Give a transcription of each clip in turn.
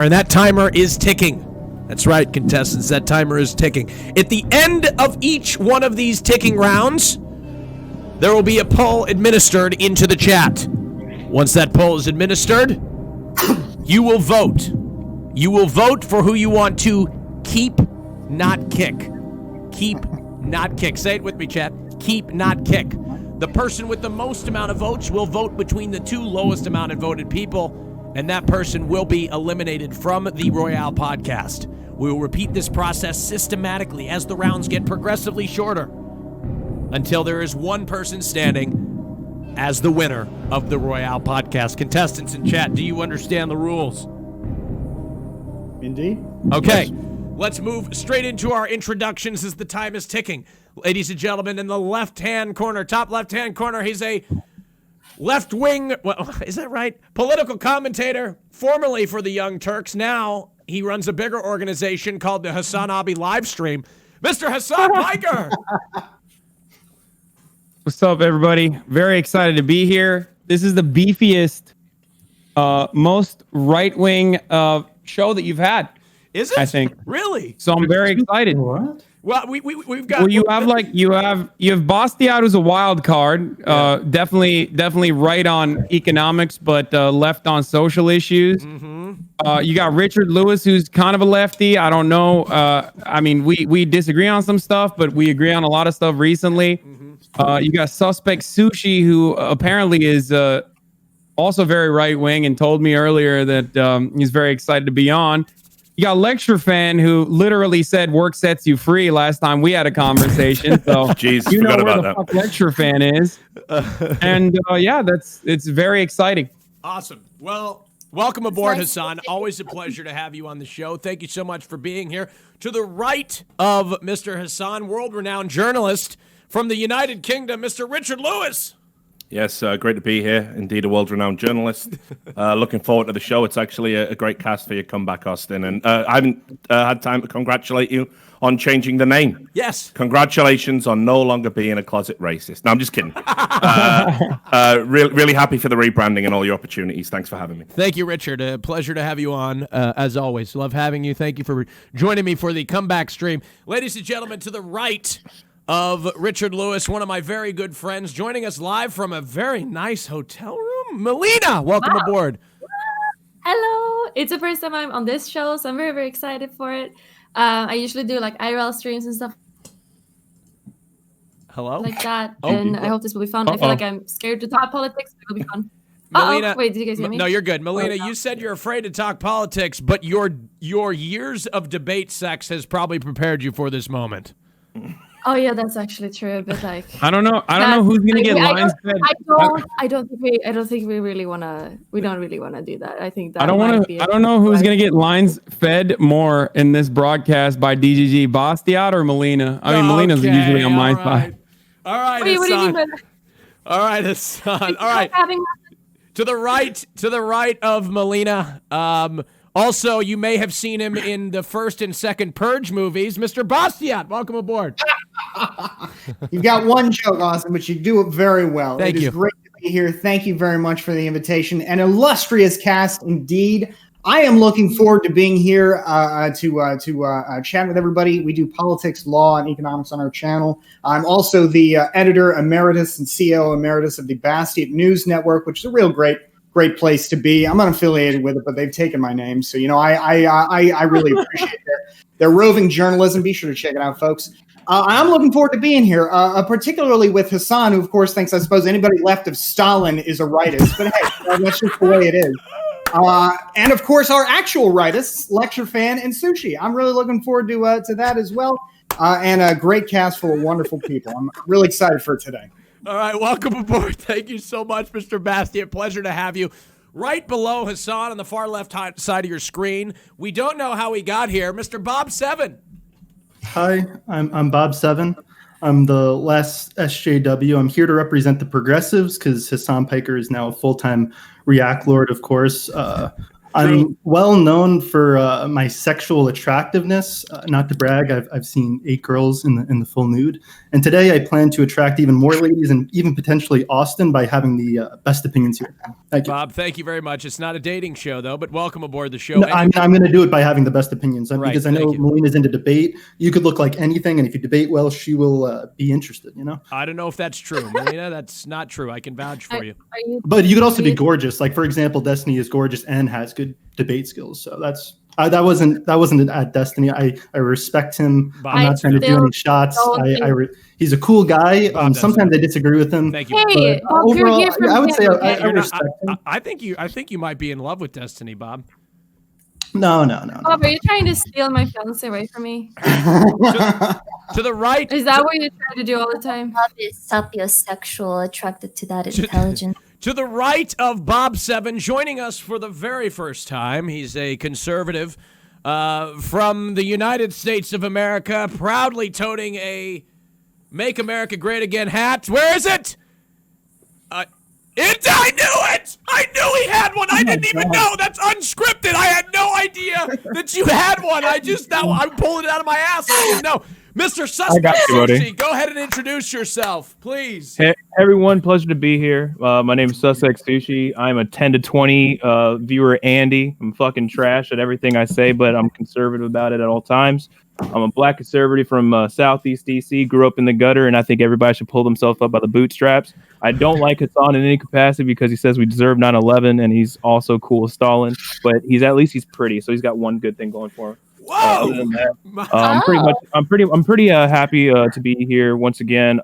And that timer is ticking. That's right, contestants, that timer is ticking. At the end of each one of these ticking rounds, there will be a poll administered into the chat. Once that poll is administered, you will vote. You will vote for who you want to keep, not kick. Keep, not kick. Say it with me, chat. Keep, not kick. The person with the most amount of votes will vote between the two lowest amount of voted people, and that person will be eliminated from the Royale podcast. We will repeat this process systematically as the rounds get progressively shorter until there is one person standing as the winner of the Royale podcast. Contestants in chat, do you understand the rules? Indeed. Okay, yes. Let's move straight into our introductions as the time is ticking. Ladies and gentlemen, in the left-hand corner, top left-hand corner, he's a left-wing, well, is that right? Political commentator, formerly for the Young Turks. Now he runs a bigger organization called the Hasanabi Livestream. Mr. Hassan Piker. What's up, everybody? Very excited to be here. This is the beefiest, most right-wing show that you've had. Is it? I think. Really? So I'm very excited. What? Well, we've got. Well, you have Bastiat who's a wild card. Definitely right on economics, but left on social issues. Mm-hmm. You got Richardlewis, who's kind of a lefty. I don't know. I mean, we disagree on some stuff, but we agree on a lot of stuff recently. Mm-hmm. You got Suspect Sushi, who apparently is also very right wing, and told me earlier that he's very excited to be on. You got Lecture Fan, who literally said work sets you free last time we had a conversation. So jeez, you know forgot where about the that. fuck Lecture Fan is. And it's very exciting. Awesome. Well, welcome aboard, Hassan. Always a pleasure to have you on the show. Thank you so much for being here. To the right of Mr. Hassan, world-renowned journalist from the United Kingdom, Mr. Richardlewis. Yes, great to be here. Indeed, a world-renowned journalist. Looking forward to the show. It's actually a great cast for your comeback, Austin. And I haven't had time to congratulate you on changing the name. Yes. Congratulations on no longer being a closet racist. No, I'm just kidding. Really happy for the rebranding and all your opportunities. Thanks for having me. Thank you, Richard. A pleasure to have you on, as always. Love having you. Thank you for joining me for the comeback stream. Ladies and gentlemen, to the right of Richardlewis, one of my very good friends, joining us live from a very nice hotel room. Melina, welcome aboard. Hello. It's the first time I'm on this show, so I'm very, very excited for it. I usually do like IRL streams and stuff like that, and I hope this will be fun. I feel like I'm scared to talk politics, but it'll be fun. Melina, wait, did you guys hear me? No, you're good. Melina, you said you're afraid to talk politics, but your years of debate sex has probably prepared you for this moment. Oh yeah, that's actually true. But like, I don't know who's gonna get lines fed. I don't think we really wanna. We don't really wanna do that. I think that I don't know who's gonna get lines fed more in this broadcast by DGG, Bastiat or Melina. I mean, Melina's usually on my side. All right, Wait, what do you mean by Hassan. All right, Hassan. All right. To the right of Melina. Also, you may have seen him in the first and second Purge movies. Mr. Bastiat, welcome aboard. You've got one joke, Austin, but you do it very well. Thank you. It is great to be here. Thank you very much for the invitation. An illustrious cast indeed. I am looking forward to being here to chat with everybody. We do politics, law, and economics on our channel. I'm also the editor emeritus and CEO emeritus of the Bastiat News Network, which is a real great place to be. I'm unaffiliated with it, but they've taken my name. So, I really appreciate their roving journalism. Be sure to check it out, folks. I'm looking forward to being here, particularly with Hassan, who, of course, thinks, I suppose, anybody left of Stalin is a rightist. But hey, that's just the way it is. And, of course, our actual rightists, Lecture Fan and Sushi. I'm really looking forward to that as well. And a great cast full of wonderful people. I'm really excited for today. All right, welcome aboard. Thank you so much, Mr. Bastiat. Pleasure to have you. Right below Hassan on the far left side of your screen, we don't know how he got here, Mr. Bob Seven. Hi, I'm Bob Seven. I'm the last SJW. I'm here to represent the progressives because Hassan Piker is now a full-time React Lord, of course. I'm well known for my sexual attractiveness. Not to brag, I've seen 8 girls in the full nude, and today I plan to attract even more ladies and even potentially Austin by having the best opinions here. Thank you, Bob. Thank you very much. It's not a dating show though, but welcome aboard the show. No, I'm going to do it by having the best opinions because I know thank you. Melina's into debate. You could look like anything, and if you debate well, she will be interested. I don't know if that's true, Melina. That's not true. I can vouch for you. But you could also be gorgeous. Like for example, Destiny is gorgeous and has good debate skills. So that wasn't at Destiny. I respect him. I'm not trying to do any shots. He's a cool guy. Sometimes I disagree with him. Thank you. Hey, But overall, I would say I respect him. I think you might be in love with Destiny, Bob. No. Bob, are you trying to steal my fiance away from me? To the right. Is that what you try to do all the time? Bob is sapiosexual, attracted to that intelligence. To the right of Bob 7, joining us for the very first time, he's a conservative from the United States of America, proudly toting a Make America Great Again hat. Where is it? I knew it! I knew he had one. I didn't even know. That's unscripted. I had no idea that you had one. I'm pulling it out of my ass. I didn't know. Mr. Suspect Sushi, go ahead and introduce yourself, please. Hey, everyone, pleasure to be here. My name is Suspect Sushi. I'm a 10 to 20 viewer Andy. I'm fucking trash at everything I say, but I'm conservative about it at all times. I'm a black conservative from Southeast DC, grew up in the gutter, and I think everybody should pull themselves up by the bootstraps. I don't like Hassan in any capacity because he says we deserve 9/11, and he's also cool with Stalin, but he's pretty, so he's got one good thing going for him. Whoa! Other than that, I'm pretty happy to be here once again.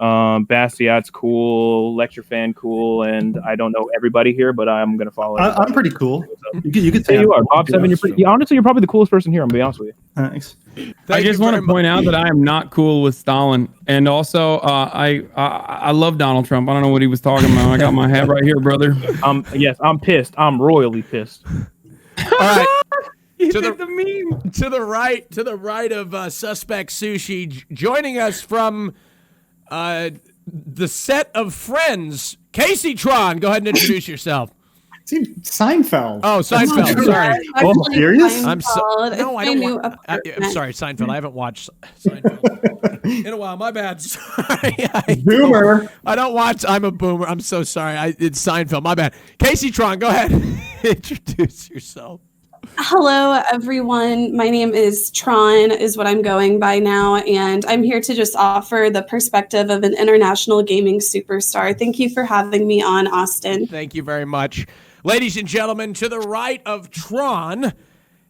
Bastiat's cool, Lecture Fan cool, and I don't know everybody here, but I'm gonna follow. I'm pretty cool. You could say you are. Bob 7, honestly, you're probably the coolest person here. I'm gonna be honest with you. Thanks. I just want to point out that I am not cool with Stalin, and also I love Donald Trump. I don't know what he was talking about. I got my hat right here, brother. Yes, I'm pissed. I'm royally pissed. All right. To the right of Suspect Sushi, joining us from the set of Friends, Casey Tron. Go ahead and introduce yourself. Seinfeld. Oh, Seinfeld. Sorry. Oh, serious? I'm No, I don't. I'm sorry, Seinfeld. I haven't watched Seinfeld in a while. My bad. Sorry. Boomer. I don't watch. I'm a boomer. I'm so sorry. It's Seinfeld. My bad. Casey Tron, go ahead. Introduce yourself. Hello, everyone. My name is Tron, is what I'm going by now, and I'm here to just offer the perspective of an international gaming superstar. Thank you for having me on, Austin. Thank you very much. Ladies and gentlemen, to the right of Tron,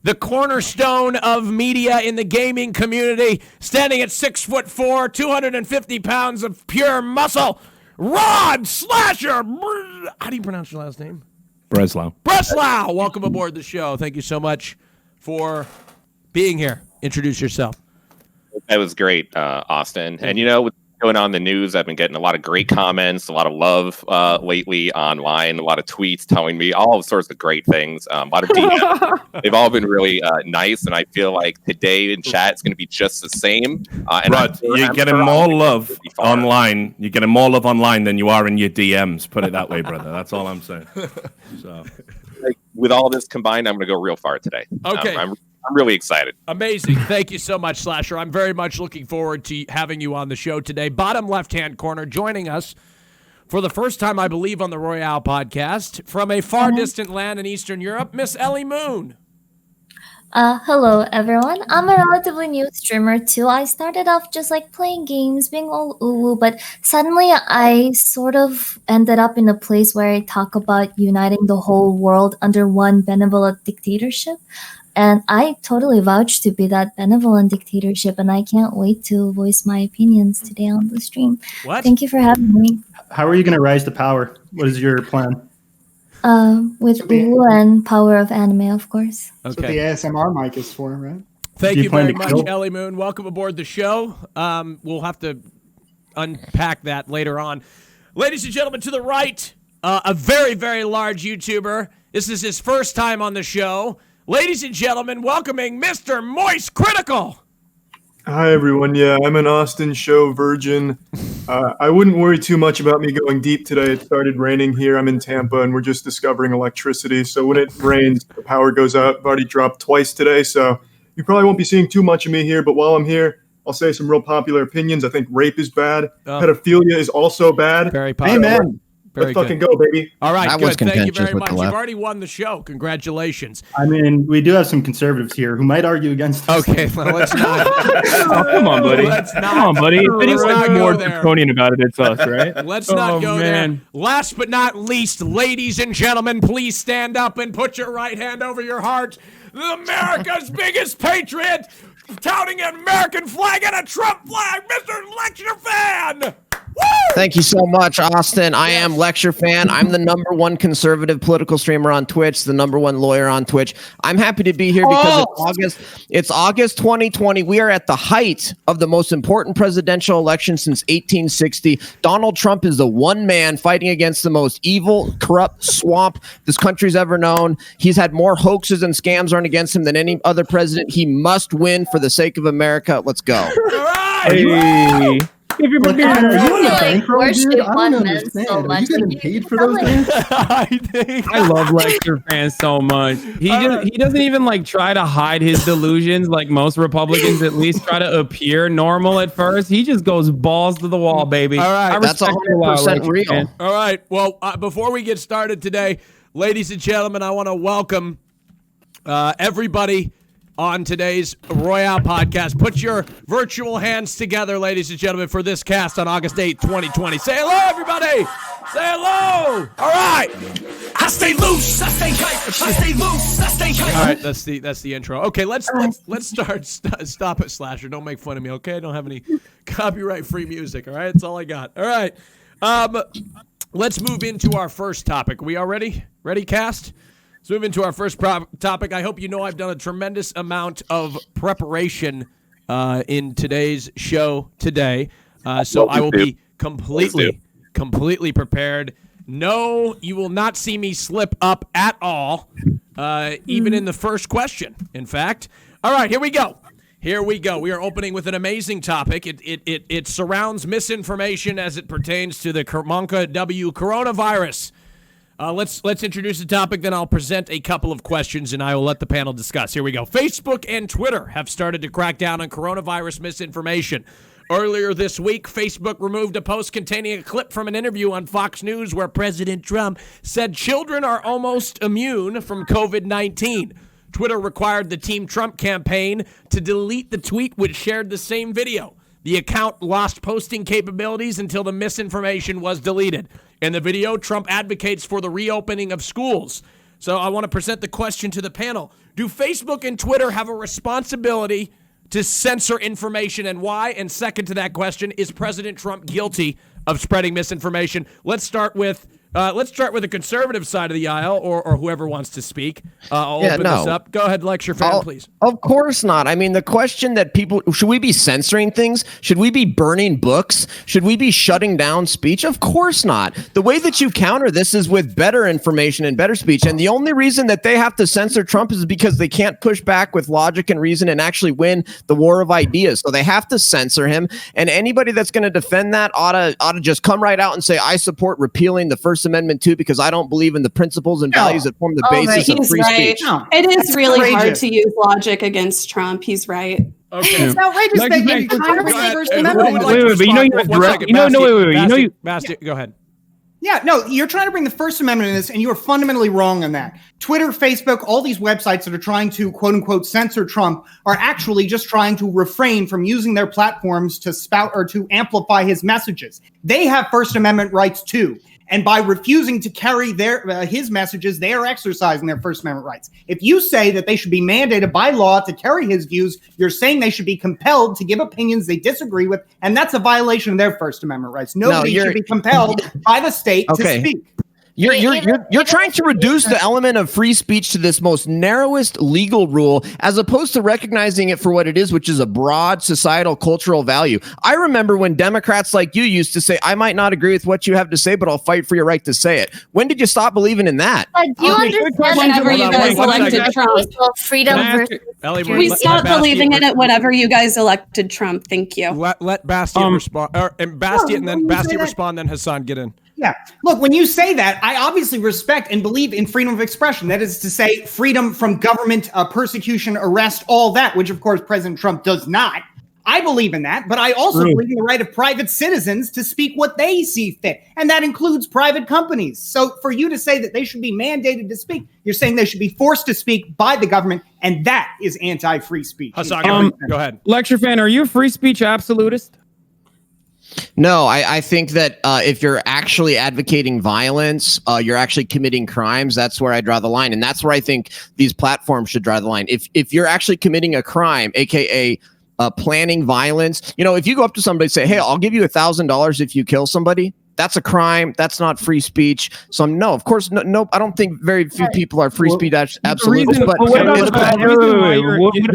the cornerstone of media in the gaming community, standing at 6'4", 250 pounds of pure muscle, Rod Slasher. How do you pronounce your last name? Breslau. Welcome aboard the show. Thank you so much for being here. Introduce yourself. That was great, Austin. And what's going on in the news, I've been getting a lot of great comments, a lot of love lately online, a lot of tweets telling me all sorts of great things, a lot of DMs. They've all been really nice, and I feel like today in chat it's going to be just the same. Rod, you're getting more love online. You're getting more love online than you are in your DMs. Put it that way, brother. That's all I'm saying. So, with all this combined, I'm going to go real far today. Okay. I'm really excited. Amazing. Thank you so much, Slasher. I'm very much looking forward to having you on the show today. Bottom left-hand corner, joining us for the first time, I believe, on the Royale podcast, from a far distant land in Eastern Europe, Miss Ellie Moon. Hello, everyone. I'm a relatively new streamer, too. I started off just like playing games, being all ooh, but suddenly I sort of ended up in a place where I talk about uniting the whole world under one benevolent dictatorship. And I totally vouch to be that benevolent dictatorship, and I can't wait to voice my opinions today on the stream. What? Thank you for having me. How are you going to rise to power? What is your plan? With Ulu and power of anime, of course. That's what the ASMR mic is for, right? Thank Do you you plan very to much, kill? Ellie Moon. Welcome aboard the show. We'll have to unpack that later on. Ladies and gentlemen, to the right, a very, very large YouTuber. This is his first time on the show. Ladies and gentlemen, welcoming Mr. Moistcritical. Hi, everyone. Yeah, I'm an Austin show virgin. I wouldn't worry too much about me going deep today. It started raining here. I'm in Tampa, and we're just discovering electricity. So when it rains, the power goes out. I've already dropped twice today, so you probably won't be seeing too much of me here. But while I'm here, I'll say some real popular opinions. I think rape is bad. Pedophilia is also bad. Very popular. Amen. Let's fucking go, baby. All right, That was good. Thank you contentious very with much. the You've left. already won the show. Congratulations. I mean, we do have some conservatives here who might argue against this. Okay, well, let's not. Oh, come on, buddy. Let's not. Come on, buddy. If Let's not anyone's go more there. draconian about it, it's us, right? Let's not go man. there. Last but not least, ladies and gentlemen, please stand up and put your right hand over your heart. America's biggest patriot, touting an American flag and a Trump flag, Mr. Lecture Fan. Woo! Thank you so much, Austin. I am Lecture Fan. I'm the #1 conservative political streamer on Twitch, the #1 lawyer on Twitch. I'm happy to be here because it's August 2020. We are at the height of the most important presidential election since 1860. Donald Trump is the one man fighting against the most evil, corrupt swamp this country's ever known. He's had more hoaxes and scams run against him than any other president. He must win for the sake of America. Let's go. All right. Hey. Look, are you on the like bankroll, worship dude? I one don't man understand. so Are much. you getting You paid for tell those him. things? I love Lecture Fans so much. He doesn't even like try to hide his delusions like most Republicans at least try to appear normal at first. He just goes balls to the wall, baby. All right. I That's respect you a lot, 100% Lecture real. Fan. All right. Well, before we get started today, ladies and gentlemen, I want to welcome everybody on today's Royale podcast. Put your virtual hands together, ladies and gentlemen, for this cast on August 8th, 2020. Say hello, everybody. Say hello. All right. I stay loose, I stay tight, I stay loose, I stay tight. All right, that's the intro. Okay, let's start. Stop it, Slasher. Don't make fun of me, okay? I don't have any copyright-free music. All right, that's all I got. All right, let's move into our first topic. We all ready? Ready, cast? Let's move into our first topic. I hope you know I've done a tremendous amount of preparation in today's show today, so I will be completely prepared. No, you will not see me slip up at all, even in the first question, in fact. All right, here we go. We are opening with an amazing topic. It surrounds misinformation as it pertains to the Monka W coronavirus. Let's introduce the topic, then I'll present a couple of questions, and I will let the panel discuss. Here we go. Facebook and Twitter have started to crack down on coronavirus misinformation. Earlier this week, Facebook removed a post containing a clip from an interview on Fox News where President Trump said children are almost immune from COVID-19. Twitter required the Team Trump campaign to delete the tweet which shared the same video. The account lost posting capabilities until the misinformation was deleted. In the video, Trump advocates for the reopening of schools. So I want to present the question to the panel. Do Facebook and Twitter have a responsibility to censor information, and why? And second to that question, is President Trump guilty of spreading misinformation? Let's start with the conservative side of the aisle, or whoever wants to speak. I'll open this up. Go ahead, Lecture Fan, please. Of course not. I mean, the question that should we be censoring things? Should we be burning books? Should we be shutting down speech? Of course not. The way that you counter this is with better information and better speech. And the only reason that they have to censor Trump is because they can't push back with logic and reason and actually win the war of ideas. So they have to censor him. And anybody that's going to defend that ought to just come right out and say, I support repealing the First Amendment too, because I don't believe in the principles and values that form the basis of free speech. No. It is really hard to use logic against Trump. He's right. Okay. It's outrageous that you're trying to bring the First Amendment. Basti, go ahead. Yeah, no, you're trying to bring the First Amendment in this, and you are fundamentally wrong on that. Twitter, Facebook, all these websites that are trying to, quote unquote, censor Trump are actually just trying to refrain from using their platforms to spout or to amplify his messages. They have First Amendment rights too. And by refusing to carry his messages, they are exercising their First Amendment rights. If you say that they should be mandated by law to carry his views, you're saying they should be compelled to give opinions they disagree with, and that's a violation of their First Amendment rights. Nobody should be compelled by the state to speak. You're trying to reduce the element of free speech to this most narrowest legal rule, as opposed to recognizing it for what it is, which is a broad societal cultural value. I remember when Democrats like you used to say, "I might not agree with what you have to say, but I'll fight for your right to say it." When did you stop believing in that? But do you understand whenever you guys elected Trump? Freedom versus We stopped believing in it whenever you guys elected Trump. Thank you. Let Bastian respond, and Bastian, and then Bastian respond, then Hassan get in. Yeah. Look, when you say that, I obviously respect and believe in freedom of expression. That is to say, freedom from government persecution, arrest, all that, which, of course, President Trump does not. I believe in that, but I also believe in the right of private citizens to speak what they see fit, and that includes private companies. So for you to say that they should be mandated to speak, you're saying they should be forced to speak by the government, and that is anti-free speech. Hassan, go ahead. Lecture fan, are you a free speech absolutist? No, I think that if you're actually advocating violence, you're actually committing crimes. That's where I draw the line. And that's where I think these platforms should draw the line. If you're actually committing a crime, aka planning violence, if you go up to somebody and say, "Hey, I'll give you $1,000 if you kill somebody," that's a crime. That's not free speech. So no, of course, no. I don't think very few people are free speech absolutists. The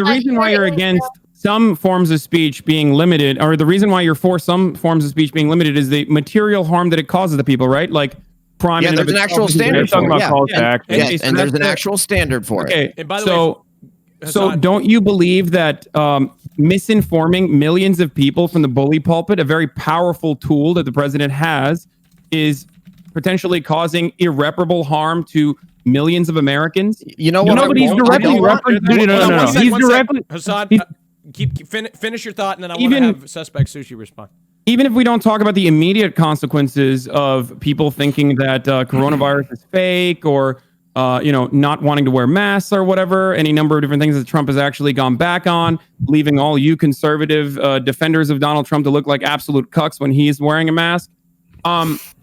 reason why you're against some forms of speech being limited, or the reason why you're for some forms of speech being limited, is the material harm that it causes to people, right? Like crime. Yeah, there's an actual standard. Talking about call to action. Yes, and there's an actual standard for it. Okay, And by the way, so don't you believe that misinforming millions of people from the bully pulpit, a very powerful tool that the president has, is potentially causing irreparable harm to millions of Americans? You know what? No, but he's directly referencing. No. He's directly. Hassan, finish your thought, and then I want to have Suspect Sushi respond. Even if we don't talk about the immediate consequences of people thinking that coronavirus is fake, or not wanting to wear masks or whatever, any number of different things that Trump has actually gone back on, leaving all you conservative defenders of Donald Trump to look like absolute cucks when he is wearing a mask.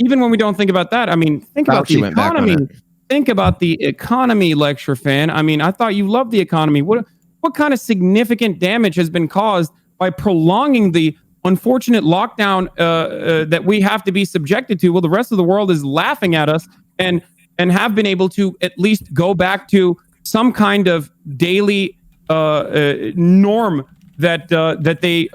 Even when we don't think about that, I mean, think about the economy. Think about the economy, lecture fan. I mean, I thought you loved the economy. What kind of significant damage has been caused by prolonging the unfortunate lockdown that we have to be subjected to? Well, the rest of the world is laughing at us and have been able to at least go back to some kind of daily norm that they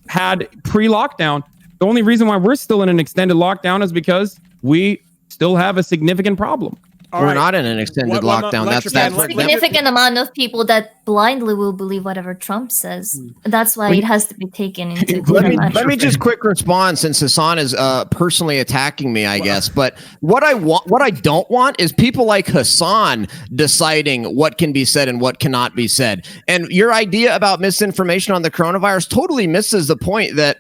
had pre-lockdown. The only reason why we're still in an extended lockdown is because we still have a significant problem. We're not in an extended lockdown. That's a significant amount of people that blindly will believe whatever Trump says. That's why it has to be taken into consideration. Let me just quick respond, since Hassan is personally attacking me, I guess. But what I don't want is people like Hassan deciding what can be said and what cannot be said. And your idea about misinformation on the coronavirus totally misses the point that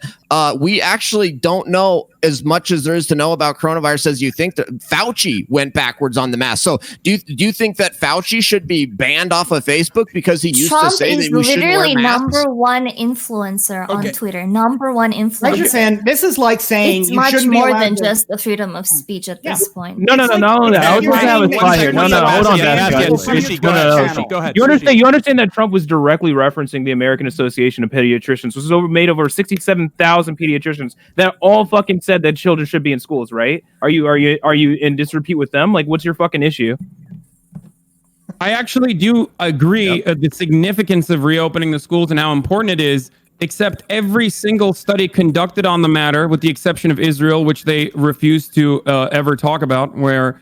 we actually don't know as much as there is to know about coronavirus as you think. That Fauci went backwards on the mask. So do you think that Fauci should be banned off of Facebook because he used to say that we shouldn't wear masks? Trump is literally number one influencer on Twitter. Number one influencer. Saying, this is like saying it's much more than just the freedom of speech at this point. No. Not only that. I was going to have a slide here. No. Hold on, Go ahead. You understand that Trump was directly referencing the American Association of Pediatricians, which was made over 67,000 pediatricians that all fucking said that children should be in schools, right? Are you in disrepute with them? Like, what's your fucking issue? I actually do agree the significance of reopening the schools and how important it is, except every single study conducted on the matter, with the exception of Israel, which they refuse to ever talk about, where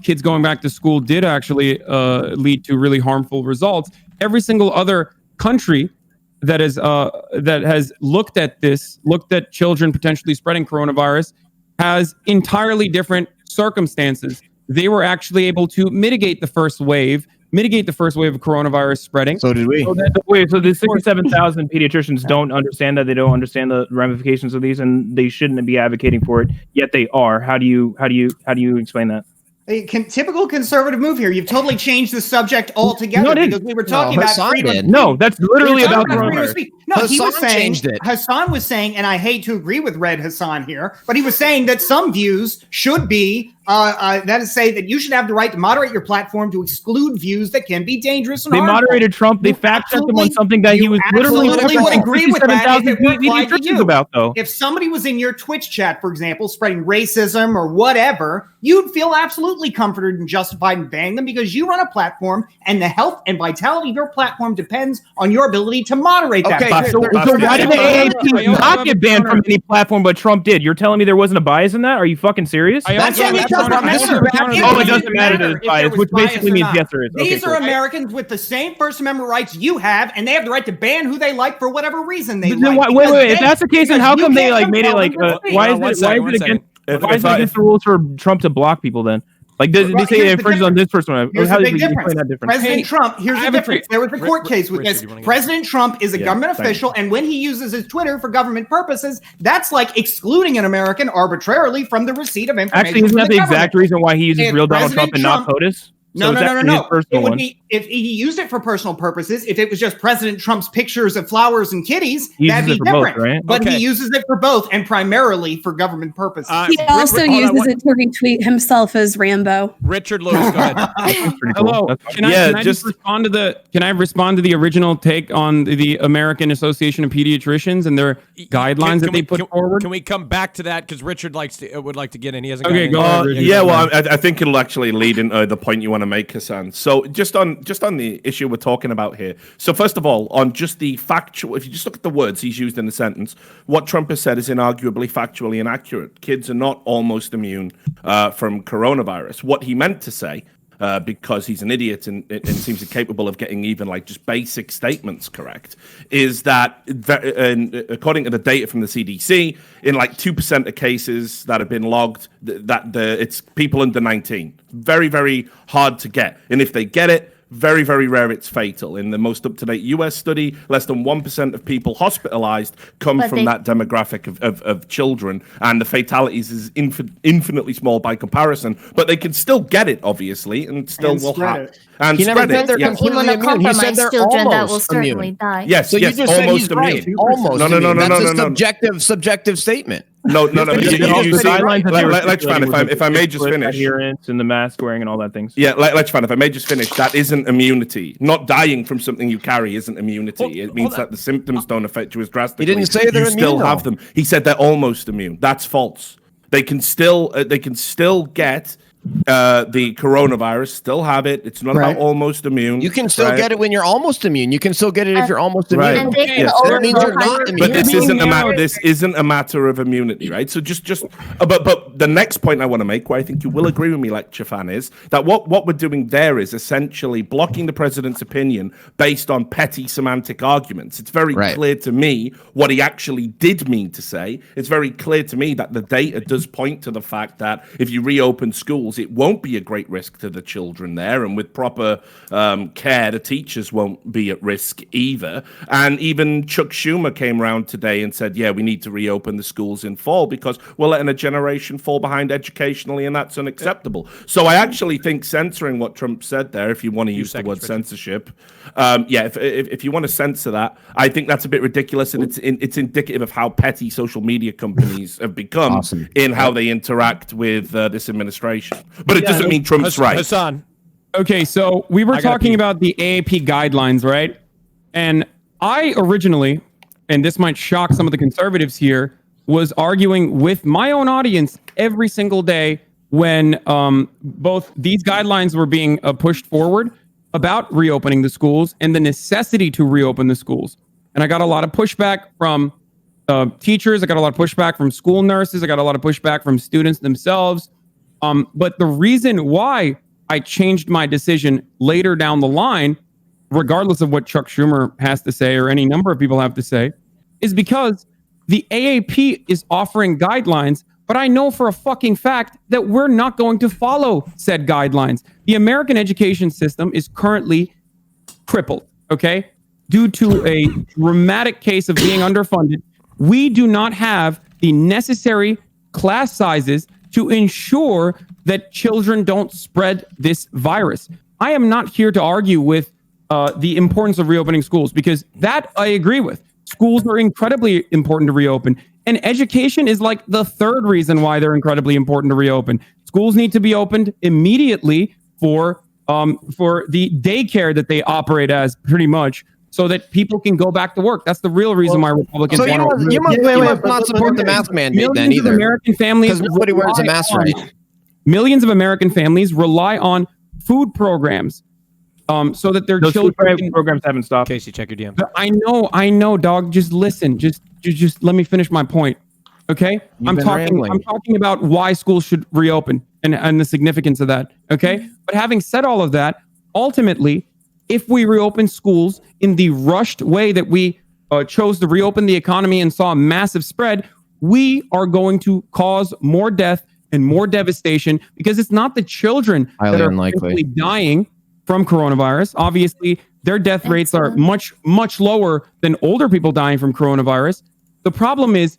kids going back to school did actually lead to really harmful results. Every single other country that has looked at children potentially spreading coronavirus, has entirely different circumstances. They were actually able to mitigate the first wave of coronavirus spreading. So did we. So the 67,000 pediatricians don't understand that. They don't understand the ramifications of these, and they shouldn't be advocating for it. Yet they are. How do you explain that? Typical conservative move here. You've totally changed the subject altogether because we were talking about freedom. No, that's literally about freedom of speech. No, he was saying, changed it. Hassan was saying, and I hate to agree with Red Hassan here, but he was saying that some views should be, that is, say that you should have the right to moderate your platform to exclude views that can be dangerous and They harmful. moderated Trump. They fact-checked him on something that he was literally would agree with that if it were applied to you. About, though. If somebody was in your Twitch chat, for example, spreading racism or whatever, you'd feel absolutely comforted and justified in banning them because you run a platform and the health and vitality of your platform depends on your ability to moderate that. Okay, so why did the AAP not get banned from any platform but Trump did? You're telling me there wasn't a bias in that? Are you fucking serious? It doesn't matter that it's biased, which basically means yes, there is. These are Americans with the same First Amendment rights you have, and they have the right to ban who they like for whatever reason they like. Wait. If that's the case, then how come they made it like? Why is it against the rules for Trump to block people then? Like, they say it infringes on this person. Here's How the did big you difference. explain that difference? President Trump, here's the difference. There was a court case with this. President Trump is a government official, and when he uses his Twitter for government purposes, that's like excluding an American arbitrarily from the receipt of information. Actually, isn't that the exact reason why he uses real Donald Trump and not POTUS? No. It would be if he used it for personal purposes. If it was just President Trump's pictures of flowers and kitties, that'd be different. Both, right? But he uses it for both and primarily for government purposes. He also uses it to retweet himself as Rambo. Richardlewis, go ahead. Hello. Can I just respond to the? Can I respond to the original take on the American Association of Pediatricians and their guidelines that they put forward? Can we come back to that because Richard would like to get in? He hasn't. Okay, go ahead. Yeah, well, I think it'll actually lead into the point you want to make, Hassan. So just on the issue we're talking about here. So first of all, on just the factual, if you just look at the words he's used in the sentence, what Trump has said is inarguably factually inaccurate. Kids are not almost immune from coronavirus. What he meant to say, because he's an idiot and seems incapable of getting even like just basic statements correct, is that according to the data from the CDC, in like 2% of cases that have been logged, it's people under 19. Very, very hard to get. And if they get it, very, very rare it's fatal. In the most up-to-date US study, less than 1% of people hospitalized come from that demographic of children, and the fatalities is infinitely small by comparison, but they can still get it, obviously, and still will have and spread it. They're completely immune. He said they're children that will certainly die. Yes, so you just said he's right. Almost. No. That's a subjective statement. No. If I may just finish. Adherence and the mask wearing and all that things. Yeah, if I may just finish. That isn't immunity. Not dying from something you carry isn't immunity. It means that the symptoms don't affect you as drastically. He didn't say they're immune. You still have them. He said they're almost immune. That's false. They can still get the coronavirus, still have it. It's not about almost immune. You can still get it when you're almost immune. You can still get it if you're almost immune. And they can That means you're not immune. But this isn't a matter of immunity, right? So but the next point I want to make, where I think you will agree with me, like Chafan, is that what we're doing there is essentially blocking the president's opinion based on petty semantic arguments. It's very clear to me what he actually did mean to say. It's very clear to me that the data does point to the fact that if you reopen schools, it won't be a great risk to the children there, and with proper care, the teachers won't be at risk either. And even Chuck Schumer came around today and said, yeah, we need to reopen the schools in fall because we're letting a generation fall behind educationally, and that's unacceptable. So I actually think censoring what Trump said there, if you want to use the word censorship, if you want to censor that, I think that's a bit ridiculous, and it's indicative of how petty social media companies have become in how they interact with this administration. But it doesn't mean Trump's right. Hassan. Okay, so we were talking about the AAP guidelines, right? And I originally, and this might shock some of the conservatives here, was arguing with my own audience every single day when both these guidelines were being pushed forward about reopening the schools and the necessity to reopen the schools. And I got a lot of pushback from teachers. I got a lot of pushback from school nurses. I got a lot of pushback from students themselves. But the reason why I changed my decision later down the line, regardless of what Chuck Schumer has to say or any number of people have to say, is because the AAP is offering guidelines, but I know for a fucking fact that we're not going to follow said guidelines. The American education system is currently crippled, okay? Due to a dramatic case of being underfunded, we do not have the necessary class sizes to ensure that children don't spread this virus. I am not here to argue with the importance of reopening schools, because that I agree with. Schools are incredibly important to reopen. And education is like the third reason why they're incredibly important to reopen. Schools need to be opened immediately for the daycare that they operate as, pretty much, so that people can go back to work. That's the real reason why Republicans want to. You must not support the mask mandate then either. American families, because nobody wears a mask, right? Millions of American families rely on food programs, so that their children. Programs haven't stopped. Casey, check your DM. I know, dog. Just listen. Just let me finish my point. Okay, I'm talking about why schools should reopen and the significance of that. Okay, but having said all of that, ultimately, if we reopen schools in the rushed way that we chose to reopen the economy and saw a massive spread, we are going to cause more death and more devastation, because it's not the children that are likely dying from coronavirus. Obviously, their death rates are much, much lower than older people dying from coronavirus. The problem is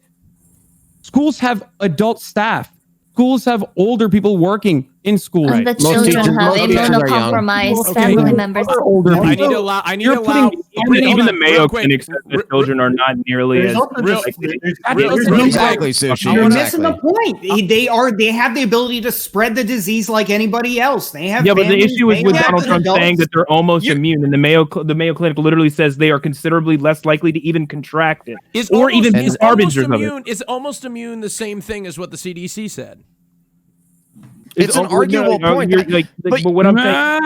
schools have adult staff. Schools have older people working in school. And the children have immunocompromised family members. Older I people. need to allow. I need to allow. Even the Mayo Clinic says that children are not nearly as. Exactly, Sushi. You're missing the point. They have the ability to spread the disease like anybody else. They have. Yeah, but the issue is with Donald Trump saying that they're almost immune, and the Mayo Clinic literally says they are considerably less likely to even contract it, or even be harbingers of it. Is almost immune the same thing as what the CDC said? It's an arguable point. But what I'm saying,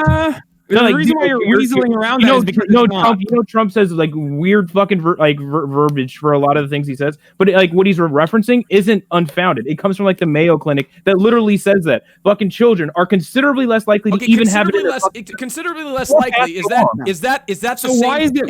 the reason why you're weaseling around that is because Trump says like weird fucking verbiage for a lot of the things he says, but like what he's referencing isn't unfounded. It comes from like the Mayo Clinic that literally says that fucking children are considerably less likely to even have it. Considerably less likely. Is that the so same? Why is it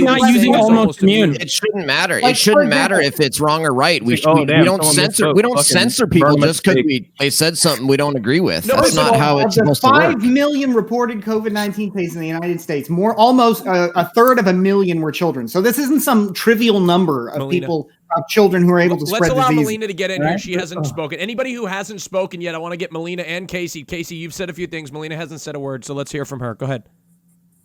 not using almost immune? It shouldn't matter. It shouldn't matter if it's wrong or right. We don't censor. We don't censor people just because they said something we don't agree with. That's not how it's supposed to work. 5 million reported COVID-19 cases in the United States. Almost a third of a million were children. So this isn't some trivial number of children who are able to spread disease. Let's allow Melina to get in here. She hasn't spoken. Anybody who hasn't spoken yet, I want to get Melina and Casey. Casey, you've said a few things. Melina hasn't said a word, so let's hear from her. Go ahead.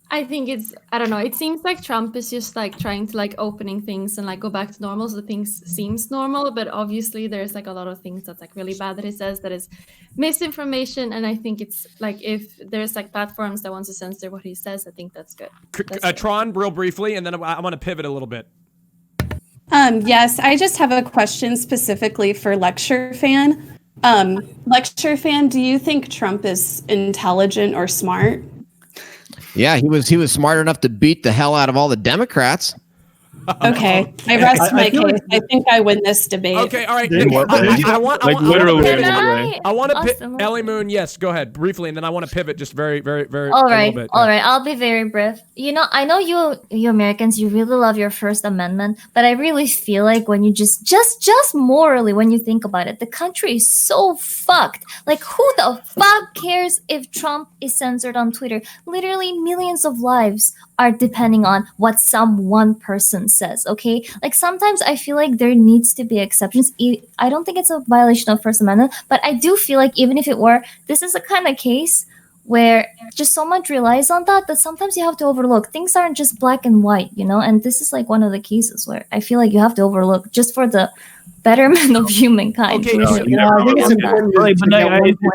I think I don't know. It seems like Trump is just like trying to like opening things and like go back to normal. So things seems normal, but obviously there's like a lot of things that's like really bad that he says that is misinformation. And I think it's like if there's like platforms that wants to censor what he says, I think that's good. Tron, real briefly, and then I want to pivot a little bit. Yes, I just have a question specifically for Lecture Fan. Lecture Fan, do you think Trump is intelligent or smart? Yeah, he was smart enough to beat the hell out of all the Democrats. Okay, I rest my case. I think I win this debate. Okay, all right. I want to pivot. Ellie Moon, yes, go ahead briefly, and then I want to pivot just very, very, very. All right. I'll be very brief. You know, I know you Americans, you really love your First Amendment, but I really feel like when you just morally, when you think about it, the country is so fucked. Like, who the fuck cares if Trump is censored on Twitter? Literally, millions of lives are depending on what some one person says, okay? Like, sometimes I feel like there needs to be exceptions. I don't think it's a violation of First Amendment, but I do feel like even if it were, this is a kind of case where just so much relies on that sometimes you have to overlook. Things aren't just black and white, you know? And this is like one of the cases where I feel like you have to overlook just for the betterment of humankind. Okay, I think it's important to point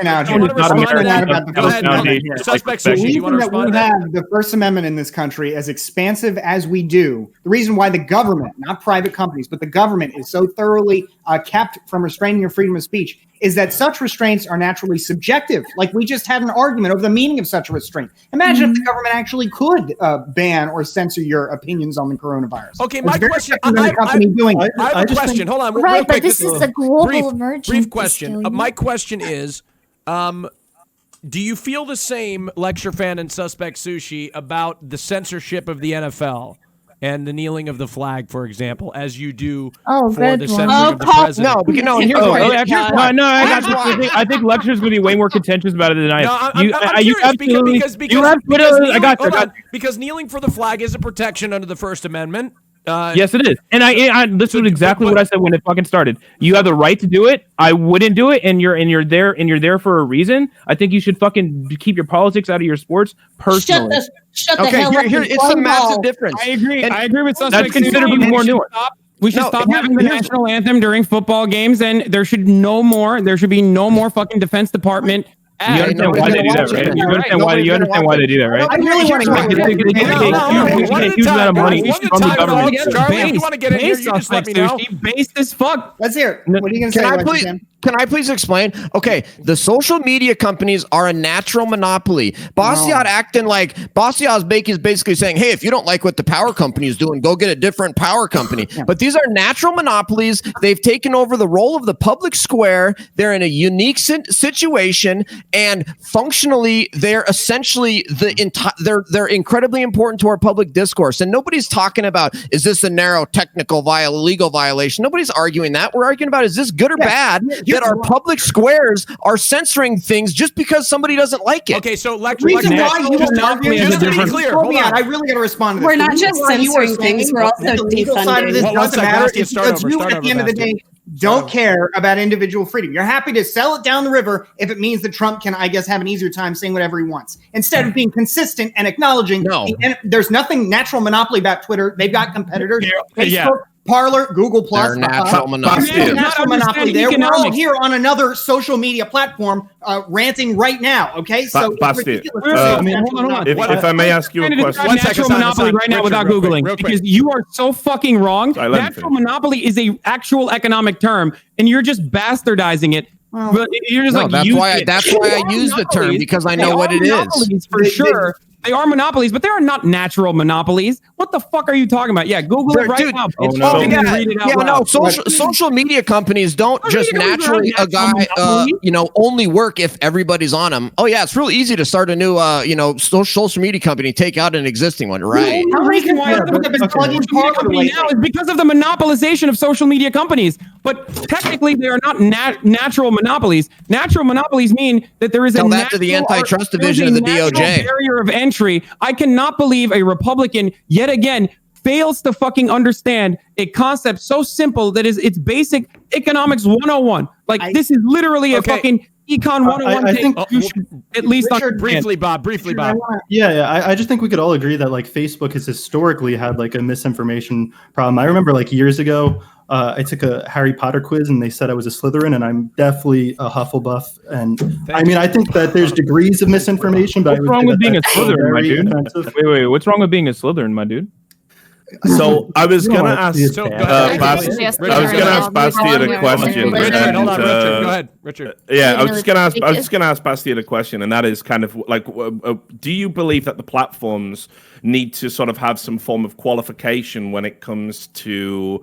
out here. The reason that we have the First Amendment in this country as expansive as we do, the reason why the government, not private companies, but the government is so thoroughly kept from restraining your freedom of speech is that such restraints are naturally subjective. Like we just had an argument over the meaning of such a restraint. Imagine if the government actually could ban or censor your opinions on the coronavirus. Okay, my question. I have a question. Hold on. Right, but this is a global emergency. Brief question. My question is, do you feel the same, Lecture Fan and Suspect Sushi, about the censorship of the NFL and the kneeling of the flag, for example, as you do for the censoring of the president? I think Lecture's going to be way more contentious about it than I am. I'm curious because kneeling for the flag is a protection under the First Amendment. Yes, it is. And this was exactly what I said when it fucking started. You have the right to do it. I wouldn't do it, and you're there for a reason. I think you should fucking keep your politics out of your sports personally. Shut the hell up. Here, it's a massive difference. I agree. I agree with That's considerably more nuanced. We should stop having the national anthem during football games, and there should be no more fucking Defense Department. You understand why they do that, right? You understand why they do that, right? I really want to get a huge amount of money from the government. Charlie, if you want to get in here, you just let me know. Based as fuck. Let's hear it. What are you going to say? Can I please explain? Okay, the social media companies are a natural monopoly. Bastiat is basically saying, hey, if you don't like what the power company is doing, go get a different power company. Yeah. But these are natural monopolies. They've taken over the role of the public square. They're in a unique situation, and functionally, they're essentially they're incredibly important to our public discourse. And nobody's talking about, is this a narrow technical legal violation? Nobody's arguing that. We're arguing about, is this good or bad? That our public squares are censoring things just because somebody doesn't like it. Okay, so just to be clear, hold on. I really got to respond to this. We're not just censoring things; we're also defunding. This doesn't matter because you, at the end of the day, don't care about individual freedom. You're happy to sell it down the river if it means that Trump can, I guess, have an easier time saying whatever he wants. Instead of being consistent and acknowledging, there's nothing natural monopoly about Twitter. They've got competitors. Facebook, Parler, Google Plus, natural monopoly. We're all here on another social media platform ranting right now. Okay, so if I may ask you a question, natural monopoly right now without googling, because you are so fucking wrong. Natural monopoly is a actual economic term, and you're just bastardizing it. But you're just that's why I use the term, because I know what it is. For sure. They are monopolies, but they are not natural monopolies. What the fuck are you talking about? Yeah, Google it right now. Read it out loud. Social media companies don't just naturally only work if everybody's on them. Oh yeah, it's really easy to start a new social media company, take out an existing one, right? The reason why now is because of the monopolization of social media companies. But technically, they are not natural monopolies. Natural monopolies mean that there is tell that to the antitrust division of the DOJ. Barrier of entry. I cannot believe a Republican yet again fails to fucking understand a concept so simple that it's basic economics 101. This is literally a fucking econ 101 thing. You should at least briefly, Bob. Yeah. I just think we could all agree that Facebook has historically had a misinformation problem. I remember years ago, I took a Harry Potter quiz and they said I was a Slytherin, and I'm definitely a Hufflepuff. And I think that there's degrees of misinformation. But what's wrong with being a Slytherin, my dude? Wait. What's wrong with being a Slytherin, my dude? So I was gonna ask Bastiat a question. Hold on, Richard. Go ahead, Richard. Yeah, I was just gonna ask Bastiat a question, and that is kind of do you believe that the platforms need to sort of have some form of qualification when it comes to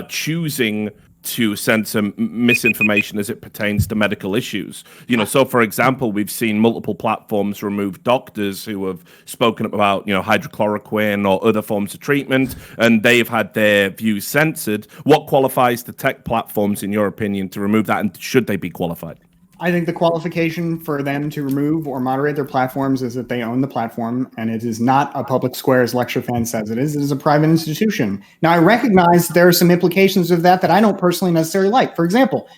choosing to censor misinformation as it pertains to medical issues? So for example, we've seen multiple platforms remove doctors who have spoken about, hydrochloroquine or other forms of treatment, and they've had their views censored. What qualifies the tech platforms, in your opinion, to remove that, and should they be qualified? I think the qualification for them to remove or moderate their platforms is that they own the platform, and it is not a public square, as Lecture Fan says it is. It is a private institution. Now, I recognize there are some implications of that I don't personally necessarily like. For example,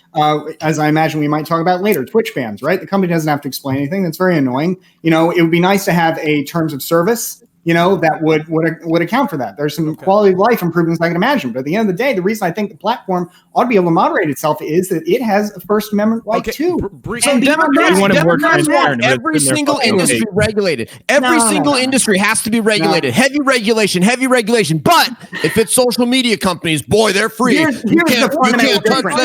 as I imagine we might talk about later, Twitch bans, right? The company doesn't have to explain anything. That's very annoying. It would be nice to have a terms of service that would account for that. There's some quality of life improvements I can imagine. But at the end of the day, the reason I think the platform ought to be able to moderate itself is that it has a First Amendment right too. So Democrats want every single industry regulated. Every single industry has to be regulated. Heavy regulation. But if it's social media companies, boy, they're free. Here's the fundamental difference.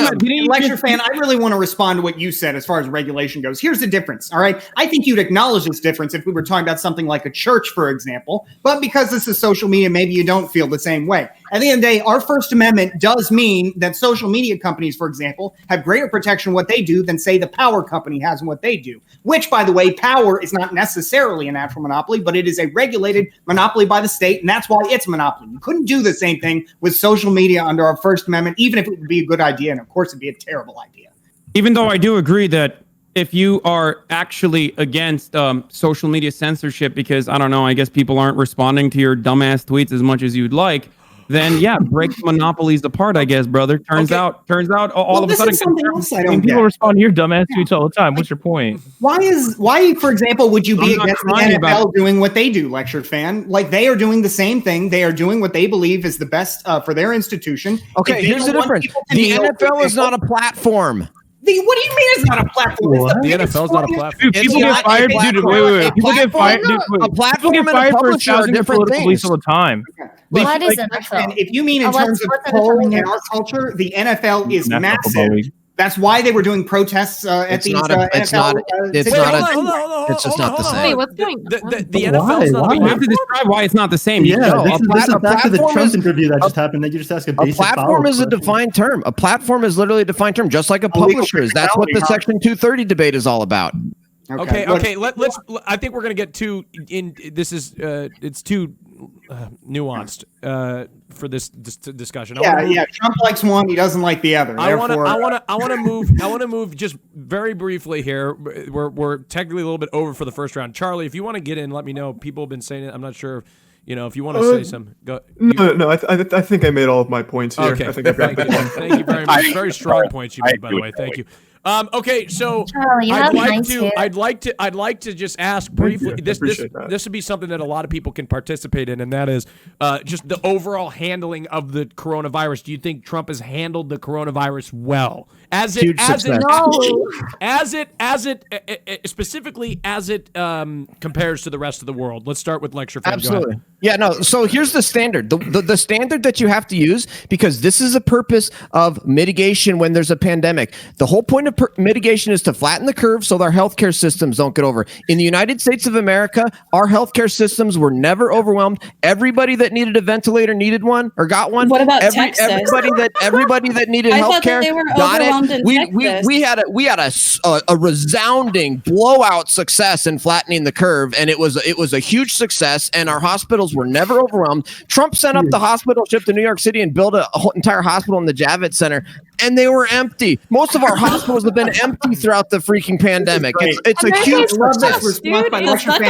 Lecture Fan, I really want to respond to what you said as far as regulation goes. Here's the difference, all right? I think you'd acknowledge this difference if we were talking about something like a church, for example. But because this is social media, maybe you don't feel the same way. At the end of the day, our First Amendment does mean that social media companies, for example, have greater protection in what they do than, say, the power company has in what they do. Which, by the way, power is not necessarily a natural monopoly, but it is a regulated monopoly by the state, and that's why it's a monopoly. You couldn't do the same thing with social media under our First Amendment, even if it would be a good idea, and of course it'd be a terrible idea. Even though I do agree that if you are actually against social media censorship, because I don't know, I guess people aren't responding to your dumbass tweets as much as you'd like, then yeah, break the monopolies apart, I guess, brother. Turns out all of a sudden something else I don't people get. respond to your dumbass tweets all the time. What's your point? Why, for example, would you be I'm not against the crying about NFL doing what they do, lectured fan? Like, they are doing the same thing. They are doing what they believe is the best for their institution. Okay, here's the difference. The NFL is not a platform. What do you mean it's not a platform? It's The NFL's not a platform. Dude, people get fired. Dude, wait. People get fired. A platform and a publisher are different things. All the time. What is And NFL? if you mean in What's terms of NFL polling mean? in our culture, the NFL is National massive. Football League. That's why they were doing protests at It's these not a- it's NFL. not- it's today. not a- Hold on. It's just not the same. Wait, what's going on? The NFL's not a You have to describe why it's not the same. Yeah, No, this is a back to the platform Trump is- interview that just happened. That you just ask a A basic platform follow-up is a question. defined term. A platform is literally a defined term, just like a publisher is. That's what the Section 230 debate is all about. Okay. Let's. I think we're gonna get too in. This is. It's too nuanced for this discussion. Yeah. Trump likes one, he doesn't like the other. I want Therefore, to move just very briefly here. We're technically a little bit over for the first round. Charlie, if you want to get in, let me know. People have been saying it. I'm not sure. If you want to say some, go. No. I think I made all of my points here. Okay. I think I've got Thank you very much. Very strong points you made, by the way. Thank you. Okay, so Charlie, you I'd have like nice to. hair. I'd like to just ask briefly. This appreciate that. would be something that a lot of people can participate in, and that is just the overall handling of the coronavirus. Do you think Trump has handled the coronavirus well? Specifically as it compares to the rest of the world. Let's start with lecture. Fan. Absolutely. Yeah, no. So here's the standard. The standard that you have to use, because this is a purpose of mitigation when there's a pandemic. The whole point of mitigation is to flatten the curve so our healthcare systems don't get over. In the United States of America, our healthcare systems were never overwhelmed. Everybody that needed a ventilator needed one or got one. What about Texas? Everybody that needed I thought healthcare that they were got overwhelmed it. in Texas. We had a resounding blowout success in flattening the curve, and it was a huge success. And our hospitals were never overwhelmed. Trump sent up the hospital ship to New York City and built a whole entire hospital in the Javits Center, and they were empty. Most of our hospials have been empty throughout the freaking pandemic. It's a huge success. response by lecture Wait,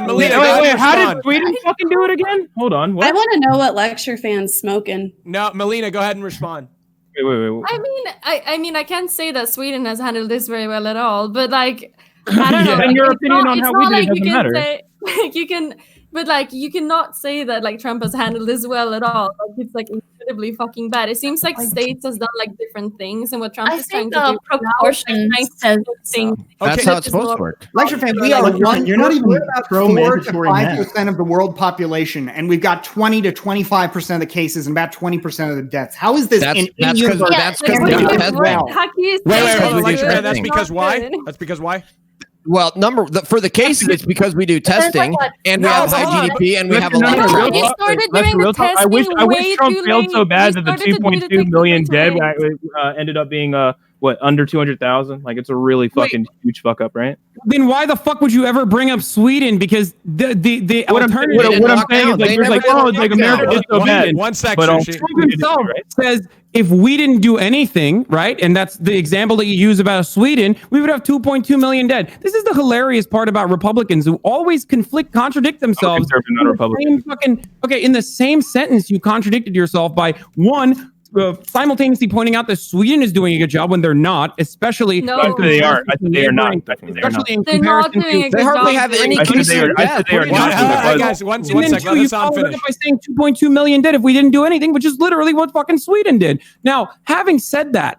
Melina, How did Sweden fucking do it again? Hold on. What? I want to know what lecture fan's smoking. No, Melina, go ahead and respond. Wait. I mean, I can't say that Sweden has handled this very well at all, but like, I don't know. And your It's opinion on it's how we not did it like you doesn't can matter. say, like, you can, but like, you cannot say that like Trump has handled this well at all. Like, it's like incredibly fucking bad. It seems like states has done like different things, and what Trump I is trying think to the do now is, proportion like, says things. That's how it's supposed to work. Lecture fan, we are You're not even about 4 pro-mandatory to mask. 5% of the world population, and we've got 20 to 25% of the cases and about 20% of the deaths. How is this That's in because universe? that's Like, because what they're do you- not what- well. how can you say Wait, that hold on, it's lecture good? fan, It's thing. not Because why? good. That's because why? Well, for the cases, it's because we do testing and we have high hold on. GDP and we have a No, lot no, of no, travel. You started Let's doing real the talk. testing I wish way Trump too failed late. so bad You that the started to do the 2.2 testing million too dead late. ended up being under 200,000. Like, it's a really fucking huge fuck up, right? Then why the fuck would you ever bring up Sweden? Because the What alternative. I'm saying is, like, They there's like, never oh, it's like America did so bad. One sec, But Sushi. Trump himself says if we didn't do anything, right, and that's the example that you use about Sweden, we would have 2.2 million dead. This is the hilarious part about Republicans who always contradict themselves. conservative, not Republican. In the same sentence, you contradicted yourself by one. Simultaneously pointing out that Sweden is doing a good job when they're not, especially. No. I think they are. I think they are not. I think they are not. Especially in They're not comparison doing a to. good They hardly job have doing any it. I think cases they are. of I death. think they are What are you not. talking about? Hey guys, one And then sec. two, Let you us followed it finish. up by saying 2.2 million dead if we didn't do anything, which is literally what fucking Sweden did. Now, having said that,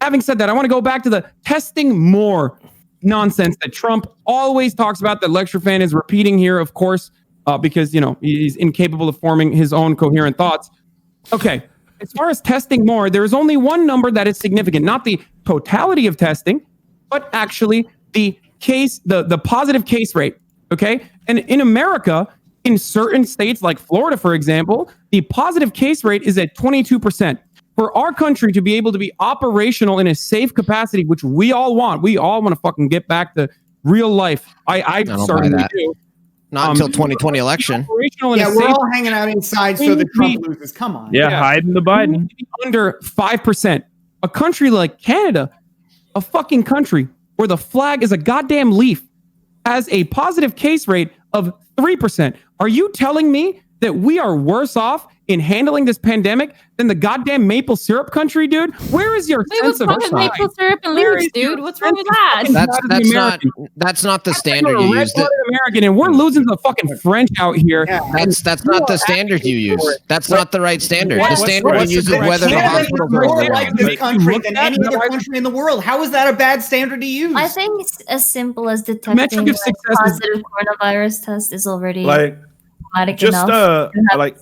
I want to go back to the testing more nonsense that Trump always talks about, that lecture fan is repeating here, of course, because, he's incapable of forming his own coherent thoughts. Okay. As far as testing more, there is only one number that is significant, not the totality of testing, but actually the positive case rate. Okay. And in America, in certain states like Florida, for example, the positive case rate is at 22%. For our country to be able to be operational in a safe capacity, which we all want to fucking get back to real life. I don't certainly buy that. do. Not until 2020 election. Operational in Yeah, a we're safe all hanging out inside so that Trump loses. Come on. Yeah, hiding the Biden. We need to be under 5%. A country like Canada, a fucking country where the flag is a goddamn leaf, has a positive case rate of 3%. Are you telling me that we are worse off in handling this pandemic than the goddamn maple syrup country, dude? Where is your sense of what's wrong with maple syrup and leaves, dude? What's wrong with that? That's not the standard you use. American, and we're losing the fucking French out here. Yeah. That's not the standard you use. That's not the right standard. The standard you use is whether the hospital is more like this country than any other country in the world. How is that a bad standard to use? I think it's as simple as detecting a positive coronavirus test is already just like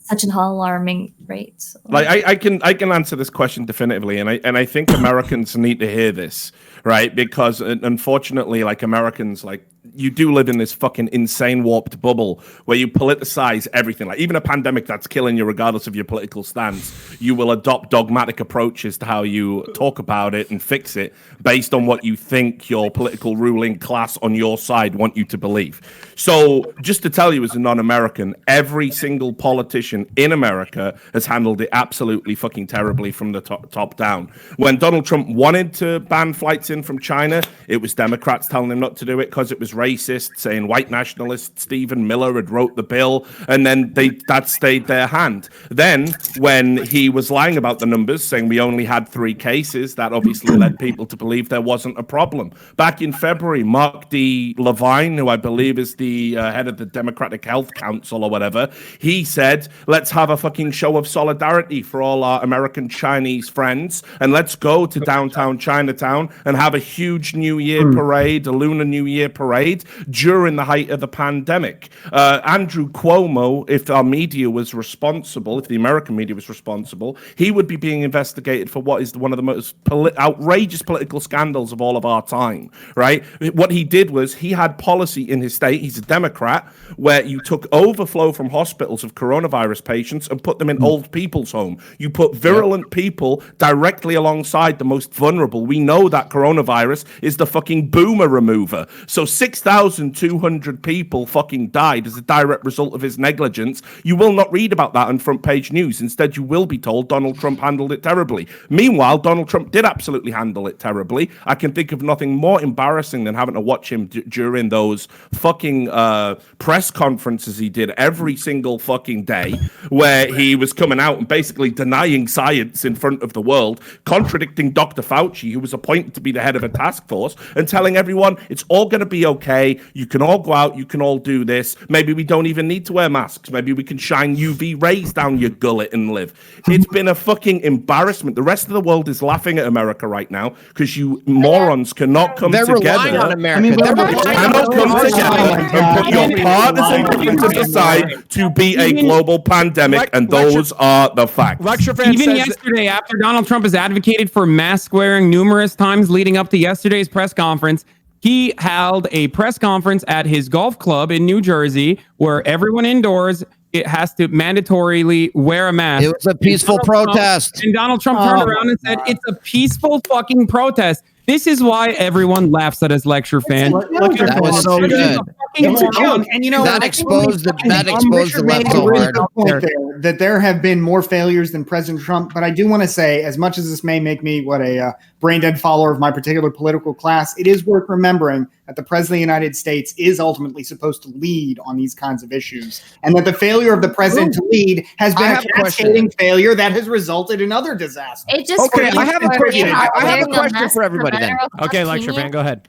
such an alarming rate. So. Like I can answer this question definitively, and I think Americans need to hear this, right? Because unfortunately, like Americans, like you do live in this fucking insane warped bubble where you politicize everything. Like even a pandemic that's killing you, regardless of your political stance, you will adopt dogmatic approaches to how you talk about it and fix it based on what you think your political ruling class on your side want you to believe. So just to tell you as a non-American, every single politician in America has handled it absolutely fucking terribly from the top down. When Donald Trump wanted to ban flights in from China, it was Democrats telling him not to do it because it was racist, saying white nationalist Stephen Miller had wrote the bill, and then that stayed their hand. Then when he was lying about the numbers, saying we only had 3 cases, that obviously led people to believe there wasn't a problem. Back in February, Mark D. Levine, who I believe is the head of the Democratic Health Council or whatever, he said, let's have a fucking show of solidarity for all our American Chinese friends, and let's go to downtown Chinatown and have a huge New Year parade, a Lunar New Year parade, during the height of the pandemic. Andrew Cuomo, if our media was responsible, if the American media was responsible, he would be being investigated for what is one of the most outrageous political scandals of all of our time, right? What he did was he had policy in his state, he's a Democrat, where you took overflow from hospitals of coronavirus patients and put them in old people's home. You put virulent people directly alongside the most vulnerable. We know that coronavirus is the fucking boomer remover. So 6,200 people fucking died as a direct result of his negligence. You will not read about that on front page news. Instead, you will be told Donald Trump handled it terribly. Meanwhile, Donald Trump did absolutely handle it terribly. I can think of nothing more embarrassing than having to watch him during those fucking press conferences he did every single fucking day, where he was coming out and basically denying science in front of the world, contradicting Dr. Fauci, who was appointed to be the head of a task force, and telling everyone it's all going to be okay. You can all go out. You can all do this. Maybe we don't even need to wear masks. Maybe we can shine UV rays down your gullet and live. It's been a fucking embarrassment. The rest of the world is laughing at America right now because you morons cannot come together. Relying on America. Cannot come together and put your partisan differences aside to be a global pandemic, and those are the facts. Even yesterday, after Donald Trump has advocated for mask wearing numerous times leading up to yesterday's press conference, he held a press conference at his golf club in New Jersey where everyone indoors it has to mandatorily wear a mask. It was a peaceful protest. And Donald Trump turned around and said, it's a peaceful fucking protest. This is why everyone laughs at his lecture, fan. That was so good. It's a joke. And you know, that exposed the left so hard. There, that there have been more failures than President Trump. But I do want to say, as much as this may make me a brain dead follower of my particular political class, it is worth remembering that the President of the United States is ultimately supposed to lead on these kinds of issues. And that the failure of the President to lead has been a cascading failure that has resulted in other disasters. It just I have a question. I have a question for everybody then. Okay, lecture fan, go ahead.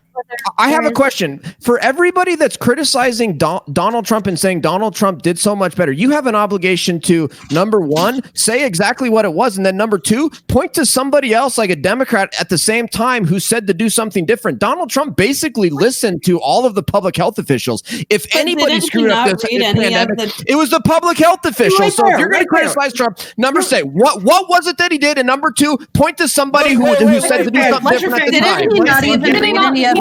I have a question for everybody that's criticizing Donald Trump and saying Donald Trump did so much better. You have an obligation to, number one, say exactly what it was. And then number two, point to somebody else like a Democrat at the same time who said to do something different. Donald Trump basically listened to all of the public health officials. If anybody screwed up this pandemic, it was the public health officials. So if you're going to criticize Trump, number say, what was it that he did? And number two, point to somebody who said to do something different at the time.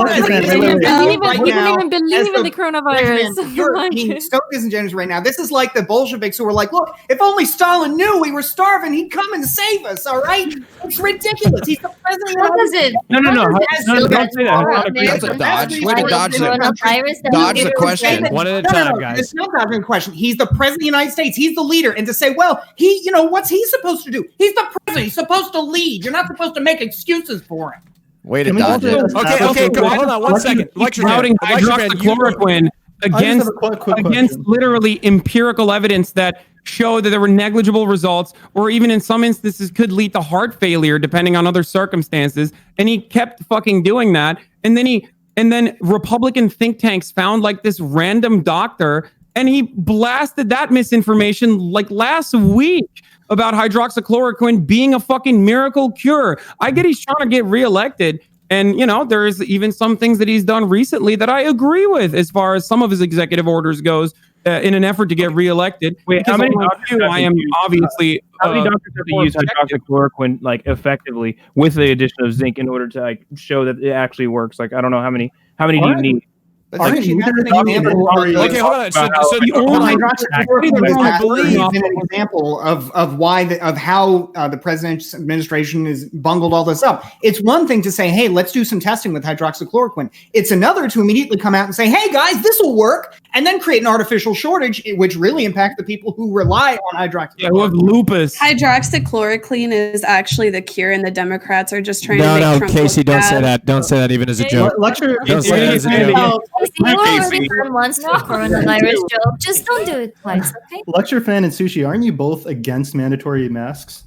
He didn't even believe in the coronavirus. You're being so disingenuous right now. This is like the Bolsheviks who were like, look, if only Stalin knew we were starving, he'd come and save us, all right? It's ridiculous. He's the president. What is it? No, don't say that. That's a dodge. Way to dodge the question. One at a time, guys. It's not dodging the question. He's the president of the United States. He's the leader. And to say, well, what's he supposed to do? He's the president. He's supposed to lead. You're not supposed to make excuses for him. Way to dodge it. Okay, come on, hold on 1 second. Lecture shouting hydroxychloroquine against literally empirical evidence that show that there were negligible results, or even in some instances could lead to heart failure, depending on other circumstances. And he kept fucking doing that. And then Republican think tanks found like this random doctor, and he blasted that misinformation like last week about hydroxychloroquine being a fucking miracle cure. I get he's trying to get reelected. And, you know, there's even some things that he's done recently that I agree with as far as some of his executive orders goes in an effort to get reelected. Wait, how many doctors I am obviously... How many doctors have to use hydroxychloroquine like effectively with the addition of zinc in order to like show that it actually works? Like, I don't know how many do you need? Okay, hold on. So an example of why of how the president's administration has bungled all this up. It's one thing to say, "Hey, let's do some testing with hydroxychloroquine." It's another to immediately come out and say, "Hey, guys, this will work," and then create an artificial shortage, which really impacts the people who rely on hydroxychloroquine. Yeah, who have lupus. Hydroxychloroquine is actually the cure, and the Democrats are just trying to make Trump Casey, look don't bad. say that. Don't say that even as a joke. Lecture. Don't say that as a joke. You already done once for coronavirus joke. Just don't do it twice, okay? Lecture Fan and Sushi, aren't you both against mandatory masks?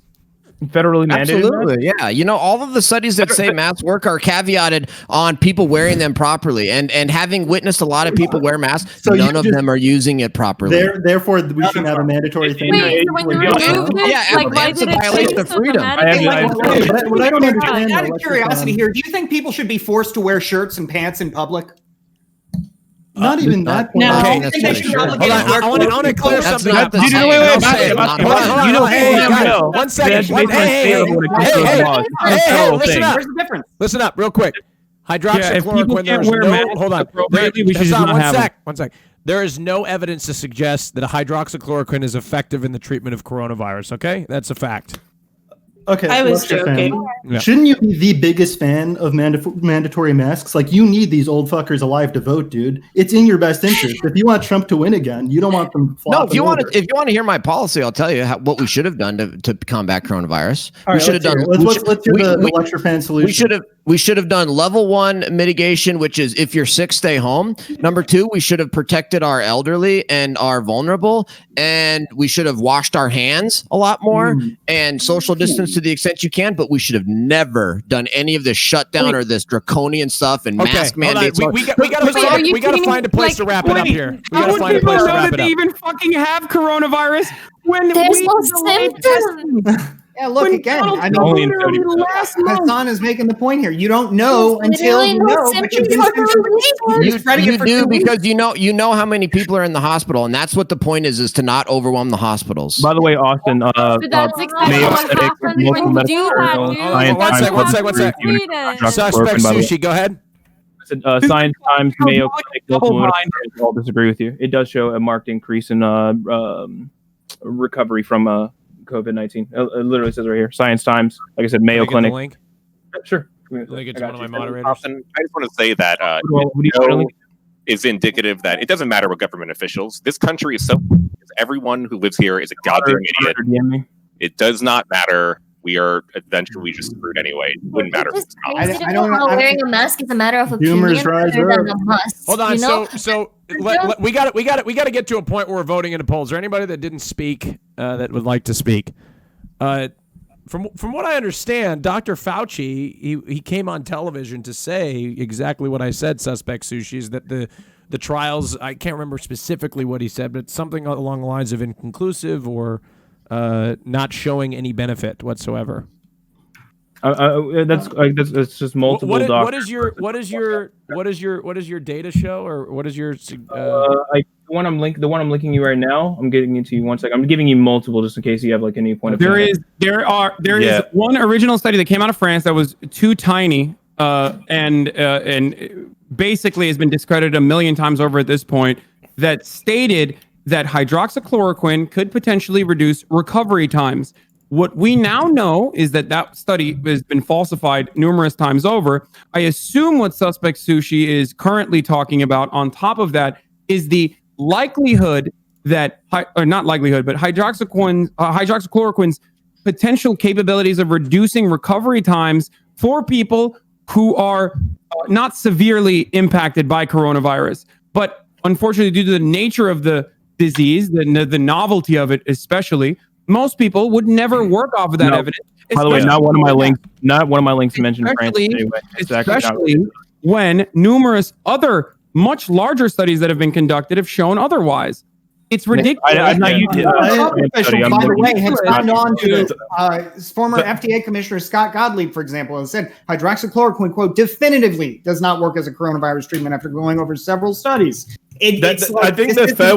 Federally mandated? Absolutely, yeah. You know, all of the studies that say masks work are caveated on people wearing them properly, and having witnessed a lot of people wear masks, so none of them are using it properly. Therefore, we should have a mandatory thing. Wait, so when you remove it, like, why did it change of freedom. What I don't understand, out of curiosity here, do you think people should be forced to wear shirts and pants in public? Not even that. No, Okay, I think they should obligate I want to clear something up. Wait, One second. Hey, listen up. Where's the difference? Listen up, real quick. Hydroxychloroquine. Can't wear masks Hold on. appropriately, we should just not have them. One sec. There is no evidence to suggest that hydroxychloroquine is effective in the treatment of coronavirus. Okay, that's a fact. Okay, I was joking. Yeah. Shouldn't you be the biggest fan of mandatory masks? Like, you need these old fuckers alive to vote, dude. It's in your best interest. If you want Trump to win again, you don't want them. No, if you want to hear my policy, I'll tell you what we should have done to combat coronavirus. We should have done. Let's hear the lecture fan solution. We should have done level 1 mitigation, which is if you're sick, stay home. Number 2, we should have protected our elderly and our vulnerable, and we should have washed our hands a lot more and social distance to the extent you can. But we should have never done any of this shutdown or this draconian stuff and mask mandates. We got to find a place to wrap it up here. We got to find a place to wrap it up. They even fucking have coronavirus when there's no symptoms. Yeah, look again. I mean, Hassan is making the point here. You don't know until you know, but you've been you do because you know how many people are in the hospital, and that's what the point is to not overwhelm the hospitals. By the way, Austin, that's exactly what happens when you do that. One sec. Suspect Sushi, go ahead. Science Times, Mayo Clinic, all disagree with you. It does show a marked increase in recovery from COVID-19. It literally says right here, Science Times. Like I said, Mayo Clinic. Link? Sure. Link it to one of my moderators. Austin, I just want to say that is indicative that it doesn't matter what government officials. This country is so. Everyone who lives here is a goddamn idiot. It does not matter. We are eventually just screwed anyway. It wouldn't matter. I don't know how wearing a mask is a matter of opinion rather than a must. Hold on. You know? So we got to get to a point where we're voting in the polls. Is there anybody that didn't speak that would like to speak? From what I understand, Dr. Fauci he came on television to say exactly what I said. Suspect Sushi is that the trials. I can't remember specifically what he said, but something along the lines of inconclusive or not showing any benefit whatsoever. That's just multiple doctors. What is your data show, or what is your the one I'm linking you right now? I'm getting into you one second. I'm giving you multiple just in case you have like any point of there is one original study that came out of France that was too tiny and basically has been discredited a million times over at this point, that stated that hydroxychloroquine could potentially reduce recovery times. What we now know is that study has been falsified numerous times over. I assume what Suspect Sushi is currently talking about on top of that is the likelihood that, or not likelihood, but hydroxychloroquine's potential capabilities of reducing recovery times for people who are not severely impacted by coronavirus. But unfortunately, due to the nature of the disease, the novelty of it, especially, most people would never work off of that evidence. By the way, not one of my links mentioned France anyway. Especially when numerous other much larger studies that have been conducted have shown otherwise. It's ridiculous. By the way, has gotten on to former FDA Commissioner Scott Gottlieb, for example, has said hydroxychloroquine, quote, definitively does not work as a coronavirus treatment after going over several studies. I think the fair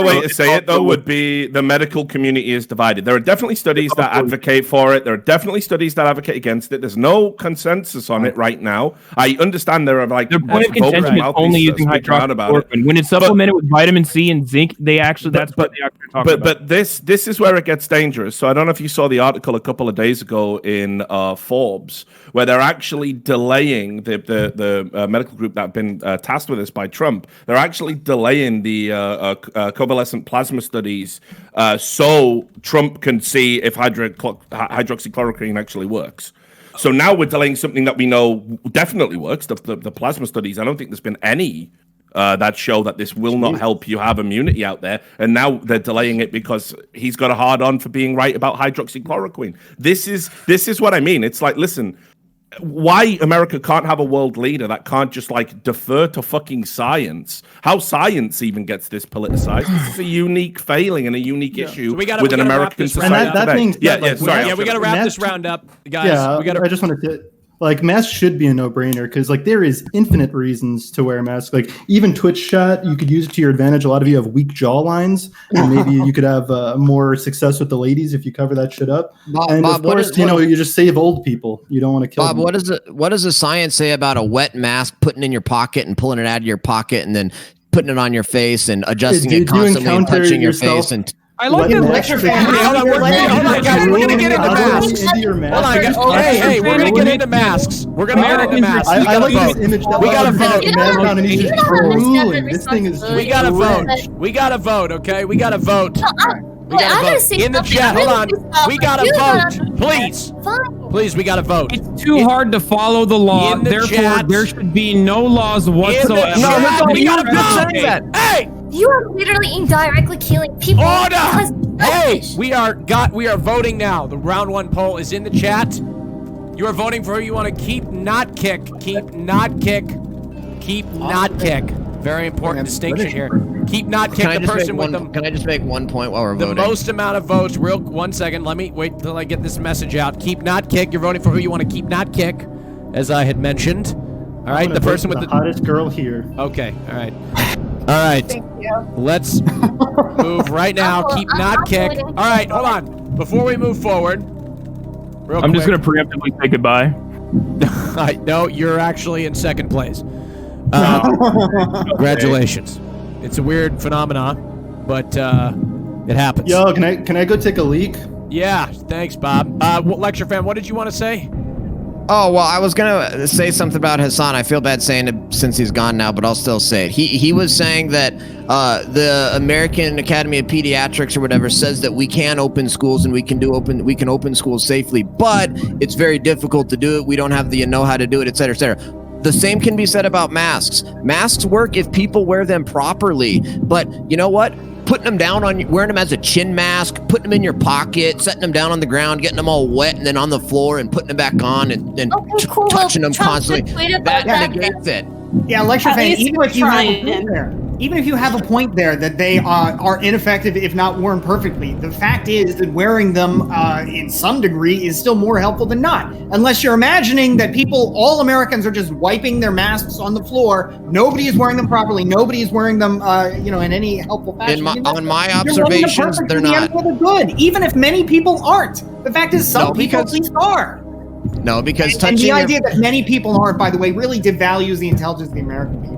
way to say it, though, would be the medical community is divided. There are definitely studies that advocate for it. There are definitely studies that advocate against it. There's no consensus on it right now. I understand there are like the point of contention is only using hydroxychloroquine. When it's supplemented with vitamin C and zinc, they actually what they actually talk about. But this is where it gets dangerous. So I don't know if you saw the article a couple of days ago in Forbes, where they're actually delaying the medical group that have been tasked with this by Trump. They're actually delaying the convalescent plasma studies so Trump can see if hydroxychloroquine actually works. So now we're delaying something that we know definitely works, the plasma studies. I don't think there's been any that show that this will not help you have immunity out there. And now they're delaying it because he's got a hard on for being right about hydroxychloroquine. This is what I mean. It's like, listen, why America can't have a world leader that can't just like defer to fucking science? How science even gets this politicized? This is a unique failing and a unique issue with an American society today. We got to wrap this round up, guys. Yeah, I just wanted to. Like, masks should be a no-brainer because, like, there is infinite reasons to wear a mask. Like, even Twitch chat, you could use it to your advantage. A lot of you have weak jawlines, and maybe you could have more success with the ladies if you cover that shit up. And of course, you just save old people. You don't want to kill them. What does the science say about a wet mask putting in your pocket and pulling it out of your pocket and then putting it on your face and adjusting it constantly and touching your face and... I like the lecture fan. Hold on, guys. We're gonna get into masks. Hey, we're gonna get into masks. We're gonna get into masks. I like this image. We gotta vote. This thing is. We gotta vote. We gotta vote. Okay, we gotta vote. We gotta vote in the chat. Hold on. We gotta vote, please. Please, we gotta vote. It's too hard to follow the law. Therefore, there should be no laws whatsoever. No, we gotta vote. Hey. You are literally indirectly killing people. Order! Hey, we are voting now. The round one poll is in the chat. You are voting for who you want to keep, not kick. Keep, not kick. Keep, not kick. Very important distinction here. Keep, not kick the person with them. Can I just make one point while we're voting? The most amount of votes. 1 second. Let me wait till I get this message out. Keep, not kick. You're voting for who you want to keep, not kick, as I had mentioned. All right, the person with the hottest girl here. Okay, all right. All right. Thank you. Let's move right now. Keep not kick. All right, hold on. Before we move forward, I'm just going to preemptively say goodbye. No, you're actually in second place. Congratulations. It's a weird phenomenon, but it happens. Yo, can I go take a leak? Yeah, thanks, Bob. Lecture fan, what did you want to say? Oh, well, I was going to say something about Hassan. I feel bad saying it since he's gone now, but I'll still say it. He was saying that the American Academy of Pediatrics or whatever says that we can open schools and we can open schools safely, but it's very difficult to do it. We don't have the know-how to do it, et cetera, et cetera. The same can be said about masks. Masks work if people wear them properly, but you know what? Putting them down wearing them as a chin mask, putting them in your pocket, setting them down on the ground, getting them all wet, and then on the floor and putting them back on and touching them constantly. That negates it. Yeah, lecture fan, even if you have a point there that they are ineffective, if not worn perfectly, the fact is that wearing them in some degree is still more helpful than not. Unless you're imagining that all Americans are just wiping their masks on the floor, nobody is wearing them properly, nobody is wearing them, in any helpful fashion. On my observations, they're not. They're good, even if many people aren't. The fact is, some people at least are. No, because and the idea that many people aren't, by the way, really devalues the intelligence of the American people.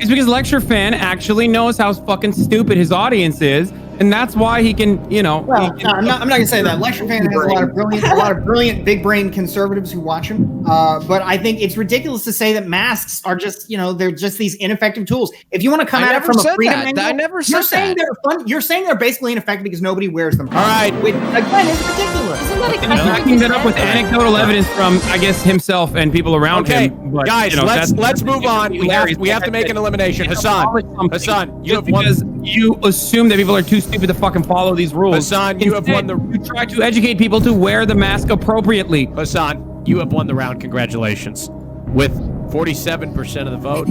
It's because Lecture Fan actually knows how fucking stupid his audience is, and that's why he can, Well, no, I'm not gonna say that. Lecture Fan has a lot of brilliant big brain conservatives who watch him. But I think it's ridiculous to say that masks are just, they're just these ineffective tools. If you want to come at it from a freedom angle, I never said that. They're fun. You're saying they're basically ineffective because nobody wears them. All right. Which, again, is ridiculous. Isn't that And backing that up with anecdotal evidence from, I guess, himself and people around Okay, him. But, guys, let's move on. We have to make an elimination. Hassan, you have one. Because you assume that people are too stupid to fucking follow these rules. Hassan, you have won the. You try to educate people to wear the mask appropriately. Hassan, you have won the round. Congratulations, with 47% of the vote.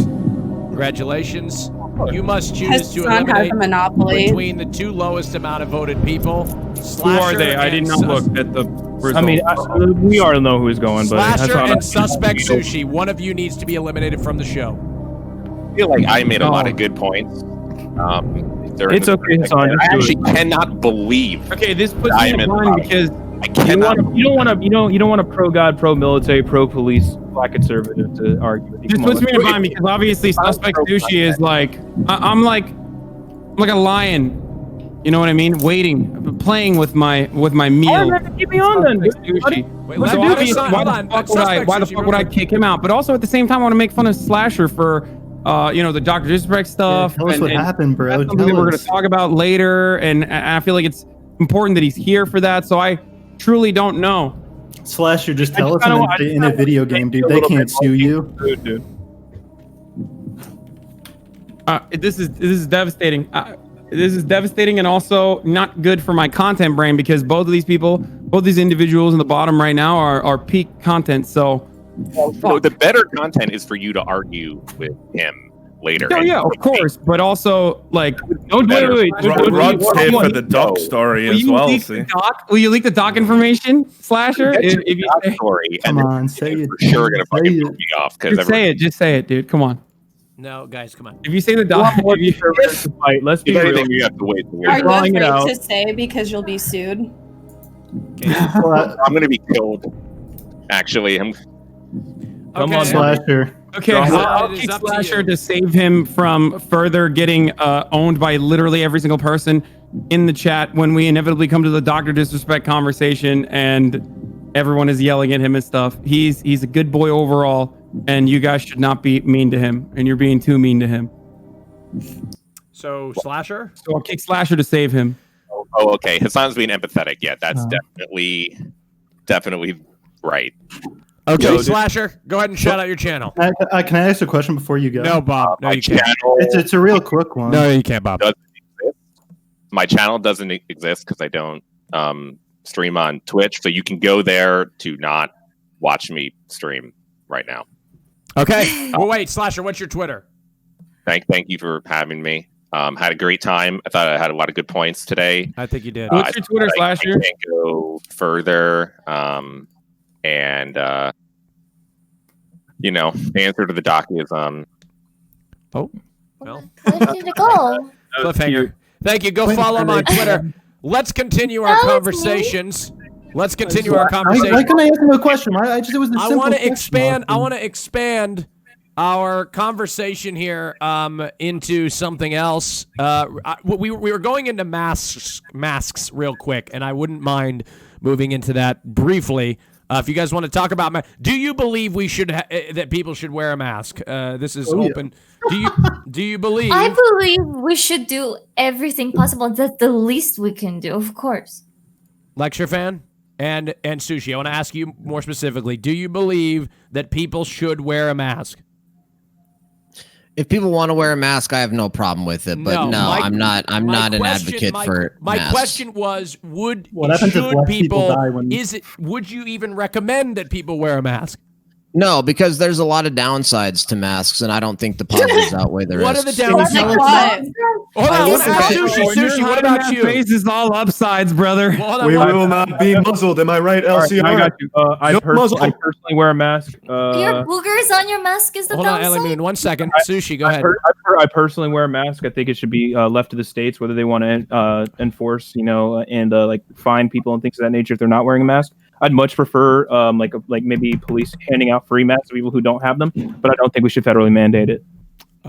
Congratulations. You must choose to Hassan has eliminate a monopoly. between the two lowest amount of voted people. Who are they? I did not look at the results. I mean, we already know who's going, but Slasher Hassan- and Suspect Sushi. One of you needs to be eliminated from the show. I feel like I made a lot of good points. It's okay, Hassan. I actually cannot believe. Okay, this puts I me am in in line the because I cannot. You don't want a pro God, pro military, pro police, black conservative to argue with you. this Come on, puts me in line because obviously Suspect Sushi is like I'm like a lion. You know what I mean? Waiting, playing with my meal. keep me on then. Wait, So obviously, why Suspect the Sushi, fuck would I kick him out? But also at the same time, I want to make fun of Slasher for, the Dr. Disrespect stuff. Tell us what happened, bro. That's something that we're going to talk about later, and I feel like it's important that he's here for that. So I truly don't know. Slasher, just tell us in a video game, dude. They can't sue you. Dude. This is devastating. This is devastating and also not good for my content brain because both of these people, both these individuals in the bottom right now are peak content. So, No, the better content is for you to argue with him later. oh, yeah, of course. But also, like, don't Rod's here for the doc story as well. See? Will you leak the doc information, Slasher? If you say, story, Come and on, say it. for sure gonna fucking Say put me off because just say it, dude. Come on. No, guys, come on. If you say the doc, Let's be real. you have to wait. Are you drawing it afraid out. to say because you'll be sued? I'm gonna be killed. Actually, I'm. Come Okay. on, Slasher. Okay, It I'll is kick up to Slasher you. to save him from further getting owned by literally every single person in the chat when we inevitably come to the Dr. Disrespect conversation and everyone is yelling at him and stuff. He's a good boy overall, and you guys should not be mean to him, and you're being too mean to him. So Slasher. So I'll kick Slasher to save him. Oh, okay. Hassan's being empathetic. Yeah, that's definitely right. Okay, So- Slasher. Go ahead and shout out your channel. Can I ask a question before you go? No, Bob. No, My you can't. channel It's a real quick one. No, you can't, Bob. doesn't exist. My channel doesn't exist because I don't stream on Twitch. So you can go there to not watch me stream right now. Okay. Well, wait, Slasher. What's your Twitter? Thank you for having me. Had a great time. I thought I had a lot of good points today. I think you did. What's your Twitter, I Slasher? can't go further. The answer to the doc is Well, Where did it go? cliffhanger. Thank you. Go follow him on Twitter. Let's continue our That was me. conversations. Let's continue our Why conversation. can I ask him a question? It was a I simple want to question, expand. I Austin. want to expand our conversation here into something else. We were going into masks real quick, and I wouldn't mind moving into that briefly. If you guys want to talk about do you believe we should that people should wear a mask? This is open. Do you believe? I believe we should do everything possible. That's the least we can do, of course. Lecture fan and Sushi, I want to ask you more specifically. Do you believe that people should wear a mask? If people want to wear a mask, I have no problem with it. But I'm not an advocate for my masks. question was: What happens if less people die when- Would you even recommend that people wear a mask? No, because there's a lot of downsides to masks, and I don't think the positives outweigh the risks. What are the downsides? What? Hold on, I want to ask Sushi. What about you? Face is all upsides, brother. Hold on, We what- will not be muzzled. Am I right, All right, LCR? I got you. I No muzzle. personally wear a mask. Your boogers on your mask is the Hold on, downside. Ellie Moon. 1 second. Sushi, go ahead. I personally wear a mask. I think it should be left to the states whether they want to enforce, and like fine people and things of that nature if they're not wearing a mask. I'd much prefer like maybe police handing out free masks to people who don't have them, but I don't think we should federally mandate it.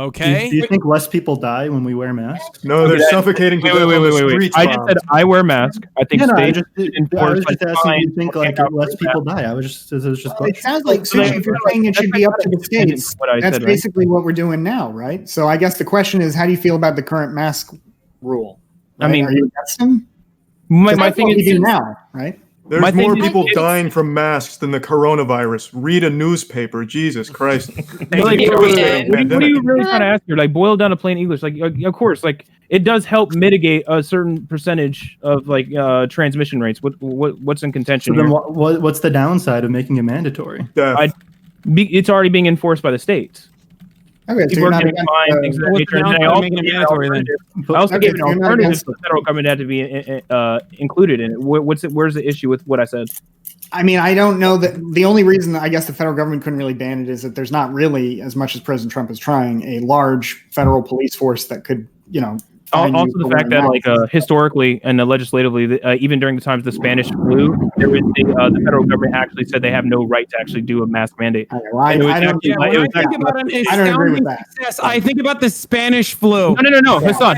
Okay. Do you think less people die when we wear masks? No, they're suffocating to death on the streets, I just said I wear mask. I think I states was should just enforce asking. Do fines you think for like handouts less like people that. die? It was just. It sounds like Sushi, if you're saying it should be up to the states, What I that's said, right? basically what we're doing now, right? So I guess the question is, how do you feel about the current mask rule? I mean, are you against them? My That's thing what we is do now, right? There's My thing more is- people dying from masks than the coronavirus. Read a newspaper. Jesus Christ. What are you Pandemic. really trying to ask here? Like, boil down to plain English. Like, of course, like it does help mitigate a certain percentage of like transmission rates. What's in contention So then, here? what's the downside of making it mandatory? Death. It's already being enforced by the states. Okay, so People you're are not getting against, fined, things of that what's the nature. And then I downside of also making it gave an mandatory then? alternative. I also Okay, gave an so you're not alternative against for the federal government to have to be included in it. Where's the issue with what I said? I mean, I don't know that the only reason that I guess the federal government couldn't really ban it is that there's not really, as much as President Trump is trying, a large federal police force that could, fine Also, you the for fact that, wearing like, historically and legislatively, even during the times of the Spanish flu, there was the federal government actually said they have no right to actually do a mask mandate. masks. I And it was don't, actually- Yeah, when it I was think actually- about an I don't agree with astounding that. success, I think about the Spanish flu. No. Hassan.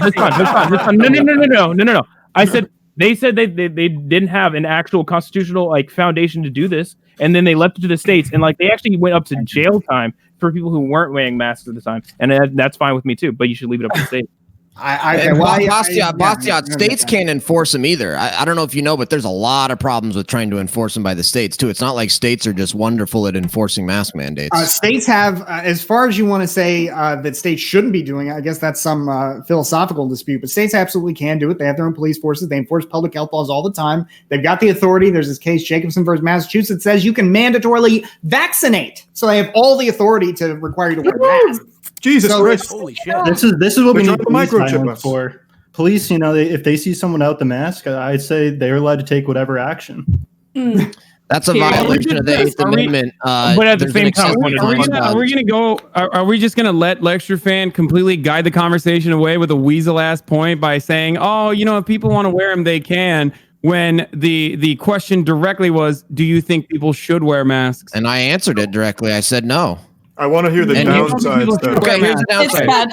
No. I said they said they didn't have an actual constitutional like foundation to do this, and then they left it to the states, and like they actually went up to jail time for people who weren't wearing masks at the time, and that's fine with me too. But you should leave it up to the state. Bastiat, states can't enforce them either. I don't know if you know, but there's a lot of problems with trying to enforce them by the states too. It's not like states are just wonderful at enforcing mask mandates. States have, as far as you want to say that states shouldn't be doing it, I guess that's some philosophical dispute, but states absolutely can do it. They have their own police forces. They enforce public health laws all the time. They've got the authority. There's this case, Jacobson versus Massachusetts, says you can mandatorily vaccinate. So they have all the authority to require you to wear masks. Jesus Christ. Holy shit. This is what we They're need trying to police microchip violence us. for. Police, if they see someone out the mask, I'd say they're allowed to take whatever action. That's a Period. violation of the Eighth Amendment. But at the there's same an time, exception Are we gonna go? Are we just gonna let Lecture Fan completely guide the conversation away with a weasel ass point by saying, "Oh, if people want to wear them, they can." When the question directly was, "Do you think people should wear masks?" And I answered it directly. I said no. I want to hear the And downsides, though. Okay, here's the It's downside. bad.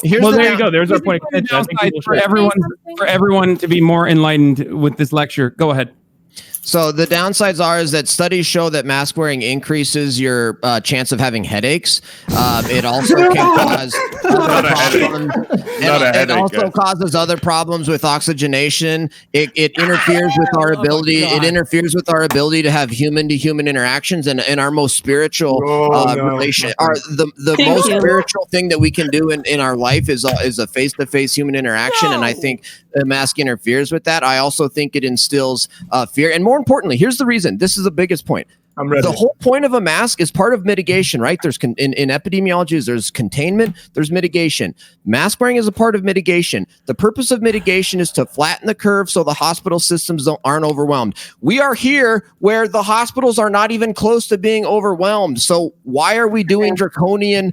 Here's Well, the there down- you go. There's our point. The downside for everyone to be more enlightened with this lecture. Go ahead. So the downsides is that studies show that mask wearing increases your chance of having headaches. It also can cause other problems. It also causes other problems with oxygenation. It interferes with our ability. It interferes with our ability to have human-to-human interactions and our most spiritual relation. The most spiritual thing that we can do in our life is a face-to-face human interaction, and I think the mask interferes with that. I also think it instills fear, and more importantly, here's the reason. This is the biggest point. I'm ready. The whole point of a mask is part of mitigation, right? There's in epidemiology, there's containment, there's mitigation. Mask wearing is a part of mitigation. The purpose of mitigation is to flatten the curve so the hospital systems aren't overwhelmed. We are here where the hospitals are not even close to being overwhelmed. So why are we doing draconian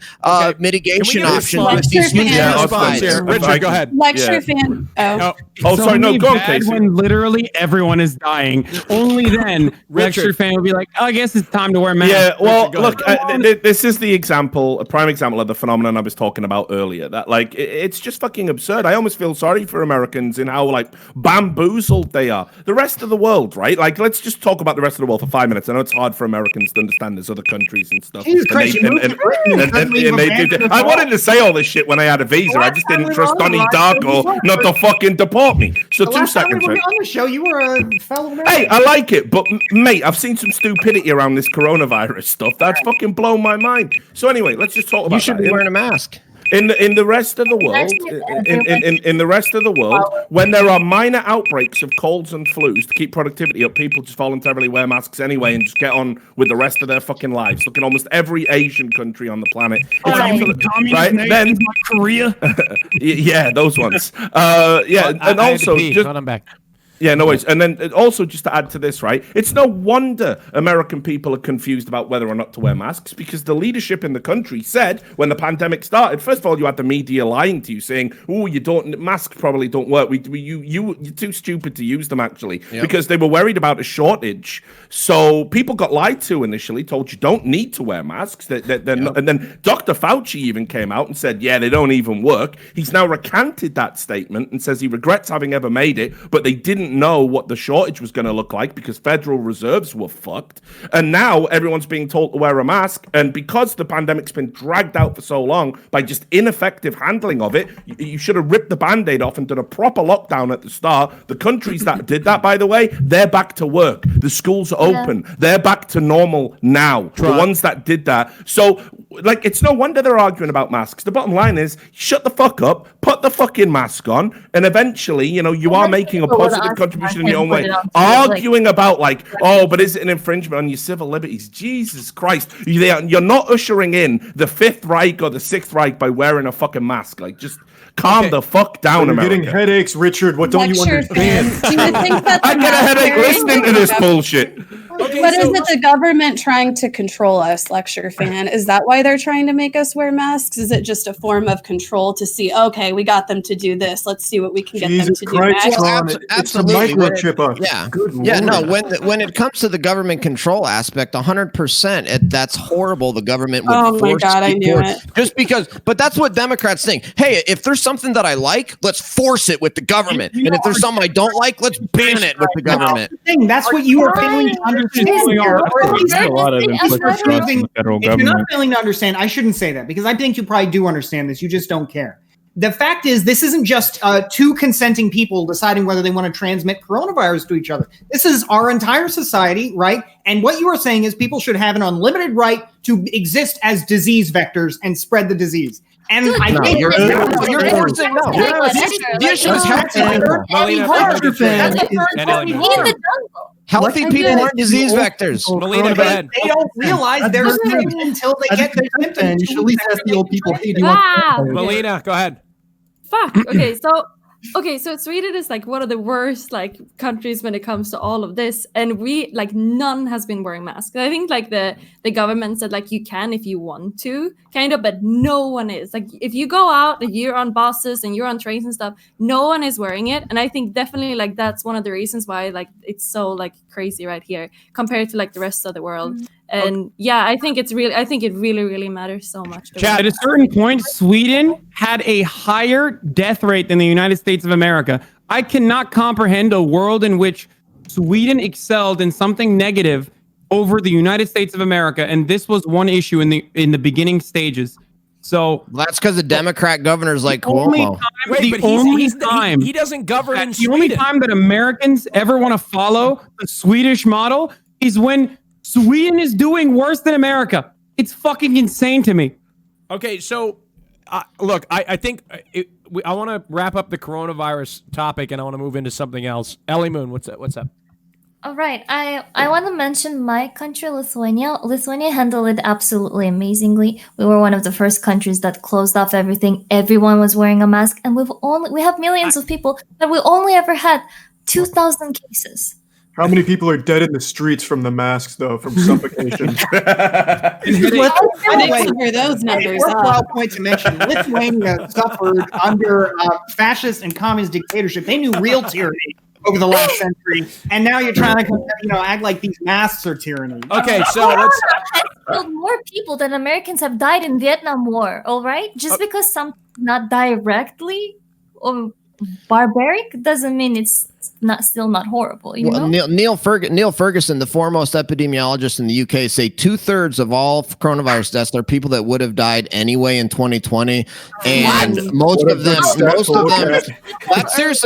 mitigation options with these huge response here? Richard, go ahead. Lecture fan. Oh. Sorry, no, go on, bad Casey. when literally everyone is dying. Only then Lecture Fan will be like, "Oh, I guess it's time to wear masks." Yeah, well, Go look, this is the example, a prime example of the phenomenon I was talking about earlier. That like it's just fucking absurd. I almost feel sorry for Americans in how like bamboozled they are. The rest of the world, right? Like, let's just talk about the rest of the world for 5 minutes. I know it's hard for Americans to understand there's other countries and stuff. Jesus Christ, you moved to Britain and suddenly you abandoned the I wanted to say all this shit when I had a visa. I just didn't trust Donnie Darko not to fucking deport me. So The 2 last time we seconds, were right? on the show, you were a fellow American. Hey, I like it, but mate, I've seen some stupidity around this coronavirus stuff. That's fucking blown my mind. So anyway, let's just talk about You should that. be wearing a mask. In the rest of the world, in the rest of the world, when there are minor outbreaks of colds and flus to keep productivity up, people just voluntarily wear masks anyway and just get on with the rest of their fucking lives. Look in almost every Asian country on the planet. Right? Then Korea. yeah, those ones. Yeah, and also just I'm back. Yeah, no worries. And then also just to add to this, right? It's no wonder American people are confused about whether or not to wear masks because the leadership in the country said when the pandemic started, first of all, you had the media lying to you saying, "Oh, masks probably don't work. You're too stupid to use them actually," because they were worried about a shortage. So people got lied to initially, told you don't need to wear masks. Not, and then Dr. Fauci even came out and said, "Yeah, they don't even work." He's now recanted that statement and says he regrets having ever made it, but they didn't know what the shortage was going to look like because Federal Reserves were fucked. And now everyone's being told to wear a mask. And because the pandemic's been dragged out for so long by just ineffective handling of it, you should have ripped the Band-Aid off and done a proper lockdown at the start. The countries that did that, by the way, they're back to work. The schools are open. They're back to normal now. The ones that did that. So, like, it's no wonder they're arguing about masks. The bottom line is, shut the fuck up, put the fucking mask on, and eventually, you are making a positive contribution in your own way. Arguing about but is it an infringement on your civil liberties? Jesus Christ. You're not ushering in the Fifth Reich or the Sixth Reich by wearing a fucking mask. Just calm the fuck down, You're America. getting headaches, Richard. What don't you understand? Do you think that I get a headache listening to this bullshit. What is it the government trying to control us, lecture fan? Is that why they're trying to make us wear masks? Is it just a form of control to see, okay, we got them to do this. Let's see what we can get them to do next? It's a microchip us. Yeah. Good Yeah, Lord. no, when it comes to the government control aspect, 100%, that's horrible. The government would Oh my force God, I knew people it. just because, but that's what Democrats think. Hey, if there's something that I like, let's force it with the government. And if there's something I don't like, let's ban it with the government. That's what you are failing to understand. There's a lot of implicit trust in the federal If you're government. not failing to understand, I shouldn't say that because I think you probably do understand this. You just don't care. The fact is, this isn't just two consenting people deciding whether they want to transmit coronavirus to each other. This is our entire society, right? And what you are saying is people should have an unlimited right to exist as disease vectors and spread the disease. And I think you're forcing no. The issue is healthy people aren't disease vectors. Melina, go ahead. They don't realize they're sick until they get their symptoms. You should at least ask the old people, hey, do you want Melina, go ahead. Fuck. Okay, so Sweden is one of the worst countries when it comes to all of this, and we none has been wearing masks. I think the government said you can if you want to, kind of, but no one is. If you go out and you're on buses and you're on trains and stuff, no one is wearing it, and I think definitely that's one of the reasons why it's so crazy right here compared to the rest of the world. And I think it really matters so much. At a certain point, Sweden had a higher death rate than the United States of America. I cannot comprehend a world in which Sweden excelled in something negative over the United States of America, and this was one issue in the beginning stages. So that's because the Democrat governors like Cuomo. He doesn't govern in Sweden. The only time that Americans ever want to follow the Swedish model is when Sweden is doing worse than America. It's fucking insane to me. Okay, so look, I think I want to wrap up the coronavirus topic, and I want to move into something else. Ellie Moon, what's up? All right, I want to mention my country, Lithuania. Lithuania handled it absolutely amazingly. We were one of the first countries that closed off everything. Everyone was wearing a mask, and we have millions of people, but we only ever had 2,000 cases. How many people are dead in the streets from the masks, though, from suffocation? Those numbers worthwhile point to mention, Lithuania suffered under fascist and communist dictatorship. They knew real tyranny over the last century, and now you're trying to act like these masks are tyranny. Okay, so let's killed more people than Americans have died in Vietnam War. All right, just because some not directly or barbaric doesn't mean it's still not horrible. You know? Neil Ferguson, the foremost epidemiologist in the UK, say 2/3 of all coronavirus deaths are people that would have died anyway in 2020, and most of them.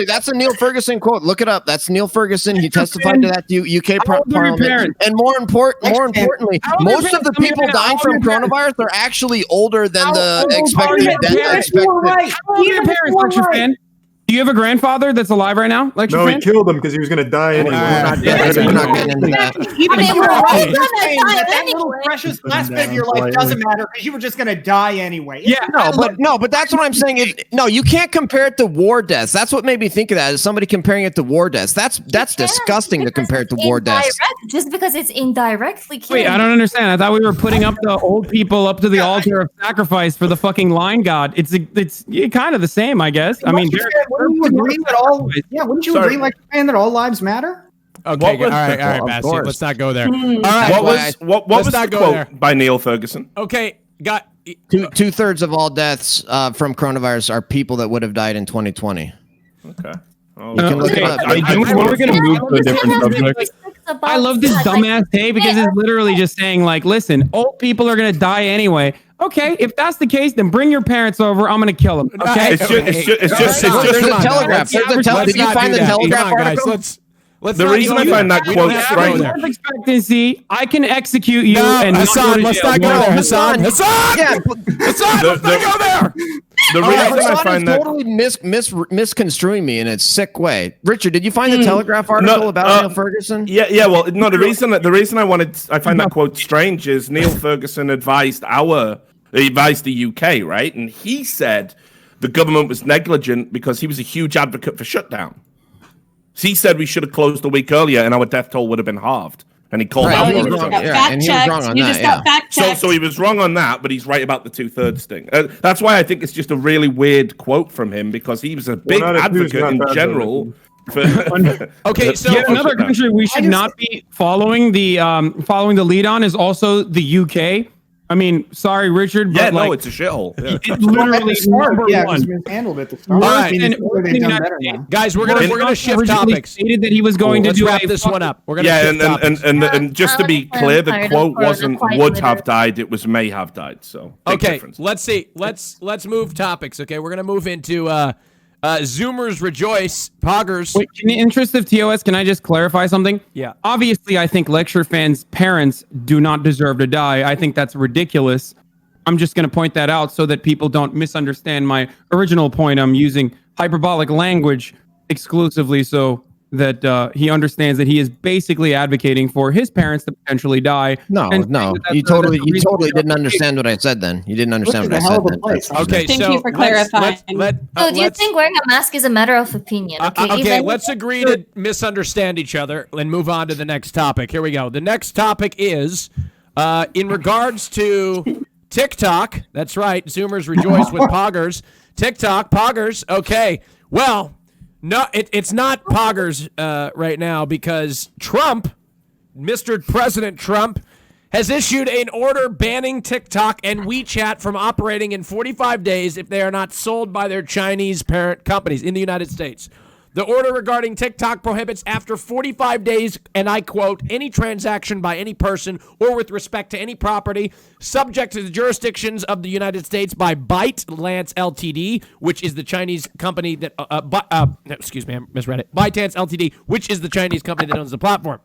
That's a Neil Ferguson quote. Look it up. That's Neil Ferguson. He testified to that UK Parliament. And more importantly, most of the people dying from coronavirus are actually older than the expected death. How old are your parents, Lecture Fan? Do you have a grandfather that's alive right now? Lecture No, he fan? killed him because he was going to die anyway. We're not getting into that. Even I mean, we're all you're gonna saying die that little anyway. precious last bit of your life doesn't matter because you were just going to die anyway. Yeah, but that's what I'm saying. No, you can't compare it to war deaths. That's what made me think of that. Is somebody comparing it to war deaths? That's disgusting to compare it to war deaths. Just because it's indirectly killing. Wait, I don't understand. I thought we were putting up the old people up to the altar of sacrifice for the fucking line god. It's kind of the same, I guess. I mean, wouldn't you agree that all? Yeah, wouldn't you agree, like Japan, that all lives matter? Okay, all right, Bastien. Let's not go there. All right, what was the quote by Neil Ferguson? Okay, got two-thirds of all deaths from coronavirus are people that would have died in 2020. Okay. You can look it up. We're going to move to a different subject. I love this dumbass take because it's literally just saying, like, listen, old people are going to die anyway. Okay, if that's the case, then bring your parents over. I'm going to kill them. Okay? It's just the Telegraph. Did you find the Telegraph article? The reason I find that quote strange. Life expectancy, I can execute you. And Hassan, let's not go there. Hassan, Yeah, Hassan, let's not go there. The reason I find that totally misconstruing me in a sick way. Richard, did you find the Telegraph article about Neil Ferguson? Yeah. Well, no. The reason I find that quote strange is Neil Ferguson advised the UK, right? And he said the government was negligent because he was a huge advocate for shutdown. So he said we should have closed a week earlier and our death toll would have been halved. And he called out. He was wrong on that. So he was wrong on that, but he's right about the 2/3 thing. That's why I think it's just a really weird quote from him because he was a big advocate in general. Okay, so yet another country we should not be following the lead on is also the UK. I mean, sorry, Richard, but it's a shithole. Yeah. It's literally number one. Handled it. All right, guys, we're gonna shift topics. Stated that he was going to wrap this one up. We're gonna and just to be clear, the quote wasn't would have died; it was may have died. So okay, let's see. Let's move topics. Okay, we're gonna move into Zoomers rejoice, Poggers. Wait, in the interest of TOS, can I just clarify something? Yeah. Obviously, I think lecture fans' parents do not deserve to die. I think that's ridiculous. I'm just going to point that out so that people don't misunderstand my original point. I'm using hyperbolic language exclusively so that he understands that he is basically advocating for his parents to potentially die. No, you totally didn't understand what I said then. You didn't understand what I said then. Okay, thank you for clarifying. So do you think wearing a mask is a matter of opinion? Okay, let's agree to misunderstand each other and move on to the next topic. Here we go. The next topic is in regards to TikTok. That's right. Zoomers rejoice with Poggers. TikTok, Poggers. Okay, well... No, it's not Poggers right now because Trump, Mr. President Trump, has issued an order banning TikTok and WeChat from operating in 45 days if they are not sold by their Chinese parent companies in the United States. The order regarding TikTok prohibits after 45 days, and I quote, any transaction by any person or with respect to any property subject to the jurisdictions of the United States by ByteDance Ltd., which is the Chinese company that, excuse me, I misread it. ByteDance Ltd., which is the Chinese company that owns the platform.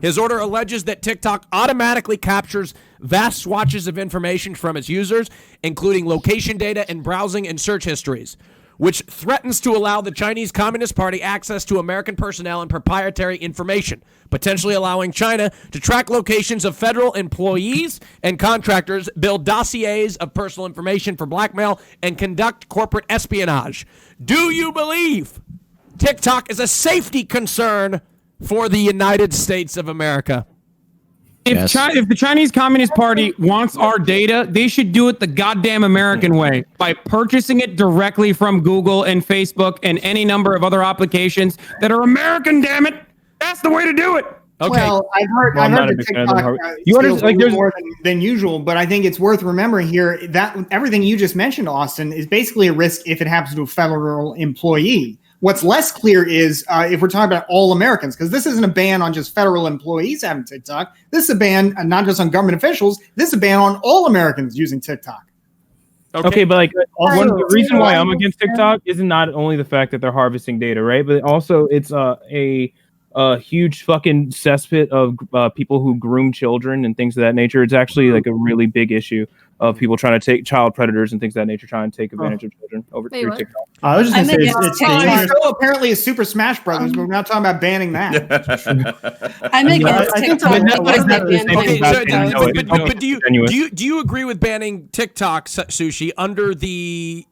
His order alleges that TikTok automatically captures vast swatches of information from its users, including location data and browsing and search histories, which threatens to allow the Chinese Communist Party access to American personnel and proprietary information, potentially allowing China to track locations of federal employees and contractors, build dossiers of personal information for blackmail, and conduct corporate espionage. Do you believe TikTok is a safety concern for the United States of America? If the Chinese Communist Party wants our data, they should do it the goddamn American way by purchasing it directly from Google and Facebook and any number of other applications that are American, damn it. That's the way to do it. Okay. Well, I've heard that TikTok steals a little more than usual, but I think it's worth remembering here that everything you just mentioned, Austin, is basically a risk if it happens to a federal employee. What's less clear is if we're talking about all Americans, because this isn't a ban on just federal employees having TikTok. This is a ban not just on government officials. This is a ban on all Americans using TikTok. Okay, but like the reason why I'm against TikTok is not only the fact that they're harvesting data, right? But also it's a huge fucking cesspit of people who groom children and things of that nature. It's actually like a really big issue of people trying to take child predators and things of that nature, trying to take advantage of children over through TikTok. I was just going to say against it's TikTok. dangerous. So apparently is Super Smash Brothers, but we're not talking about banning that. I'm against I think TikTok. that's because they exactly the banned same Okay, thing. so, TikTok. but do you agree with banning TikTok, Sushi, under the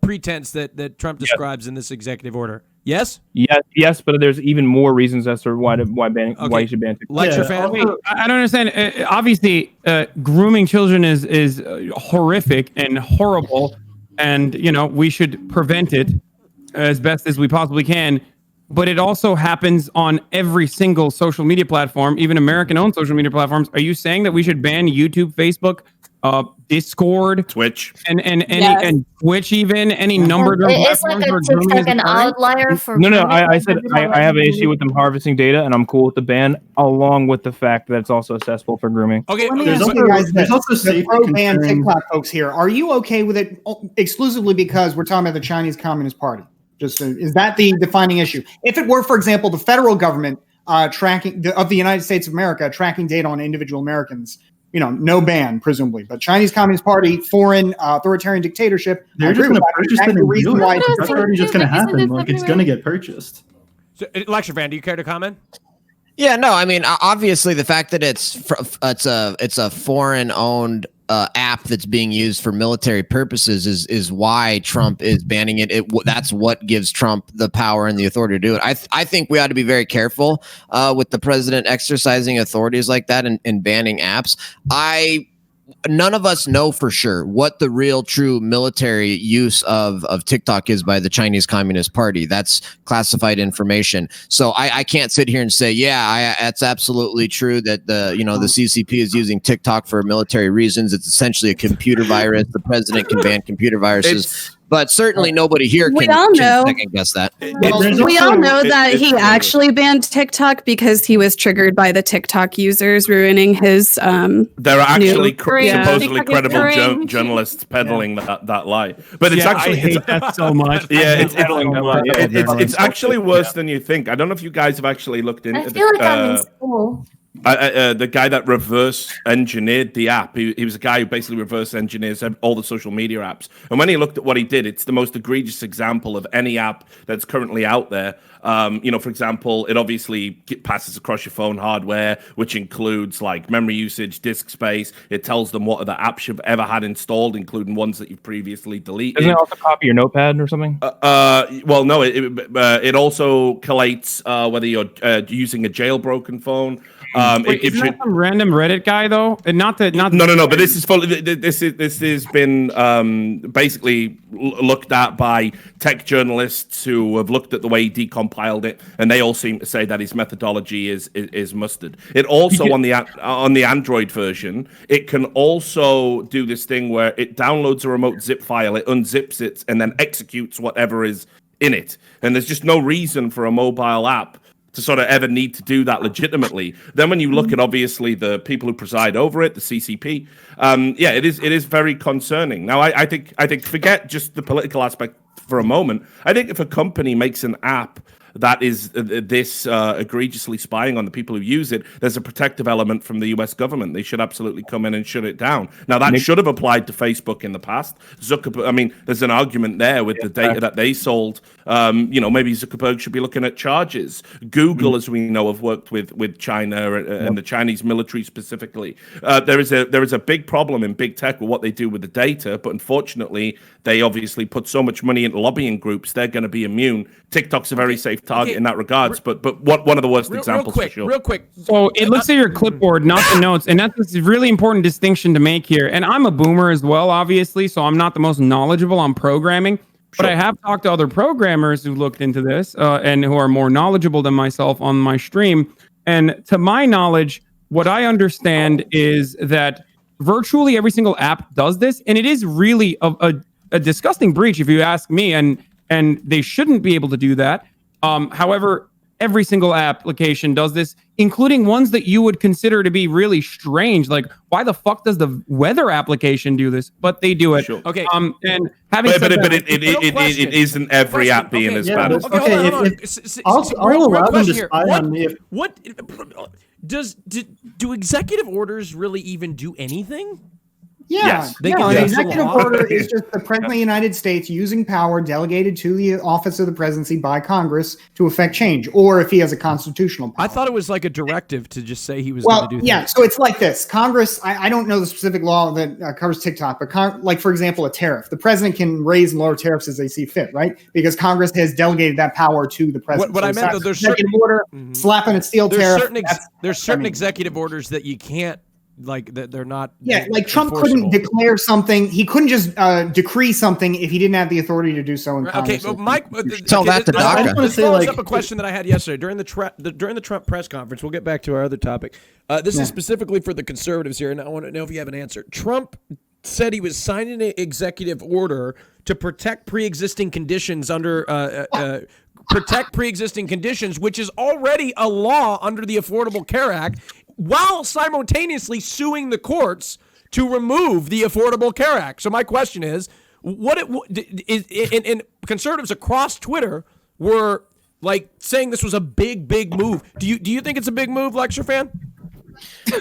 pretense that Trump describes in this executive order? Yes. Yes, but there's even more reasons as to why you should ban TikTok. Lecture fan. Wait, I don't understand. Obviously, grooming children is horrific and horrible, and we should prevent it as best as we possibly can. But it also happens on every single social media platform, even American-owned social media platforms. Are you saying that we should ban YouTube, Facebook, Discord, Twitch, and Twitch, even any numbered It's like platforms a where grooming TikTok is an occurring? outlier for. No, grooming. I said I have an issue with them harvesting data, and I'm cool with the ban, along with the fact that it's also accessible for grooming. Okay, There's also the safety pro-ban concerns. TikTok folks here. Are you okay with it exclusively because we're talking about the Chinese Communist Party? Is that the defining issue? If it were, for example, the federal government tracking of the United States of America tracking data on individual Americans, no ban presumably, but Chinese Communist Party, foreign authoritarian dictatorship. They're just going to purchase it and do reason why it. That's already just going to happen. Like it's going to get purchased. So, Lecture fan, do you care to comment? Yeah, no, I mean, obviously the fact that it's a foreign owned app that's being used for military purposes is why Trump is banning it. That's what gives Trump the power and the authority to do it. I think we ought to be very careful with the president exercising authorities like that and banning apps. None of us know for sure what the real true military use of TikTok is by the Chinese Communist Party. That's classified information. So I can't sit here and say, it's absolutely true that the CCP is using TikTok for military reasons. It's essentially a computer virus. The president can ban computer viruses. But certainly nobody here can second guess that. We all know that he actually banned TikTok because he was triggered by the TikTok users ruining his. There are actually supposedly TikTok credible journalists peddling that lie, but it's actually I hate that so much. Yeah, it's actually worse than you think. I don't know if you guys have actually looked into I feel like I'm in school. The guy that reverse engineered the app, he was a guy who basically reverse engineers all the social media apps. And when he looked at what he did, it's the most egregious example of any app that's currently out there. For example, it obviously passes across your phone hardware, which includes like memory usage, disk space. It tells them what other apps you've ever had installed, including ones that you've previously deleted. Doesn't it also copy your notepad or something? Well, no, it also collates whether you're using a jailbroken phone. Isn't that some random Reddit guy though? And not. No. But this is fully. This has been basically looked at by tech journalists who have looked at the way he decompiled it, and they all seem to say that his methodology is mustard. It also on the Android version, it can also do this thing where it downloads a remote zip file, it unzips it, and then executes whatever is in it. And there's just no reason for a mobile app to sort of ever need to do that legitimately. Then when you look at obviously the people who preside over it, the CCP, it is very concerning. Now I think forget just the political aspect for a moment. I think if a company makes an app that is this egregiously spying on the people who use it, there's a protective element from the US government. They should absolutely come in and shut it down. Now, that should have applied to Facebook in the past. Zuckerberg, there's an argument there with the data that they sold. Maybe Zuckerberg should be looking at charges. Google, as we know, have worked with China and the Chinese military specifically. There is a big problem in big tech with what they do with the data, but unfortunately, they obviously put so much money into lobbying groups, they're going to be immune. TikTok's a very safe target in that regards, but one of the worst examples for sure. Real quick. So it looks at your clipboard, not the notes, and that's a really important distinction to make here. And I'm a boomer as well, obviously, so I'm not the most knowledgeable on programming, but I have talked to other programmers who looked into this and who are more knowledgeable than myself on my stream. And to my knowledge, what I understand is that virtually every single app does this, and it is really a disgusting breach, if you ask me, and they shouldn't be able to do that. However, every single application does this, including ones that you would consider to be really strange. Like, why the fuck does the weather application do this? But they do it. Sure. Okay. And having said that, it isn't every app being as bad. I'll allow them to spy on me. Do executive orders really even do anything? Yeah, Yes. They no, can an pass a executive law. order is just the President of the United States using power delegated to the office of the presidency by Congress to effect change, or if he has a constitutional power. I thought it was like a directive to just say he was Well, going to do yeah, things. so it's like this. Congress, I don't know the specific law that covers TikTok, but like, for example, a tariff. The president can raise and lower tariffs as they see fit, right? Because Congress has delegated that power to the president. What I meant, though, there's certain order, slapping a steel tariff. There's certain executive orders that you can't, like, that they're not. Yeah, like Trump couldn't declare something. He couldn't just decree something if he didn't have the authority to do so in Congress. Okay, well, Mike, Tell that to DACA. This follows up a question that I had yesterday during the Trump press conference. We'll get back to our other topic. This is specifically for the conservatives here, and I want to know if you have an answer. Trump said he was signing an executive order to protect pre-existing conditions which is already a law under the Affordable Care Act, while simultaneously suing the courts to remove the Affordable Care Act. So my question is, and conservatives across Twitter were like saying this was a big move. Do you think it's a big move, Lecture Fan?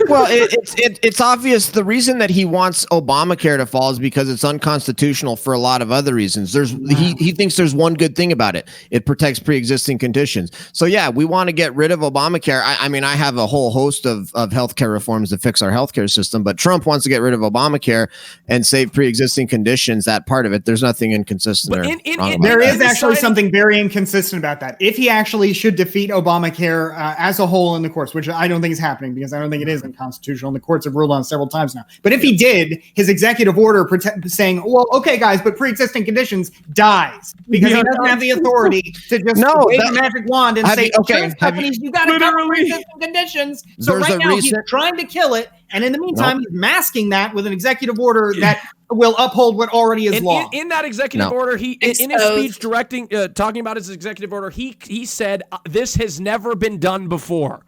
Well, it's obvious. The reason that he wants Obamacare to fall is because it's unconstitutional for a lot of other reasons. He thinks there's one good thing about it. It protects pre-existing conditions. So yeah, we want to get rid of Obamacare. I mean, I have a whole host of healthcare reforms to fix our healthcare system, but Trump wants to get rid of Obamacare and save pre-existing conditions. That part of it, there's nothing inconsistent. There is actually something very inconsistent about that. If he actually should defeat Obamacare as a whole in the courts, which I don't think is happening because I don't think it is unconstitutional, and the courts have ruled on it several times now. But if he did, his executive order saying, well, okay, guys, but pre-existing conditions dies because he doesn't have the authority to just wave a magic wand and say, insurance companies, you got to cover pre-existing conditions. So right now he's trying to kill it, and in the meantime, he's masking that with an executive order that will uphold what already is law. In that executive order, he in his speech talking about his executive order, he said, this has never been done before.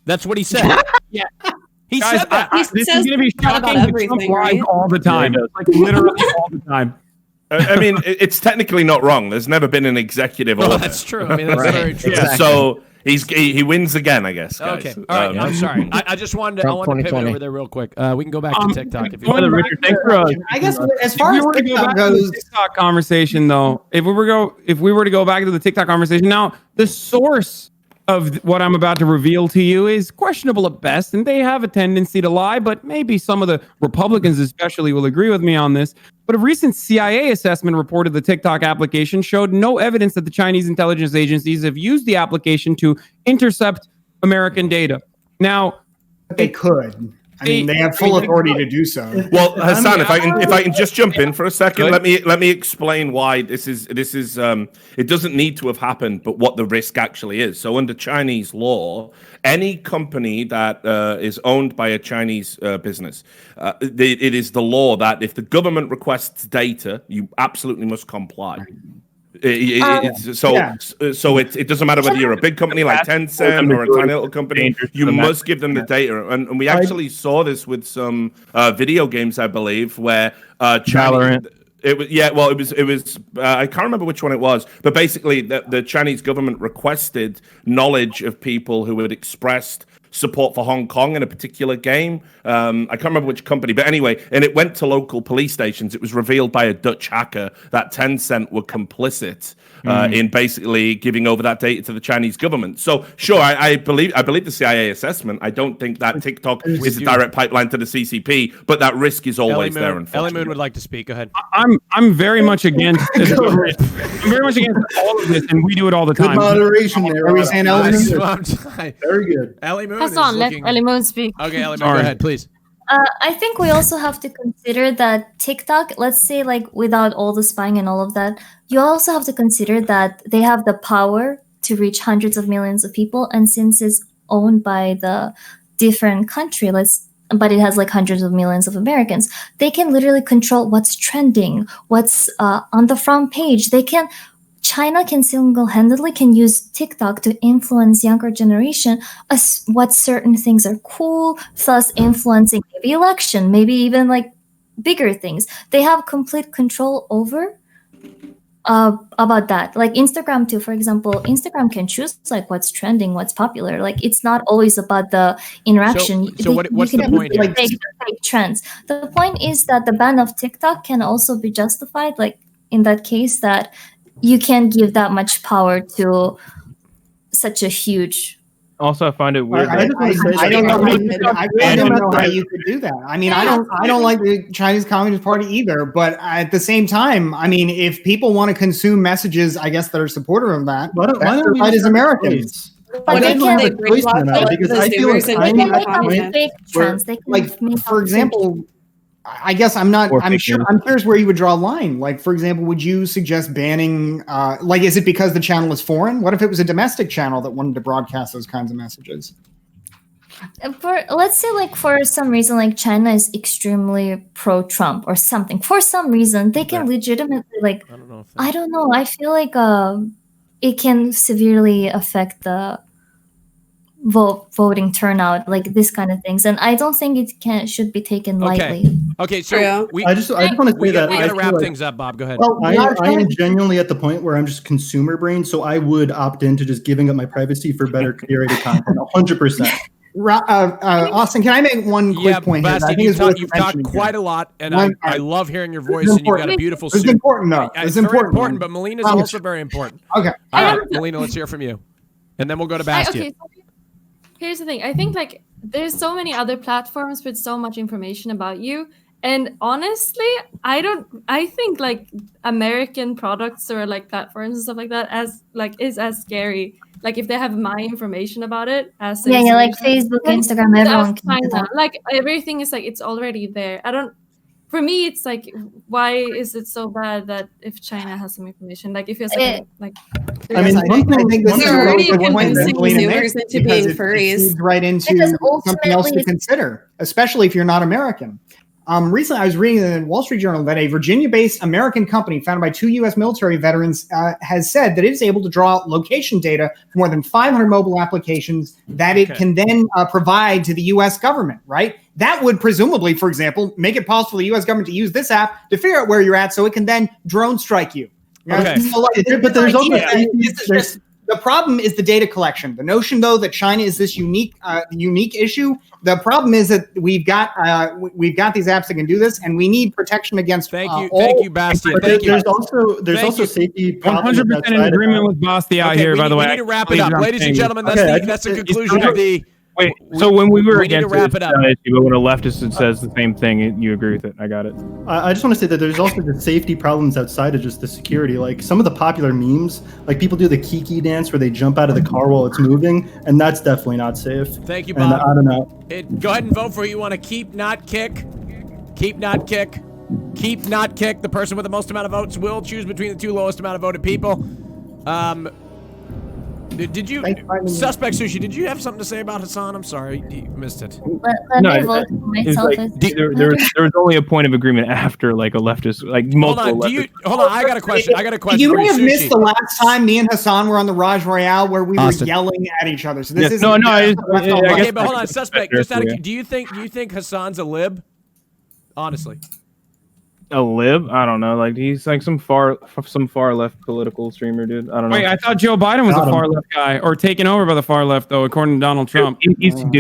That's what he said. Yeah. He said that. This is going to be shocking, but Trump lies all the time. Like literally all the time. I mean, it's technically not wrong. There's never been an executive order. That's true. I mean, that's very true. Yeah, so he wins again, I guess. Guys. Okay. All right. I'm sorry. I just wanted to pivot over there real quick. We can go back to TikTok if you want. Richard, thanks for I guess as far as TikTok goes, TikTok conversation though, if we were to go back to the TikTok conversation, now the source of what I'm about to reveal to you is questionable at best, and they have a tendency to lie, but maybe some of the Republicans especially will agree with me on this. But a recent CIA assessment reported the TikTok application showed no evidence that the Chinese intelligence agencies have used the application to intercept American data. Now, they could. I mean, they have full authority to do so. Well, Hassan, if I can just jump in for a second, let me explain why this is it doesn't need to have happened, but what the risk actually is. So under Chinese law, any company that is owned by a Chinese business, it is the law that if the government requests data, you absolutely must comply. It doesn't matter whether you're a big company like Tencent or a tiny little company, you must give them the data. And we actually saw this with some video games, I believe, where China. It was. I can't remember which one it was, but basically, the Chinese government requested knowledge of people who had expressed support for Hong Kong in a particular game. I can't remember which company, but anyway, and it went to local police stations. It was revealed by a Dutch hacker that Tencent were complicit in basically giving over that data to the Chinese government. So sure, I believe the CIA assessment. I don't think that TikTok is a direct pipeline to the CCP, but that risk is always there. Ellie Moon would like to speak. Go ahead. I'm very much against this. I'm very much against all of this, and we do it all the time. Good moderation there. Are we saying Ellie Moon? Very good. Ellie Moon. Let Ellie Moon speak. Okay, Ellie Moon, go ahead, please. I think we also have to consider that TikTok, let's say like without all the spying and all of that, you also have to consider that they have the power to reach hundreds of millions of people. And since it's owned by the different country, but it has like hundreds of millions of Americans, they can literally control what's trending, what's on the front page. China can single-handedly use TikTok to influence younger generation as what certain things are cool, thus influencing maybe election, maybe even like bigger things. They have complete control over about that. Like Instagram too, for example, Instagram can choose like what's trending, what's popular. Like it's not always about the interaction. So what's the point here? Like fake trends. The point is that the ban of TikTok can also be justified, like in that case that you can't give that much power to such a huge. Also, I find it weird. I don't know how you could do that. I mean, I don't like the Chinese Communist Party either. But at the same time, I mean, if people want to consume messages, I guess that are supportive of that. Why don't we right as just Americans? But they don't have a choice in that, because I feel like they can make up fake trends. They can Like, make for up example, I guess I'm curious where you would draw a line. Like, for example, would you suggest banning, like, is it because the channel is foreign? What if it was a domestic channel that wanted to broadcast those kinds of messages? Let's say, like, for some reason, like China is extremely pro-Trump or something. For some reason, they can legitimately, like, I don't know. I feel like it can severely affect the voting turnout, like this kind of things, and I don't think it should be taken lightly. Okay, so I just want to say that we I gotta feel wrap like- things up, Bob. Go ahead. Well, I am genuinely at the point where I'm just consumer brain, so I would opt into just giving up my privacy for better curated content, 100%. Austin, can I make one quick point here? Basti, I think you've talked quite a lot, and I love hearing your voice, and you've got a beautiful It's suit. important, though. It's It's very important, important, but Melina's also very important. Okay. All right, Melina, let's hear from you, and then we'll go to Bastian. Okay, so here's the thing. I think like there's so many other platforms with so much information about you. And honestly, I think like American products or like platforms and stuff like that is as scary. Like if they have my information about it as like Facebook, Instagram, everyone can do that. Like everything is like it's already there. For me, it's like, why is it so bad that if China has some information, like if it's like I mean, I think this is They're a already really good point that convincing Melina consumers makes, into because being furries. It feeds right into Because something else to ultimately- consider, especially if you're not American. Recently, I was reading in the Wall Street Journal that a Virginia-based American company founded by 2 U.S. military veterans has said that it is able to draw location data for more than 500 mobile applications that it can then provide to the U.S. government, right? That would presumably, for example, make it possible for the U.S. government to use this app to figure out where you're at so it can then drone strike you. Okay. So, like, But there's also the problem is the data collection. The notion, though, that China is this unique issue. The problem is that we've got these apps that can do this, and we need protection against. Thank you, Bastian. Thank you. There's also safety problems. 100% in agreement with Bastia here, by the way. We need to wrap it up. Ladies and gentlemen, that's the conclusion of the... Wait, so when we were we need to against wrap it, it up. but when a leftist says the same thing, you agree with it. I got it. I just want to say that there's also the safety problems outside of just the security. Like some of the popular memes, like people do the Kiki dance where they jump out of the car while it's moving, and that's definitely not safe. Thank you, And Bob. I don't know. Go ahead and vote for who you want to keep, not kick. Keep, not kick. Keep, not kick. The person with the most amount of votes will choose between the two lowest amount of voted people. Did you, Suspect Sushi, did you have something to say about Hassan? I'm sorry, you missed it. Let me vote for myself. There was only a point of agreement after like a leftist, like multiple leftist. Hold on, I got a question. You for may have Sushi. missed the last time me and Hassan were on the Royale where we Austin. were yelling at each other. So this is Okay, but hold on, Suspect. Just out of, do you think Hassan's a lib? Honestly. A lib? I don't know. Like he's like some far left political streamer, dude. I don't know. Wait, I thought Joe Biden was a far left guy, or taken over by the far left, though, according to Donald Trump. Dude,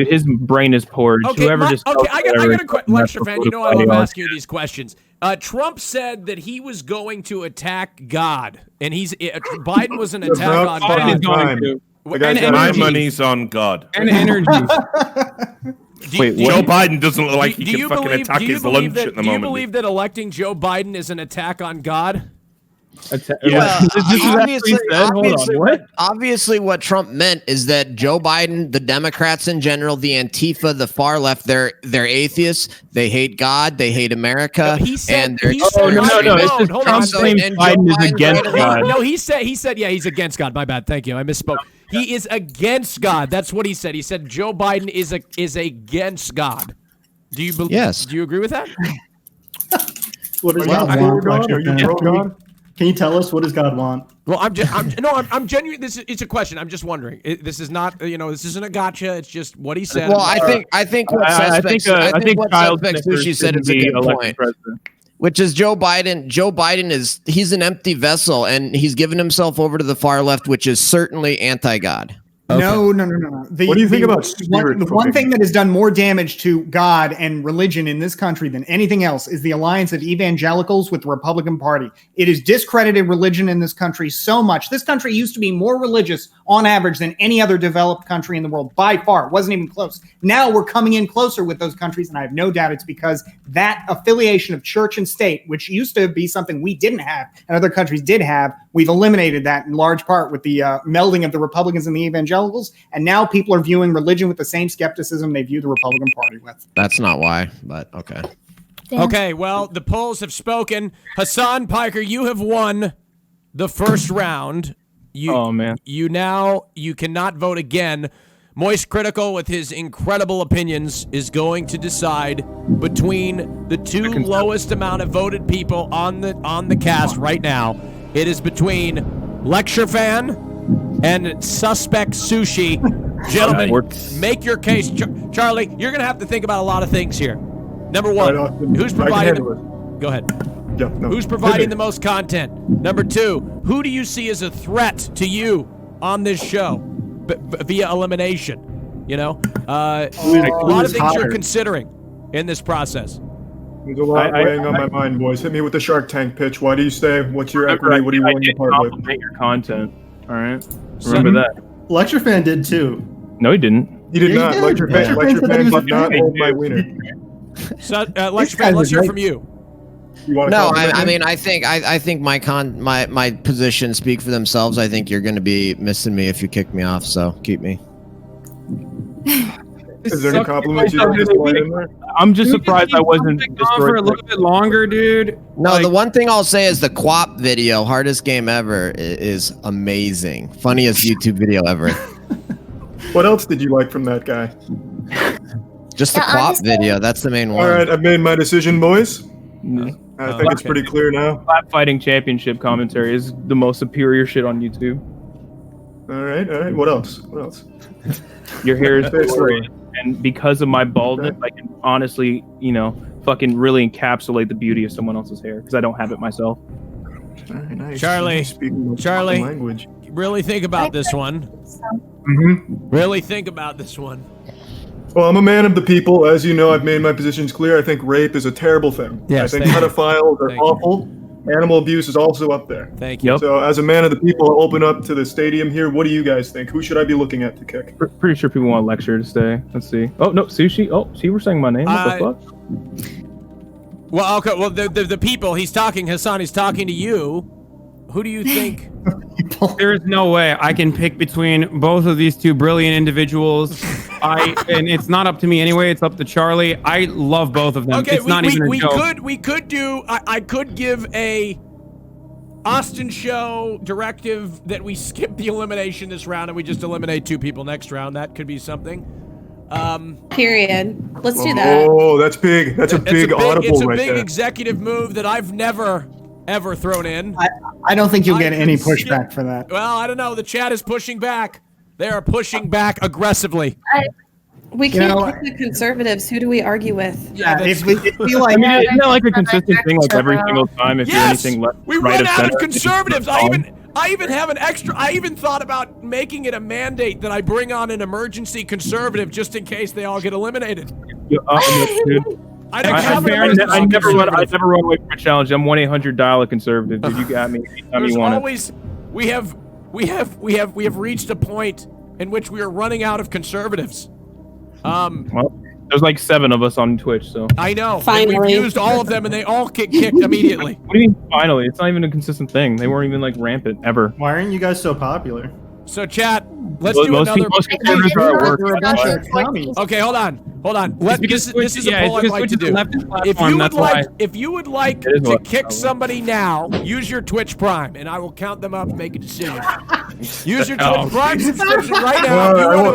his brain is porridge. Okay, Whoever just I got a question, lecture fan. You know I love ideology. asking you these questions. Trump said that he was going to attack God, and Biden was an attack on Biden is God. going to. My money's on God. And energy. Wait, Joe Biden doesn't look like he can fucking attack his lunch at the Do you moment. believe that electing Joe Biden is an attack on God? Yeah, What? obviously what Trump meant is that Joe Biden, the Democrats in general, the Antifa, the far left, they're atheists. They hate God. They hate America. No, he said- and they're he said- No. It's just Hold Trump on. claims And Biden Joe is against Biden- God. No, he said, yeah, he's against God. My bad. Thank you. I misspoke. He is against God. That's what he said. He said Joe Biden is against God. Do you believe? Yes. Do you agree with that? What does Are you God for want? God? Are you pro God? Can you tell us what does God want? Well, I'm genuine. It's a question. I'm just wondering. This is not, this isn't a gotcha. It's just what he said. Well, I think what I Suspect think Child Sushi said is a good point. which is Joe Biden. Joe Biden he's an empty vessel, and he's given himself over to the far left, which is certainly anti-God. Okay. No. What do you think about spirit the one thing that has done more damage to God and religion in this country than anything else is the alliance of evangelicals with the Republican Party. It has discredited religion in this country so much. This country used to be more religious on average than any other developed country in the world by far. It wasn't even close. Now we're coming in closer with those countries, and I have no doubt it's because that affiliation of church and state, which used to be something we didn't have and other countries did have, we've eliminated that in large part with the melding of the Republicans and the evangelicals. And now people are viewing religion with the same skepticism they view the Republican Party with. That's not why, but okay. Okay, well, the polls have spoken. Hassan Piker, you have won the first round. Oh, man. You cannot vote again. Moistcritical, with his incredible opinions, is going to decide between the two lowest amount of voted people on the cast right now. It is between Lecture Fan and Suspect Sushi. Gentlemen, make your case. Charlie, you're going to have to think about a lot of things here. Number one, who's providing go ahead. Yeah, no. Who's providing the most content? Number two, who do you see as a threat to you on this show via elimination? You know, a lot of things you're considering in this process. There's a lot weighing on my mind, boys. Hit me with the Shark Tank pitch. Why do you stay? What's your equity? What do you want to part with? Compliment your content. All right. Remember that. Lecture Fan did too. No, he didn't. He did not. Lecture Fan did not hold my wiener. So, Lecture Fan, let's hear from you. No, I mean, I think my position speak for themselves. I think you're going to be missing me if you kick me off. So keep me. Is there any compliments you don't display in there? I'm just surprised I wasn't destroyed for a little bit longer, dude. No, the one thing I'll say is the Quap video, hardest game ever, is amazing. Funniest YouTube video ever. What else did you like from that guy? Just the Quap video. That's the main one. All right, I've made my decision, boys. I think it's pretty clear now. Clap Fighting Championship commentary is the most superior shit on YouTube. All right. What else? Your hair is glorious, and because of my baldness, I can honestly, fucking really encapsulate the beauty of someone else's hair because I don't have it myself. Very nice. Charlie, language. Really think about this one. Really think about this one. Well, I'm a man of the people. As you know, I've made my positions clear. I think rape is a terrible thing. Yes, I think pedophiles are awful. Animal abuse is also up there. Thank you. So, as a man of the people, I'll open up to the stadium here. What do you guys think? Who should I be looking at to kick? Pretty sure people want Lecture to stay. Let's see. Oh, no, Sushi. Oh, see, we're saying my name. What the fuck? Well, okay. Well, the people, he's talking, Hassan, he's talking to you. Who do you think? There's no way I can pick between both of these two brilliant individuals. And it's not up to me anyway. It's up to Charlie. I love both of them. Okay, it's not even a joke. We could do. I could give a Austin show directive that we skip the elimination this round and we just eliminate two people next round. That could be something. Period. Let's do that. Oh, that's big. That's a big audible It's a right big there. executive move that I've never ever thrown in. I don't think you'll get any pushback for that. Well, I don't know. The chat is pushing back. They are pushing back aggressively. We can't pick the conservatives. Who do we argue with? Yeah, isn't that like a consistent thing, like every single time? If you're anything left, we run out of conservatives. I even have an extra. I even thought about making it a mandate that I bring on an emergency conservative just in case they all get eliminated. I never run away from a challenge. I'm 1-800 dial a conservative. Dude, you got me. Anytime you want it. We have reached a point in which we are running out of conservatives. Well, there's like 7 of us on Twitch, so I know. Finally, we've used all of them, and they all get kicked immediately. What do you mean finally? It's not even a consistent thing. They weren't even like rampant ever. Why aren't you guys so popular? So, chat, let's do another. Most conservatives are at work. Okay, hold on. This is a poll I'd like to do. If you would like to kick somebody now, use your Twitch Prime, and I will count them up and make a decision. Use your Twitch Prime subscription right now.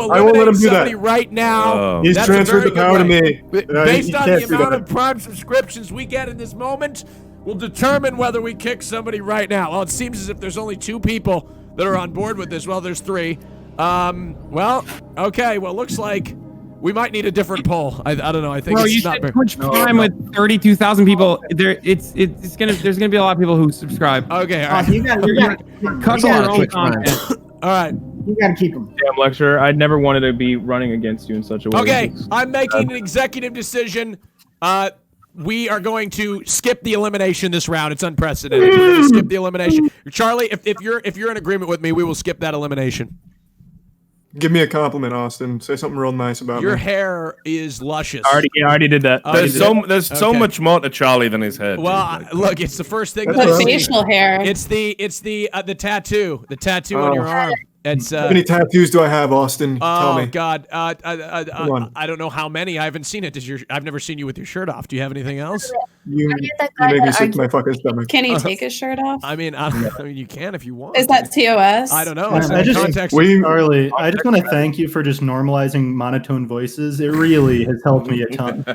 I won't let him do that. Right now. He's transferred the power to me. Based on the amount of Prime subscriptions we get in this moment, we'll determine whether we kick somebody right now. Well, it seems as if there's only 2 people that are on board with this. Well, there's 3. Well, okay. Well, looks like We might need a different poll. I don't know. I think Bro, it's you not should very... Twitch Prime with 32,000 people. There's gonna be a lot of people who subscribe. Okay, all right. You got Cut your own content. All right. You got to keep them. Damn lecturer, I'd never wanted to be running against you in such a way. Okay, I'm making an executive decision. We are going to skip the elimination this round. It's unprecedented. We're going to skip the elimination. Charlie, if you're in agreement with me, we will skip that elimination. Give me a compliment, Austin. Say something real nice about Your me. hair is luscious. I already did that. There's so much more to Charlie than his head. Well, look, it's the first thing that The I see. facial hair. It's the tattoo. The tattoo on your arm. It's How many tattoos do I have, Austin? Tell oh me. God, on. I don't know how many. I haven't seen it. I've never seen you with your shirt off. Do you have anything else? You that guy make me that sick to my fucking stomach. Can he take his shirt off? I mean, you can if you want. Is that TOS? I don't know. Man, It's I in just, context. Charlie, I just want to thank you for just normalizing monotone voices. It really has helped me a ton.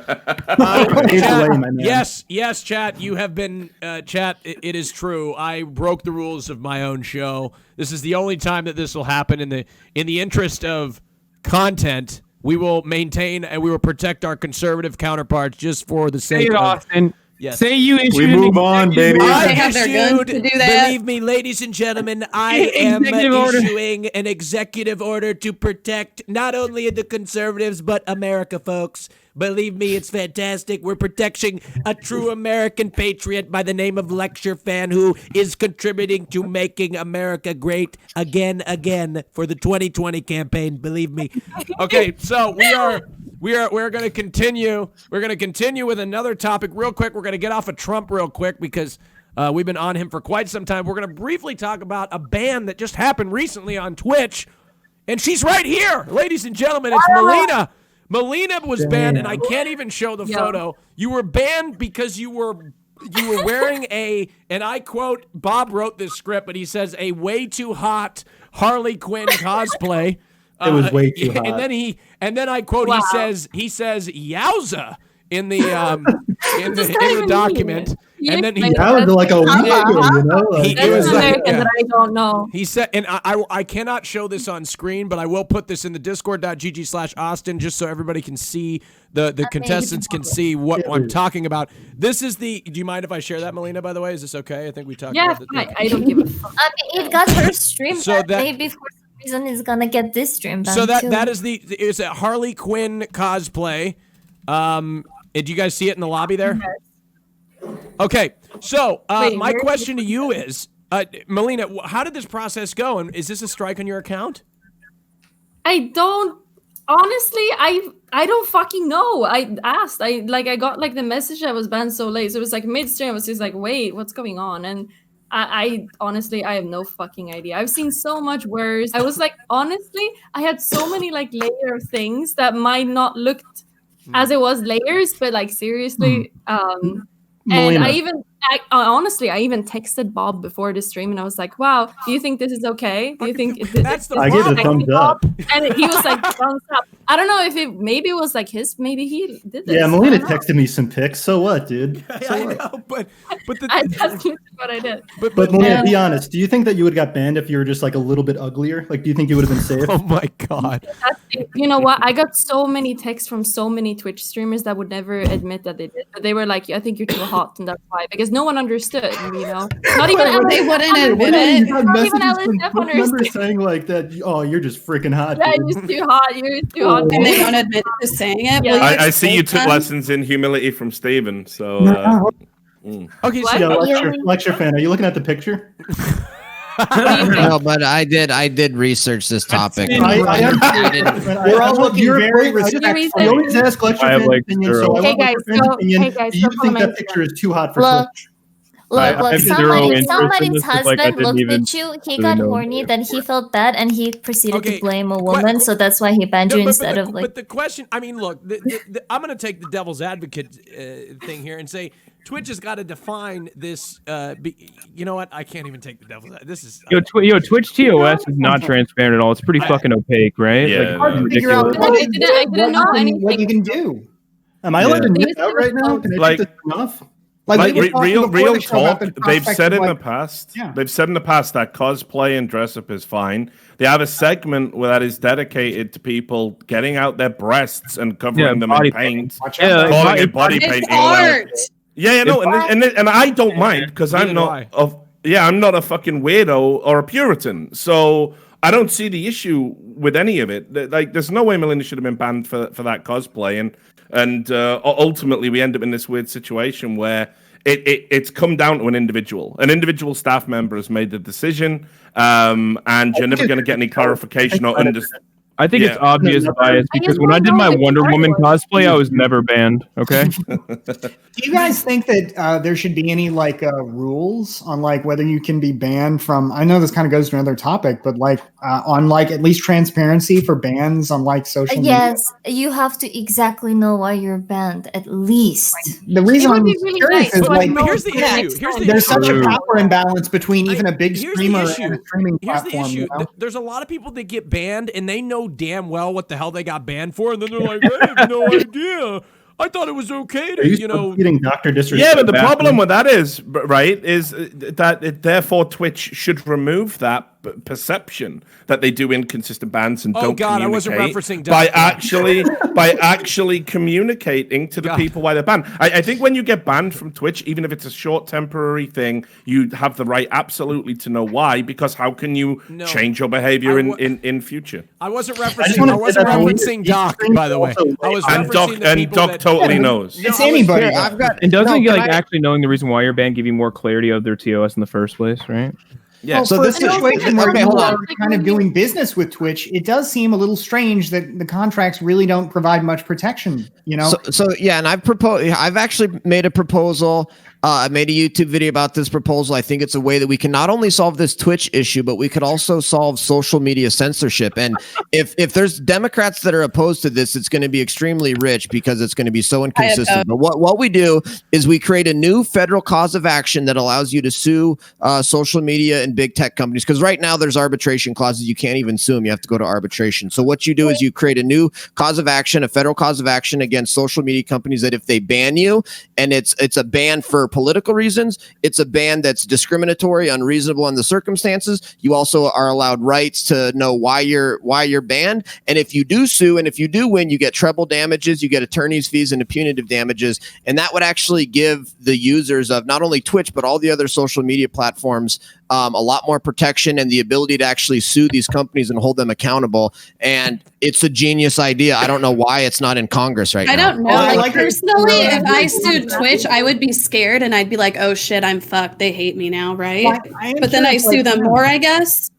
Yes, chat. You have been, chat. It is true. I broke the rules of my own show. This is the only time that this will happen. In the interest of content, we will maintain and we will protect our conservative counterparts just for the Say sake it, of. Austin. Yes. Say you issued We move on, baby. I They have their guns to do that. Believe me, ladies and gentlemen, I am issuing an executive order to protect not only the conservatives, but America, folks. Believe me, it's fantastic. We're protecting a true American patriot by the name of Lecture Fan who is contributing to making America great again for the 2020 campaign. Believe me. Okay, so we're going to continue. We're going to continue with another topic real quick. We're going to get off of Trump real quick because we've been on him for quite some time. We're going to briefly talk about a ban that just happened recently on Twitch, and she's right here, ladies and gentlemen. It's Melina. Melina was banned, and I can't even show the photo. You were banned because you were wearing and I quote, Bob wrote this script, but he says a way too hot Harley Quinn cosplay. It was way too hot. And then I quote, he says yowza in the document. And then he sounded like a weirdo, you know? Like, it was like, American that I don't know. he said, and I cannot show this on screen, but I will put this in the discord.gg/Austin just so everybody can see, the contestants can see what I'm talking about. This is do you mind if I share that, Melina, by the way? Is this okay? I think we talked about it. I don't give a fuck. It got her stream So that maybe for some reason it's gonna get this stream back So too. that is a Harley Quinn cosplay. Did you guys see it in the lobby there? Okay, so my question to you is, Melina, how did this process go, and is this a strike on your account? I don't honestly. I don't fucking know. I asked. I got like the message I was banned so late. So it was like midstream. I was just like, wait, what's going on? And I honestly, I have no fucking idea. I've seen so much worse. I was like, honestly, I had so many like layer of things that might not looked as it was layers, but like seriously. And I even texted Bob before the stream, and I was like, "Wow, do you think this is okay? Do you think I gave a thumbs up?" And he was like, "Thumbs up." I don't know if maybe it was like maybe he did this. Yeah, Melina texted me some pics. So what, dude? So I what? know, but that's what I did. But Melina, be honest. Do you think that you would have got banned if you were just like a little bit uglier? Like, do you think you would have been safe? Oh my god! You know what? I got so many texts from so many Twitch streamers that would never admit that they did. But they were like, "I think you're too hot," and that's why. Because no one understood. You know, not even they wouldn't admit it. Not even LSF understood. Saying like that. Oh, you're just freaking hot. Yeah, dude. you're too hot. You're too hot. And they don't admit to saying it. Yeah. Will I see you explain took them? lessons in humility from Steven. So Okay, What? Yeah, lecture fan. Are you looking at the picture? No, but I did research this topic. We're all looking very respectful. I always ask lecture I have, fan like, opinion, zero. so I Hey, want lecture guys, fan so- opinion. hey, guys, Do you so think comment that picture is too hot for Look, Twitch? I look, have zero interest in somebody's this, like, I husband didn't looked even at you, he really got know. horny, then he felt bad, and he proceeded Okay, to blame a woman, so that's why he banned you instead of like... But the question, I mean, look, I'm going to take the devil's advocate thing here and say Twitch has got to define this. You know what? I can't even take the devil's advocate. This is Twitch TOS is not transparent at all. It's pretty fucking opaque, right? Yeah, Like, no. Figure out ridiculous. I didn't know what you anything. can do. Am I allowed to nip out right now? Can I Like- take this off? Like we were talking real before the show about talk. the They've prospect said of, in the like- past. Yeah. They've said in the past that cosplay and dress up is fine. They have a segment that is dedicated to people getting out their breasts and covering them in paint, calling it body paint. art. Yeah, no, and I don't mind because I'm not I'm not a fucking weirdo or a Puritan, so I don't see the issue with any of it. Like, there's no way Melinda should have been banned for that cosplay, and ultimately we end up in this weird situation where it's come down to an individual. An individual staff member has made the decision, and you're never going to get any clarification or understanding. I think it's obvious bias because when I did my Wonder Woman cosplay, I was never banned. Okay. Do you guys think that there should be any like rules on like whether you can be banned from? I know this kind of goes to another topic, but like on like at least transparency for bans on like social media. Yes, you have to exactly know why you're banned at least. The reason I'm really curious nice. is But like here's the issue. Here's the there's issue. such a power imbalance between even a big Here's the streamer issue. and a streaming Here's platform. the issue. You know? There's a lot of people that get banned, and they know damn well what the hell they got banned for, and then they're like, I have no idea. I thought it was okay to, Eating Dr. Disrespect. Yeah, but the problem with that is that therefore Twitch should remove that perception that they do inconsistent bans and don't God, I wasn't referencing Doc. by actually communicating to the people why they're banned. I think when you get banned from Twitch, even if it's a short temporary thing, you have the right absolutely to know why, because how can you change your behavior in future? I wasn't referencing Doc, by the way. I was referencing the people Doc that totally knows. It's anybody. And doesn't actually knowing the reason why you're banned give you more clarity of their TOS in the first place, right? Yeah. So this situation where you are kind of doing business with Twitch, it does seem a little strange that the contracts really don't provide much protection. So yeah, and I've actually made a proposal. I made a YouTube video about this proposal. I think it's a way that we can not only solve this Twitch issue, but we could also solve social media censorship. And if there's Democrats that are opposed to this, it's going to be extremely rich because it's going to be so inconsistent. But what we do is we create a new federal cause of action that allows you to sue social media and big tech companies. Because right now there's arbitration clauses. You can't even sue them. You have to go to arbitration. So what you do is you create a new cause of action, a federal cause of action against social media companies that if they ban you, and it's a ban for political reasons, it's a ban that's discriminatory, unreasonable in the circumstances. You also are allowed rights to know why you're banned. And if you do sue and if you do win, you get treble damages, you get attorney's fees and punitive damages. And that would actually give the users of not only Twitch, but all the other social media platforms a lot more protection and the ability to actually sue these companies and hold them accountable. And it's a genius idea. I don't know why it's not in Congress right now. I don't know. Personally, if I sued Twitch, I would be scared and I'd be like, oh shit, I'm fucked. They hate me now, right? But then I sue them more, I guess.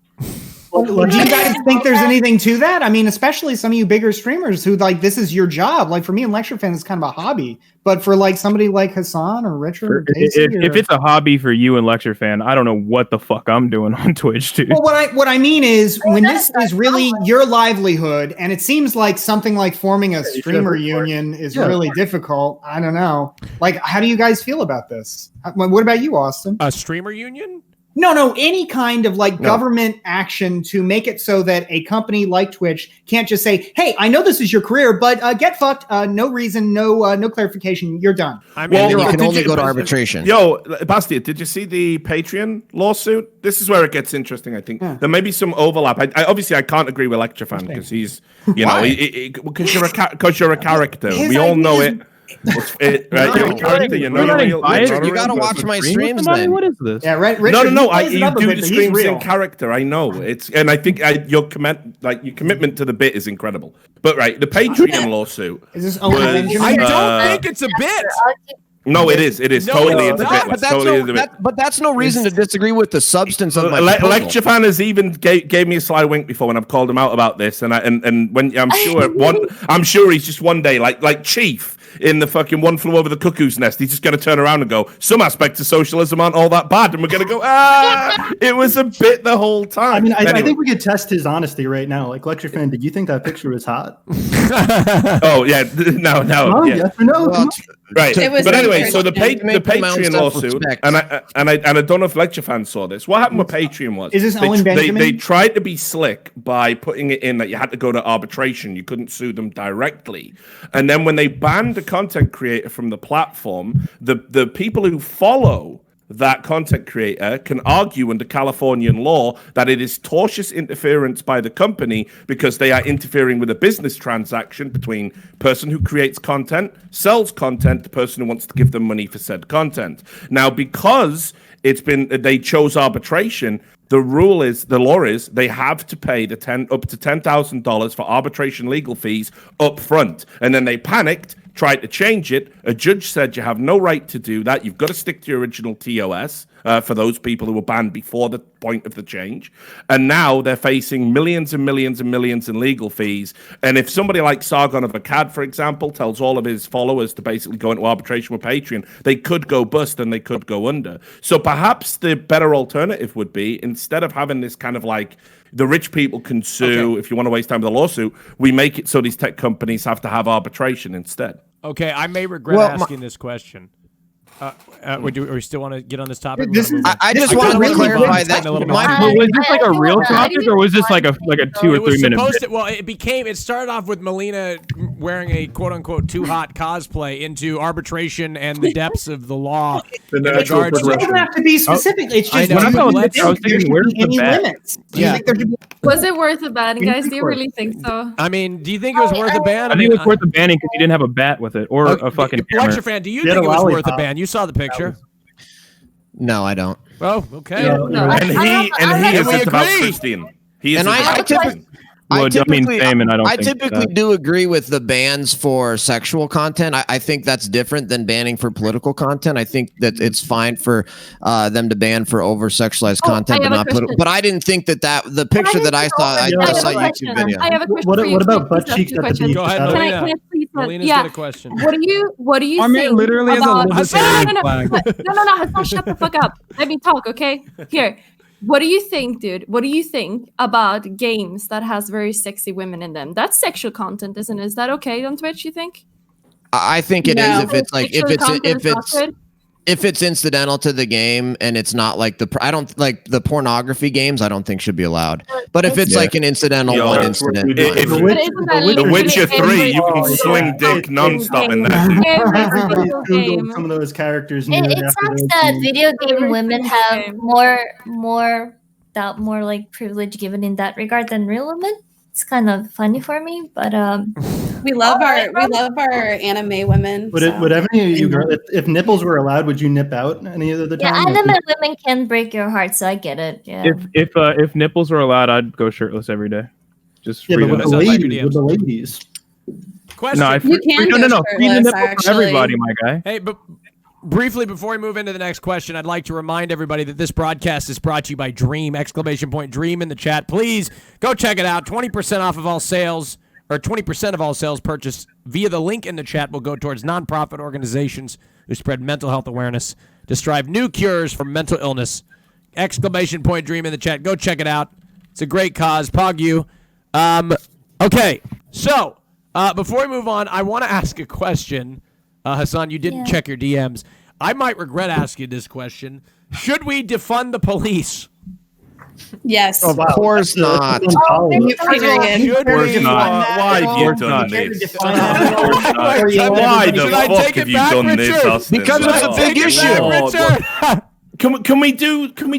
Well, do you guys think there's anything to that? I mean, especially some of you bigger streamers who like this is your job. Like for me and Lecture Fan, it's kind of a hobby. But for like somebody like Hassan or Richard, if it's a hobby for you and Lecture Fan, I don't know what the fuck I'm doing on Twitch, dude. Well, what I mean is when this is really your livelihood, and it seems like something like forming a streamer union is really difficult. I don't know. Like, how do you guys feel about this? What about you, Austin? A streamer union? No, any kind of like government action to make it so that a company like Twitch can't just say, "Hey, I know this is your career, but get fucked. No reason, no clarification. You're done." I mean, you can only go to arbitration. Yo, Basti, did you see the Patreon lawsuit? This is where it gets interesting. I think there may be some overlap. I obviously I can't agree with Lecture Fan because he's, because you're a character. We all know it. Right? You're a character, you gotta watch my streams then. What is this? Yeah, right. Richard, no. You do the streams in character. I know and I think your commitment to the bit is incredible. But the Patreon lawsuit. Is this I don't think it's a bit. No, it is. It is totally a bit. But that's no reason to disagree with the substance of my proposal. Lecture Fan has even gave me a sly wink before when I've called him out about this, and when I'm sure he's just one day like Chief in the fucking One Flew Over the Cuckoo's Nest. He's just going to turn around and go, some aspects of socialism aren't all that bad, and we're going to go, it was a bit the whole time. I mean, I think we could test his honesty right now. Like, Lecture Fan, did you think that picture was hot? Oh yeah, no, yes or no? Right, It was but anyway, so the unfortunate. Patreon lawsuit, and I don't know if lecture fans saw this. What happened with Patreon was Is this Owen Benjamin? They tried to be slick by putting it in that you had to go to arbitration. You couldn't sue them directly, and then when they banned the content creator from the platform, the people who follow that content creator can argue under Californian law that it is tortious interference by the company because they are interfering with a business transaction between person who creates content, sells content, the person who wants to give them money for said content. Now, because they chose arbitration, the law is they have to pay up to $10,000 for arbitration legal fees up front. And then they panicked, tried to change it. A judge said you have no right to do that. You've got to stick to your original TOS for those people who were banned before the point of the change. And now they're facing millions and millions and millions in legal fees. And if somebody like Sargon of Akkad, for example, tells all of his followers to basically go into arbitration with Patreon, they could go bust and they could go under. So perhaps the better alternative would be, instead of having this kind of like, the rich people can sue, if you want to waste time with a lawsuit, we make it so these tech companies have to have arbitration instead. Okay, I may regret asking this question. Or we still want to get on this topic? I just want to clarify that. Was this like a real topic, or was this like a 2 or 3 minute? It started off with Melina wearing a quote unquote too hot cosplay into arbitration and the depths of the law. It doesn't have to be specific. It's just limits. Yeah. Was it worth a ban, guys? Do you really think so? I mean, do you think it was worth a ban? I think it was worth a banning because he didn't have a bat with it or a fucking hammer. Lecture fan, do you think it was worth a ban? You saw the picture. No, I don't. Oh, okay. And he is just about Christian. He is. I typically do agree with the bans for sexual content. I think that's different than banning for political content. I think that it's fine for them to ban for over-sexualized content, but not political. But I didn't think that the picture that I saw, I saw a YouTube video. I have a question What about butt cheeks at the beach? Go ahead, Can I please? Melina's got a question. What do you Armin think literally has a about... libertarian flag. No, Hassan, shut the fuck up. Let me talk, okay? Here. What do you think, dude? What do you think about games that has very sexy women in them? That's sexual content, isn't it? Is that okay on Twitch, you think? I think it is if it's incidental to the game and it's not like I don't like the pornography games. I don't think should be allowed. But if it's like an incidental incident, The Witcher 3, you can swing dick nonstop in that. Google some of those characters. It sucks that video game women have more like privilege given in that regard than real women. It's kind of funny for me, but we love our anime women. Would any of you girls, if nipples were allowed, would you nip out any of the time? Yeah, anime women can break your heart, so I get it. Yeah. If nipples were allowed, I'd go shirtless every day. Just with the ladies. Question. No, you can no. Free the nipple for everybody, my guy. Hey, but briefly, before we move into the next question, I'd like to remind everybody that this broadcast is brought to you by Dream! Dream in the chat. Please go check it out. 20% off of all sales, or 20% of all sales purchased via the link in the chat will go towards nonprofit organizations who spread mental health awareness to strive new cures for mental illness. Dream in the chat. Go check it out. It's a great cause. Pog you. Okay, so before we move on, I want to ask a question. Hassan, you didn't check your DMs. I might regret asking this question. Should we defund the police? Yes. Of course not. Why have you done this? Why the fuck have you done this, Austin? Because it's a big issue. Can we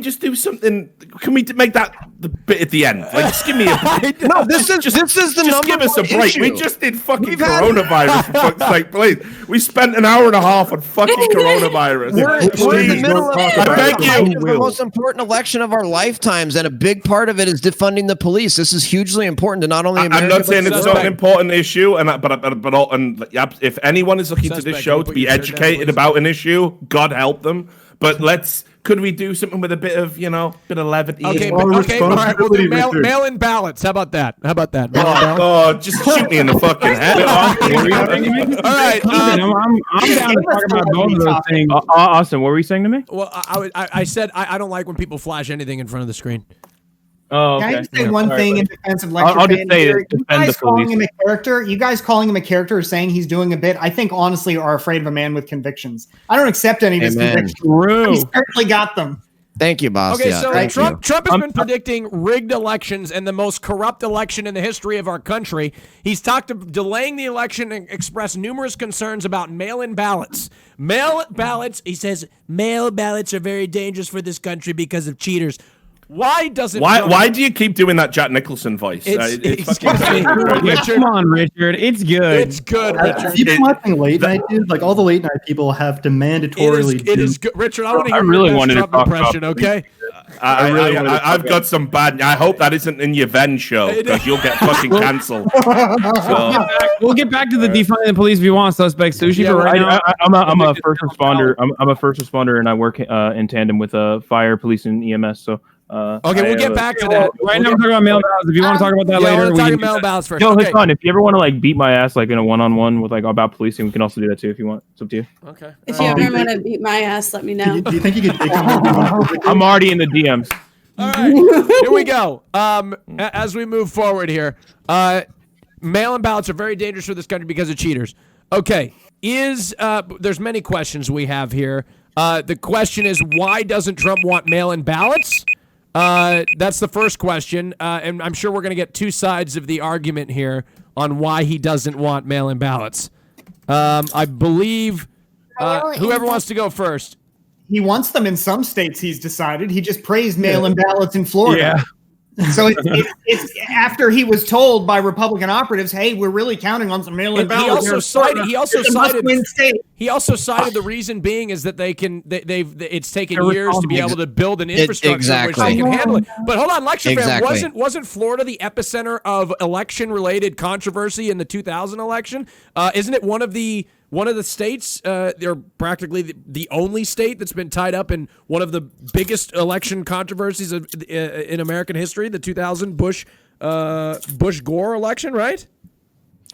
just do something? Can we make that the bit at the end? Like, just give me a break. No, this is the number give us a break. issue. We just did fucking coronavirus, for fuck's sake, please. We spent an hour and a half on fucking coronavirus. We're in the middle of the most important election of our lifetimes, and a big part of it is defunding the police. This is hugely important to not only America. I'm not saying it's not an important issue, but if anyone is looking to this show to be educated about an issue, God help them. But could we do something with a bit of levity? Okay, all right, we'll do mail-in ballots. How about that? Just shoot me in the fucking head. All right. I'm down to talk about both of those things. Austin, what were you saying to me? Well, I said I don't like when people flash anything in front of the screen. Oh, okay. Can I just say one thing in defense of Lecture I'll just Fan say here? it, defend the police. You guys calling him a character or saying he's doing a bit, I think honestly are afraid of a man with convictions. I don't accept any of his convictions. He certainly got them. Thank you, boss. Okay, yeah, so Trump has been predicting rigged elections and the most corrupt election in the history of our country. He's talked of delaying the election and expressed numerous concerns about mail-in ballots. Mail ballots, he says, mail ballots are very dangerous for this country because of cheaters. Why doesn't why do you keep doing that Jack Nicholson voice? Come on, Richard. It's good. It's good, Richard. You've been watching late night, dude. Like all the late night people have demandatorily. It is good, Richard. I want to hear really your wanted best to Trump talk impression. about Okay. I've got some bad. I hope that isn't in your Venn show because you'll get fucking cancelled. We'll get back to the defunding the police if you want, suspect Sushi. Yeah, but right now, I'm a first responder. I'm a first responder, and I work in tandem with fire, police, and EMS. So. Okay, we'll get back to that. Right now, we're talking about mail ballots. If you want to talk about that later, we'll talk about mail ballots first. No, okay. it's fun. If you ever want to like beat my ass like in a one-on-one with like about policing, we can also do that too if you want. It's up to you. Okay. If you ever want to beat my ass, let me know. Do you think you could take him? I'm already in the DMs. All right, here we go. As we move forward here, mail-in ballots are very dangerous for this country because of cheaters. Okay, there's many questions we have here. The question is, why doesn't Trump want mail-in ballots? That's the first question, and I'm sure we're going to get two sides of the argument here on why he doesn't want mail-in ballots. I believe whoever wants to go first. He wants them in some states, he's decided. He just praised mail-in ballots in Florida. Yeah. So it's after he was told by Republican operatives, "Hey, we're really counting on some mail-in ballots." He also cited the reason being is that it's taken years to be able to build an infrastructure which they can handle it. But hold on, Lecture Fan, wasn't Florida the epicenter of election-related controversy in the 2000 election? Isn't it one of the states, they're practically the only state that's been tied up in one of the biggest election controversies in American history, the 2000 Bush-Gore election, right?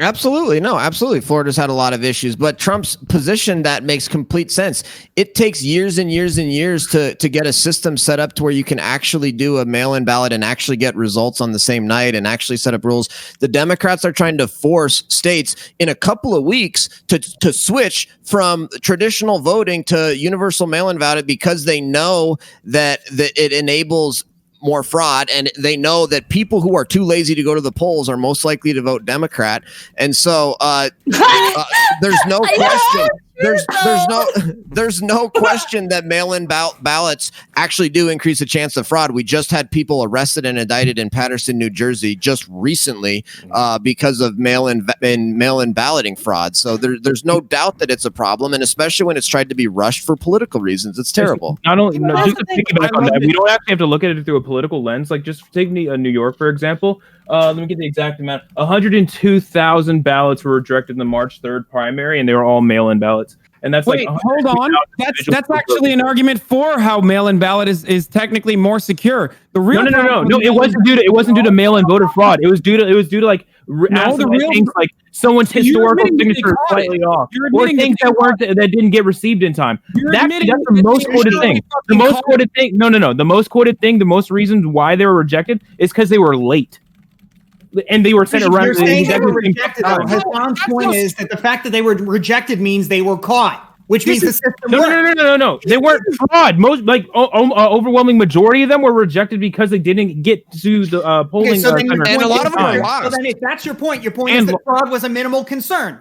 Absolutely. No, absolutely. Florida's had a lot of issues, but Trump's position, that makes complete sense. It takes years and years and years to get a system set up to where you can actually do a mail-in ballot and actually get results on the same night and actually set up rules. The Democrats are trying to force states in a couple of weeks to switch from traditional voting to universal mail-in ballot because they know that it enables more fraud, and they know that people who are too lazy to go to the polls are most likely to vote Democrat. And so there's no question. There's no question that mail-in ballots actually do increase the chance of fraud. We just had people arrested and indicted in Paterson, New Jersey, just recently because of mail-in balloting fraud. So there's no doubt that it's a problem, and especially when it's tried to be rushed for political reasons, it's terrible. Just to piggyback on that, we don't actually have to look at it through a political lens. Like, just take New York for example. Let me get the exact amount. 102,000 ballots were rejected in the March 3rd primary, and they were all mail-in ballots. And that's hold on. That's actually an argument for how mail-in ballot is technically more secure. The real no. It wasn't due to mail-in voter fraud. It was due to like things like someone's historical signature is slightly off, or things that didn't get received in time. That's the most quoted thing. The most quoted thing. No. The most quoted thing. The most reasons why they were rejected is because they were late. And they were sent around. You're saying they were rejected. Hassan's point is that the fact that they were rejected means they were caught, which means the system worked. No. They weren't fraud. Most, overwhelming majority of them were rejected because they didn't get to the polling center. And a lot of them were lost. So then, if that's your point is that fraud was a minimal concern.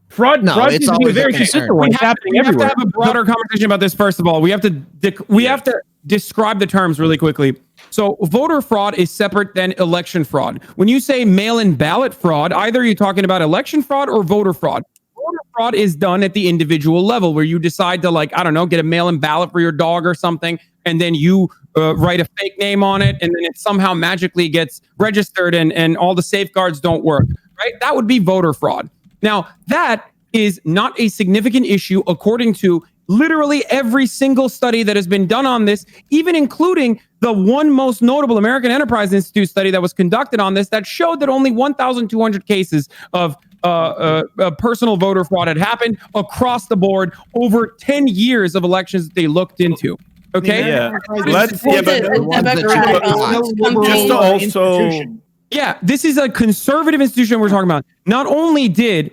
Fraud seems to be very consistent. We have to have a broader conversation about this. First of all, we have to describe the terms really quickly. So voter fraud is separate than election fraud. When you say mail-in ballot fraud, either you're talking about election fraud or voter fraud. Voter fraud is done at the individual level where you decide to get a mail-in ballot for your dog or something, and then you write a fake name on it, and then it somehow magically gets registered and all the safeguards don't work, right? That would be voter fraud. Now, that is not a significant issue according to literally every single study that has been done on this, even including the one most notable American Enterprise Institute study that was conducted on this that showed that only 1,200 cases of personal voter fraud had happened across the board over 10 years of elections that they looked into. Okay. Yeah. Just to also. Yeah, this is a conservative institution we're talking about. Not only did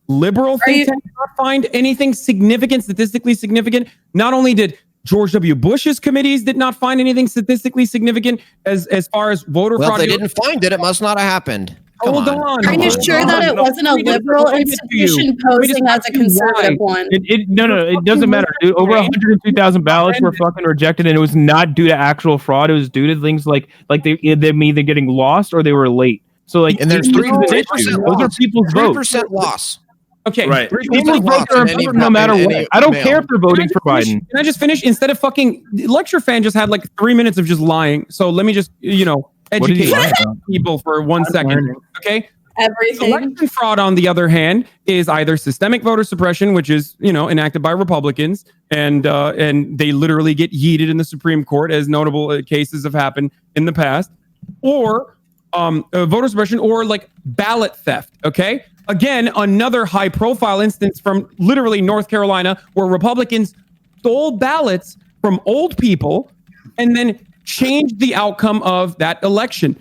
liberal think tanks not find anything significant, statistically significant, not only did George W. Bush's committees did not find anything statistically significant as far as voter fraud. Well, if they didn't find it, it must not have happened. Hold on. Are you sure that it wasn't a liberal institution posing as a conservative one? No, it doesn't matter. Dude. Over 102,000 ballots were fucking rejected, and it was not due to actual fraud. It was due to things like them either getting lost or they were late. So like, and there's 3% those are people's votes. 3% loss. Okay, right. People's votes are important no matter what. I don't care if they're voting for Biden. Can I just finish? Instead of fucking lecture fan just had like 3 minutes of just lying. So let me just educate people for 1 second. Okay. Everything. Election fraud, on the other hand, is either systemic voter suppression, which is enacted by Republicans, and they literally get yeeted in the Supreme Court, as notable cases have happened in the past, or voter suppression, or like ballot theft. Okay. Again, another high-profile instance from literally North Carolina, where Republicans stole ballots from old people and then changed the outcome of that election.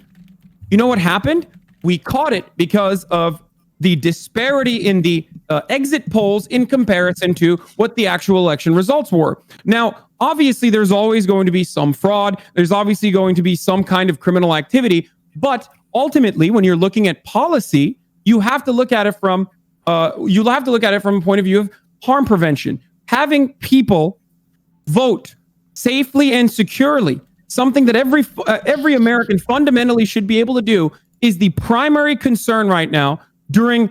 You know what happened? We caught it because of the disparity in the exit polls in comparison to what the actual election results were. Now, obviously, there's always going to be some fraud. There's obviously going to be some kind of criminal activity. But ultimately, when you're looking at policy, you have to look at it from a point of view of harm prevention. Having people vote safely and securely, something that every American fundamentally should be able to do, is the primary concern right now during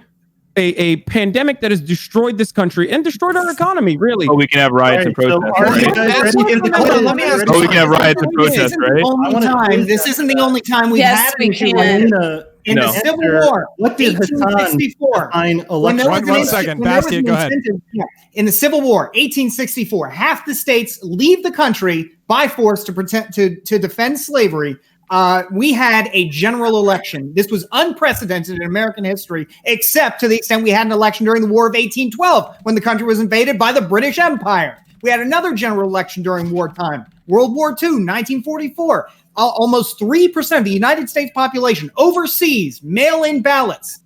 a pandemic that has destroyed this country and destroyed our economy, really. Oh, we can have riots and protests. We can have riots and protests, right? This isn't the only time we've had an issue in the Civil War. What did 1864? One second, Bastia, go ahead. In the Civil War, 1864, half the states leave the country by force to defend slavery. We had a general election. This was unprecedented in American history, except to the extent we had an election during the War of 1812, when the country was invaded by the British Empire. We had another general election during wartime. World War II, 1944. Almost 3% of the United States population overseas mail-in ballots.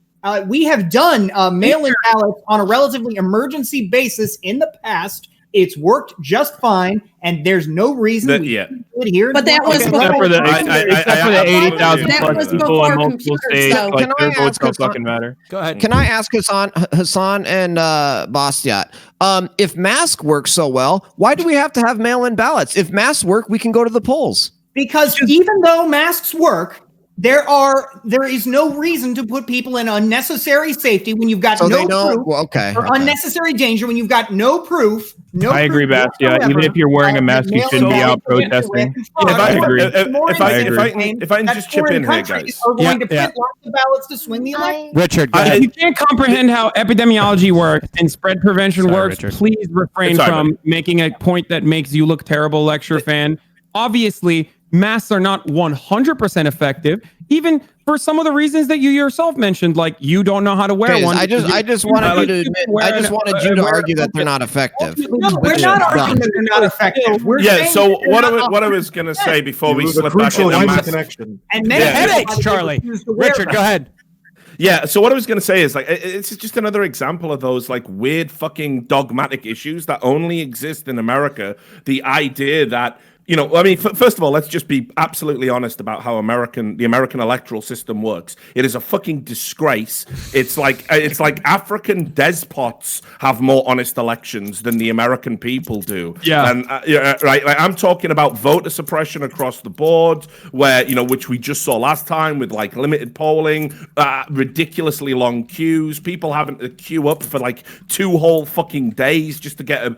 We have done mail-in ballots on a relatively emergency basis in the past. It's worked just fine, and there's no reason we can't do it here. But that was before. Except for the 80,000 plus people in multiple states. So like, their votes don't fucking matter. Go ahead. Can I ask Hassan and Bastiat, if masks work so well, why do we have to have mail-in ballots? If masks work, we can go to the polls. Because even though masks work, there is no reason to put people in unnecessary safety when you've got proof. Well, okay. Or unnecessary danger when you've got no proof. I agree, Bastia. Even if you're wearing a mask, you shouldn't be out protesting. I agree. If I can just chip in here, guys. Are going to print lots of ballots to swing the election. Richard, go ahead. If you can't comprehend how epidemiology works and spread prevention works, Richard. please refrain from making a point that makes you look terrible, lecture fan. Obviously, masks are not 100% effective, even for some of the reasons that you yourself mentioned, like you don't know how to wear one. I just wanted you to argue that they're not effective. No, we're not arguing that they're not effective. So what I was going to say before we slip back in the mask connection. And headaches, Charlie. Richard, go ahead. Yeah, so what I was going to say is, like, it's just another example of those, like, weird fucking dogmatic issues that only exist in America. The idea that, I mean, first of all, let's just be absolutely honest about how the American electoral system works. It is a fucking disgrace. It's like African despots have more honest elections than the American people do. Yeah. And right, like, I'm talking about voter suppression across the board, where which we just saw last time with like limited polling, ridiculously long queues, people having to queue up for like 2 whole fucking days just to get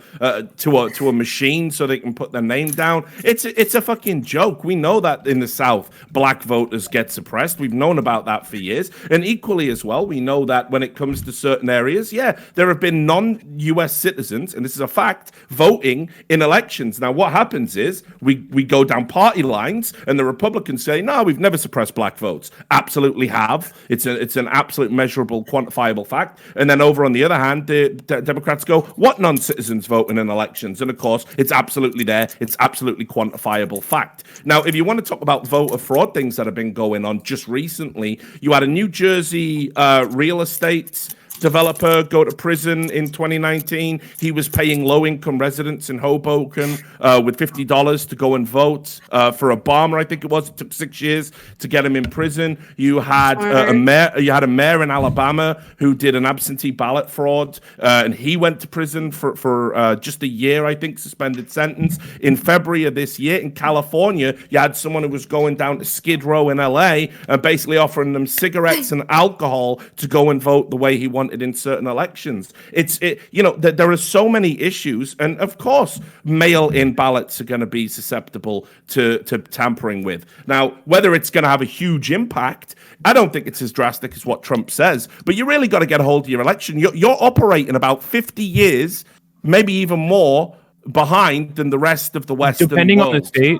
to a machine so they can put their name down. it's a fucking joke. We know that in the South, black voters get suppressed. We've known about that for years. And equally as well, we know that when it comes to certain areas, there have been non-US citizens, and this is a fact, voting in elections. Now, what happens is we go down party lines, and the Republicans say, no, we've never suppressed black votes. Absolutely have. It's an absolute measurable, quantifiable fact. And then over on the other hand, the Democrats go, what non-citizens vote in elections? And of course, it's absolutely there. It's absolutely quantifiable fact. Now, if you want to talk about voter fraud things that have been going on just recently, you had a New Jersey real estate developer go to prison in 2019. He was paying low-income residents in Hoboken with $50 to go and vote for Obama. I think it was. It took 6 years to get him in prison. You had a mayor. You had a mayor in Alabama who did an absentee ballot fraud, and he went to prison for just a year. I think suspended sentence. In February of this year, in California, you had someone who was going down to Skid Row in LA and basically offering them cigarettes and alcohol to go and vote the way he wanted in certain elections. There are so many issues, and of course mail-in ballots are going to be susceptible to tampering with. Now, whether it's going to have a huge impact, I don't think it's as drastic as what Trump says, but you really got to get a hold of your election. You're operating about 50 years, maybe even more, behind than the rest of the Western depending world. on the state,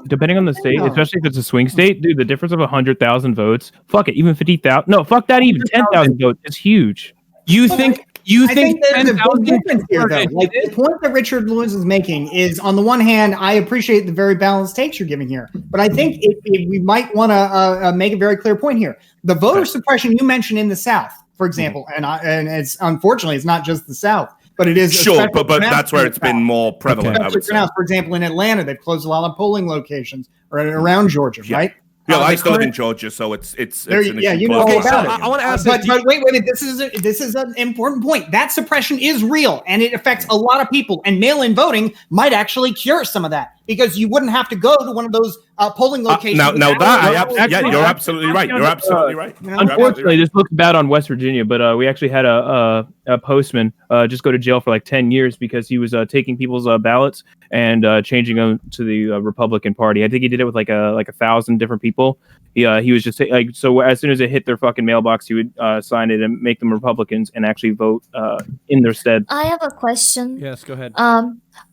especially if it's a swing state, dude, the difference of 100,000 votes, fuck it, even 50,000, no, fuck that, even 10,000 votes is huge. You think I think there's a big difference here, though. Like, the point that Richardlewis is making is, on the one hand, I appreciate the very balanced takes you're giving here, but I think we might want to make a very clear point here. The voter suppression you mentioned in the South, for example, and it's unfortunately it's not just the South, but it is sure, but that's where it's been more prevalent. I would say. For example, in Atlanta, they've closed a lot of polling locations around Georgia, right? Yeah, I still live in Georgia, so it's an yeah, issue. you know all about it. I want to ask but wait, this is an important point. That suppression is real, and it affects a lot of people. And mail-in voting might actually cure some of that, because you wouldn't have to go to one of those polling locations. You're absolutely right. You're absolutely right. Unfortunately, this looks bad on West Virginia, but we actually had a postman just go to jail for like 10 years because he was taking people's ballots and changing them to the Republican Party. I think he did it with like 1,000 different people. He was just like, so as soon as it hit their fucking mailbox, he would sign it and make them Republicans and actually vote in their stead. I have a question. Yes, go ahead.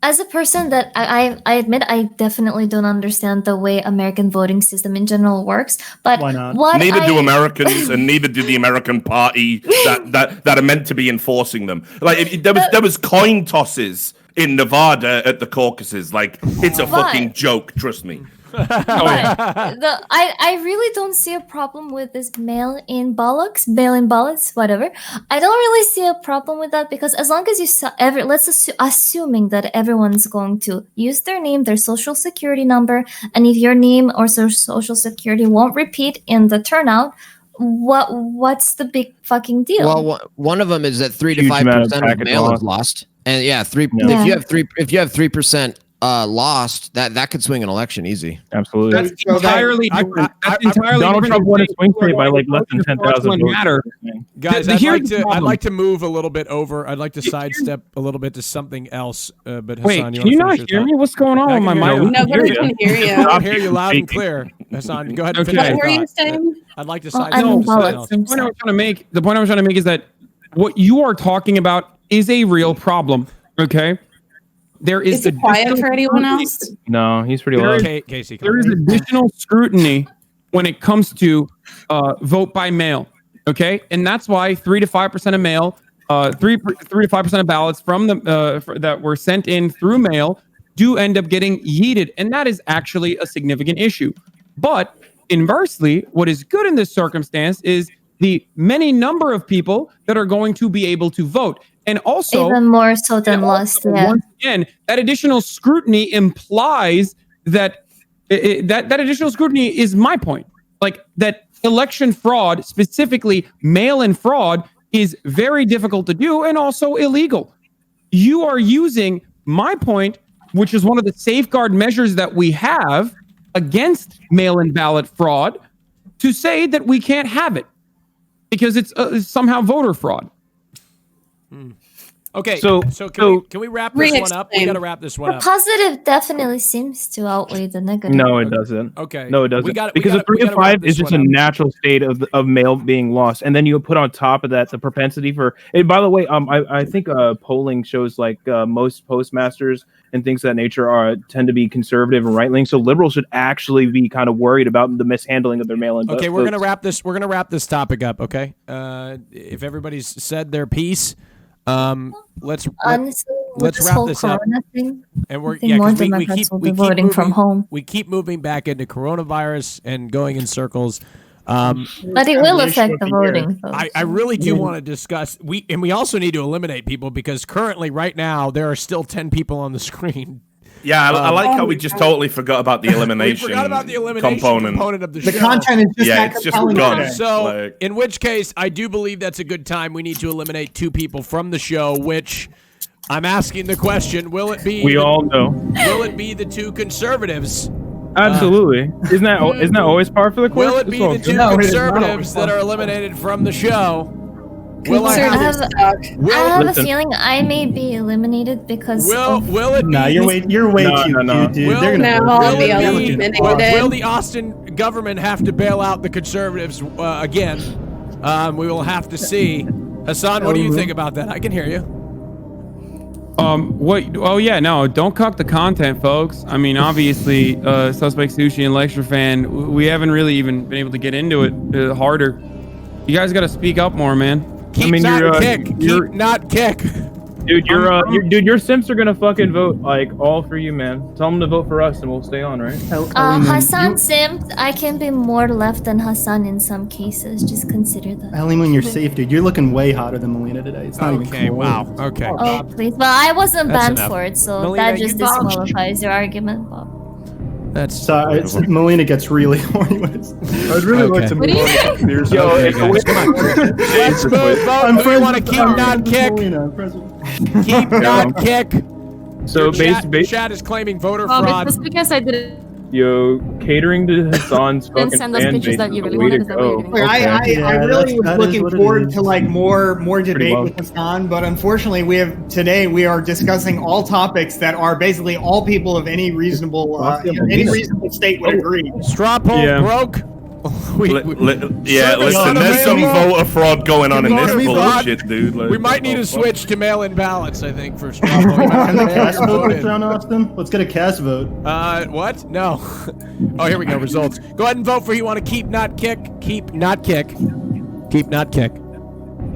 As a person that I admit I definitely don't understand the way American voting system in general works, but why not? Neither do Americans, and neither do the American Party that are meant to be enforcing them. Like there was coin tosses in Nevada at the caucuses. Like, it's a fucking joke. Trust me. I really don't see a problem with this mail-in ballots, whatever. I don't really see a problem with that, because as long as assuming that everyone's going to use their name, their social security number, and if your name or social security won't repeat in the turnout, what's the big fucking deal? Well, one of them is that 3 to 5% of mail is lost, and If you have 3%. Lost, that could swing an election easy. Absolutely. That's entirely different. Donald Trump won a swing state by like less than 10,000 votes. Guys, I'd like to move a little bit over. I'd like to sidestep a little bit to something else. But wait, Hassan, can you not hear me? What's going on with my mic? Nobody can hear you. I hear you loud and clear. Hassan, go ahead and finish. What were you saying? I'd like to sidestep to something else. The point I was trying to make is that what you are talking about is a real problem. Okay. There is it quiet for anyone else? No, he's pretty loud. Casey, there is additional scrutiny when it comes to vote by mail. Okay, and that's why 3 to 5% of mail, 3 to 5% of ballots from the that were sent in through mail do end up getting yeeted, and that is actually a significant issue. But inversely, what is good in this circumstance is the many number of people that are going to be able to vote. And also, even more so than last year. Once again, that additional scrutiny implies that that additional scrutiny is my point. Like, that election fraud, specifically mail-in fraud, is very difficult to do and also illegal. You are using my point, which is one of the safeguard measures that we have against mail-in ballot fraud, to say that we can't have it because it's somehow voter fraud. Okay, So can we wrap this one up? We got to wrap this one The up. positive definitely seems to outweigh the negative. No, it doesn't. Okay. No, it doesn't. Because we a 3 gotta to wrap 5 this is just a one up. natural state of mail being lost, and then you put on top of that the propensity for. And by the way, I think polling shows like most postmasters and things of that nature tend to be conservative and right leaning. So liberals should actually be kind of worried about the mishandling of their mail-in votes. Okay, we're gonna wrap this. We're gonna wrap this topic up. Okay. If everybody's said their piece, let's wrap this up. Thing, And we're more because we Democrats keep will be voting moving from home. We keep moving back into coronavirus and going in circles. But it will affect the voting. I really do want to discuss. We also need to eliminate people because currently, right now, there are still 10 people on the screen. Yeah, I like how we just totally forgot about the elimination. We forgot about the elimination component of the show. The content is just it's just gone. So, in which case, I do believe that's a good time. We need to eliminate 2 people from the show, which I'm asking the question, will it be... We all know. Will it be the 2 conservatives? Absolutely. Isn't that always par for the course? Will it be the 2 conservatives that are eliminated from the show? I have a feeling I may be eliminated because. Will it be? Nah, you're way too cute, dude. Will, They're gonna will the Austin government have to bail out the conservatives again? We will have to see. Hassan, what do you think about that? I can hear you. What? Oh yeah, no, don't cuck the content, folks. I mean, obviously, Suspect Sushi and Lecture Fan, we haven't really even been able to get into it harder. You guys got to speak up more, man. Keep not kick. Dude, your simps are gonna fucking vote like all for you, man. Tell them to vote for us, and we'll stay on, right? Hassan simped. I can be more left than Hassan in some cases. Just consider that. When you're safe, dude. You're looking way hotter than Melina today. It's not even cool. Wow. Okay. Oh, please. Well, I wasn't That's banned enough. for it, so Melina, that just you dodged. disqualifies your argument, Bob. That's Melina gets really horny when it's. I'd really like to move on to conspiracy. Let's move on. Do we want to keep not kick? Keep not kick. So chat is claiming voter Bob, fraud. it's just because I didn't catering to Hassan's fucking send us fan pictures base that you is the really way wanted. to Is that what you're go. doing? I really was that is looking what it forward is. to like more debate well. with Hassan, but unfortunately we are discussing all topics that are basically all people of any reasonable state would agree. Straw poll broke. Listen, there's some voter fraud going on in this bullshit, dude. We might need to switch to mail-in ballots, I think, for straw poll. Can the cast vote be thrown, Austin? Let's get a cast vote. What? No. Oh, here we go. Results. Go ahead and vote for you want to keep not kick. Keep not kick. Keep not kick.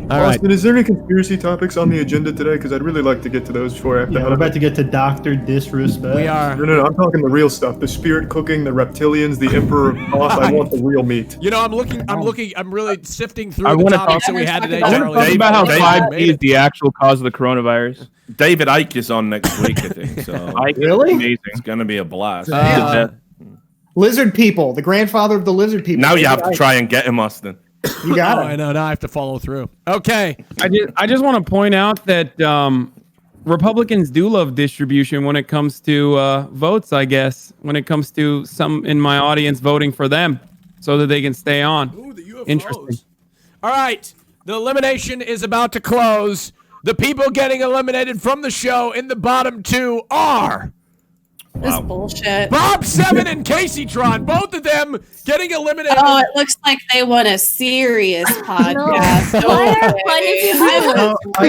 All right. Austin, is there any conspiracy topics on the agenda today? Because I'd really like to get to those before I have to Yeah, we're about to get to Dr. Disrespect. We are. No, I'm talking the real stuff. The spirit cooking, the reptilians, the Emperor of Thoth. I want the real meat. You know, I'm really sifting through I the want to topics talk that we had today, Talk about how 5G is the actual cause of the coronavirus. David Icke is on next week, I think. So Really? Amazing. it's gonna be a blast. Lizard people, the grandfather of the lizard people. Now you have to try and get him, Austin. You got it. I know. Now I have to follow through. Okay. I just want to point out that Republicans do love distribution when it comes to votes, I guess, when it comes to some in my audience voting for them so that they can stay on. Ooh, the UFOs. Interesting. All right. The elimination is about to close. The people getting eliminated from the show in the bottom 2 are... This bullshit. Bob 7 and Casey Tron, both of them getting eliminated. Oh, it looks like they want a serious podcast. Come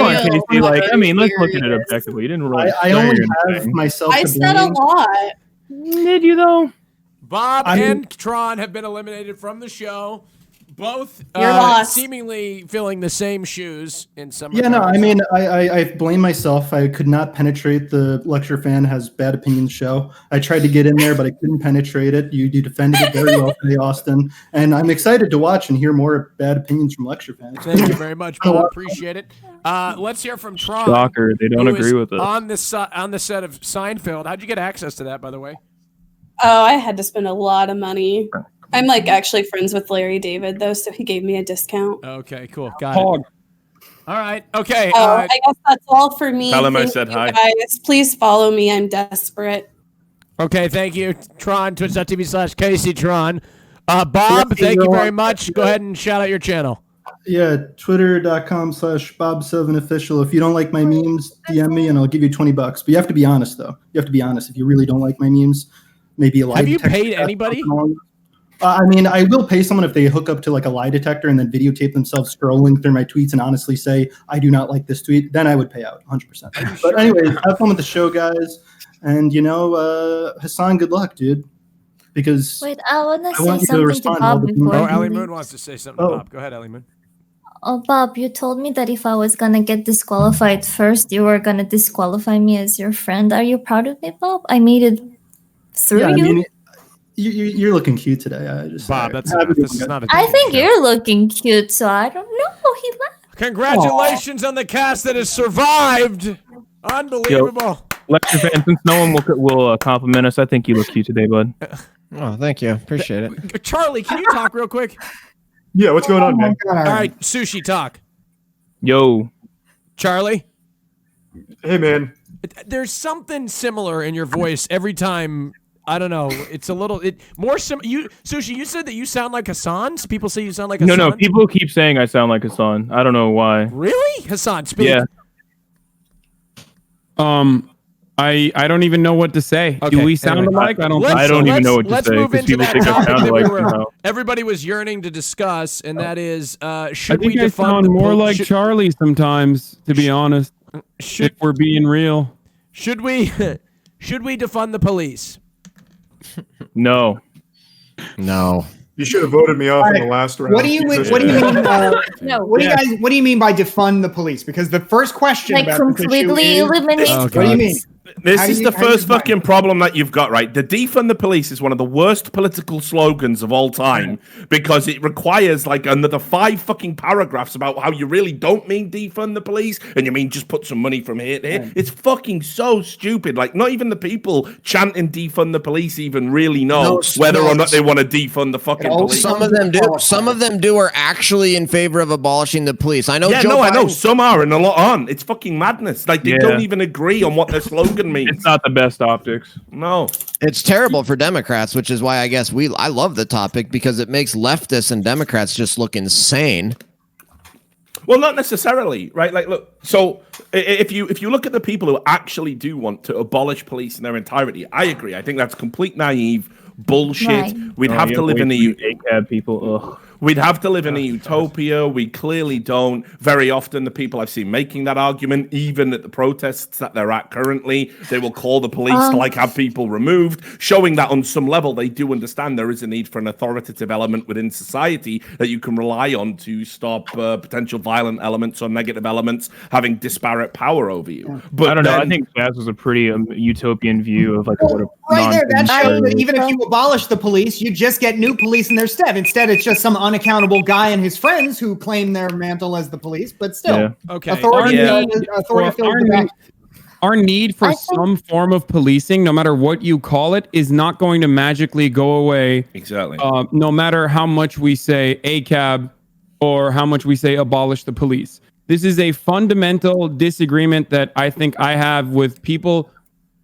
on, Casey. Like, I mean, let's look at it objectively. You didn't really. I only have myself I to said a blame. lot. Did you though? Bob and Tron have been eliminated from the show. Both You're lost. seemingly filling the same shoes in some Yeah, no, regards. I mean, I blame myself. I could not penetrate the Lecture Fan Has Bad Opinions show. I tried to get in there, but I couldn't penetrate it. You defended it very well today, Austin. And I'm excited to watch and hear more bad opinions from Lecture Fans. Thank you very much, Bob. Appreciate it. Let's hear from Tron. Shocker, they don't who agree is with us. on the set of Seinfeld. How'd you get access to that, by the way? Oh, I had to spend a lot of money. I'm like actually friends with Larry David though, so he gave me a discount. Okay, cool. Got it. All right. Okay. I guess that's all for me. Tell him I Thank said you, hi. Guys. Please follow me. I'm desperate. Okay, thank you, Tron. Twitch.tv/Casey Tron. Bob, thank you very much. Go ahead and shout out your channel. Yeah, twitter.com/Bob7official. If you don't like my memes, DM me and I'll give you $20. But you have to be honest, though. You have to be honest. If you really don't like my memes, maybe a lie Have you detector paid test, anybody? something along those. I mean, I will pay someone if they hook up to like a lie detector and then videotape themselves scrolling through my tweets and honestly say, I do not like this tweet. Then I would pay out 100%. But anyways, have fun with the show, guys. And, Hassan, good luck, dude. Because Wait, I want to say want you to something to respond to all Bob the before Oh, he Ellie leaves. Moon wants to say something to Bob. Go ahead, Ellie Moon. Oh, Bob, you told me that if I was gonna get disqualified first, you were gonna disqualify me as your friend. Are you proud of me, Bob? I made it through yeah, I you. mean, you're looking cute today. I just Bob, that's enough. This is not a I dating think show. you're looking cute, so I don't know. He left. Congratulations on the cast that has survived. Unbelievable. Lecture fan, since no one will compliment us, I think you look cute today, bud. Oh, thank you. Appreciate it. Charlie, can you talk real quick? Yeah, what's going on, man? All right, Sushi, talk. Yo. Charlie? Hey, man. There's something similar in your voice every time. I don't know. It's a little more Sushi, you said that you sound like Hassan? People say you sound like Hassan? No, people keep saying I sound like Hassan. I don't know why. Really? Hassan, speak. Yeah. I don't even know what to say. Okay, Do we sound anyway. alike? I don't even know what to let's say move because into people that think I topic sound that like everybody was yearning to discuss, and that is, should I think we I defund sound the more like should, Charlie sometimes, to be honest. If we're being real. should we defund the police? No. No. You should have voted me off in the last round. What do you mean? because- What do you mean? No. What do you guys? What do you mean by defund the police? Because the first question Like about this issue completely is, eliminate. Oh, what do you mean? This How do is you- the how do you first define fucking problem that you've got, right? The defund the police is one of the worst political slogans of all time because it requires like another 5 fucking paragraphs about how you really don't mean defund the police and you mean just put some money from here to here. It's fucking so stupid. Like, not even the people chanting defund the police even really know whether or not they want to defund the fucking police. Some of them do. Some of them do are actually in favor of abolishing the police. I know. Yeah, Joe no, I know. Biden- Some are and a lot aren't. It's fucking madness. Like, they Yeah. don't even agree on what their slogan means. It's not the best optics. No. It's terrible for Democrats, which is why I guess I love the topic because it makes leftists and Democrats just look insane. Well, not necessarily, right? Like, look. So, if you look at the people who actually do want to abolish police in their entirety, I agree. I think that's complete naive bullshit. Right. We'd have to live in a ACAB people. Ugh. We'd have to live in a utopia. We clearly don't. Very often, the people I've seen making that argument, even at the protests that they're at currently, they will call the police to like have people removed, showing that on some level they do understand there is a need for an authoritative element within society that you can rely on to stop potential violent elements or negative elements having disparate power over you. But I don't know. I then- think Jazz was a pretty utopian view of like what a Right there, that shows that non- even if you abolish the police, you just get new police in their stead. Instead, it's just some unaccountable guy and his friends who claim their mantle as the police, but still, Yeah. Okay. authority, Yeah. authority fills the back. Our need for some form of policing, no matter what you call it, is not going to magically go away. Exactly. No matter how much we say ACAB or how much we say abolish the police. This is a fundamental disagreement that I think I have with people,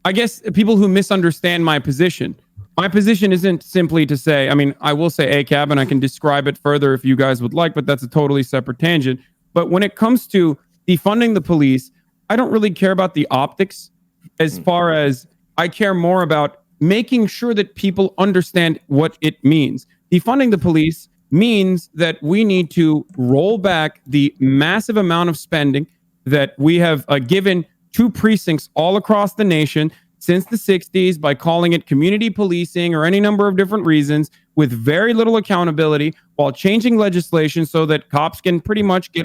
I guess people who misunderstand my position. My position isn't simply to say, I mean, I will say ACAB and I can describe it further if you guys would like, but that's a totally separate tangent. But when it comes to defunding the police, I don't really care about the optics as far as I care more about making sure that people understand what it means. Defunding the police means that we need to roll back the massive amount of spending that we have given to precincts all across the nation since the 60s by calling it community policing or any number of different reasons with very little accountability while changing legislation so that cops can pretty much get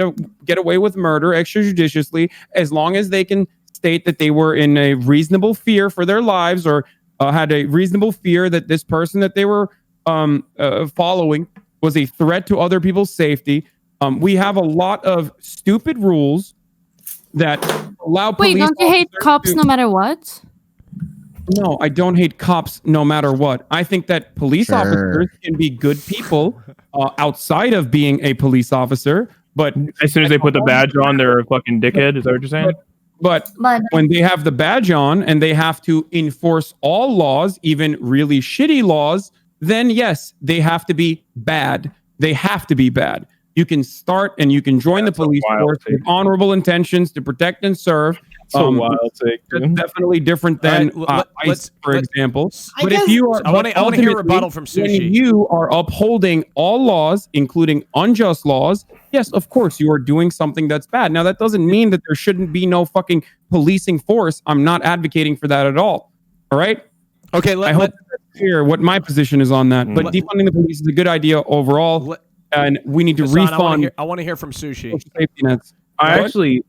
away with murder extrajudiciously as long as they can state that they were in a reasonable fear for their lives or had a reasonable fear that this person that they were following was a threat to other people's safety. We have a lot of stupid rules that allow police. Wait, don't you hate cops no matter what? No, I don't hate cops no matter what. I think that police Sure. officers can be good people outside of being a police officer, but As soon as they put the badge on, they're a fucking dickhead. Is that what you're saying? But when they have the badge on and they have to enforce all laws, even really shitty laws, then yes, they have to be bad. They have to be bad. You can start and you can join the police force with honorable intentions to protect and serve. So wild take. That's definitely different than ICE, for example. But if you are, I want to hear a rebuttal from when Sushi. you are upholding all laws, including unjust laws, yes, of course, you are doing something that's bad. Now, that doesn't mean that there shouldn't be no fucking policing force. I'm not advocating for that at all. All right? Okay, I hope that's clear what my position is on that. But defunding the police is a good idea overall, and we need to Hassan, refund. I want to hear from Sushi. Safety nets. I actually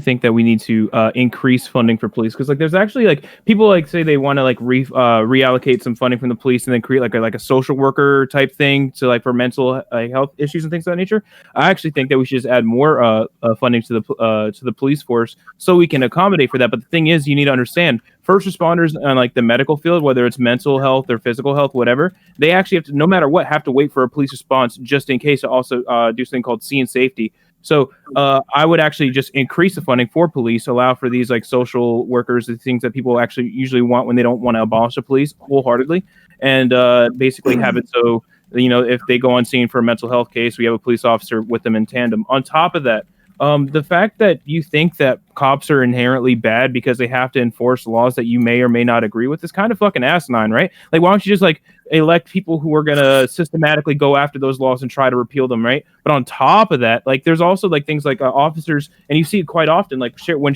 think that we need to increase funding for police, because like there's actually like people like say they want to like reallocate some funding from the police and then create like a social worker type thing to like for mental health issues and things of that nature. I actually think that we should just add more funding to the police force so we can accommodate for that. But the thing is, you need to understand, first responders on like the medical field, whether it's mental health or physical health, whatever, they actually have to, no matter what, have to wait for a police response just in case to also do something called scene safety. So I would actually just increase the funding for police, allow for these like social workers, the things that people actually usually want when they don't want to abolish the police wholeheartedly, and basically have it so, you know, if they go on scene for a mental health case, we have a police officer with them in tandem. On top of that, the fact that you think that cops are inherently bad because they have to enforce laws that you may or may not agree with is kind of fucking asinine, right? Like, why don't you just like elect people who are gonna systematically go after those laws and try to repeal them, right? But on top of that, like, there's also like things like officers, and you see it quite often, like when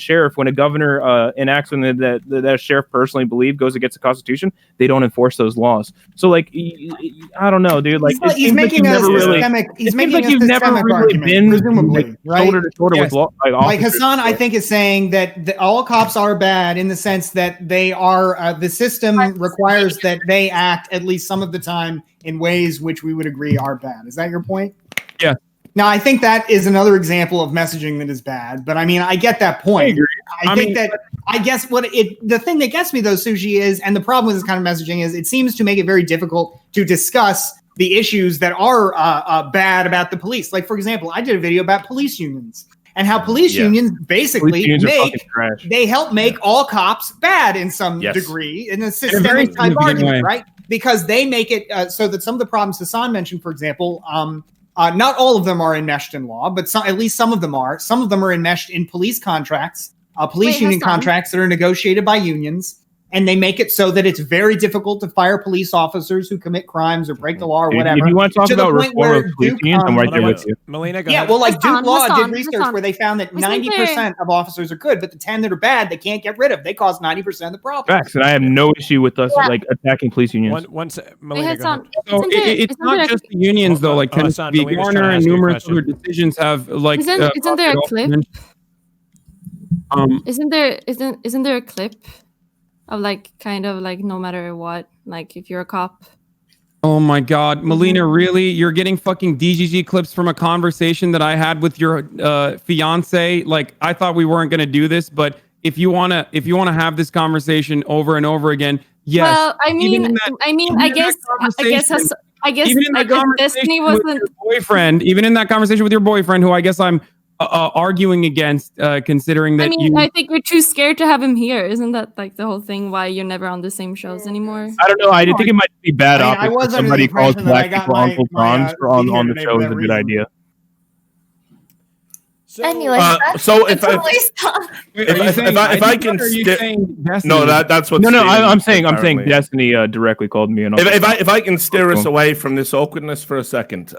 a governor enacts something that a sheriff personally believe goes against the Constitution, they don't enforce those laws. So like, I don't know, dude. Like, he's making a systemic. He's making a systemic argument, presumably, right? Shoulder to shoulder with law, like Hassan, I think, is saying that all cops are bad in the sense that they are the system requires that they act at least some of the time in ways which we would agree are bad. Is that your point? Yeah. Now, I think that is another example of messaging that is bad, but I mean, I get that point. I guess the thing that gets me though, Sushi, is, and the problem with this kind of messaging is it seems to make it very difficult to discuss the issues that are bad about the police. Like, for example, I did a video about police unions and how police unions basically they help make all cops bad in some degree, in a systemic type argument, right? Because they make it so that some of the problems Hassan mentioned, for example, not all of them are enmeshed in law, but at least some of them are. Some of them are enmeshed in police contracts, police union contracts that are negotiated by unions. And they make it so that it's very difficult to fire police officers who commit crimes or break the law or whatever. If you want to talk about reform of police unions, I'm right there with you. Melina, go yeah, ahead. well, like Duke Law did research where they found that 90% of officers are good, but the 10 that are bad, they can't get rid of. They cause 90% of the problem. Facts, and I have no issue with us like attacking police unions. Melina, go ahead. So it's not just the unions though. Like Tennessee Garner and numerous other decisions have like. Isn't there a clip? Isn't there a clip of like kind of like no matter what, like if you're a cop? Oh my God, Melina, really? You're getting fucking DGG clips from a conversation that I had with your fiance? Like, I thought we weren't gonna do this, but if you wanna have this conversation over and over again, yes. Well, I guess Destiny wasn't boyfriend. Even in that conversation with your boyfriend, who I guess I'm arguing against, considering that I think you're too scared to have him here. Isn't that like the whole thing why you're never on the same shows anymore? I don't know. I think it might be bad optics. Somebody calls black people Uncle Franz on the show is a good idea. Anyway, so if I can no, that's what. No, I'm saying Destiny directly called me. If I can steer us away from this awkwardness for a second,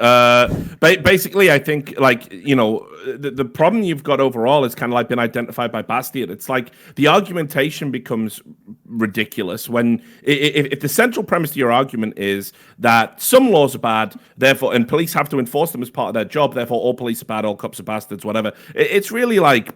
basically, I think like the problem you've got overall is kind of like been identified by Bastiat. It's like the argumentation becomes ridiculous when if the central premise to your argument is that some laws are bad, therefore, and police have to enforce them as part of their job, therefore all police are bad, all cops are bastards, whatever. It's really like,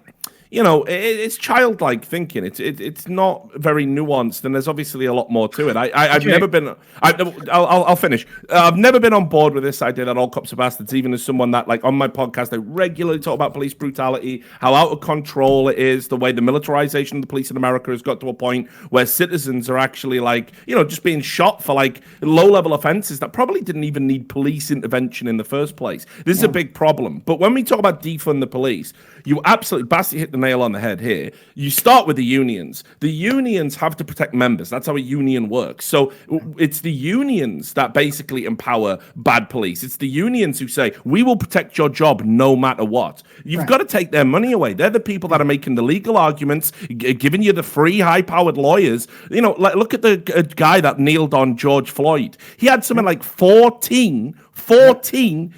it's childlike thinking. It's not very nuanced, and there's obviously a lot more to it. I've never been. I'll finish. I've never been on board with this idea that all cops are bastards. Even as someone that, like, on my podcast, I regularly talk about police brutality, how out of control it is, the way the militarization of the police in America has got to a point where citizens are actually like, just being shot for like low-level offenses that probably didn't even need police intervention in the first place. This is a big problem. But when we talk about defund the police, you absolutely, Basti hit the nail on the head here. You start with the unions. The unions have to protect members. That's how a union works. So it's the unions that basically empower bad police. It's the unions who say, we will protect your job no matter what. You've got to take their money away. They're the people that are making the legal arguments, giving you the free, high-powered lawyers. You know, like, look at the guy that kneeled on George Floyd. He had something like 14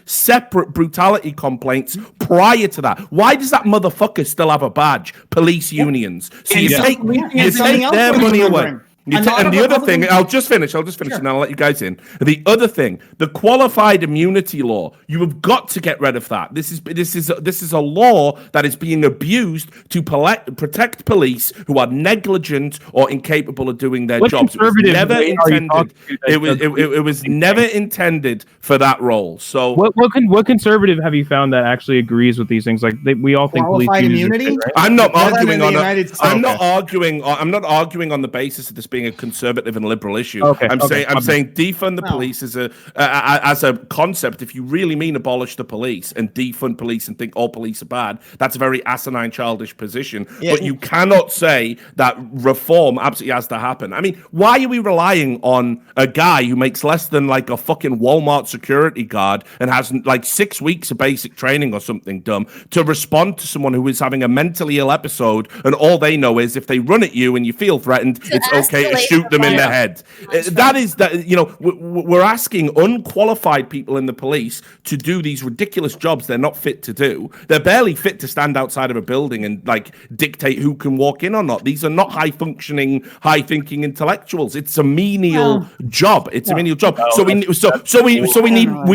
separate brutality complaints prior to that. Why does that motherfucker still have a badge? Police unions. So you take their money away. And the other thing, I'll just finish, and then I'll let you guys in. The other thing, the qualified immunity law, you have got to get rid of that. This is a law that is being abused to protect police who are negligent or incapable of doing their jobs. It was never intended. It was never intended for that role. So, what conservative have you found that actually agrees with these things? Like we all think qualified immunity. Right? I'm not arguing on. I'm not arguing on the basis of this being a conservative and liberal issue. I'm saying defund the police as a concept. If you really mean abolish the police and defund police and think all police are bad, that's a very asinine, childish position. Yeah, but you cannot say that reform absolutely has to happen. I mean, why are we relying on a guy who makes less than like a fucking Walmart security guard and has like 6 weeks of basic training or something dumb to respond to someone who is having a mentally ill episode, and all they know is if they run at you and you feel threatened, it's okay to shoot them in the head. We're asking unqualified people in the police to do these ridiculous jobs they're not fit to do. They're barely fit to stand outside of a building and like dictate who can walk in or not. These are not high-functioning, high-thinking intellectuals. It's a menial job. It's a menial job. So we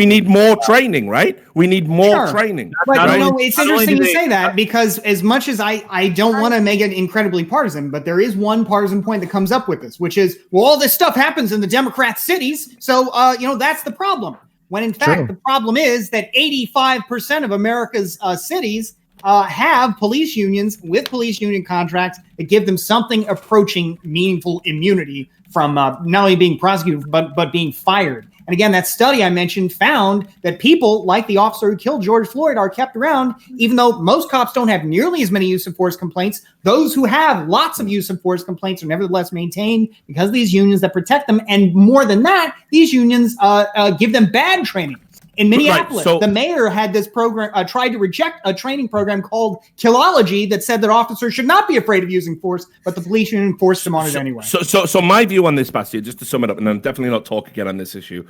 need more training, right? We need more training. But it's interesting you say that, because as much as I don't want to make it incredibly partisan, but there is one partisan point that comes up with this, which is, well, all this stuff happens in the Democrat cities, so that's the problem. When in fact the problem is that 85% of America's cities have police unions with police union contracts that give them something approaching meaningful immunity from not only being prosecuted but being fired. And again, that study I mentioned found that people like the officer who killed George Floyd are kept around, even though most cops don't have nearly as many use of force complaints. Those who have lots of use of force complaints are nevertheless maintained because of these unions that protect them. And more than that, these unions give them bad training. In Minneapolis, the mayor had this program, tried to reject a training program called Killology that said that officers should not be afraid of using force, but the police union forced them on it anyway. So my view on this, Bastien, just to sum it up, and I'm definitely not talking again on this issue,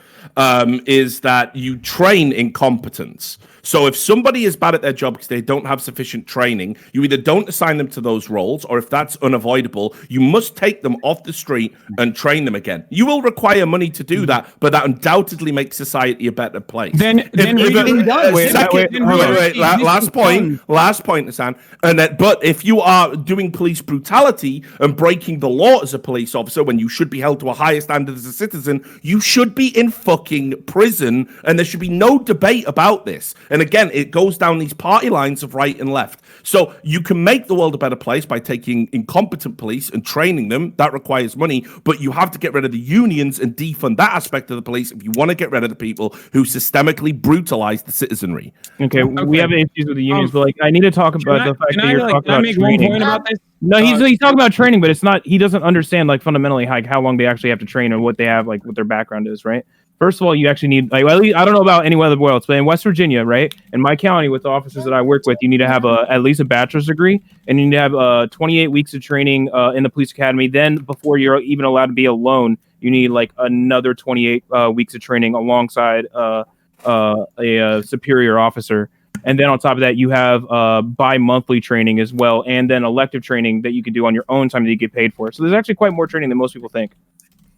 is that you train incompetence. So if somebody is bad at their job because they don't have sufficient training, you either don't assign them to those roles, or if that's unavoidable, you must take them off the street and train them again. You will require money to do that, but that undoubtedly makes society a better place. Last point, Hassan. But if you are doing police brutality and breaking the law as a police officer when you should be held to a higher standard as a citizen, you should be in fucking prison, and there should be no debate about this. And again, it goes down these party lines of right and left. So you can make the world a better place by taking incompetent police and training them. That requires money, but you have to get rid of the unions and defund that aspect of the police if you want to get rid of the people who systemically brutalize the citizenry. Okay. We have issues with the unions, but like I need to talk about the fact that you're talking about training. One point about this? No, he's talking about training, but it's not. He doesn't understand like fundamentally like how long they actually have to train or what they have, like what their background is, right? First of all, you actually need, like, at least, I don't know about any other else, but in West Virginia, right, in my county with the officers that I work with, you need to have at least a bachelor's degree, and you need to have 28 weeks of training in the police academy. Then, before you're even allowed to be alone, you need like another 28 weeks of training alongside a superior officer. And then on top of that, you have bi-monthly training as well, and then elective training that you can do on your own time that you get paid for. So there's actually quite more training than most people think.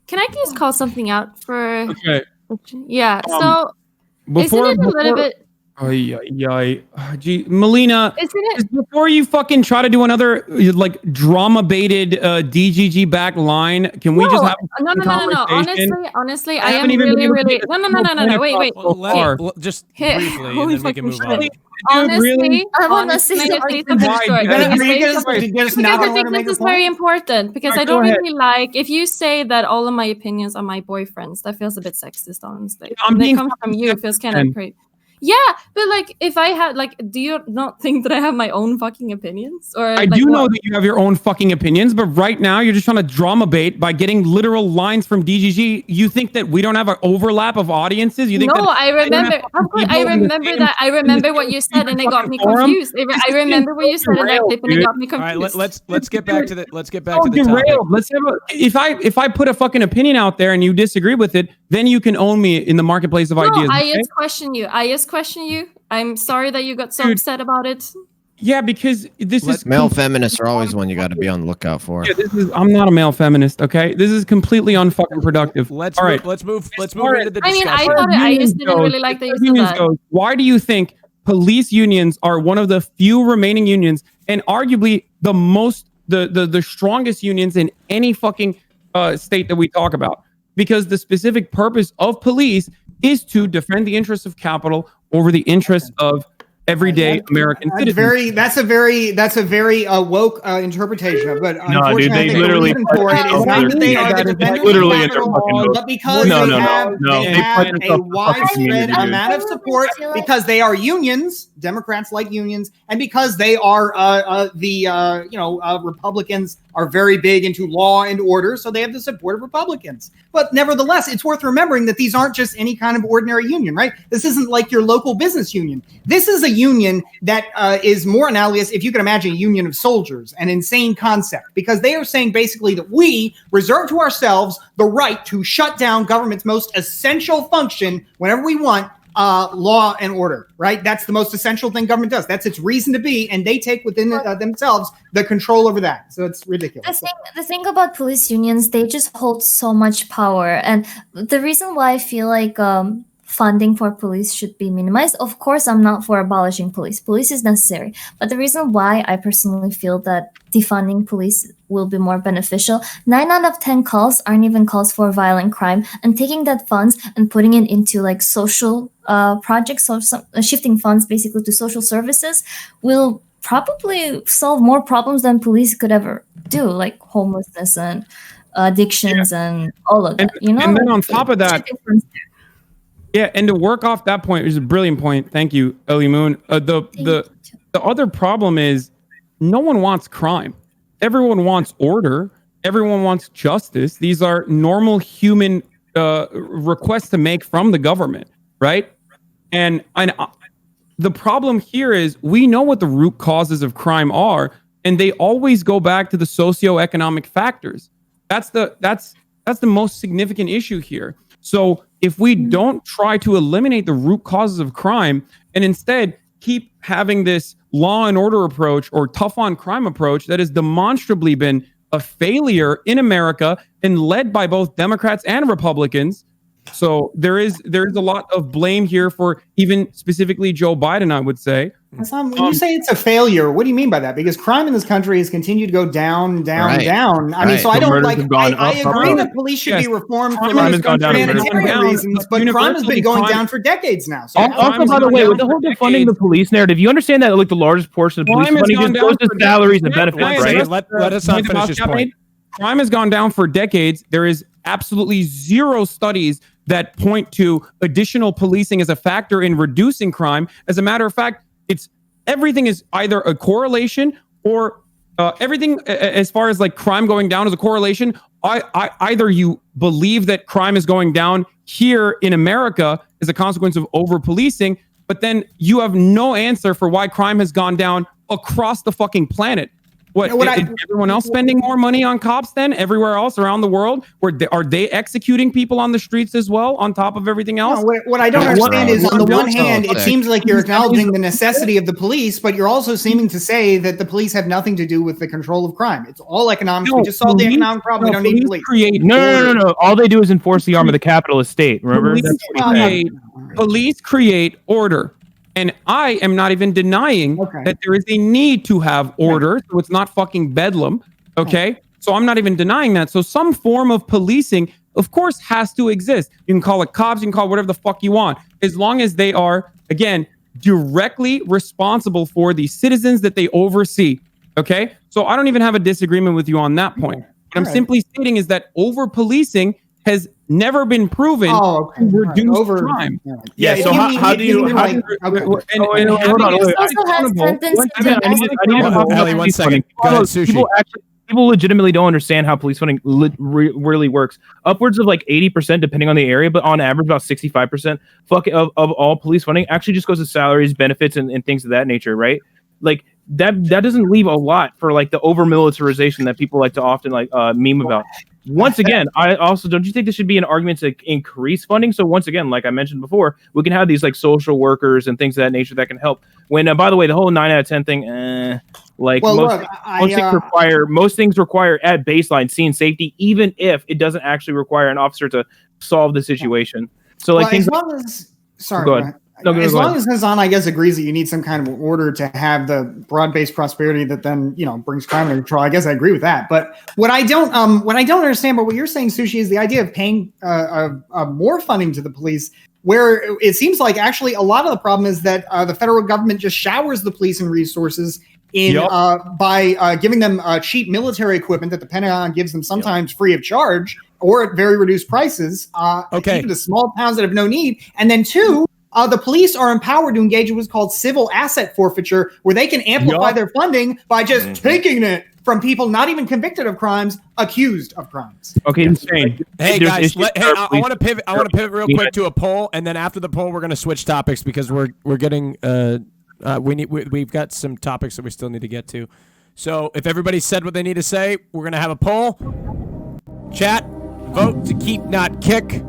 Can I just call something out for? Okay. Yeah. So isn't it a little bit? Gee, Melina, before you fucking try to do another like drama baited DGG back line, can we just have no. Honestly, I am really no. Wait. Just briefly, and then we can move on. Honestly, I think this is very important because I don't really like if you say that all of my opinions are my boyfriend's. That feels a bit sexist, honestly. When it comes from you, it feels kind of crazy. Yeah, but like, if I had like, do you not think that I have my own fucking opinions? Or I do know that you have your own fucking opinions, but right now you're just trying to drama bait by getting literal lines from DGG. You think that we don't have an overlap of audiences? You think no, I remember. I remember that. I remember what you said, and it got me confused. I remember what you said in that clip, and it got me confused. All right, let's get back to the topic. Let's have if I put a fucking opinion out there and you disagree with it, then you can own me in the marketplace of ideas. I just question you. I'm sorry that you got so upset about it. Yeah, because this is male feminists are always one you got to be on the lookout for. Yeah, I'm not a male feminist. Okay, this is completely unfucking productive. Let's move into the discussion. I mean, I just didn't really like that you said that. Why do you think police unions are one of the few remaining unions, and arguably the strongest unions in any fucking state that we talk about? Because the specific purpose of police is to defend the interests of capital over the interests of everyday American citizens. That's a very woke interpretation of it. But no, dude, they literally for it is not that they are the defenders literally of capital, but because they have a widespread amount of support, because they are unions, Democrats like unions, and because they are Republicans are very big into law and order, so they have the support of Republicans. But nevertheless, it's worth remembering that these aren't just any kind of ordinary union, right? This isn't like your local business union. This is a union that is more analogous, if you can imagine, a union of soldiers, an insane concept, because they are saying basically that we reserve to ourselves the right to shut down government's most essential function whenever we want, law and order, right? That's the most essential thing government does. That's its reason to be, and they take within themselves the control over that. So it's ridiculous. The thing about police unions, they just hold so much power, and the reason why I feel like funding for police should be minimized. Of course, I'm not for abolishing police. Police is necessary. But the reason why I personally feel that defunding police will be more beneficial, 9 out of 10 calls aren't even calls for violent crime, and taking that funds and putting it into like social projects, or shifting funds basically to social services will probably solve more problems than police could ever do, like homelessness and addictions and all of that, you know? And then on top of that, yeah, and to work off that point, which is a brilliant point. Thank you, Ellie Moon. The other problem is no one wants crime. Everyone wants order. Everyone wants justice. These are normal human requests to make from the government, right? And the problem here is we know what the root causes of crime are, and they always go back to the socioeconomic factors. That's the most significant issue here. So if we don't try to eliminate the root causes of crime and instead keep having this law and order approach or tough on crime approach that has demonstrably been a failure in America and led by both Democrats and Republicans. So there is a lot of blame here for even specifically Joe Biden, I would say. When you say it's a failure, what do you mean by that? Because crime in this country has continued to go down. I mean, so I don't like. I agree that police should be reformed for humanitarian reasons, but crime has been going down for decades now. So also, by the way, with the whole defunding the police narrative, you understand that like the largest portion of police money just goes to salaries and benefits, right? Let us not finish this point. Crime has gone down for decades. There is absolutely zero studies that point to additional policing as a factor in reducing crime. As a matter of fact, everything is either a correlation or everything as far as like crime going down is a correlation. Either you believe that crime is going down here in America as a consequence of over policing, but then you have no answer for why crime has gone down across the fucking planet. Is everyone else spending more money on cops than everywhere else around the world? Are they executing people on the streets as well, on top of everything else? No, what I don't understand is, on the one hand, it seems like you're acknowledging the necessity of the police, but you're also seeming to say that the police have nothing to do with the control of crime. It's all economics. We just solved the economic problem. We don't need police. No. All they do is enforce the arm of the capitalist state. Remember? Police create order. And I am not even denying that there is a need to have order, so it's not fucking bedlam, okay? So I'm not even denying that. So some form of policing, of course, has to exist. You can call it cops, you can call it whatever the fuck you want, as long as they are, again, directly responsible for the citizens that they oversee, okay? So I don't even have a disagreement with you on that point. What I'm simply stating is that over-policing has never been proven to reduce crime. Yeah. So how do you? Hold on. Ellie, 1 second. Go ahead, Sushi. People legitimately don't understand how police funding really works. Upwards of like 80%, depending on the area, but on average about 65% of all police funding actually just goes to salaries, benefits, and things of that nature, right? Like that doesn't leave a lot for like the over militarization that people like to often like meme about. Once again, I also don't you think this should be an argument to increase funding? So once again, like I mentioned before, we can have these like social workers and things of that nature that can help. When by the way, the whole 9 out of 10 thing, most things require at baseline scene safety, even if it doesn't actually require an officer to solve the situation. So like things. Go ahead. As long as Hassan, I guess, agrees that you need some kind of order to have the broad-based prosperity that then, brings crime under control, I guess I agree with that. But what I don't understand about what you're saying, Sushi, is the idea of paying more funding to the police, where it seems like actually a lot of the problem is that the federal government just showers the police in resources by giving them cheap military equipment that the Pentagon gives them sometimes free of charge or at very reduced prices, even to small towns that have no need. And then two, the police are empowered to engage in what's called civil asset forfeiture, where they can amplify their funding by just taking it from people not even convicted of crimes, accused of crimes. Okay, insane. Hey guys, I want to pivot. I want to pivot real quick to a poll, and then after the poll, we're going to switch topics because we're getting we've got some topics that we still need to get to. So if everybody said what they need to say, we're going to have a poll. Chat, vote to keep, not kick.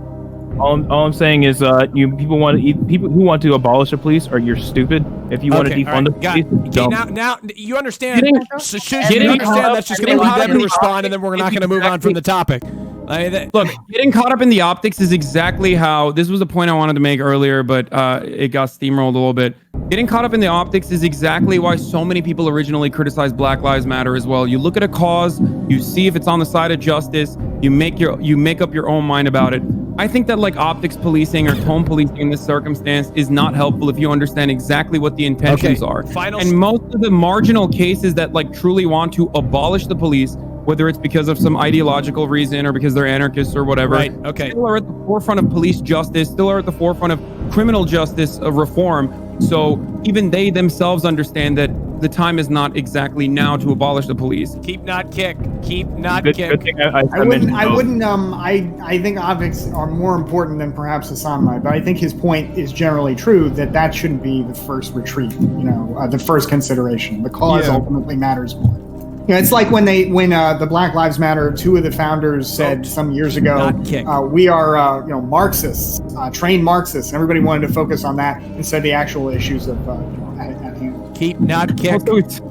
All I'm saying is, people who want to abolish the police you're stupid. If you want to defund the police, now you understand. You understand that's just going to lead them to respond, and then we're not going to move on from the topic. Look, getting caught up in the optics is exactly how. This was the point I wanted to make earlier, but it got steamrolled a little bit. Getting caught up in the optics is exactly why so many people originally criticized Black Lives Matter as well. You look at a cause, you see if it's on the side of justice, you make up your own mind about it. I think that like optics policing or tone policing in this circumstance is not helpful if you understand exactly what the intentions are. And most of the marginal cases that like truly want to abolish the police, whether it's because of some ideological reason or because they're anarchists or whatever, still are at the forefront of police justice, still are at the forefront of criminal justice reform. So even they themselves understand that the time is not exactly now to abolish the police. Keep, not kick. Keep, not kick. I think optics are more important than perhaps Hassan might, but I think his point is generally true that shouldn't be the first retreat, the first consideration. The cause ultimately matters more. It's like when the Black Lives Matter, two of the founders said some years ago, we are Marxists, trained Marxists, and everybody wanted to focus on that instead of the actual issues of at hand. Keep, not kick. It's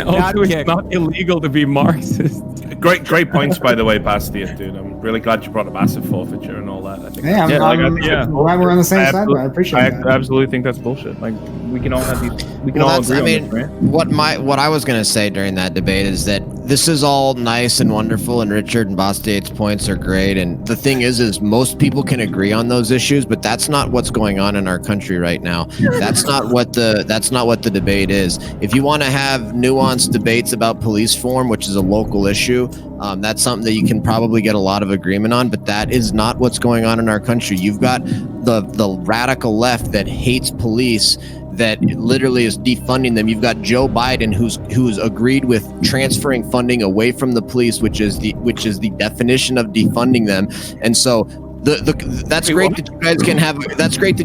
not illegal to be Marxist. Great points, by the way, Bastien, dude. I'm really glad you brought up asset forfeiture and all that. I think I'm glad we're on the same side. I appreciate that. I absolutely think that's bullshit. Like we can all have these. We can all agree on this, right? What I was gonna say during that debate is that this is all nice and wonderful, and Richard and Bastien's points are great. And the thing is most people can agree on those issues, but that's not what's going on in our country right now. That's not what the debate is. If you want to have nuanced debates about police reform, which is a local issue, that's something that you can probably get a lot of agreement on, but that is not what's going on in our country. You've got the radical left that hates police, that literally is defunding them. You've got Joe Biden who's agreed with transferring funding away from the police, which is the definition of defunding them. And so that's great that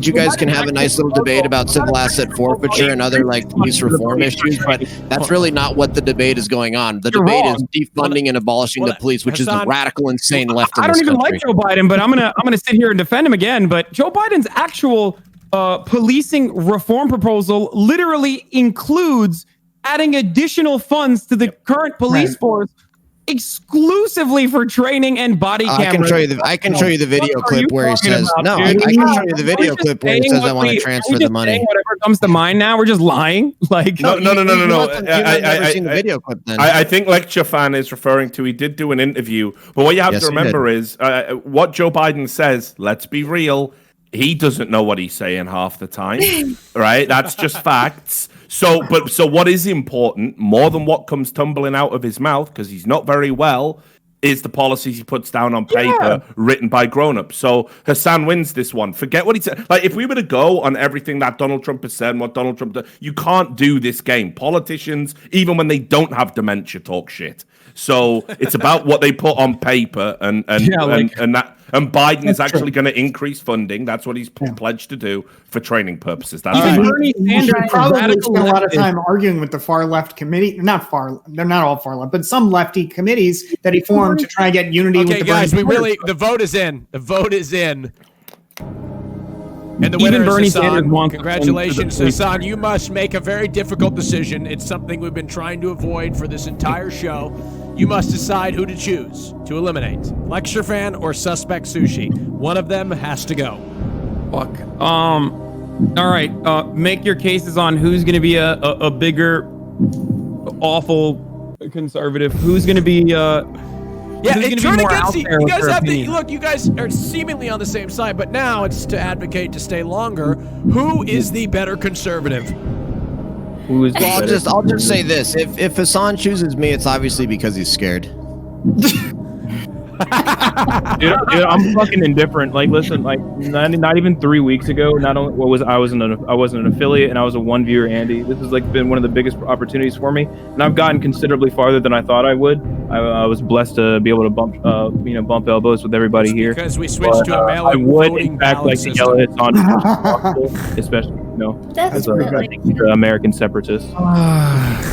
you guys can have a nice little debate about civil asset forfeiture and other like police reform issues, but that's really not what the debate is going on. The debate is defunding and abolishing the police, which is the radical, insane left. I don't even like Joe Biden, but I'm gonna sit here and defend him again. But Joe Biden's actual policing reform proposal literally includes adding additional funds to the current police force exclusively for training and body cameras. I can show you the video clip where he says I can show you the video clip where he says I want to transfer the money. Whatever comes to mind now, we're just lying. Like no. You've never seen the video clip then. I think Lecture Fan is referring to, he did do an interview, but what you have to remember is what Joe Biden says, let's be real, he doesn't know what he's saying half the time, right? That's just facts. So what is important, more than what comes tumbling out of his mouth, because he's not very well, is the policies he puts down on paper written by grown-ups. So Hassan wins this one. Forget what he said. Like, if we were to go on everything that Donald Trump has said and what Donald Trump does, you can't do this game. Politicians, even when they don't have dementia, talk shit. So it's about what they put on paper, and Biden is actually going to increase funding. That's what he's pledged to do for training purposes. That's Bernie Sanders probably spent a lot of time arguing with the far left committee. They're not all far left, but some lefty committees that he formed to try and get unity. Okay, with the guys, Bernie the vote is in. The vote is in. And the Even winner Bernie is Hassan. Sanders wants Congratulations, Hassan. You must make a very difficult decision. It's something we've been trying to avoid for this entire show. You must decide who to choose to eliminate. Lecture fan or suspect sushi. One of them has to go. Fuck. All right. Make your cases on who's going to be a bigger, awful conservative. Who's going to be trying to get you guys have to look. You guys are seemingly on the same side, but now it's to advocate to stay longer. Who is the better conservative? I'll just say this: if Hassan chooses me, it's obviously because he's scared. Dude, I'm fucking indifferent. Like, listen, like not even 3 weeks ago. Not only I wasn't an affiliate, and I was a one viewer Andy. This has like been one of the biggest opportunities for me, and I've gotten considerably farther than I thought I would. I was blessed to be able to bump elbows with everybody here. Because we switched to a mail-in I would, voting in fact, like to yell at it on, especially as a American separatist.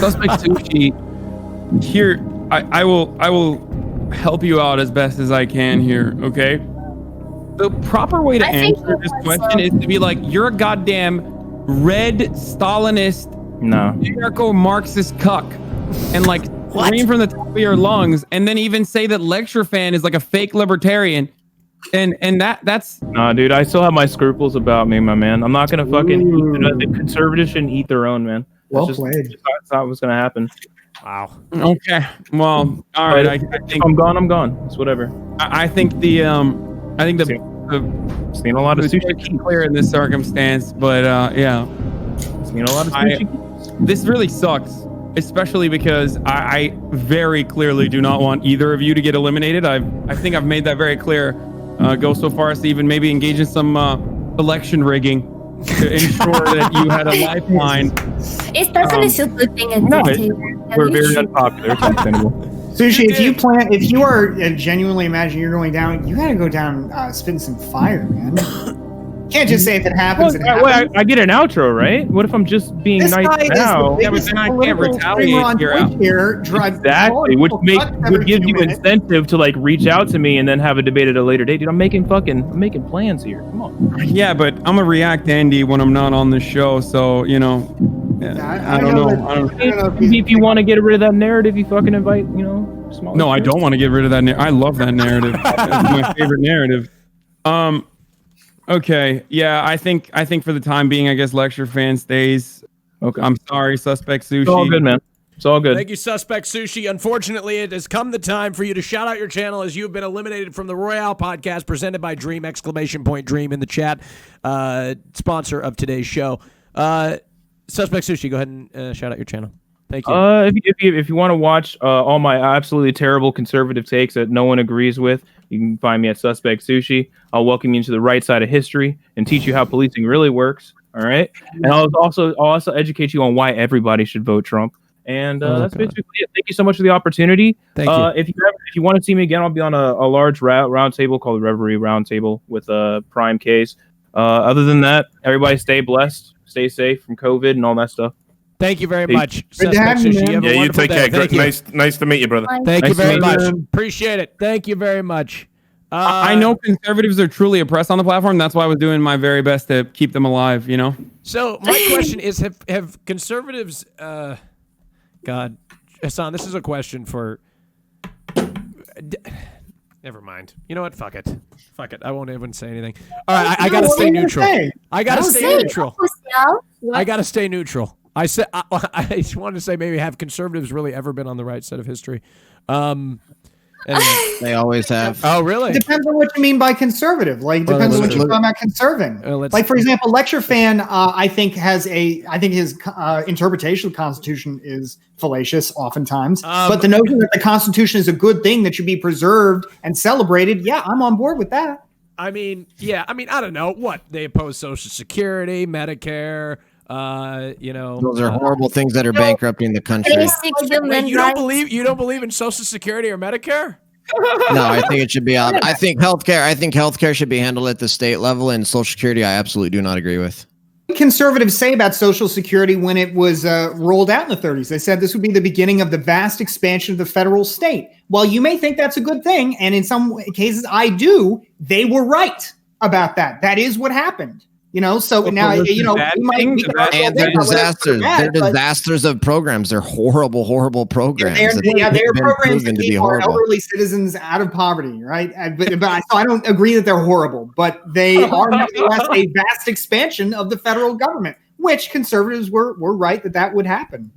Suspect Sushi. Here, I will help you out as best as I can here, okay? The proper way to answer this question is to be like, you're a goddamn red Stalinist, anarcho-Marxist cuck, and like scream from the top of your lungs, and then even say that Lecture Fan is like a fake libertarian, and that's nah, dude. I still have my scruples about me, my man. I'm not gonna fucking the conservatives shouldn't eat their own, man. Well that's played. That's not what's gonna happen. Wow. Okay. Well, all right. I think if I'm gone. I'm gone. It's whatever. I think the seen a lot of sushi clear in this circumstance, but yeah. Seen a lot of sushi. This really sucks, especially because I very clearly do not want either of you to get eliminated. I think I've made that very clear. Go so far as to even maybe engage in some election rigging to ensure that you had a lifeline. It's definitely super thing at this table. We're very unpopular. It's understandable. Sushi, if you are genuinely imagining you're going down, you gotta go down spitting some fire, man. Can't just say if it happens. I get an outro, right? What if I'm just being nice now? Yeah, but then I can't retaliate your outro. Exactly, which gives you incentive to like reach out to me and then have a debate at a later date. Dude, I'm making plans here. Come on. Yeah, but I'm a react Andy when I'm not on the show, so you know. I don't know. If you want to get rid of that narrative, you fucking invite, smaller. No, I don't want to get rid of that narrative. I love that narrative. It's my favorite narrative. Okay, yeah, I think for the time being, I guess Lecture Fan stays. Okay, I'm sorry, Suspect Sushi. It's all good, man. It's all good. Thank you, Suspect Sushi. Unfortunately, it has come the time for you to shout out your channel as you have been eliminated from the Royale podcast presented by Dream, !Dream in the chat, sponsor of today's show. Suspect Sushi, go ahead and shout out your channel. Thank you. If you want to watch all my absolutely terrible conservative takes that no one agrees with, you can find me at Suspect Sushi. I'll welcome you into the right side of history and teach you how policing really works. All right, and I'll also educate you on why everybody should vote Trump. And that's basically it. Thank you so much for the opportunity. Thank you. If you want to see me again, I'll be on a large round table called the Reverie Round Table with a prime case. Other than that, everybody stay blessed, stay safe from COVID and all that stuff. Thank you very much. Good to have you, man. Yeah, you take care. Nice to meet you, brother. Thank you very much. Appreciate it. Thank you very much. I know conservatives are truly oppressed on the platform. That's why I was doing my very best to keep them alive, you know? So my question is, have conservatives... God, Hassan, this is a question for... Never mind. You know what? Fuck it. I won't even say anything. All right, I gotta stay neutral. I gotta stay neutral. I gotta stay neutral. I said I just wanted to say maybe have conservatives really ever been on the right side of history? Anyway. They always have. Oh, really? It depends on what you mean by conservative. Like, it depends on what you're talking about conserving. Like, for example, Lecture Fan, I think his interpretation of the Constitution is fallacious oftentimes. But the notion that the Constitution is a good thing that should be preserved and celebrated, yeah, I'm on board with that. I mean, I don't know what they oppose: Social Security, Medicare. Those are horrible things that are bankrupting the country. Wait, you don't believe in Social Security or Medicare? No, I think it should be. I think healthcare should be handled at the state level, and Social Security, I absolutely do not agree with. Conservatives say about Social Security when it was rolled out in the 30s. They said this would be the beginning of the vast expansion of the federal state. While you may think that's a good thing, and in some cases I do, they were right about that. That is what happened. So now, they're disasters. They're disasters of programs. They're horrible, horrible programs. They're programs that keep our elderly citizens out of poverty, right? So I don't agree that they're horrible, but they are nevertheless a vast expansion of the federal government, which conservatives were right that would happen.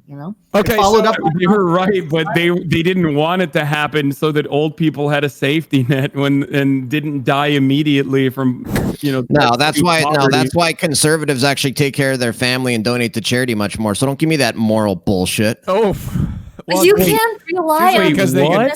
Okay, they were right, but they didn't want it to happen so that old people had a safety net and didn't die immediately from No, that's why conservatives actually take care of their family and donate to charity much more. So don't give me that moral bullshit. Oh, well, you can't rely on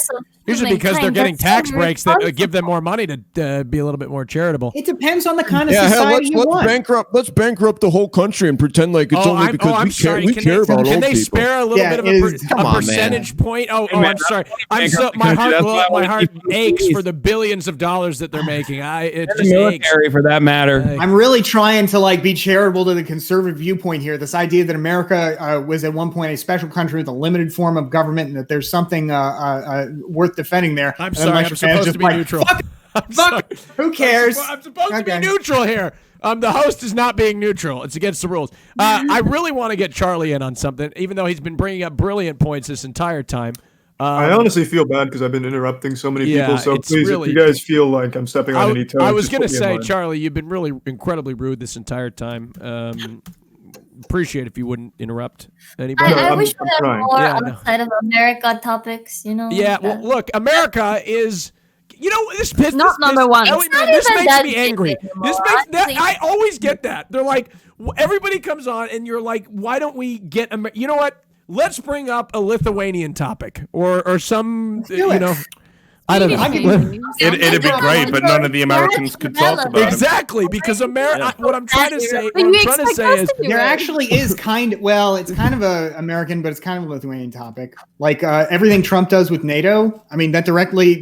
usually because they're getting tax breaks that give them more money to be a little bit more charitable. It depends on the kind of society you want. Let's bankrupt the whole country and pretend like it's only because we care about old people. Can they spare a little bit of a percentage point? I'm sorry. My heart aches for the billions of dollars that they're making. It just military for that matter. I'm really trying to be charitable to the conservative viewpoint here. This idea that America was at one point a special country with a limited form of government, and that there's something worth defending there. I'm sorry. I'm supposed to be neutral. Fuck. Who cares? I'm supposed to be neutral here. The host is not being neutral. It's against the rules. I really want to get Charlie in on something, even though he's been bringing up brilliant points this entire time. I honestly feel bad because I've been interrupting so many people. So please, if you guys feel like I'm stepping on any toes, I was going to say, Charlie, you've been really incredibly rude this entire time. Appreciate if you wouldn't interrupt anybody. I wish we had more outside of America topics, Yeah, well, look, America is, this pisses not number one. This makes me angry. I always get that. They're like, everybody comes on and you're like, why don't we get, you know what? Let's bring up a Lithuanian topic or some, I don't know. It'd be great, but none of the Americans could talk about it. Exactly, because what I'm trying to say is there actually is it's kind of a American, but it's kind of a Lithuanian topic. Like everything Trump does with NATO. I mean, that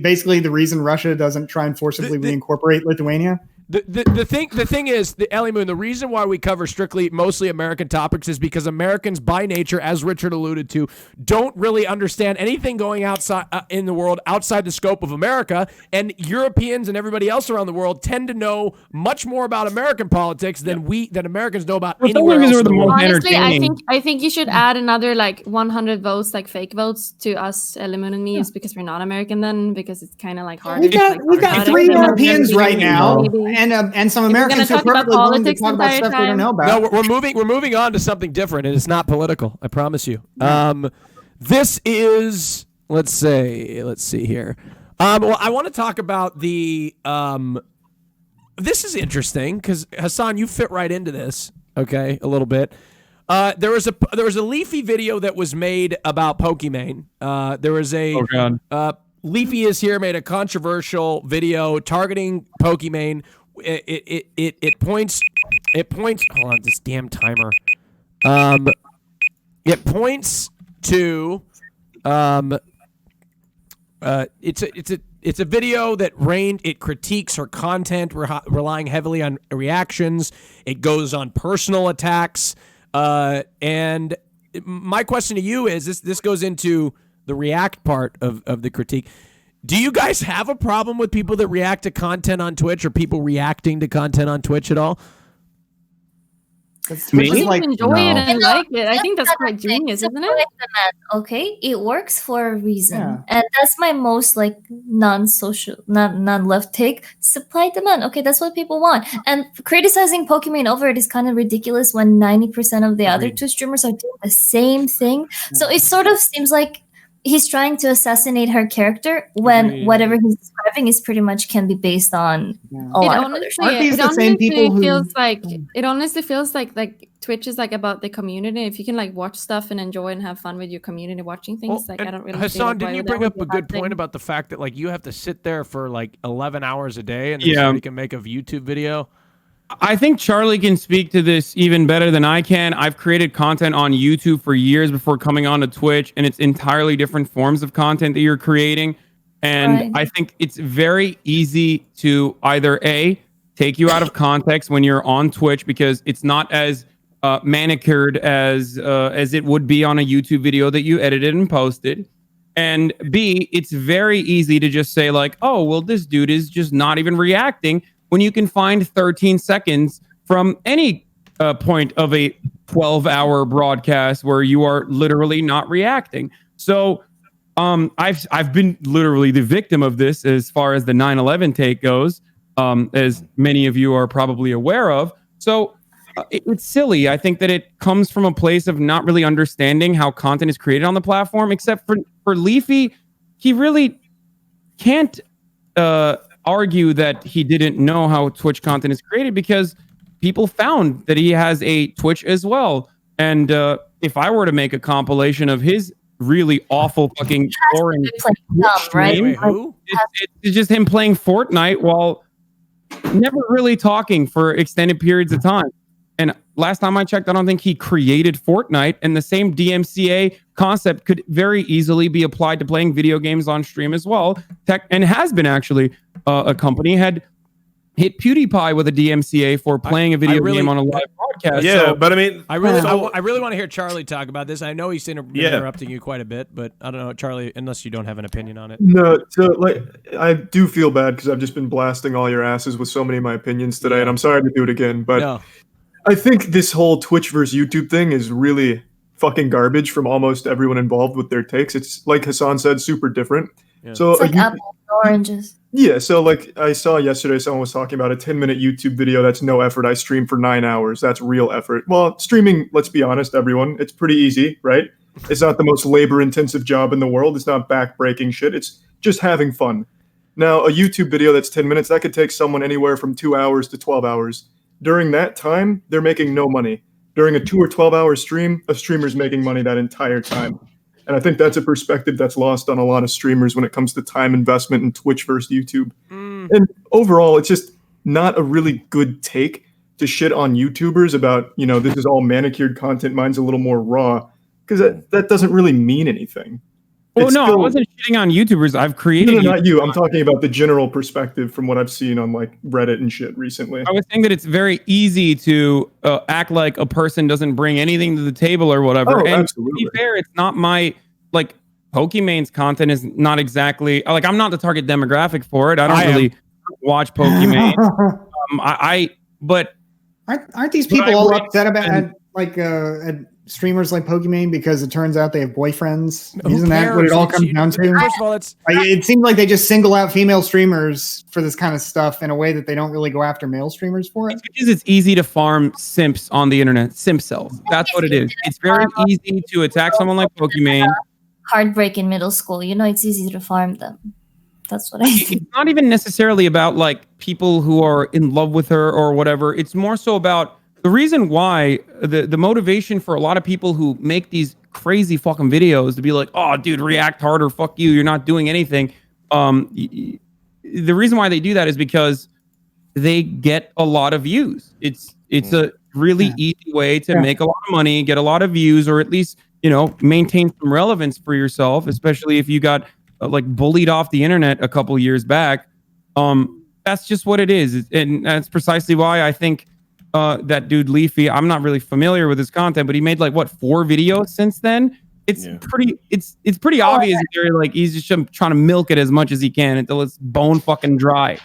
basically the reason Russia doesn't try and forcibly reincorporate Lithuania. The thing is, Ellie Moon, the reason why we cover mostly American topics is because Americans by nature, as Richard alluded to, don't really understand anything going outside in the world outside the scope of America, and Europeans and everybody else around the world tend to know much more about American politics than Americans know about anywhere else. Honestly, I think you should add another 100 votes, fake votes, to us, Ellie Moon and me, because we're not American then, because it's kind of hard. We've got 3 Europeans right now. And some Americans who are perfectly willing to talk about stuff they don't know about. No, we're moving on to something different, and it's not political. I promise you. This is let's see here. Well, I want to talk about the. This is interesting because Hassan, you fit right into this. Okay, a little bit. There was a Leafy video that was made about Pokimane. There was a. Oh God. Leafy is here made a controversial video targeting Pokimane. It points. Hold on, this damn timer. It points to. It's a video that it critiques her content, relying heavily on reactions. It goes on personal attacks. And my question to you is this goes into the react part of the critique. Do you guys have a problem with people that react to content on Twitch or people reacting to content on Twitch at all? I enjoy it and like it. I think that's quite genius, isn't it? Okay, it works for a reason, and that's my most non-social, non-left take. Supply demand. Okay, that's what people want. And criticizing Pokimane over it is kind of ridiculous when 90% of the other 2 streamers are doing the same thing. So it sort of seems like he's trying to assassinate her character when whatever he's describing is pretty much can be based on a lot of other shit. Aren't these the same people who feels like it honestly feels like Twitch is like about the community. If you can like watch stuff and enjoy and have fun with your community watching things, like I don't really. Hassan, didn't you bring up a good point about the fact that like you have to sit there for like 11 hours a day and then somebody can make a YouTube video? I think Charlie can speak to this even better than I can. I've created content on YouTube for years before coming on to Twitch, and it's entirely different forms of content that you're creating. And I think it's very easy to either A, take you out of context when you're on Twitch because it's not as manicured as it would be on a YouTube video that you edited and posted. And B, it's very easy to just say like, oh, well, this dude is just not even reacting, when you can find 13 seconds from any point of a 12-hour broadcast where you are literally not reacting. So I've been literally the victim of this as far as the 9/11 take goes, as many of you are probably aware of. So it's silly. I think that it comes from a place of not really understanding how content is created on the platform, except for Leafy. He really can't argue that he didn't know how Twitch content is created because people found that he has a Twitch as well. And if I were to make a compilation of his really awful fucking boring stream, it's just him playing Fortnite while never really talking for extended periods of time. And last time I checked, I don't think he created Fortnite, and the same DMCA concept could very easily be applied to playing video games on stream as well. And has been actually. A company had hit PewDiePie with a DMCA for playing a video game on a live broadcast. Yeah, so but I mean, I really want to hear Charlie talk about this. I know he's interrupting you quite a bit, but I don't know, Charlie, unless you don't have an opinion on it. No, so like I do feel bad because I've just been blasting all your asses with so many of my opinions today, and I'm sorry to do it again. But I think this whole Twitch versus YouTube thing is really fucking garbage from almost everyone involved with their takes. It's like Hassan said, super different. Yeah. So it's like apples and oranges. Yeah, so like I saw yesterday, someone was talking about a 10-minute YouTube video that's no effort. I stream for 9 hours. That's real effort. Well, streaming, let's be honest, everyone, it's pretty easy, right? It's not the most labor-intensive job in the world. It's not back-breaking shit. It's just having fun. Now, a YouTube video that's 10 minutes, that could take someone anywhere from 2 hours to 12 hours. During that time, they're making no money. During a 2 or 12-hour stream, a streamer's making money that entire time. And I think that's a perspective that's lost on a lot of streamers when it comes to time investment in Twitch versus YouTube. And overall, it's just not a really good take to shit on YouTubers about, you know, this is all manicured content, mine's a little more raw, because that doesn't really mean anything. Well, no, I wasn't shitting on YouTubers. I've created. No, not you. I'm talking about the general perspective from what I've seen on like Reddit and shit recently. I was saying that it's very easy to act like a person doesn't bring anything to the table or whatever. Oh, and absolutely. to be fair, it's not my like Pokemon's content is not exactly like I'm not the target demographic for it. I don't really watch Pokemon. But aren't these people all upset about streamers like Pokemon because it turns out they have boyfriends? Isn't that what it all comes down to? First of all, it seems like they just single out female streamers for this kind of stuff in a way that they don't really go after male streamers for it. It's because it's easy to farm simps on the internet. Simp cells. That's what it is. It's very easy to attack someone like Pokemon. Heartbreak in middle school. You know, it's easy to farm them. That's what I think. It's not even necessarily about like people who are in love with her or whatever. It's more so about the reason why the motivation for a lot of people who make these crazy fucking videos to be like, oh, dude, react harder. Fuck you. You're not doing anything. The reason why they do that is because they get a lot of views. It's a really easy way to make a lot of money, get a lot of views, or at least, you know, maintain some relevance for yourself, especially if you got like bullied off the internet a couple years back. That's just what it is. And that's precisely why I think that dude Leafy, I'm not really familiar with his content, but he made like 4 videos since then. It's pretty obvious that he's just trying to milk it as much as he can until it's bone fucking dry.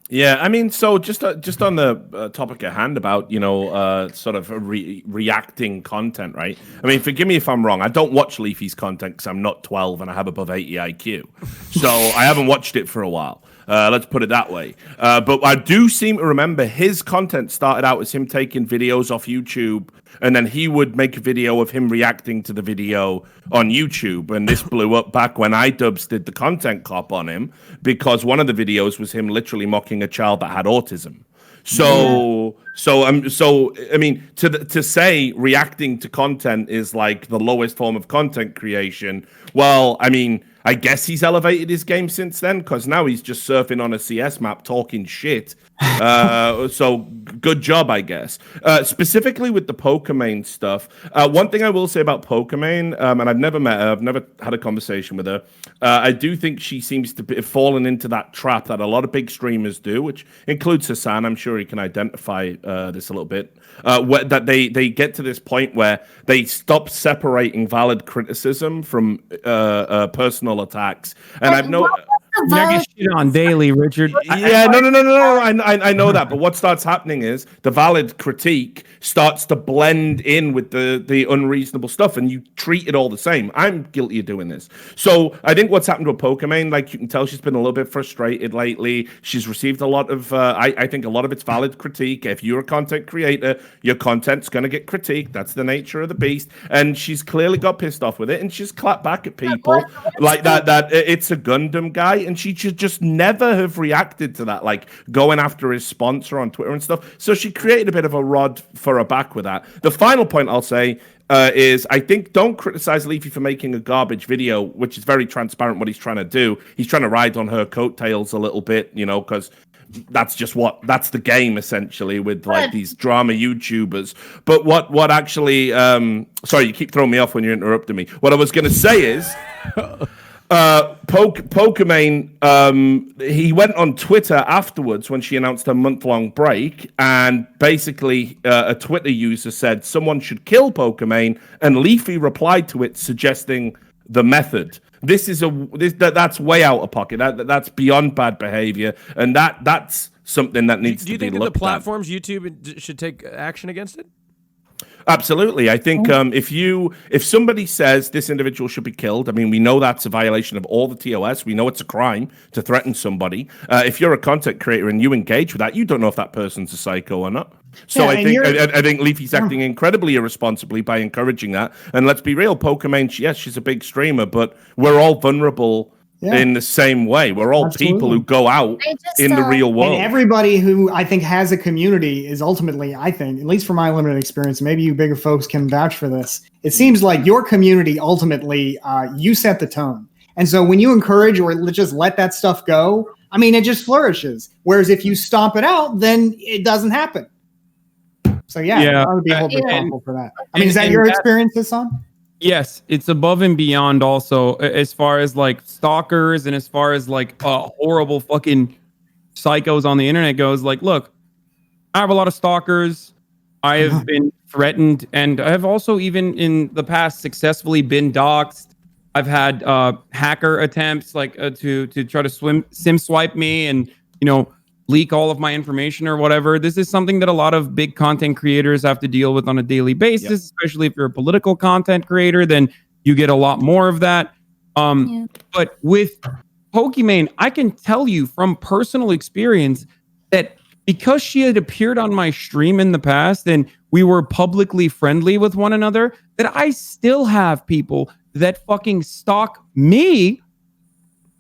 Yeah, I mean, so just on the topic at hand about, you know, sort of reacting content, right? I mean, forgive me if I'm wrong. I don't watch Leafy's content because I'm not 12 and I have above 80 IQ. So I haven't watched it for a while. Let's put it that way. But I do seem to remember his content started out as him taking videos off YouTube and then he would make a video of him reacting to the video on YouTube. And this blew up back when iDubbbz did the content cop on him, because one of the videos was him literally mocking a child that had autism. So I mean, to say reacting to content is like the lowest form of content creation. Well, I mean, I guess he's elevated his game since then, because now he's just surfing on a CS map talking shit. So good job, I guess. Specifically with the Pokimane stuff, one thing I will say about Pokimane, and I've never met her, I've never had a conversation with her. I do think she seems to be fallen into that trap that a lot of big streamers do, which includes Hassan. I'm sure he can identify this a little bit. That they get to this point where they stop separating valid criticism from personal attacks, and I've no. You get shit on daily, Richard. Yeah, no. I know that, but what starts happening is the valid critique starts to blend in with the unreasonable stuff, and you treat it all the same. I'm guilty of doing this. So I think what's happened with Pokimane, like you can tell, she's been a little bit frustrated lately. She's received a lot of, I think a lot of it's valid critique. If you're a content creator, your content's going to get critiqued. That's the nature of the beast. And she's clearly got pissed off with it, and she's clapped back at people like that it's a Gundam guy. And she should just never have reacted to that, like going after his sponsor on Twitter and stuff. So she created a bit of a rod for her back with that. The final point I'll say is I think don't criticize Leafy for making a garbage video, which is very transparent what he's trying to do. He's trying to ride on her coattails a little bit, you know, because that's the game essentially with like these drama YouTubers. But what actually, sorry, you keep throwing me off when you're interrupting me. What I was going to say is, Pokimane, he went on Twitter afterwards when she announced her month-long break, and basically a Twitter user said someone should kill Pokimane, and Leafy replied to it suggesting the method. That's way out of pocket. That's beyond bad behavior, and that's something that needs to be looked at. Do you think that the platforms YouTube should take action against it? Absolutely. I think if somebody says this individual should be killed, I mean, we know that's a violation of all the TOS. We know it's a crime to threaten somebody. If you're a content creator and you engage with that, you don't know if that person's a psycho or not. So I think Leafy's acting incredibly irresponsibly by encouraging that. And let's be real, Pokimane, yes, she's a big streamer, but we're all vulnerable in the same way. We're all people who go out in the real world. And everybody who I think has a community is ultimately, I think, at least from my limited experience, maybe you bigger folks can vouch for this. It seems like your community ultimately, you set the tone. And so when you encourage or just let that stuff go, I mean, it just flourishes. Whereas if you stomp it out, then it doesn't happen. So I would be a little bit thankful for that. I mean, is that your experience, Hassan? Yes, it's above and beyond also as far as like stalkers and as far as like horrible fucking psychos on the internet goes. Like, look, I have a lot of stalkers. I have been threatened, and I have also even in the past successfully been doxxed. I've had hacker attempts like to try to sim swipe me and, you know, leak all of my information or whatever. This is something that a lot of big content creators have to deal with on a daily basis, especially if you're a political content creator, then you get a lot more of that. But with Pokimane, I can tell you from personal experience that because she had appeared on my stream in the past and we were publicly friendly with one another, that I still have people that fucking stalk me.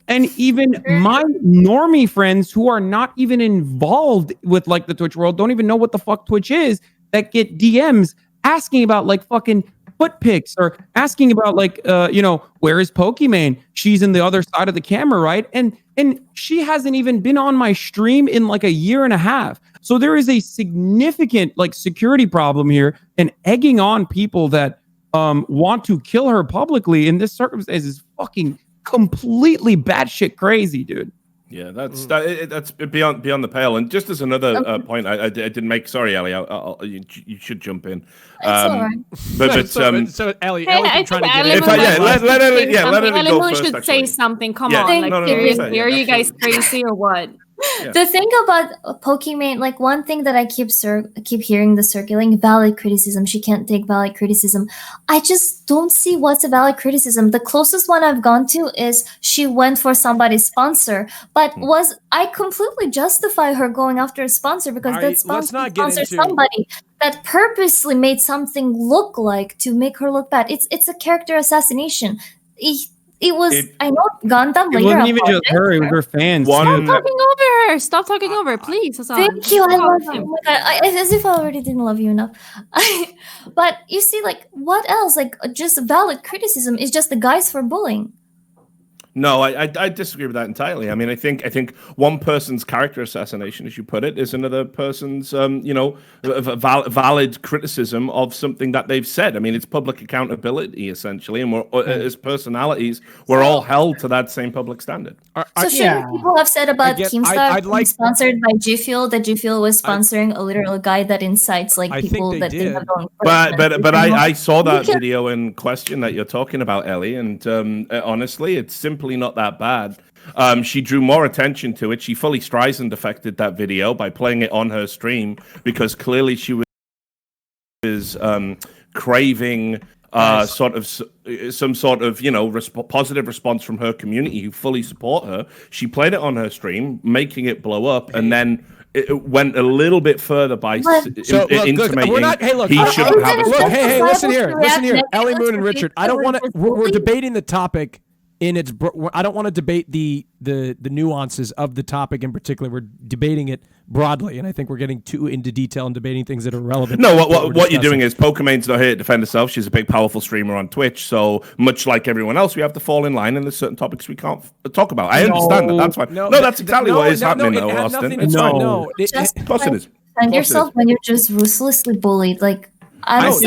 And even my normie friends who are not even involved with like the Twitch world, don't even know what the fuck Twitch is, that get DMs asking about like fucking foot pics or asking about like, where is Pokimane? She's in the other side of the camera, right? And she hasn't even been on my stream in like a year and a half. So there is a significant like security problem here, and egging on people that want to kill her publicly in this circumstance is fucking completely batshit crazy, dude. Yeah, that's beyond the pale. And just as another point, I didn't make. Sorry, Ellie, you should jump in. So Ellie, Ellie's trying to get in. Let Ellie go first. Should say something. Come on, like seriously, are you guys crazy or what? The thing about Pokimane, like one thing that I keep hearing the circulating, valid criticism. She can't take valid criticism. I just don't see what's a valid criticism. The closest one I've gone to is she went for somebody's sponsor, but I completely justify her going after a sponsor because that sponsor sponsored somebody that purposely made something look like to make her look bad. It's a character assassination. It was. I know Gundam. It wasn't even just her; it was her fans. Stop talking over her. Stop talking over her, please, Hassan. Thank you. I love you. Oh my God, as if I already didn't love you enough. But you see, like, what else? Like, just valid criticism is just the guise for bullying. No, I disagree with that entirely. I mean, I think one person's character assassination, as you put it, is another person's, valid criticism of something that they've said. I mean, it's public accountability, essentially, and as personalities, we're all held to that same public standard. So shouldn't people have said about Keemstar being sponsored by G Fuel that G Fuel was sponsoring a literal guide that incites like people that they have done. But I saw that video in question that you're talking about, Ellie, and honestly, it's simply not that bad. She drew more attention to it. She fully Streisand affected that video by playing it on her stream because clearly she was craving some sort of positive response from her community who fully support her. She played it on her stream, making it blow up, and then it went a little bit further by intimating he shouldn't have a look. Hey, listen here, Ellie Moon and Richard. I don't want to. We're debating the topic. I don't want to debate the nuances of the topic in particular. We're debating it broadly, and I think we're getting too into detail and debating things that are relevant. No, what you're doing is Pokemane's not here to defend herself. She's a big, powerful streamer on Twitch. So much like everyone else, we have to fall in line, and there's certain topics we can't talk about. I understand that. That's fine. No, that's exactly what is happening, though, Austin. Of course it is. Defend yourself when you're just ruthlessly bullied. Like, this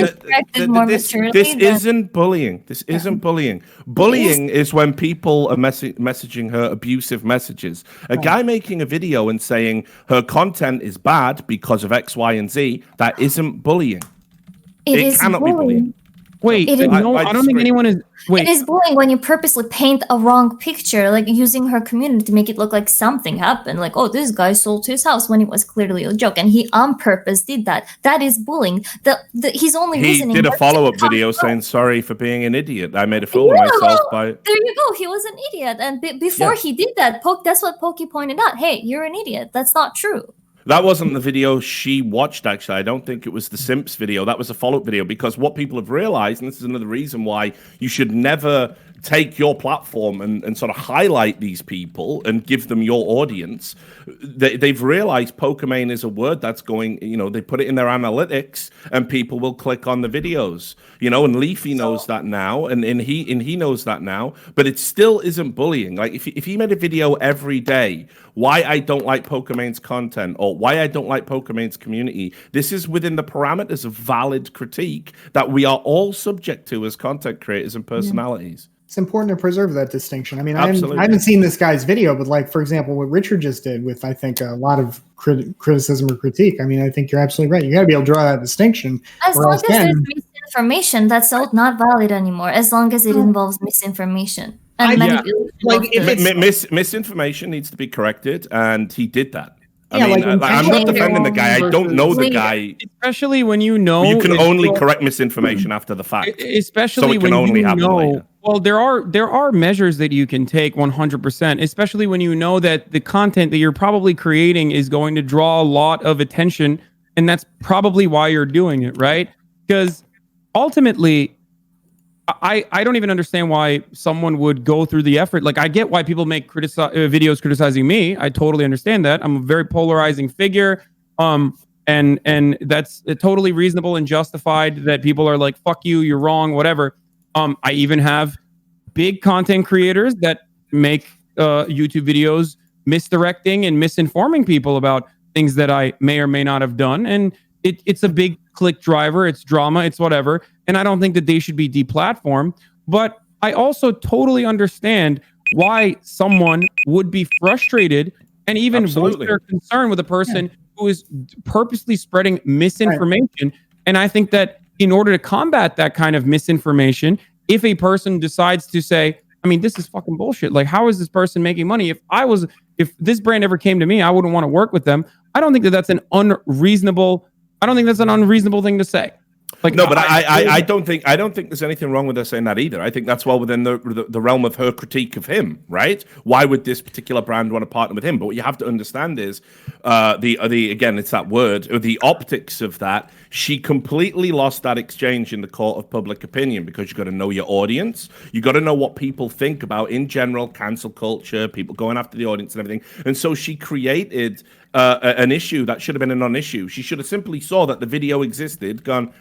isn't bullying. This isn't bullying. Bullying is when people are messaging her abusive messages. A guy making a video and saying her content is bad because of X, Y, and Z, that isn't bullying. It cannot be bullying. Wait, I don't think anyone is. Wait. It is bullying when you purposely paint a wrong picture, like using her community to make it look like something happened. Like, oh, this guy sold his house when it was clearly a joke, and he on purpose did that. That is bullying. He's only reasoning. He did a follow-up video saying sorry for being an idiot. I made a fool of myself by. There you go. He was an idiot, and before he did that, that's what Pokey pointed out. Hey, you're an idiot. That's not true. That wasn't the video she watched, actually. I don't think it was the Simps video. That was a follow-up video, because what people have realized, and this is another reason why you should never take your platform and sort of highlight these people and give them your audience. They've realized Pokemon is a word that's going, they put it in their analytics and people will click on the videos, and Leafy knows that now, and he knows that now, but it still isn't bullying. Like if he made a video every day, why I don't like Pokemon's content or why I don't like Pokemon's community, this is within the parameters of valid critique that we are all subject to as content creators and personalities. It's important to preserve that distinction. I mean, I haven't seen this guy's video, but like, for example, what Richard just did with, I think, a lot of criticism or critique. I mean, I think you're absolutely right. You got to be able to draw that distinction. As long as there's misinformation, that's not valid anymore. As long as it involves misinformation. Misinformation needs to be corrected, and he did that. I'm not defending the guy. I don't know the guy. Especially when you can only correct misinformation after the fact. Especially so it can only happen later. Well, there are measures that you can take 100%, especially when you know that the content that you're probably creating is going to draw a lot of attention, and that's probably why you're doing it, right? Because ultimately, I don't even understand why someone would go through the effort. Like, I get why people make videos criticizing me. I totally understand that. I'm a very polarizing figure. And that's totally reasonable and justified that people are like, fuck you, you're wrong, whatever. I even have big content creators that make YouTube videos misdirecting and misinforming people about things that I may or may not have done. And it's a big click driver. It's drama. It's whatever. And I don't think that they should be deplatformed. But I also totally understand why someone would be frustrated and even voice their concern with a person who is purposely spreading misinformation. Right. And I think that in order to combat that kind of misinformation, if a person decides to say, I mean, this is fucking bullshit. Like, how is this person making money? If this brand ever came to me, I wouldn't want to work with them. I don't think that's an unreasonable thing to say. Like, no, but I don't think there's anything wrong with her saying that either. I think that's well within the realm of her critique of him, right? Why would this particular brand want to partner with him? But what you have to understand is the again, it's that word, or the optics of that. She completely lost that exchange in the court of public opinion because you got to know your audience. You got to know what people think about in general, cancel culture, people going after the audience and everything. And so she created an issue that should have been a non-issue. She should have simply saw that the video existed, gone,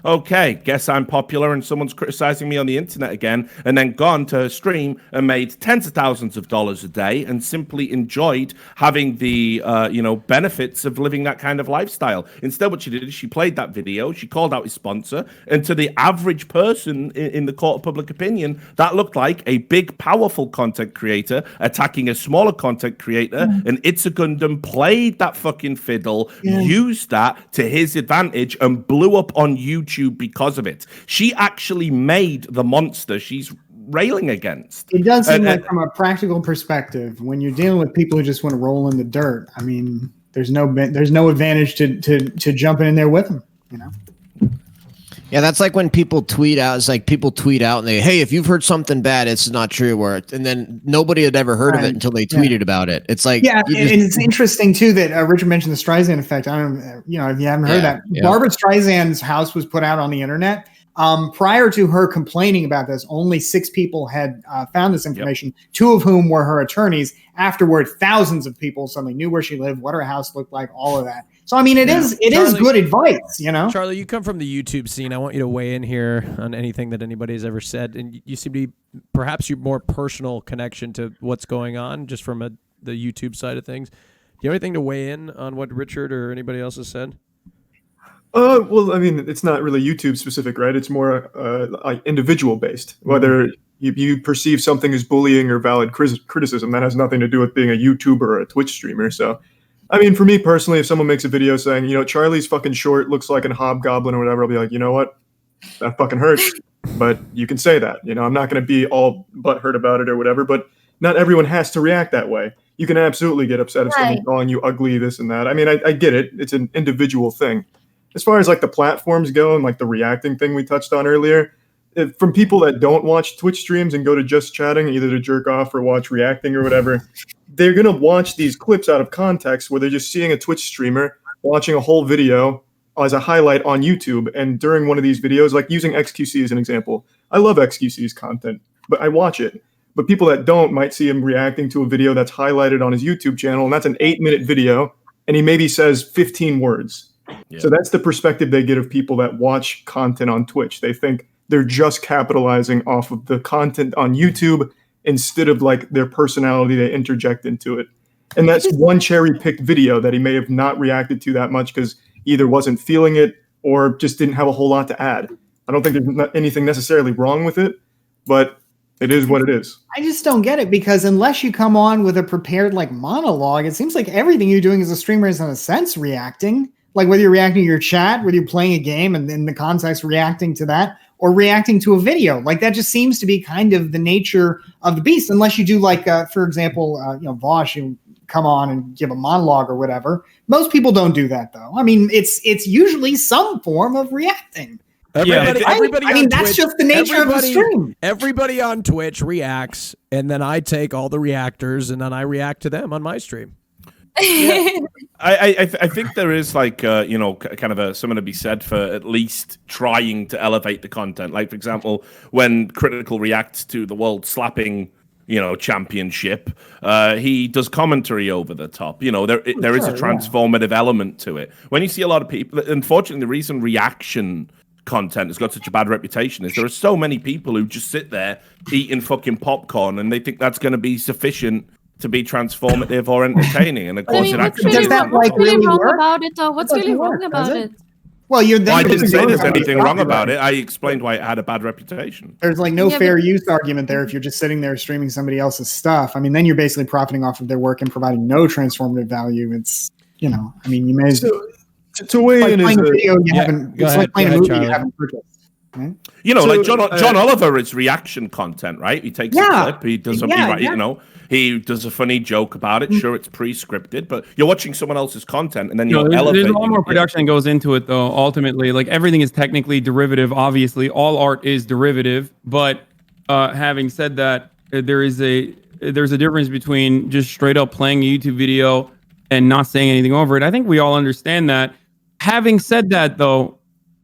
okay, guess I'm popular and someone's criticizing me on the internet again, and then gone to her stream and made tens of thousands of dollars a day and simply enjoyed having the benefits of living that kind of lifestyle. Instead, what she did is she played that video, she called out his sponsor, and to the average person in the court of public opinion, that looked like a big, powerful content creator attacking a smaller content creator, and It's a Gundam played that fucking fiddle, used that to his advantage, and blew up on YouTube because of it. She actually made the monster she's railing against. It does seem like, from a practical perspective, when you're dealing with people who just want to roll in the dirt, I mean, there's no advantage to jumping in there with them, you know. Yeah, that's like when people tweet out. It's like people tweet out and they, hey, if you've heard something bad, it's not true. And then nobody had ever heard of it until they tweeted about it. It's like, and it's interesting too that Richard mentioned the Streisand effect. I don't, if you haven't heard that, Barbara Streisand's house was put out on the internet. Prior to her complaining about this, only 6 people had found this information, 2 of whom were her attorneys. Afterward, thousands of people suddenly knew where she lived, what her house looked like, all of that. So, I mean, it is good advice, you know? Charlie, you come from the YouTube scene. I want you to weigh in here on anything that anybody has ever said. And you seem to be perhaps your more personal connection to what's going on just from the YouTube side of things. Do you have anything to weigh in on what Richard or anybody else has said? Well, I mean, it's not really YouTube specific, right? It's more like individual based. Whether you perceive something as bullying or valid criticism, that has nothing to do with being a YouTuber or a Twitch streamer. So, I mean, for me personally, if someone makes a video saying, Charlie's fucking short, looks like a hobgoblin or whatever, I'll be like, you know what? That fucking hurts. But you can say that. I'm not going to be all butthurt about it or whatever, but not everyone has to react that way. You can absolutely get upset if someone's calling you ugly, this and that. I mean, I get it. It's an individual thing. As far as like the platforms go and like the reacting thing we touched on earlier, from people that don't watch Twitch streams and go to just chatting, either to jerk off or watch reacting or whatever, they're going to watch these clips out of context where they're just seeing a Twitch streamer watching a whole video as a highlight on YouTube. And during one of these videos, like using XQC as an example, I love XQC's content, but I watch it. But people that don't might see him reacting to a video that's highlighted on his YouTube channel, and that's an 8-minute video, and he maybe says 15 words. Yeah. So that's the perspective they get of people that watch content on Twitch. They think they're just capitalizing off of the content on YouTube instead of like their personality they interject into it. And that's one cherry-picked video that he may have not reacted to that much because either wasn't feeling it or just didn't have a whole lot to add. I don't think there's anything necessarily wrong with it, but it is what it is. I just don't get it because unless you come on with a prepared like monologue, it seems like everything you're doing as a streamer is in a sense reacting. Like whether you're reacting to your chat, whether you're playing a game and in the context reacting to that, or reacting to a video. Like that just seems to be kind of the nature of the beast, unless you do like, for example, Vosh, you come on and give a monologue or whatever. Most people don't do that though. I mean, it's usually some form of reacting. Everybody I mean, that's just the nature of the stream. Everybody on Twitch reacts, and then I take all the reactors, and then I react to them on my stream. Yeah. I think there is like kind of something to be said for at least trying to elevate the content. Like for example, when Critical reacts to the World Slapping championship, he does commentary over the top. There is a transformative element to it. When you see a lot of people, unfortunately, the reason reaction content has got such a bad reputation is there are so many people who just sit there eating fucking popcorn and they think that's going to be sufficient to be transformative or entertaining, and of course it actually does that like really wrong about it though? What's really wrong about it? Well, I didn't say there's anything wrong about it. I explained why it had a bad reputation. There's like no fair use argument there if you're just sitting there streaming somebody else's stuff. I mean, then you're basically profiting off of their work and providing no transformative value. It's you may as to weigh in playing is a video you haven't. It's like playing a movie you haven't purchased. You know, So, like John Oliver is reaction content, right? He takes a clip, he does something, you know, he does a funny joke about it. Sure, it's pre-scripted, but you're watching someone else's content, and then you're elevating. There's a lot more production that goes into it, though. Ultimately, like everything is technically derivative. Obviously, all art is derivative. But having said that, there's a difference between just straight up playing a YouTube video and not saying anything over it. I think we all understand that. Having said that, though,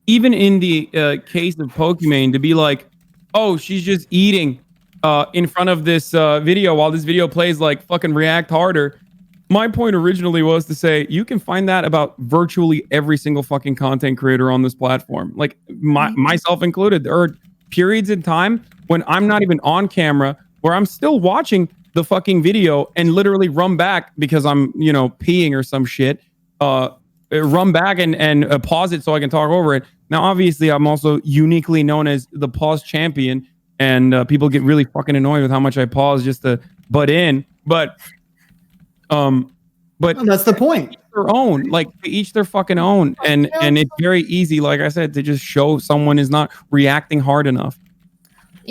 even in the case of Pokimane, to be like, oh, she's just eating in front of this video while this video plays, like fucking react harder. My point originally was to say you can find that about virtually every single fucking content creator on this platform, like myself included. There are periods in time when I'm not even on camera where I'm still watching the fucking video and literally run back because I'm, you know, peeing or some shit. Run back and pause it so I can talk over it. Now, obviously, I'm also uniquely known as the pause champion, and people get really fucking annoyed with how much I pause just to butt in. But that's the point. Their own, like each their fucking own, and it's very easy, like I said, to just show someone is not reacting hard enough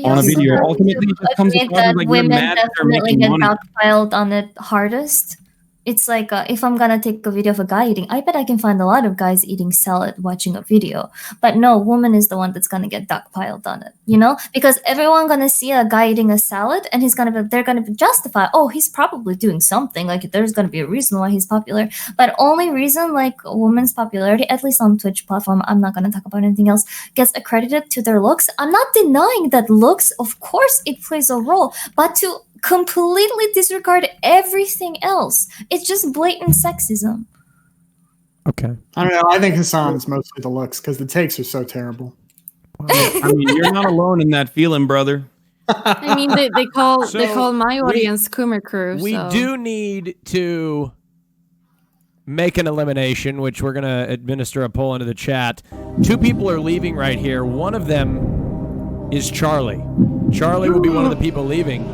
on a video. Ultimately, it just comes across as like women mad that they're definitely making get money. dogpiled on it hardest. It's like if I'm gonna take a video of a guy eating, I bet I can find a lot of guys eating salad watching a video. But no, woman is the one that's gonna get dogpiled on it, you know? Because everyone gonna see a guy eating a salad and they're gonna be justified. Oh, he's probably doing something. Like there's gonna be a reason why he's popular. But only reason like a woman's popularity, at least on Twitch platform, I'm not gonna talk about anything else, gets accredited to their looks. I'm not denying that looks, of course, it plays a role, but to completely disregard everything else, it's just blatant sexism. Okay. I don't know. I think Hassan's mostly the looks because the takes are so terrible. I mean, you're not alone in that feeling, brother. I mean, they call my audience Coomer Crew. We do need to make an elimination, which we're going to administer a poll into the chat. 2 people are leaving right here. One of them is Charlie. Charlie will be one of the people leaving.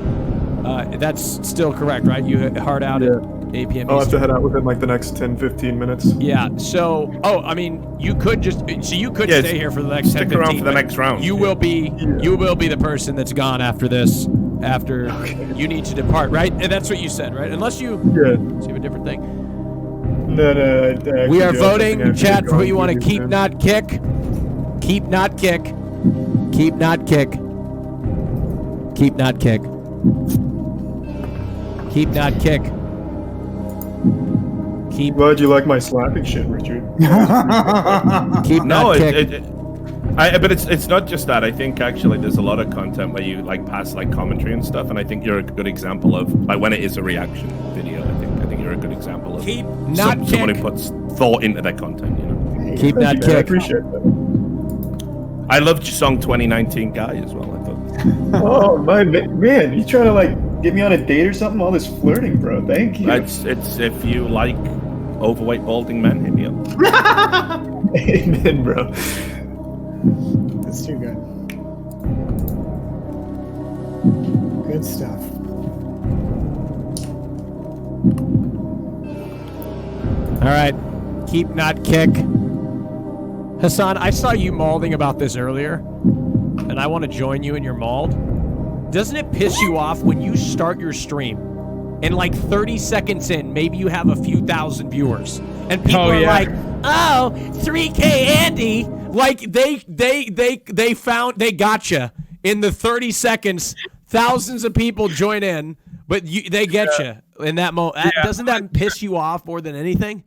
That's still correct, right? You hard out at 8 p.m. I'll have to head out within like the next 10-15 minutes. Yeah. So, I mean, you could stay here for the next 10, 15. Around for the next round. You will be the person that's gone after this. After you need to depart, right? And that's what you said, right? Unless you see a different thing. No. We are voting, chat, for who you want to keep, not kick. Keep, not kick. Keep, not kick. Keep, not kick. Keep, not kick. Keep. Glad you like my slapping shit, Richard. Keep, not kick. But it's not just that. I think actually there's a lot of content where you like pass like commentary and stuff, and I think you're a good example of like when it is a reaction video. I think you're a good example of someone who puts thought into their content. You know. Keep, not kick. I appreciate that. I loved your song 2019 Guy as well. I thought. Oh my man, you trying to like get me on a date or something? All this flirting, bro. Thank you. It's if you like overweight balding men, hit me up. Amen, bro. That's too good. Good stuff. All right. Keep, not kick. Hassan, I saw you malding about this earlier, and I want to join you in your mauld. Doesn't it piss you off when you start your stream and like 30 seconds in, maybe you have a few thousand viewers, and people are like, "Oh, 3K Andy!" Like they gotcha in the 30 seconds. Thousands of people join in, but they get you in that moment. Doesn't that piss you off more than anything?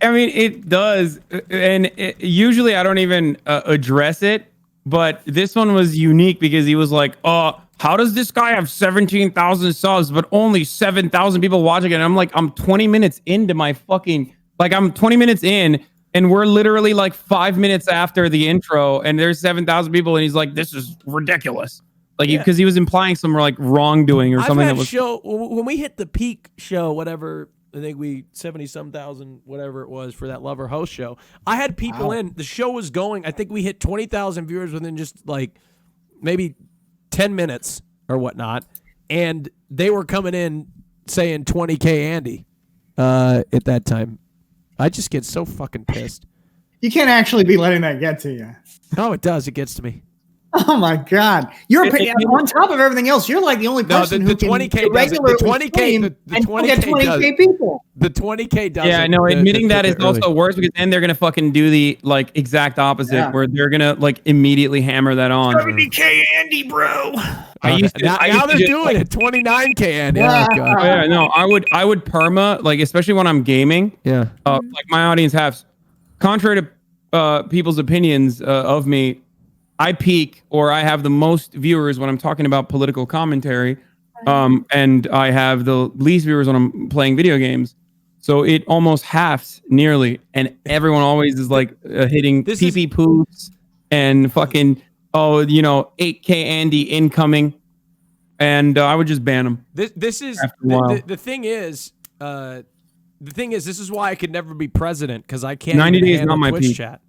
I mean, it does, and usually I don't even address it, but this one was unique because he was like, how does this guy have 17,000 subs, but only 7,000 people watching it? And I'm like, I'm 20 minutes into my fucking, like I'm 20 minutes in, and we're literally like 5 minutes after the intro, and there's 7,000 people, and he's like, this is ridiculous. Like, because he was implying some like wrongdoing or something that was. When we hit the peak show, whatever, I think we 70-some thousand, whatever it was for that Lover Host show. I had people in. The show was going. I think we hit 20,000 viewers within just like maybe 10 minutes or whatnot, and they were coming in saying 20K Andy at that time. I just get so fucking pissed. You can't actually be letting that get to you. Oh, it does. It gets to me. Oh my God! On top of everything else, you're like the only person the who can 20K regularly the 20K, the 20K get 20K people. The 20K does. Yeah, I know. Admitting that is also worse because then they're gonna fucking do the like exact opposite, where they're gonna like immediately hammer that on. 70K Andy, bro. Now they're doing it. 29K Andy. Yeah. Oh, yeah, no, I would perma, like, especially when I'm gaming. Yeah. Like my audience has, contrary to people's opinions of me, I peak or I have the most viewers when I'm talking about political commentary, and I have the least viewers when I'm playing video games. So it almost halves nearly, and everyone always is like hitting pee-pee poops and fucking 8K Andy incoming, and I would just ban them. This is the thing is. The thing is, this is why I could never be president, because I can't. 90 days not my Twitch peak. chat.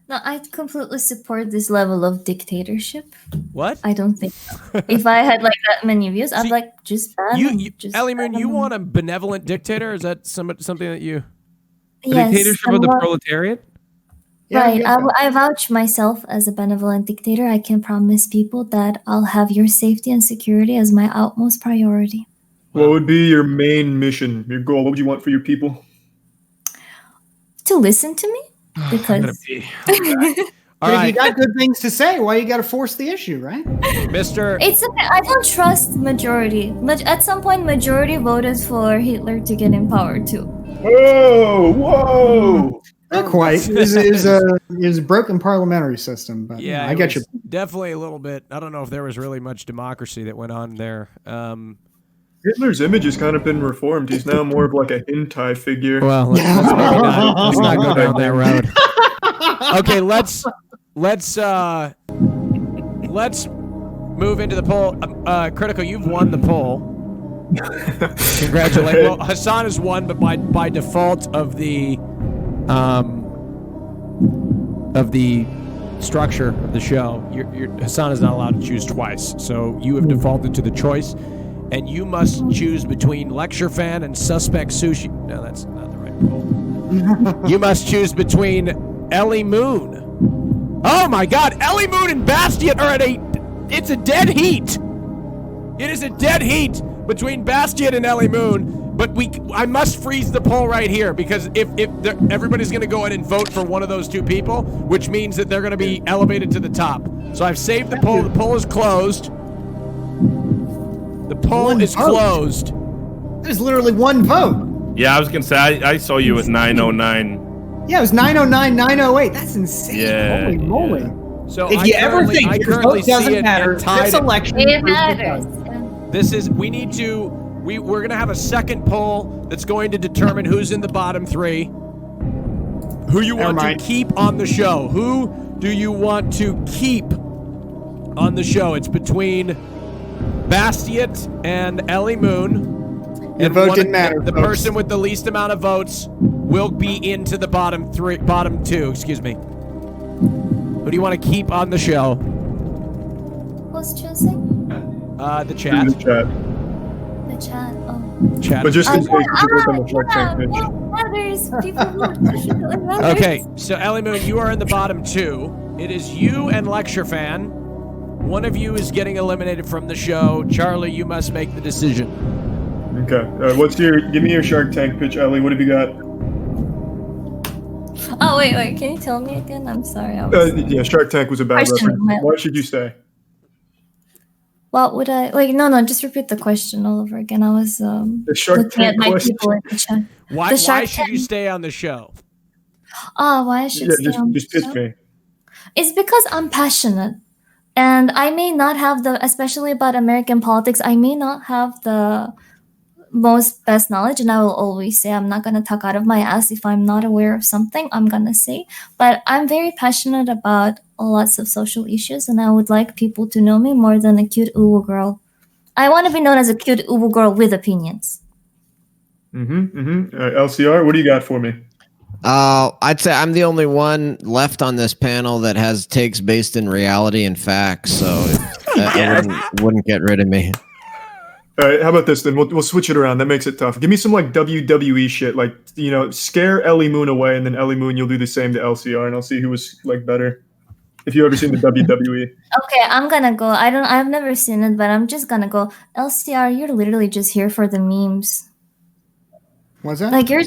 No, I completely support this level of dictatorship. What? I don't think so. If I had like that many views, I'd like just ban them. Ellie Moon, you want a benevolent dictator? Is that something that you? Yes, dictatorship of the proletariat? Right. I vouch myself as a benevolent dictator. I can promise people that I'll have your safety and security as my utmost priority. What would be your main mission, your goal? What would you want for your people? To listen to me? Because All right. If you got good things to say, why you got to force the issue, right? Mr. It's okay. I don't trust majority. At some point, majority voted for Hitler to get in power too. Whoa! Not quite. It was a broken parliamentary system, but yeah, I get you. Definitely a little bit. I don't know if there was really much democracy that went on there. Hitler's image has kind of been reformed. He's now more of like a hentai figure. Well, let's not go down that road. Okay, let's move into the poll. Critical, you've won the poll. Congratulations. Well, Hassan has won, but by default of the structure of the show, Hassan is not allowed to choose twice. So you have defaulted to the choice, and you must choose between Lecture Fan and Suspect Sushi. No, that's not the right poll. You must choose between Ellie Moon. Oh my God, Ellie Moon and Bastion are it's a dead heat. It is a dead heat between Bastion and Ellie Moon, but I must freeze the poll right here, because if everybody's going to go in and vote for one of those two people, which means that they're going to be elevated to the top. So I've saved the poll. The poll is closed. The poll is closed. There's literally one vote. Yeah, I was going to say, I saw you with 909. Yeah, it was 909, 908. That's insane. Yeah, Holy moly. So if you ever think your vote doesn't matter, this election it matters. We're going to have a second poll that's going to determine who's in the bottom three. Who you want to keep on the show. Who do you want to keep on the show? It's between Bastiat and Ellie Moon. The vote didn't matter. The person with the least amount of votes will be into the bottom two, excuse me. Who do you want to keep on the show? Who's choosing? The chat. The chat. Oh. Chat. But just in case you look on the Shark Tank page. Okay, so Ellie Moon, you are in the bottom two. It is you and Lecture Fan. One of you is getting eliminated from the show. Charlie, you must make the decision. Okay. Give me your Shark Tank pitch, Ellie. What have you got? Oh, wait. Can you tell me again? I'm sorry. Yeah, Shark Tank was a bad reference. Why should you stay? What would I like? No, just repeat the question all over again. I was the Shark looking at Tank my question. people in the chat. Why should you stay on the show? Oh, why I should stay on the just pitch show? me. It's because I'm passionate, and I may not have especially about American politics, I may not have the best knowledge, and I will always say I'm not going to talk out of my ass if I'm not aware of something. I'm going to say, but I'm very passionate about lots of social issues, and I would like people to know me more than a cute uwu girl. I want to be known as a cute uwu girl with opinions. LCR, what do you got for me? I'd say I'm the only one left on this panel that has takes based in reality and facts, so that wouldn't get rid of me. All right, how about this then? We'll switch it around. That makes it tough. Give me some like WWE shit, like scare Ellie Moon away, and then Ellie Moon, you'll do the same to LCR, and I'll see who was like better. If you've ever seen the WWE. Okay, I'm gonna go. I've never seen it, but I'm just gonna go. LCR, you're literally just here for the memes. What's that? Like your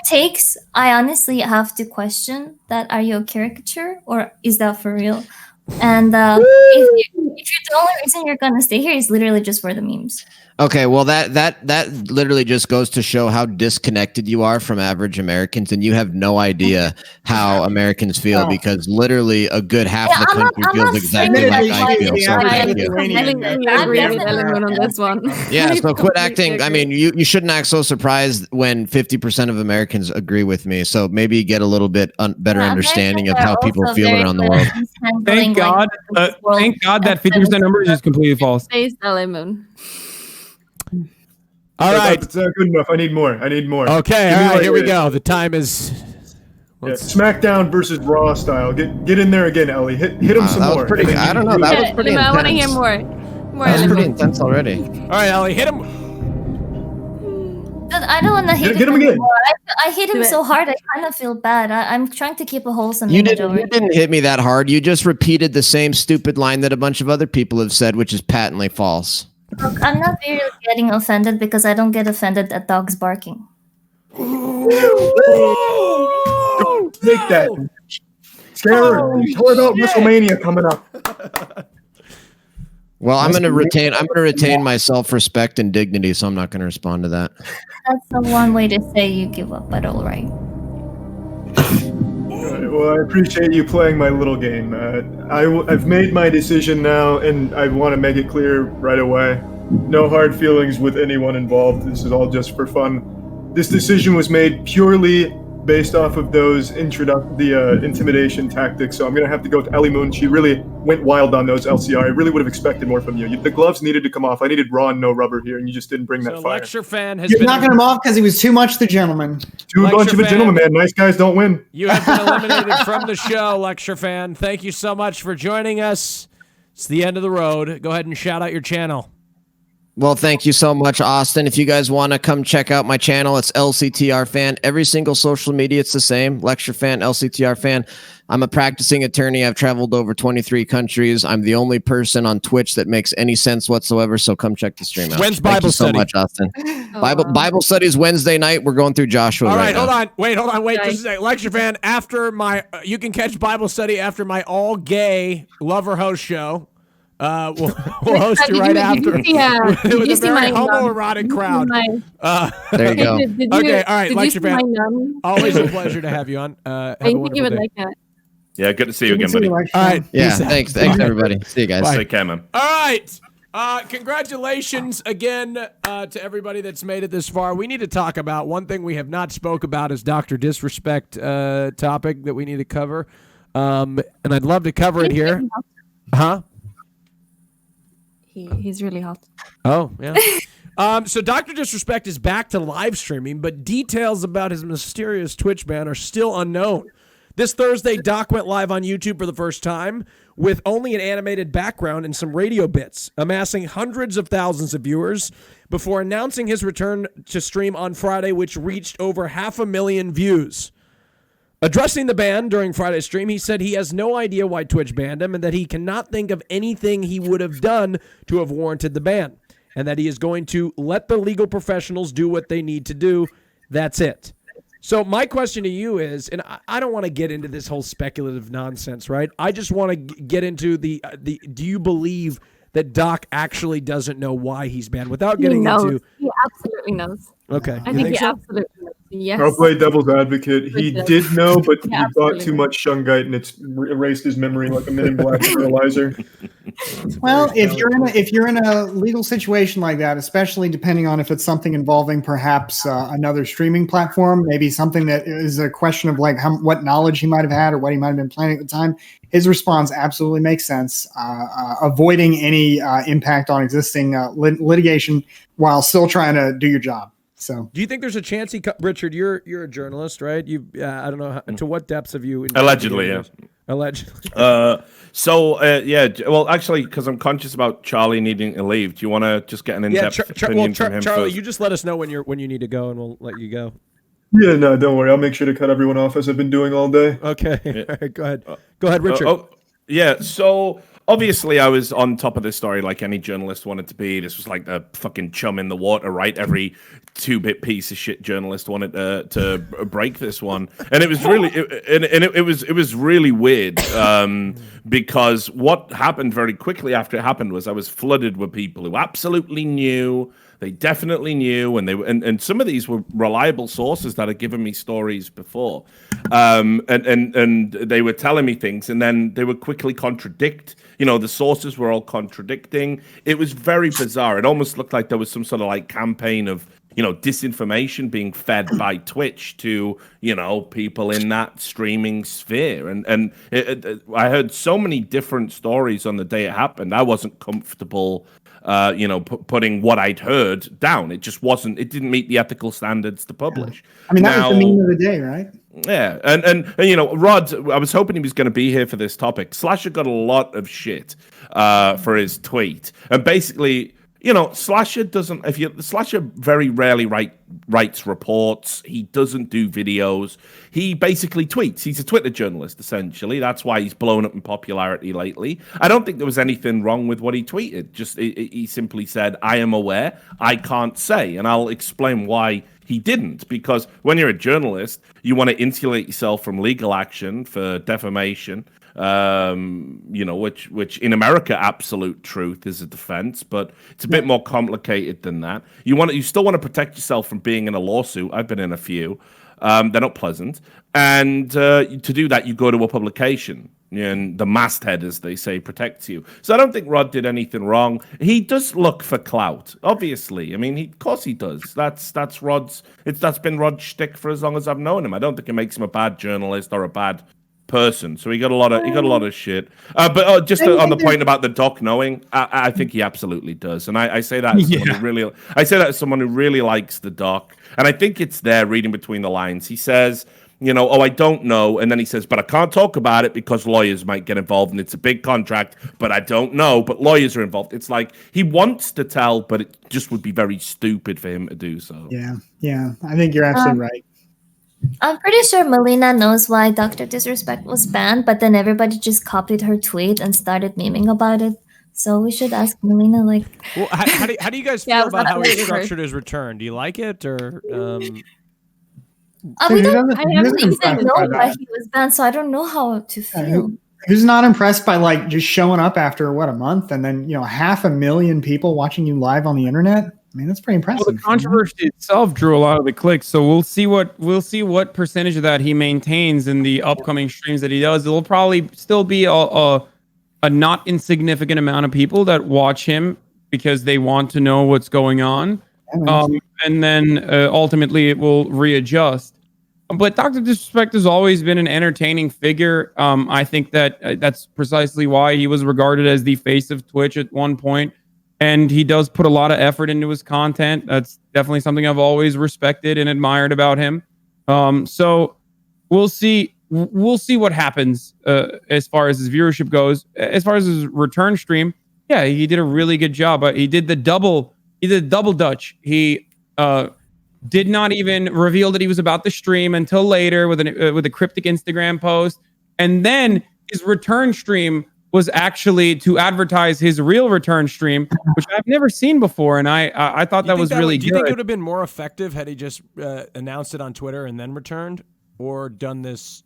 takes. I honestly have to question that. Are you a caricature or is that for real? And if you're the only reason you're gonna stay here is literally just for the memes. Okay, well that literally just goes to show how disconnected you are from average Americans, and you have no idea how Americans feel because literally a good half of the country feels exactly like I feel. So thank you. I agree with Element on this one. Yeah, so quit acting. I mean, you shouldn't act so surprised when 50% of Americans agree with me. So maybe get a little bit better understanding of how people feel around the world. Thank God that 50% number is just completely false. Face Element. All right. That's good enough. I need more. Okay, all right, here we go. The time is... SmackDown versus Raw style. Get in there again, Ellie. Hit him some more. I don't know. That was pretty intense. I want to hear more. That was pretty intense already. All right, Ellie, hit him. I don't want to hit him again. I hit him so hard. I kind of feel bad. I'm trying to keep a wholesome image over You didn't hit me that hard. You just repeated the same stupid line that a bunch of other people have said, which is patently false. Look, I'm not really getting offended because I don't get offended at dogs barking. Take that. Scare her. Tell her about WrestleMania coming up. Well, I'm going to retain my self-respect and dignity, so I'm not going to respond to that. That's the one way to say you give up, but all right. Well, I appreciate you playing my little game. I've made my decision now, and I want to make it clear right away. No hard feelings with anyone involved. This is all just for fun. This decision was made purely based off of those intimidation tactics. So I'm going to have to go with Ellie Moon. She really went wild on those LCR. I really would have expected more from you. The gloves needed to come off. I needed raw and no rubber here, and you just didn't bring that fire. Lecture fan has You're knocking him off because he was too much the gentleman. Too much of a gentleman, man. Nice guys don't win. You have been eliminated from the show, Lecture fan. Thank you so much for joining us. It's the end of the road. Go ahead and shout out your channel. Well, thank you so much, Austin. If you guys want to come check out my channel, it's LCTR Fan. Every single social media, it's the same. Lecture Fan, LCTR Fan. I'm a practicing attorney. I've traveled over 23 countries. I'm the only person on Twitch that makes any sense whatsoever, so come check the stream out. When's Bible study? Thank you so much, Austin. Bible studies Wednesday night. We're going through Joshua All right hold now. on. Wait just a second. Lecture fan, after my... you can catch Bible study after my all-gay lover host show. We'll host you right after with a very homoerotic crowd. There you go. Okay, all right, Lecture fan. Always a pleasure to have you on. Thank you, Yeah, good to see you again, buddy. All right. Yeah, thanks everybody. See you guys. Take care, man. All right. Congratulations again to everybody that's made it this far. We need to talk about one thing we have not spoke about is Dr. Disrespect topic that we need to cover. And I'd love to cover it here. Huh? He's really hot. Oh, yeah. So Dr. Disrespect is back to live streaming, but details about his mysterious Twitch ban are still unknown. This Thursday, Doc went live on YouTube for the first time with only an animated background and some radio bits, amassing hundreds of thousands of viewers before announcing his return to stream on Friday, which reached over 500,000 views. Addressing the ban during Friday's stream, he said he has no idea why Twitch banned him and that he cannot think of anything he would have done to have warranted the ban, and that he is going to let the legal professionals do what they need to do. That's it. So my question to you is, and I don't want to get into this whole speculative nonsense, right? I just want to get into the do you believe that Doc actually doesn't know why he's banned without getting into... He absolutely knows. Okay. I think he absolutely knows. Yes. I'll play devil's advocate. He did know, but he bought too much shungite and it's erased his memory like a Men in Black sterilizer. Well, if you're in a legal situation like that, especially depending on if it's something involving perhaps another streaming platform, maybe something that is a question of like what knowledge he might have had or what he might have been planning at the time, his response absolutely makes sense. Avoiding any impact on existing litigation while still trying to do your job. So, do you think there's a chance Richard? You're a journalist, right? You I don't know to what depths have you allegedly, yeah. Allegedly. Well, actually, because I'm conscious about Charlie needing to leave, do you want to just get an in-depth opinion from him Charlie, first? you just let us know when you need to go, and we'll let you go. Yeah, no, don't worry. I'll make sure to cut everyone off as I've been doing all day. Okay. Yeah. All right, go ahead, Richard. So obviously I was on top of this story like any journalist wanted to be. This was like the fucking chum in the water, right? Every 2-bit piece of shit journalist wanted to break this one, and it was really it was really weird because what happened very quickly after it happened was I was flooded with people who absolutely knew. They definitely knew, and and some of these were reliable sources that had given me stories before, and they were telling me things, and then they would quickly contradict. The sources were all contradicting. It was very bizarre. It almost looked like there was some sort of like campaign of disinformation being fed by Twitch to people in that streaming sphere, and I heard so many different stories on the day it happened. I wasn't comfortable. Putting what I'd heard down. It just wasn't. It didn't meet the ethical standards to publish. I mean, that was the meme of the day, right? Yeah, and Rod, I was hoping he was going to be here for this topic. Slasher got a lot of shit for his tweet, and basically, Slasher doesn't. Slasher very rarely writes reports. He doesn't do videos. He basically tweets. He's a Twitter journalist, essentially. That's why he's blown up in popularity lately. I don't think there was anything wrong with what he tweeted. Just he simply said, "I am aware. I can't say," and I'll explain why he didn't. Because when you're a journalist, you want to insulate yourself from legal action for defamation. Which in America, absolute truth is a defense, but it's a bit more complicated than that. You still want to protect yourself from being in a lawsuit. I've been in a few. They're not pleasant. And to do that, you go to a publication. And the masthead, as they say, protects you. So I don't think Rod did anything wrong. He does look for clout, obviously. I mean, of course he does. That's been Rod's shtick for as long as I've known him. I don't think it makes him a bad journalist or a bad person. So he got a lot of shit. But just on the point about the doc knowing, I think he absolutely does. And I say that as someone who really likes the doc. And I think it's there reading between the lines. He says, I don't know. And then he says, but I can't talk about it because lawyers might get involved and it's a big contract, but I don't know. But lawyers are involved. It's like he wants to tell, but it just would be very stupid for him to do so. Yeah. I think you're absolutely right. I'm pretty sure Melina knows why Dr. Disrespect was banned, but then everybody just copied her tweet and started memeing about it. So we should ask Melina, well, how do you guys feel about how he structured his return? Do you like it, or? I haven't said no why he was banned, so I don't know how to feel. Who's not impressed by just showing up after a month and then 500,000 people watching you live on the internet? I mean, that's pretty impressive. Well, the controversy itself drew a lot of the clicks, so we'll see what percentage of that he maintains in the upcoming streams that he does. It'll probably still be a not insignificant amount of people that watch him because they want to know what's going on, and then ultimately it will readjust. But Dr. Disrespect has always been an entertaining figure. I think that's precisely why he was regarded as the face of Twitch at one point. And he does put a lot of effort into his content. That's definitely something I've always respected and admired about him. So we'll see what happens as far as his viewership goes. As far as his return stream, yeah, he did a really good job. He did the double Dutch. He did not even reveal that he was about to stream until later with a cryptic Instagram post, and then his return stream was actually to advertise his real return stream, which I've never seen before, and I thought that was really good. Do you think it would have been more effective had he just announced it on Twitter and then returned, or done this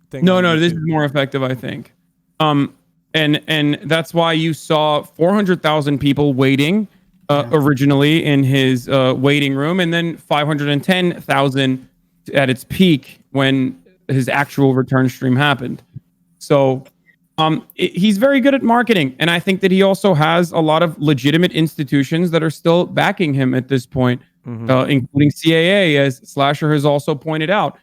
thing? No, this is more effective, I think. And that's why you saw 400,000 people waiting originally in his waiting room, and then 510,000 at its peak when his actual return stream happened. So he's very good at marketing, and I think that he also has a lot of legitimate institutions that are still backing him at this point, including CAA, as Slasher has also pointed out.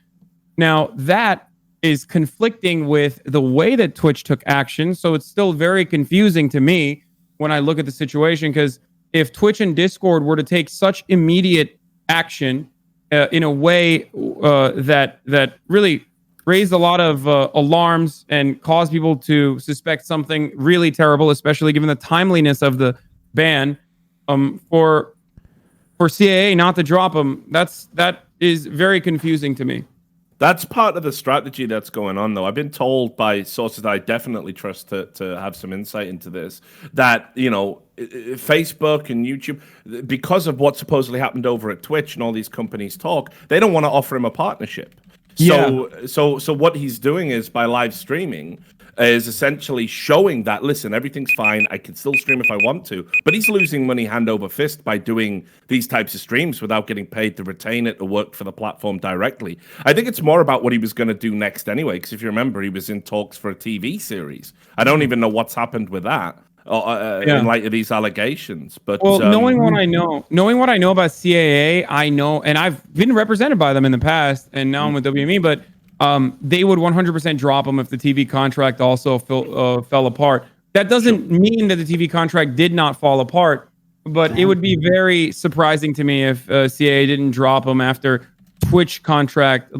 Now, that is conflicting with the way that Twitch took action, so it's still very confusing to me when I look at the situation, because if Twitch and Discord were to take such immediate action in a way that really raised a lot of alarms and caused people to suspect something really terrible, especially given the timeliness of the ban. For CAA not to drop him, that is very confusing to me. That's part of the strategy that's going on, though. I've been told by sources that I definitely trust to have some insight into this, that, Facebook and YouTube, because of what supposedly happened over at Twitch and all these companies talk, they don't want to offer him a partnership. So what he's doing is, by live streaming, is essentially showing that, listen, everything's fine. I can still stream if I want to. But he's losing money hand over fist by doing these types of streams without getting paid to retain it or work for the platform directly. I think it's more about what he was going to do next anyway, because if you remember, he was in talks for a TV series. I don't even know what's happened with that in light of these allegations. But knowing what I know about CAA, I know, and I've been represented by them in the past, and now I'm with WME, but they would 100% drop him if the TV contract also fell apart. That doesn't mean that the TV contract did not fall apart, but it would be very surprising to me if CAA didn't drop him after the Twitch contract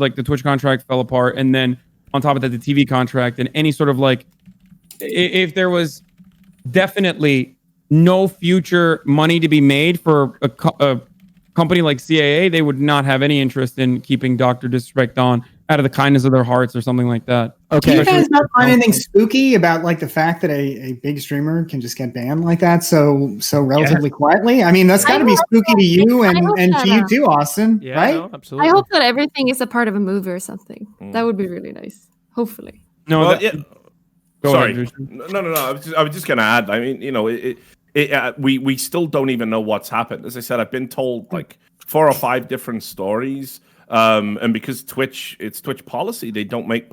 fell apart, and then on top of that, the TV contract, and any sort of if there was definitely no future money to be made for a company like CAA, they would not have any interest in keeping Dr. Disrespect on out of the kindness of their hearts or something like that. Okay. Do you guys not find anything spooky about the fact that a big streamer can just get banned like that so relatively quietly? I mean, that's got to be spooky to you and to you too, Austin, right? No, absolutely. I hope that everything is a part of a movie or something. That would be really nice. Hopefully. No, sorry. Ahead, No. I was just going to add. I mean, we still don't even know what's happened. As I said, I've been told 4 or 5 different stories. And because it's Twitch policy, they don't make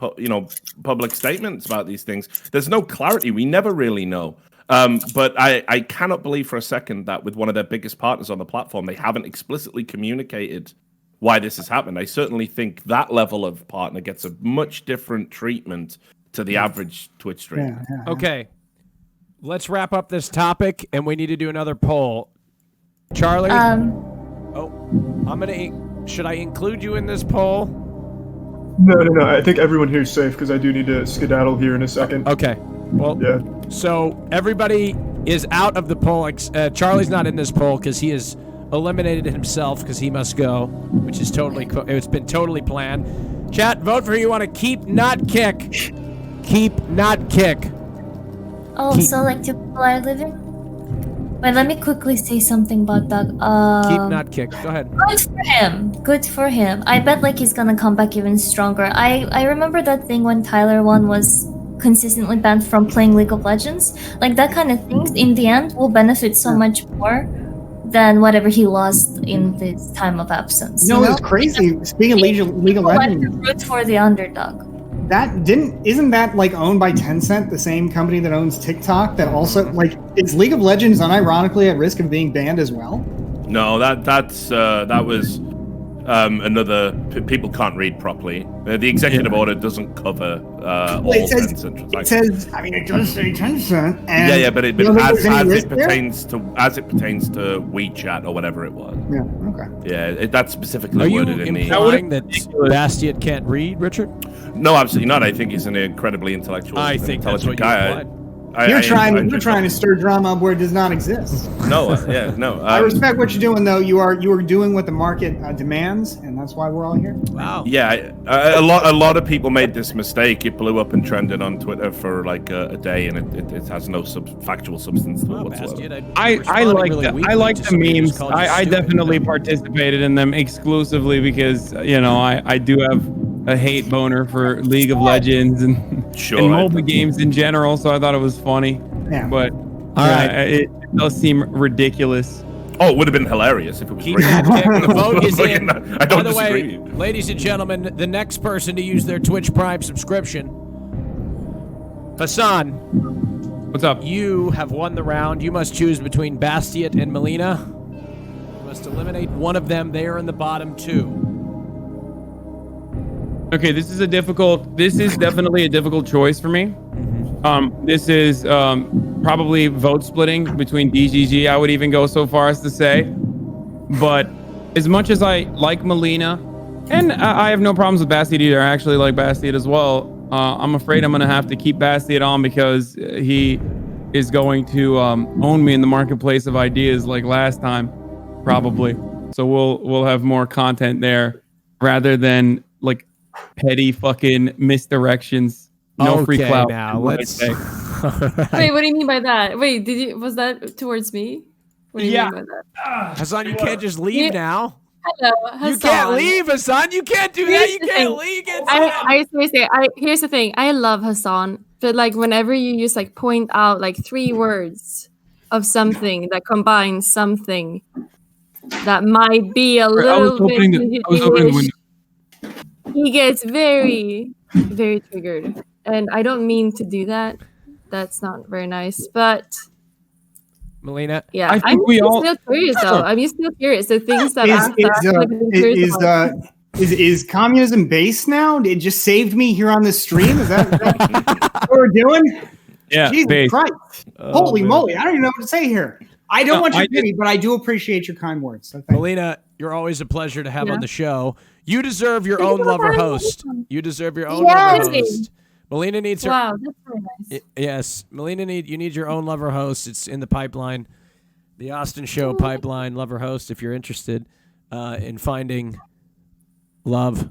public statements about these things. There's no clarity. We never really know. But I cannot believe for a second that with one of their biggest partners on the platform, they haven't explicitly communicated why this has happened. I certainly think that level of partner gets a much different treatment to the average Twitch streamer. Yeah. Okay, let's wrap up this topic, and we need to do another poll. Charlie? Should I include you in this poll? No. I think everyone here is safe because I do need to skedaddle here in a second. Okay. Well, yeah. So everybody is out of the poll. Charlie's not in this poll because he has eliminated himself because he must go, which is it's been totally planned. Chat, vote for who you want to keep, not kick. Keep, not kick. So two people are living? But let me quickly say something about that. Keep, not kick. Go ahead. Good for him. I bet he's gonna come back even stronger. I remember that thing when Tyler 1 was consistently banned from playing League of Legends. That kind of things in the end will benefit so much more than whatever he lost in this time of absence. It's crazy. Speaking of League of Legends, root for the underdog. Isn't that owned by Tencent, the same company that owns TikTok? That also is League of Legends unironically at risk of being banned as well? No, that was another. People can't read properly. The executive order doesn't cover all Tencent. It says, it does say Tencent. And but as it pertains to WeChat or whatever it was. Yeah. Okay. Yeah, that's specifically worded in the. Are you implying that Bastiat can't read, Richard? No, absolutely not. I think he's an incredibly intelligent guy. You're trying to stir drama up where it does not exist. No. I respect what you're doing, though. You are doing what the market demands, and that's why we're all here. Wow. Yeah, a lot of people made this mistake. It blew up and trended on Twitter for a day, and it has no factual substance to it whatsoever. I like the memes. I definitely participated in them exclusively because I do have a hate boner for League of Legends and mobile games in general, so I thought it was funny. Yeah. But it does seem ridiculous. Oh, it would have been hilarious if it was real. The vote is in. I don't disagree. By the way, ladies and gentlemen, the next person to use their Twitch Prime subscription, Hassan. What's up? You have won the round. You must choose between Bastiat and Melina. You must eliminate one of them. They are in the bottom 2. Okay, this is definitely a difficult choice for me. This is probably vote splitting between DGG. I would even go so far as to say. But as much as I like Melina And I have no problems with Bastide either. I actually like Bastide as well. I'm afraid I'm going to have to keep Bastide on because he is going to own me in the marketplace of ideas like last time, probably. So we'll have more content there rather than like petty fucking misdirections. No free clout. Now let's. Wait, what do you mean by that? Wait, was that towards me? What do you mean by that? Hassan, you can't just leave now. Hello, Hassan. You can't leave, Hassan. You can't do that. You can't leave. Here's the thing. I love Hassan, but like whenever you just like point out like 3 words of something that combines something that might be a little bit Jewish, he gets very, very triggered. And I don't mean to do that. That's not very nice. But Melina, yeah, I'm still curious though. I'm still curious. The things that is communism based now? It just saved me here on the stream. Is that what we're doing? Yeah, Jesus based. Christ! Holy moly! I don't even know what to say here. I don't want your pity, but I do appreciate your kind words. So Melina, you're always a pleasure to have on the show. You deserve your own lover host. You deserve your own lover host. Melina needs her. Wow, that's very nice. Yes, Melina, you need your own lover host. It's in the pipeline, the Austin Show pipeline lover host. If you're interested in finding love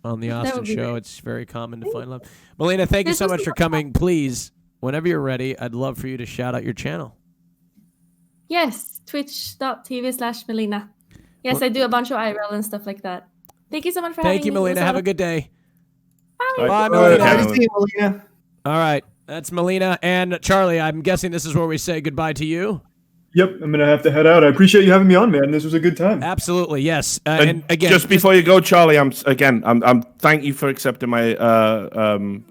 on the Austin Show, great. it's very common to find love. Melina, thank you so much for coming. Please, whenever you're ready, I'd love for you to shout out your channel. Yes, twitch.tv/Melina. Yes, I do a bunch of IRL and stuff like that. Thank you so much for having me. Thank you, Melina. Have a good day. Bye. Bye, Melina. Nice to see you, Melina. All right, that's Melina and Charlie. I'm guessing this is where we say goodbye to you. Yep, I'm gonna have to head out. I appreciate you having me on, man. This was a good time. Absolutely, yes. And again, just before you go, Charlie, I'm thank you for accepting my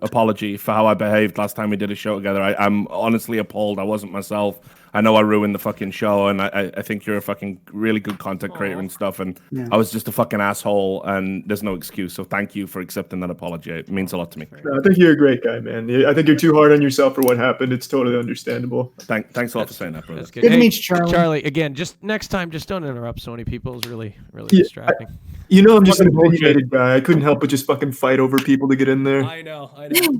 apology for how I behaved last time we did a show together. I'm honestly appalled. I wasn't myself. I know I ruined the fucking show, and I think you're a fucking really good content creator and stuff, and I was just a fucking asshole, and there's no excuse. So thank you for accepting that apology. It means a lot to me. No, I think you're a great guy, man. I think you're too hard on yourself for what happened. It's totally understandable. Thanks a lot for saying that, brother. That's good. Good to meet you, Charlie. Charlie, again, just next time, just don't interrupt so many people. It's really distracting. I'm just an opinionated guy. I couldn't help but just fucking fight over people to get in there. I know.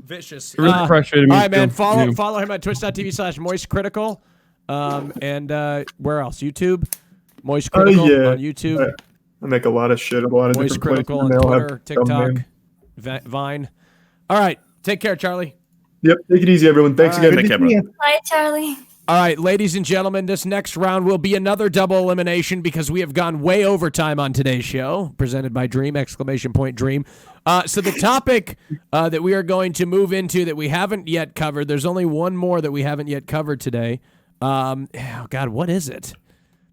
Vicious. Really frustrated me. All right, man. Follow him at twitch.tv/Moistcritical. And where else? YouTube? Moistcritical on YouTube. I make a lot of shit. A lot of different places. Moistcritical on Twitter, TikTok, Vine. All right. Take care, Charlie. Yep. Take it easy, everyone. Thanks again. Take care, bro. Bye, Charlie. All right, ladies and gentlemen, this next round will be another double elimination because we have gone way over time on today's show, presented by Dream, ! Dream. So the topic that we are going to move into that we haven't yet covered, there's only one more that we haven't yet covered today. Oh, God, what is it?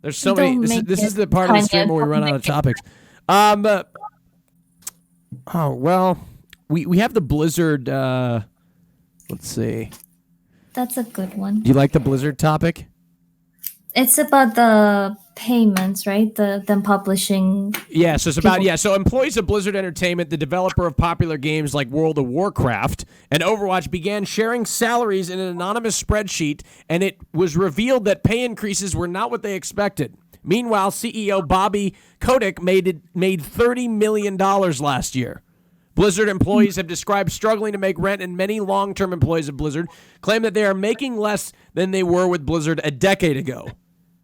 There's so many. This is the part of the stream where we run out of topics. We have the Blizzard, let's see. That's a good one. Do you like the Blizzard topic? It's about the payments, right? Them publishing. Yeah, so it's about So employees of Blizzard Entertainment, the developer of popular games like World of Warcraft and Overwatch, began sharing salaries in an anonymous spreadsheet, and it was revealed that pay increases were not what they expected. Meanwhile, CEO Bobby Kotick made $30 million last year. Blizzard employees have described struggling to make rent, and many long-term employees of Blizzard claim that they are making less than they were with Blizzard a decade ago.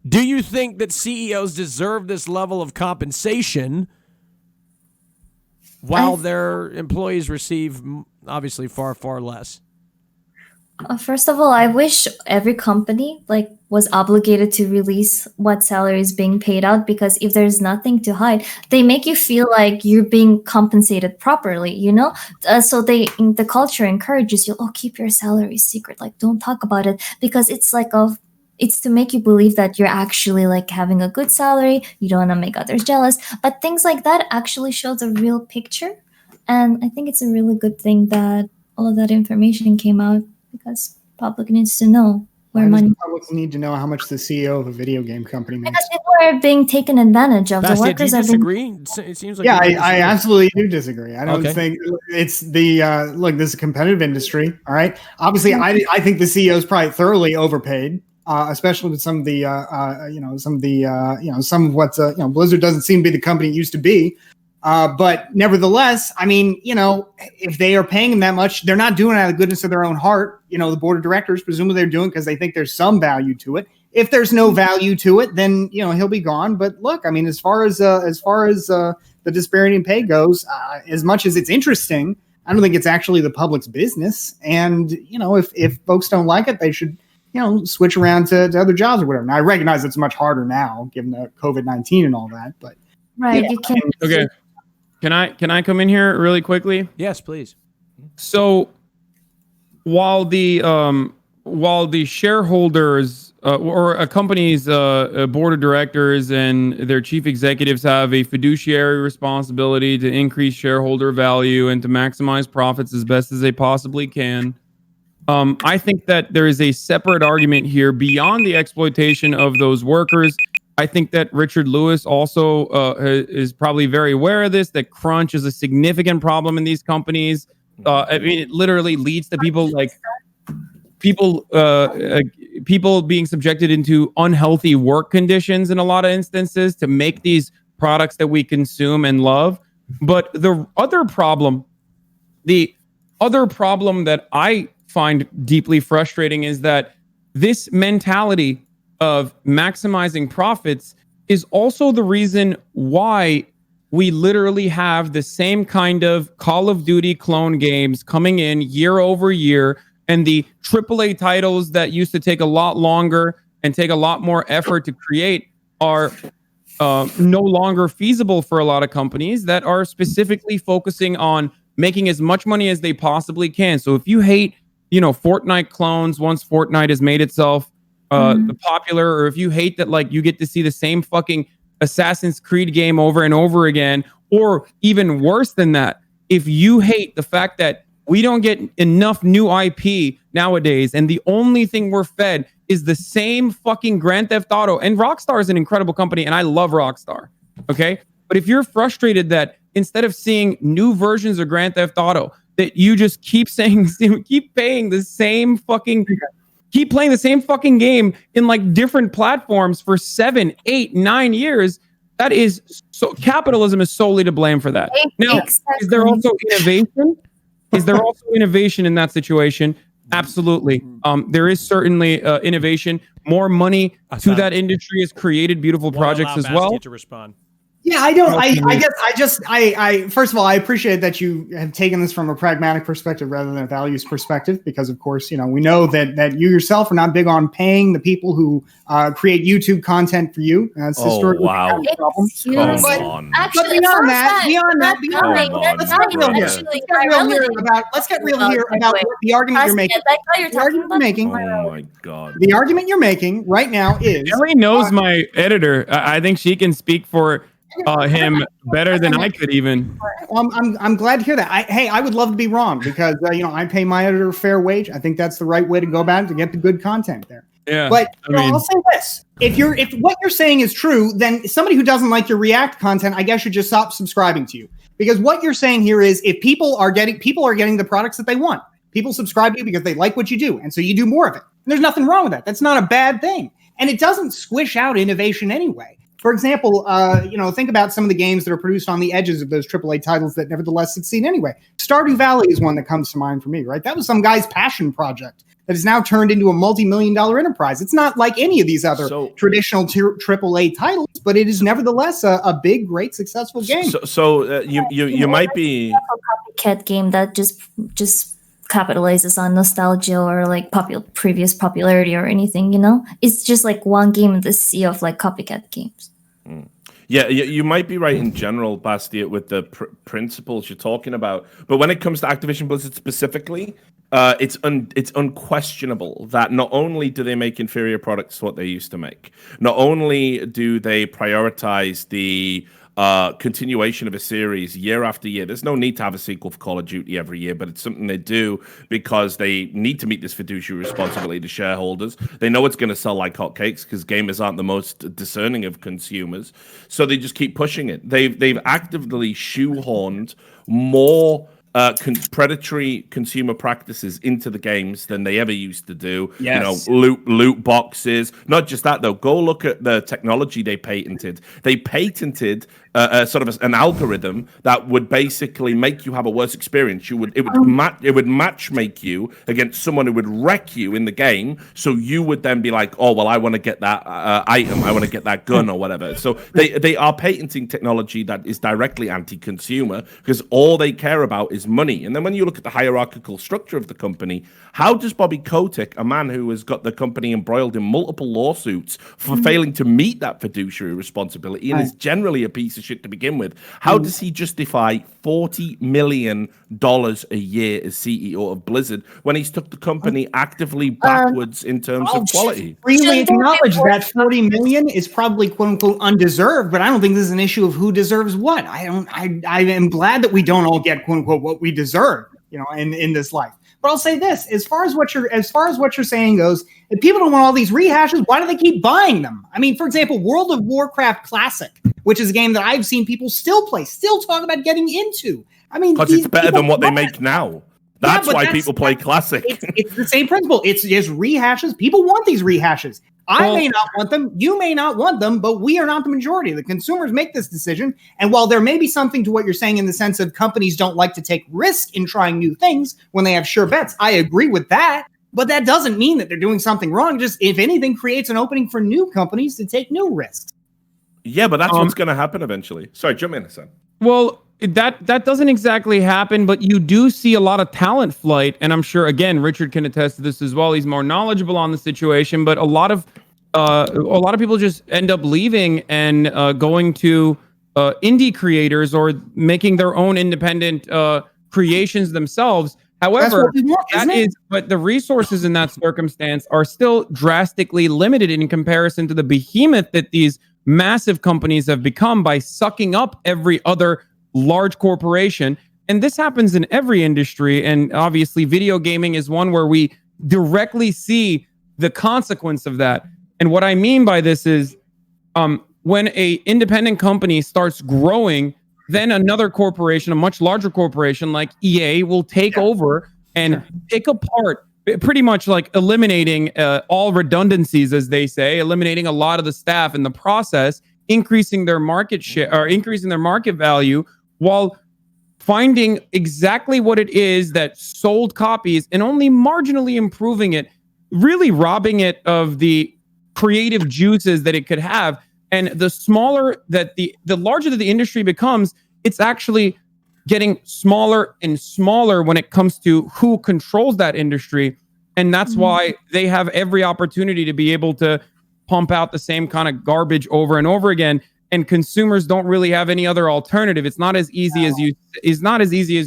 Do you think that CEOs deserve this level of compensation while their employees receive obviously far, far less? First of all, I wish every company was obligated to release what salary is being paid out, because if there's nothing to hide, they make you feel like you're being compensated properly, so the culture encourages you, keep your salary secret, don't talk about it, because it's it's to make you believe that you're actually having a good salary. You don't want to make others jealous, but things like that actually show the real picture. And I think it's a really good thing that all of that information came out, because public needs to know where money. Public need to know how much the CEO of a video game company makes. Because people are being taken advantage of. The workers do you disagree? It seems like I absolutely do disagree. I don't think it's the look. This is a competitive industry. All right. Obviously, I think the CEO is probably thoroughly overpaid. Especially with some of the, some of what Blizzard doesn't seem to be the company it used to be. But nevertheless, I mean, if they are paying him that much, they're not doing it out of the goodness of their own heart. The board of directors, presumably they're doing it because they think there's some value to it. If there's no value to it, then he'll be gone. But look, I mean, as far as the disparity in pay goes, as much as it's interesting, I don't think it's actually the public's business. And if folks don't like it, they should switch around to other jobs or whatever. Now, I recognize it's much harder now given the COVID-19 and all that. But right, you can. Okay, can I come in here really quickly? Yes, please. So while the shareholders or a company's board of directors and their chief executives have a fiduciary responsibility to increase shareholder value and to maximize profits as best as they possibly can, I think that there is a separate argument here beyond the exploitation of those workers. I think that Richardlewis also is probably very aware of this, that crunch is a significant problem in these companies. I mean, it literally leads to people being subjected into unhealthy work conditions in a lot of instances to make these products that we consume and love. But the other problem that I find deeply frustrating is that this mentality of maximizing profits is also the reason why we literally have the same kind of Call of Duty clone games coming in year over year, and the AAA titles that used to take a lot longer and take a lot more effort to create are no longer feasible for a lot of companies that are specifically focusing on making as much money as they possibly can. So if you hate, Fortnite clones once Fortnite has made itself popular, or if you hate that you get to see the same fucking Assassin's Creed game over and over again, or even worse than that, if you hate the fact that we don't get enough new IP nowadays, and the only thing we're fed is the same fucking Grand Theft Auto. And Rockstar is an incredible company, and I love Rockstar, okay? But if you're frustrated that instead of seeing new versions of Grand Theft Auto, that you just keep playing the same fucking game in different platforms for 7, 8, 9 years, that is so capitalism is solely to blame for that. Now, is there also innovation? Is there also innovation in that situation? Absolutely. There is certainly innovation. More money to that industry has created beautiful projects as well. To respond. Yeah, I don't. I first of all, I appreciate that you have taken this from a pragmatic perspective rather than a values perspective, because of course, we know that you yourself are not big on paying the people who create YouTube content for you. That's historically a problem. But beyond that, let's get real here about the argument you're making. Oh my God. The argument you're making right now is Ellie knows my editor. I think she can speak for him better than I could even. I'm glad to hear that. I would love to be wrong, because I pay my editor a fair wage. I think that's the right way to go about it to get the good content there. Yeah, but I'll say this: if what you're saying is true, then somebody who doesn't like your React content, I guess, should just stop subscribing to you. Because what you're saying here is, if people are getting the products that they want, people subscribe to you because they like what you do, and so you do more of it. And there's nothing wrong with that. That's not a bad thing, and it doesn't squish out innovation anyway. For example, think about some of the games that are produced on the edges of those AAA titles that nevertheless succeed anyway. Stardew Valley is one that comes to mind for me, right? That was some guy's passion project that is now turned into a multi-million-dollar enterprise. It's not like any of these other traditional AAA titles, but it is nevertheless a big, great, successful game. So you might be a copycat game that just capitalizes on nostalgia or previous popularity or anything. It's just one game in the sea of copycat games. Yeah, you might be right in general, Bastia, with the principles you're talking about. But when it comes to Activision Blizzard specifically, it's unquestionable that not only do they make inferior products to what they used to make, not only do they prioritize the continuation of a series year after year. There's no need to have a sequel for Call of Duty every year, but it's something they do because they need to meet this fiduciary responsibility to shareholders. They know it's going to sell like hotcakes because gamers aren't the most discerning of consumers, so they just keep pushing it. They've actively shoehorned more predatory consumer practices into the games than they ever used to do. Yes. You know, loot boxes. Not just that though. Go look at the technology they patented. They patented sort of an algorithm that would basically make you have a worse experience. It would match make you against someone who would wreck you in the game. So you would then be like, oh well, I want to get that item. I want to get that gun or whatever. So they are patenting technology that is directly anti-consumer because all they care about is money. And then when you look at the hierarchical structure of the company, how does Bobby Kotick, a man who has got the company embroiled in multiple lawsuits for failing to meet that fiduciary responsibility and is generally a piece of shit to begin with, how does he justify $40 million a year as CEO of Blizzard when he's took the company actively backwards in terms of quality? Freely acknowledge that 40 million is probably quote unquote undeserved, but I don't think this is an issue of who deserves what. I am glad that we don't all get quote unquote what we deserve, you know, in this life. But I'll say this: as far as what you're saying goes, if people don't want all these rehashes, why do they keep buying them? I mean, for example, World of Warcraft Classic, which is a game that I've seen people still play, still talk about getting into. I mean, because it's better than what they make now. That's why people play Classic. It's the same principle. It's just rehashes. People want these rehashes. I may not want them. You may not want them, but we are not the majority. The consumers make this decision. And while there may be something to what you're saying in the sense of companies don't like to take risk in trying new things when they have sure bets, I agree with that. But that doesn't mean that they're doing something wrong. Just, if anything, creates an opening for new companies to take new risks. Yeah, but that's what's going to happen eventually. Sorry, jump in, Hassan. Well, that doesn't exactly happen, but you do see a lot of talent flight, and I'm sure again Richard can attest to this as well. He's more knowledgeable on the situation, but a lot of people just end up leaving and going to indie creators or making their own independent creations themselves. However, but the resources in that circumstance are still drastically limited in comparison to the behemoth that these massive companies have become by sucking up every other large corporation. And this happens in every industry. And obviously video gaming is one where we directly see the consequence of that. And what I mean by this is when a independent company starts growing, then another corporation, a much larger corporation like EA, will take over and pick apart, pretty much like eliminating all redundancies, as they say, eliminating a lot of the staff in the process, increasing their market share or increasing their market value, while finding exactly what it is that sold copies and only marginally improving it, really robbing it of the creative juices that it could have. And the smaller that the larger that the industry becomes, it's actually getting smaller and smaller when it comes to who controls that industry. And that's why they have every opportunity to be able to pump out the same kind of garbage over and over again. And consumers don't really have any other alternative. It's not as easy as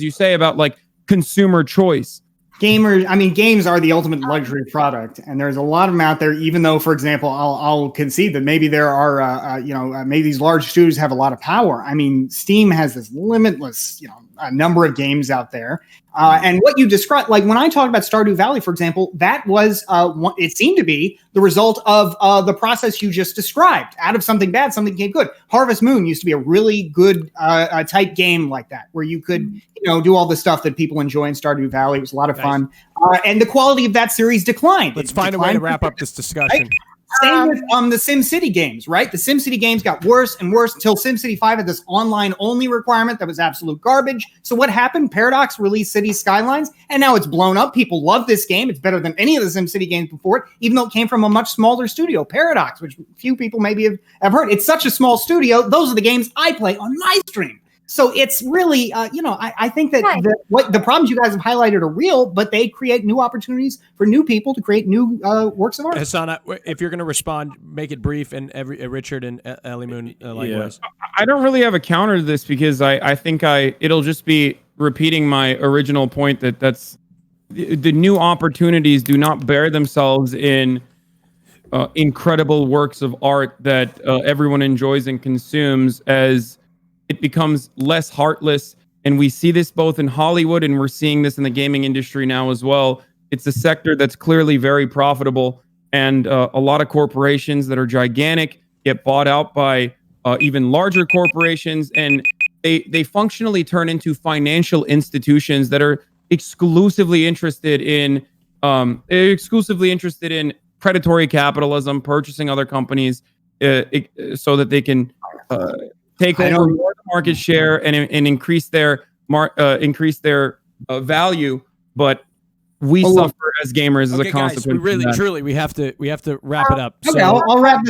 you say about like consumer choice. Games are the ultimate luxury product, and there's a lot of them out there. Even though, for example, I'll concede that maybe there are, maybe these large studios have a lot of power. I mean, Steam has this limitless, number of games out there. And what you described, like when I talked about Stardew Valley, for example, that was, it seemed to be the result of the process you just described. Out of something bad, something came good. Harvest Moon used to be a really good type game like that, where you could, do all the stuff that people enjoy in Stardew Valley. It was a lot of fun. And the quality of that series declined. Let's find a way to wrap up this discussion. Right? Same with the SimCity games, right? The SimCity games got worse and worse until SimCity 5 had this online-only requirement that was absolute garbage. So what happened? Paradox released Cities Skylines, and now it's blown up. People love this game. It's better than any of the SimCity games before it, even though it came from a much smaller studio, Paradox, which few people maybe have heard. It's such a small studio. Those are the games I play on my stream. So it's really, I think that the problems you guys have highlighted are real, but they create new opportunities for new people to create new works of art. Hassan, if you're going to respond, make it brief, and Richard and Ellie Moon likewise. I don't really have a counter to this because I think it'll just be repeating my original point that's the new opportunities do not bear themselves in incredible works of art that everyone enjoys and consumes, as it becomes less heartless. And we see this both in Hollywood, and we're seeing this in the gaming industry now as well. It's a sector that's clearly very profitable, and a lot of corporations that are gigantic get bought out by even larger corporations. And they functionally turn into financial institutions that are exclusively interested in predatory capitalism, purchasing other companies so that they can take over more market share and increase their value. But we suffer as gamers as a consequence. Guys, we have to wrap it up. Okay, So, I'll wrap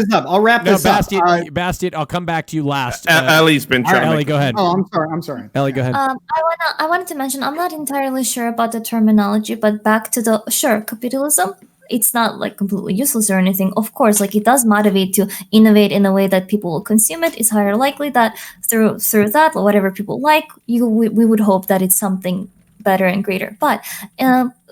this up. Bastien, I'll come back to you last. Ellie's been trying. Ellie, go ahead. Oh, I'm sorry. Ellie, go ahead. I wanted to mention, I'm not entirely sure about the terminology, but back to capitalism. It's not like completely useless or anything. Of course, like it does motivate to innovate in a way that people will consume it. It's higher likely that through that, whatever people like, we would hope that it's something better and greater. But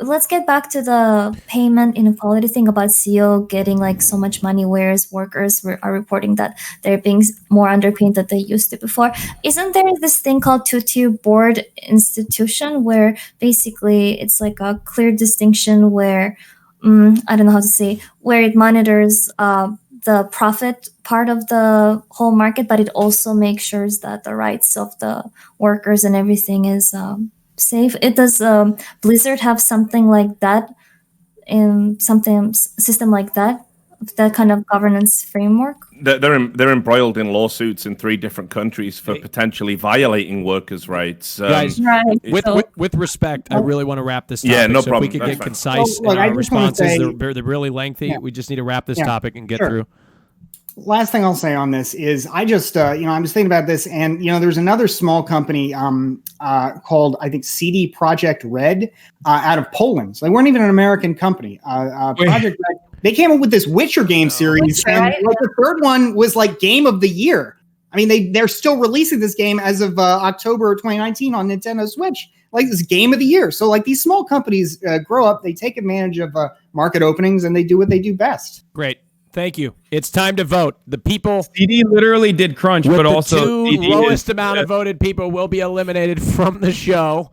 let's get back to the payment inequality thing about CEO getting like so much money, whereas workers are reporting that they're being more underpaid than they used to before. Isn't there this thing called two-tier board institution where basically it's like a clear distinction where I don't know how to say, where it monitors the profit part of the whole market, but it also makes sure that the rights of the workers and everything is safe. Does Blizzard have something like that, system like that kind of governance framework? They're embroiled in lawsuits in 3 different countries for potentially violating workers' rights. Guys, with respect, I really want to wrap this topic. Yeah, no so problem. If we could get That's concise in our responses. They're really lengthy. We just need to wrap this topic and get through. Last thing I'll say on this is I just, I'm just thinking about this, and there's another small company called, I think, CD Projekt Red out of Poland. So they weren't even an American company. Project Red. They came up with this Witcher game series, and like the third one was like Game of the Year. I mean, they're still releasing this game as of October 2019 on Nintendo Switch. Like this Game of the Year. So like these small companies grow up, they take advantage of market openings, and they do what they do best. Great. Thank you. It's time to vote. The people. CD literally did crunch, but also the lowest amount of voted people will be eliminated from the show.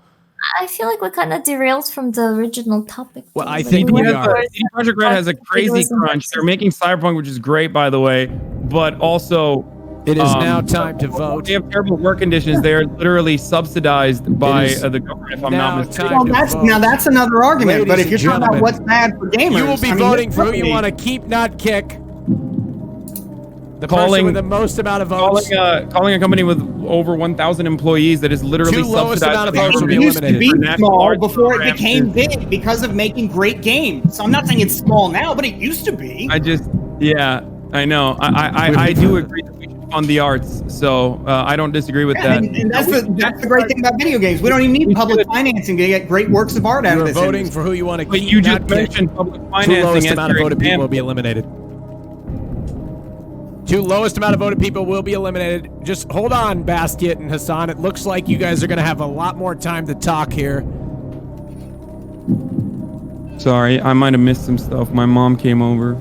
I feel like we kind of derailed from the original topic. Well, I think we are. CD Projekt Red has a crazy crunch. They're making Cyberpunk, which is great, by the way, but also it is now time to vote. They have terrible work conditions. They are literally subsidized by the government, if I'm not mistaken. Well, that's another argument. But if you're talking about what's bad for gamers, you will be voting for who you want to keep, not kick. The person with the most amount of votes. Calling a company with over 1,000 employees that is literally lowest subsidized. amount of votes will be eliminated. It used to be small before it became big because of making great games. So I'm not saying it's small now, but it used to be. I know. I do agree that we should fund the arts. So I don't disagree with that. And that's the great thing about video games. We don't even need public financing to get great works of art out of this. You're voting for who you want to keep. But you just mentioned public financing. The lowest amount of voted people will be eliminated. 2 lowest amount of voted people will be eliminated. Just hold on, Bastien and Hassan. It looks like you guys are going to have a lot more time to talk here. Sorry, I might have missed some stuff. My mom came over.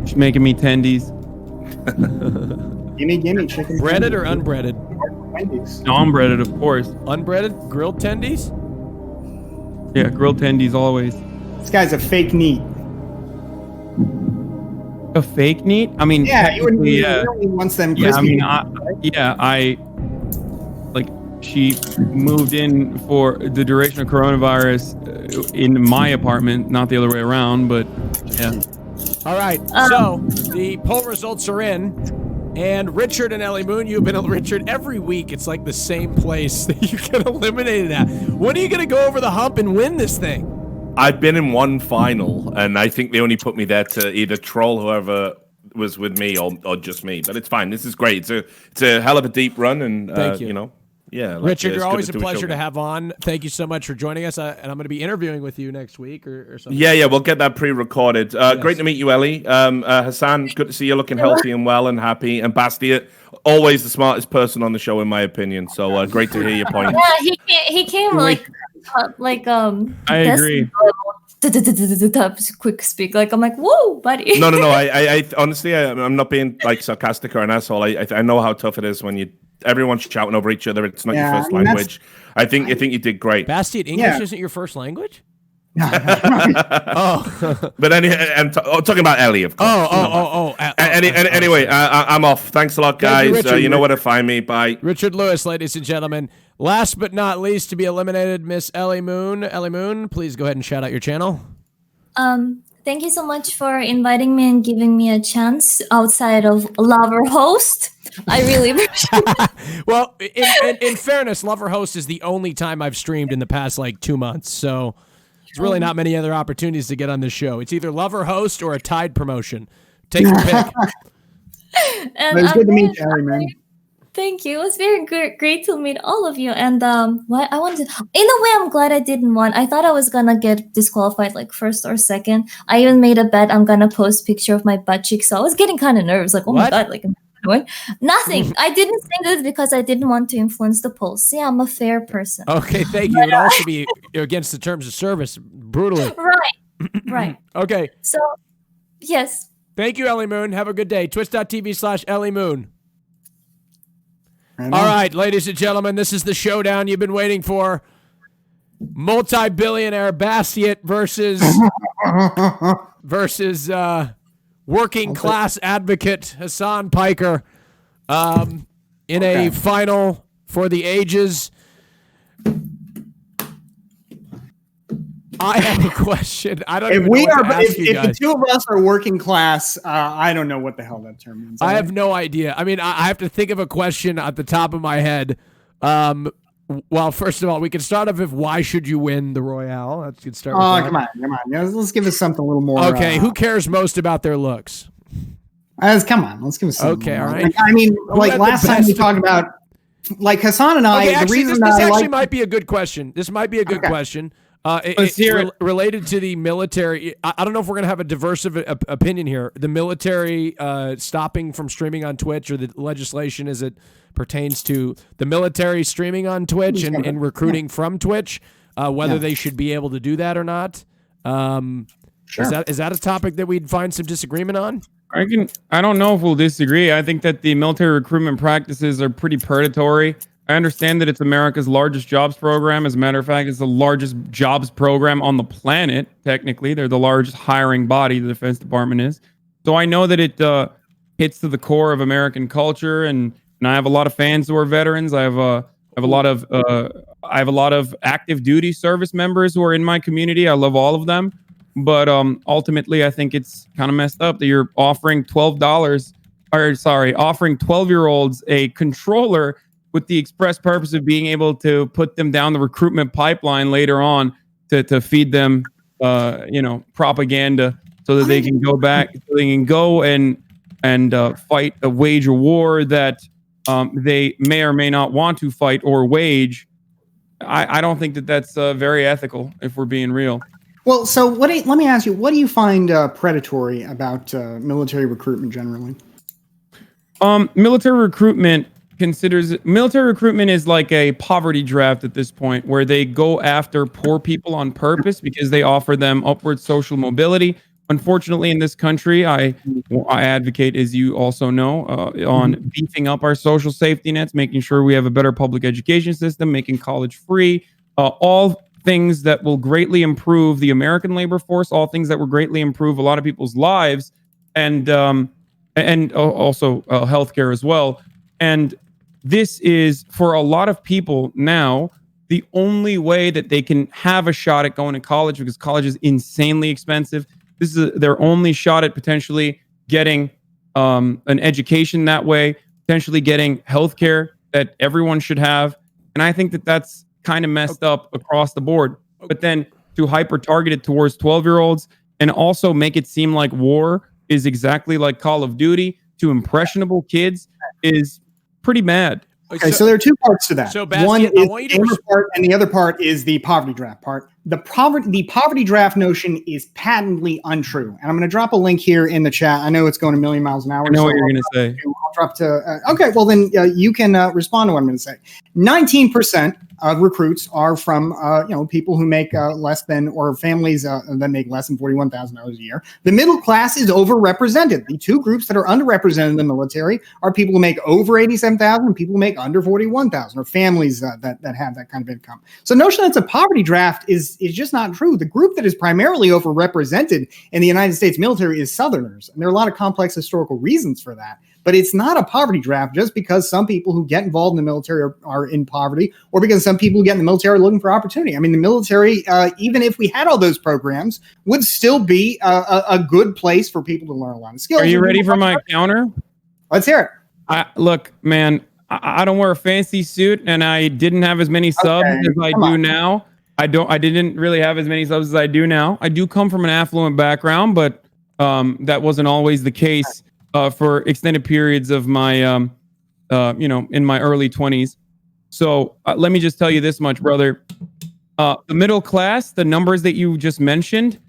She's making me tendies. Gimme, chicken. Breaded or unbreaded? No, unbreaded, of course. Unbreaded? Grilled tendies? Yeah, grilled tendies always. This guy's a fake neat. A fake neat? I mean, yeah, you really wants them crispy. She moved in for the duration of coronavirus in my apartment, not the other way around, but yeah. All right, so the poll results are in, and Richard and Ellie Moon, you've been Richard every week. It's like the same place that you get eliminated at. When are you going to go over the hump and win this thing? I've been in one final, and I think they only put me there to either troll whoever was with me or just me. But it's fine. This is great. It's a hell of a deep run, and thank you. Yeah, Richard, you're always a pleasure to have on. Thank you so much for joining us, and I'm going to be interviewing with you next week or something. Yeah, we'll get that pre-recorded. Yes. Great to meet you, Ellie. Hassan, good to see you looking healthy and well and happy. And Bastien, always the smartest person on the show, in my opinion. So great to hear your point. Yeah, he came like I agree. Quick speak, like I'm like, whoa, buddy. No. I honestly, I'm not being like sarcastic or an asshole. I know how tough it is when everyone's shouting over each other. It's not your first language. I think you did great. Bastien, English isn't your first language? But anyway, I'm talking about Ellie, of course. Anyway, I'm off. Thanks a lot, guys. You know where to find me. Bye. Richardlewis, ladies and gentlemen. Last but not least to be eliminated, Miss Ellie Moon. Ellie Moon, please go ahead and shout out your channel. Thank you so much for inviting me and giving me a chance outside of Lover Host. I really appreciate it. Well, in fairness, Lover Host is the only time I've streamed in the past 2 months, so there's really not many other opportunities to get on this show. It's either Lover Host or a Tide promotion. Take your pick. And it's good to meet you, man. Thank you. It was very great to meet all of you. And what I wanted, in a way, I'm glad I didn't win. I thought I was gonna get disqualified first or second. I even made a bet I'm gonna post picture of my butt cheek, so I was getting kind of nervous. Oh my god, what? Nothing. I didn't say this because I didn't want to influence the polls. See, I'm a fair person. Okay, thank you. It would also be against the terms of service, brutally. Right. Okay. So, yes. Thank you, Ellie Moon. Have a good day. Twitch.tv/Ellie Moon. All right, ladies and gentlemen, this is the showdown you've been waiting for. Multi-billionaire Bastiat versus working class advocate Hassan Piker in a final for the ages. I have a question. I don't even know what to ask you guys. If the two of us are working class, I don't know what the hell that term means. I have no idea. I mean, I have to think of a question at the top of my head. Well, first of all, we can start off with why should you win the Royale? Let's get started. Oh, come on. Let's give us something a little more. Okay, who cares most about their looks? Come on, let's give us something. Okay, all right. I mean, last time we talked about, Hassan and I. Okay, actually, the reason this actually might be a good question. This might be a good question. Let's hear it. Related to the military, I don't know if we're going to have a diverse opinion here. The military stopping from streaming on Twitch, or the legislation as it pertains to the military streaming on Twitch and recruiting from Twitch, whether they should be able to do that or not. Sure. Is that a topic that we'd find some disagreement on? I don't know if we'll disagree. I think that the military recruitment practices are pretty predatory. I understand that it's America's largest jobs program. As a matter of fact, it's the largest jobs program on the planet. Technically, they're the largest hiring body. The Defense Department is. So I know that it hits to the core of American culture, and I have a lot of fans who are veterans. I have a lot of active duty service members who are in my community. I love all of them, but ultimately, I think it's kind of messed up that you're offering offering 12-year-olds a controller with the express purpose of being able to put them down the recruitment pipeline later on to feed them, propaganda, so that they can go back, so they can go and fight a wage a war that they may or may not want to fight or wage. I don't think that that's very ethical, if we're being real. Well, so let me ask you, what do you find predatory about military recruitment generally? Military recruitment is like a poverty draft at this point, where they go after poor people on purpose because they offer them upward social mobility. Unfortunately, in this country, I advocate, as you also know, on beefing up our social safety nets, making sure we have a better public education system, making college free, all things that will greatly improve the American labor force, all things that will greatly improve a lot of people's lives, and also healthcare as well. And this is, for a lot of people now, the only way that they can have a shot at going to college, because college is insanely expensive. This is their only shot at potentially getting an education that way, potentially getting healthcare that everyone should have. And I think that that's kind of messed up across the board. But then to hyper target it towards 12-year-olds and also make it seem like war is exactly like Call of Duty to impressionable kids is pretty bad. Okay, so there are two parts to that. So, Bastian, one is the gamer part, and the other part is the poverty draft part. The poverty draft notion is patently untrue. And I'm going to drop a link here in the chat. I know it's going a million miles an hour. I know what you're going to say. I'll drop to. Okay, well then you can respond to what I'm going to say. 19% of recruits are from people who make less than, or families that make less than $41,000 a year. The middle class is overrepresented. The two groups that are underrepresented in the military are people who make over $87,000 and people who make under $41,000, or families that have that kind of income. So the notion that it's a poverty draft is just not true. The group that is primarily overrepresented in the United States military is Southerners, and there are a lot of complex historical reasons for that. But it's not a poverty draft just because some people who get involved in the military are in poverty, or because some people who get in the military are looking for opportunity. I mean, the military, even if we had all those programs, would still be a good place for people to learn a lot of skills. Are you ready for my counter? Let's hear it. Look, man, I don't wear a fancy suit, and I didn't have as many subs as I do now. I didn't really have as many subs as I do now. I do come from an affluent background, but that wasn't always the case for extended periods of my, in my early 20s. So let me just tell you this much, brother. The middle class, the numbers that you just mentioned,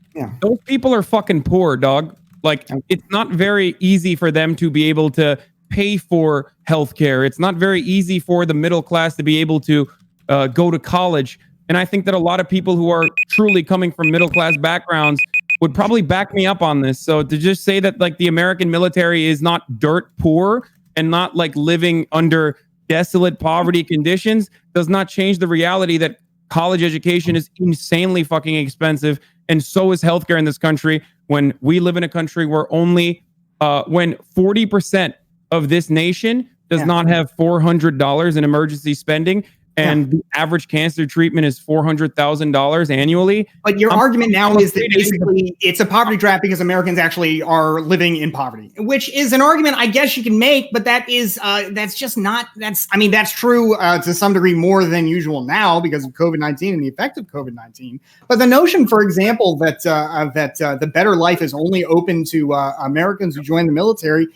those people are fucking poor, dog. Like, it's not very easy for them to be able to pay for healthcare. It's not very easy for the middle class to be able to go to college. And I think that a lot of people who are truly coming from middle class backgrounds would probably back me up on this. So to just say that like the American military is not dirt poor and not like living under desolate poverty conditions does not change the reality that college education is insanely fucking expensive, and so is healthcare in this country. When we live in a country where only when 40% of this nation does not have $400 in emergency spending, and the average cancer treatment is $400,000 annually. But your argument now is that basically it's a poverty draft because Americans actually are living in poverty, which is an argument I guess you can make, but that's just not, that's true to some degree more than usual now because of COVID-19 and the effect of COVID-19. But the notion, for example, that the better life is only open to Americans who join the military,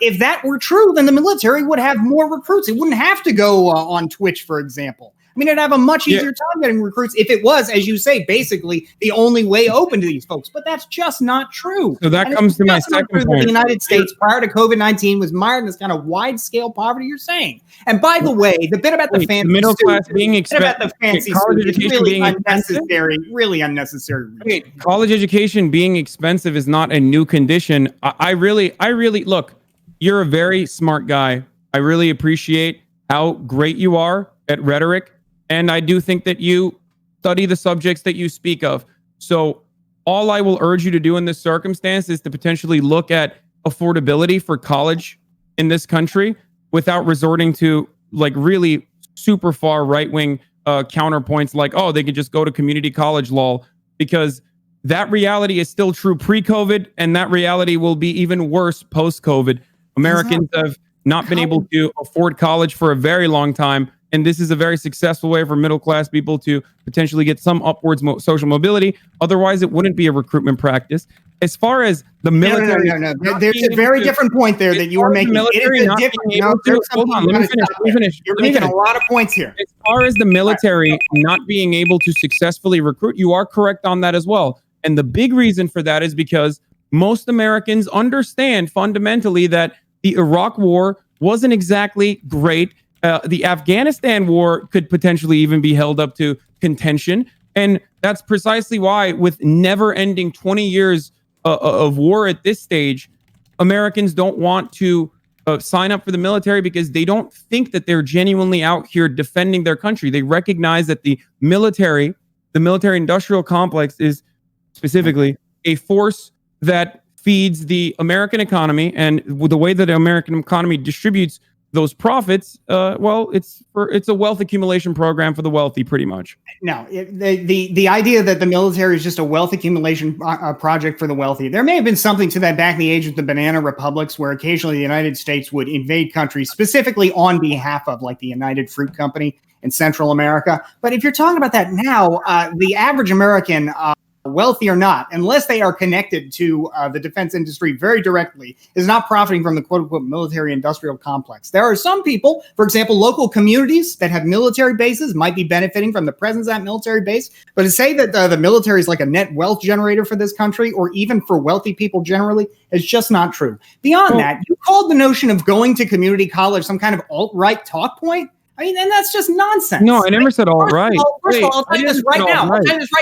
if that were true, then the military would have more recruits. It wouldn't have to go on Twitch, for example. I mean, it'd have a much easier time getting recruits if it was, as you say, basically the only way open to these folks. But that's just not true. So that comes to my second point. The United States prior to COVID-19 was mired in this kind of wide-scale poverty you're saying. And by the way, the bit about the fancy middle class being expensive, college education being unnecessary, really unnecessary. College education being expensive is not a new condition. I really look. You're a very smart guy. I really appreciate how great you are at rhetoric. And I do think that you study the subjects that you speak of. So all I will urge you to do in this circumstance is to potentially look at affordability for college in this country without resorting to like really super far right-wing counterpoints like, oh, they could just go to community college, lol, because that reality is still true pre-COVID, and that reality will be even worse post-COVID. Americans have not been able to afford college for a very long time, and this is a very successful way for middle-class people to potentially get some upwards social mobility. Otherwise, it wouldn't be a recruitment practice. As far as the military... No. There's a very different point there that you were making. It is a different... Hold on, let me finish. You're making a lot of points here. As far as the military not being able to successfully recruit, you are correct on that as well. And the big reason for that is because most Americans understand fundamentally that the Iraq War wasn't exactly great. The Afghanistan war could potentially even be held up to contention. And that's precisely why, with never-ending 20 years of war at this stage, Americans don't want to sign up for the military because they don't think that they're genuinely out here defending their country. They recognize that the military-industrial complex is specifically a force that feeds the American economy, and the way that the American economy distributes those profits, it's a wealth accumulation program for the wealthy, pretty much. No, the idea that the military is just a wealth accumulation project for the wealthy. There may have been something to that back in the age of the banana republics, where occasionally the United States would invade countries specifically on behalf of, like, the United Fruit Company in Central America. But if you're talking about that now, the average American, wealthy or not, unless they are connected to the defense industry very directly, is not profiting from the quote-unquote military-industrial complex. There are some people, for example, local communities that have military bases might be benefiting from the presence of that military base, but to say that the military is like a net wealth generator for this country, or even for wealthy people generally, is just not true. Beyond that, you called the notion of going to community college some kind of alt-right talk point. I mean, and that's just nonsense. No, I never said alt-right. First of all, I'll tell you this right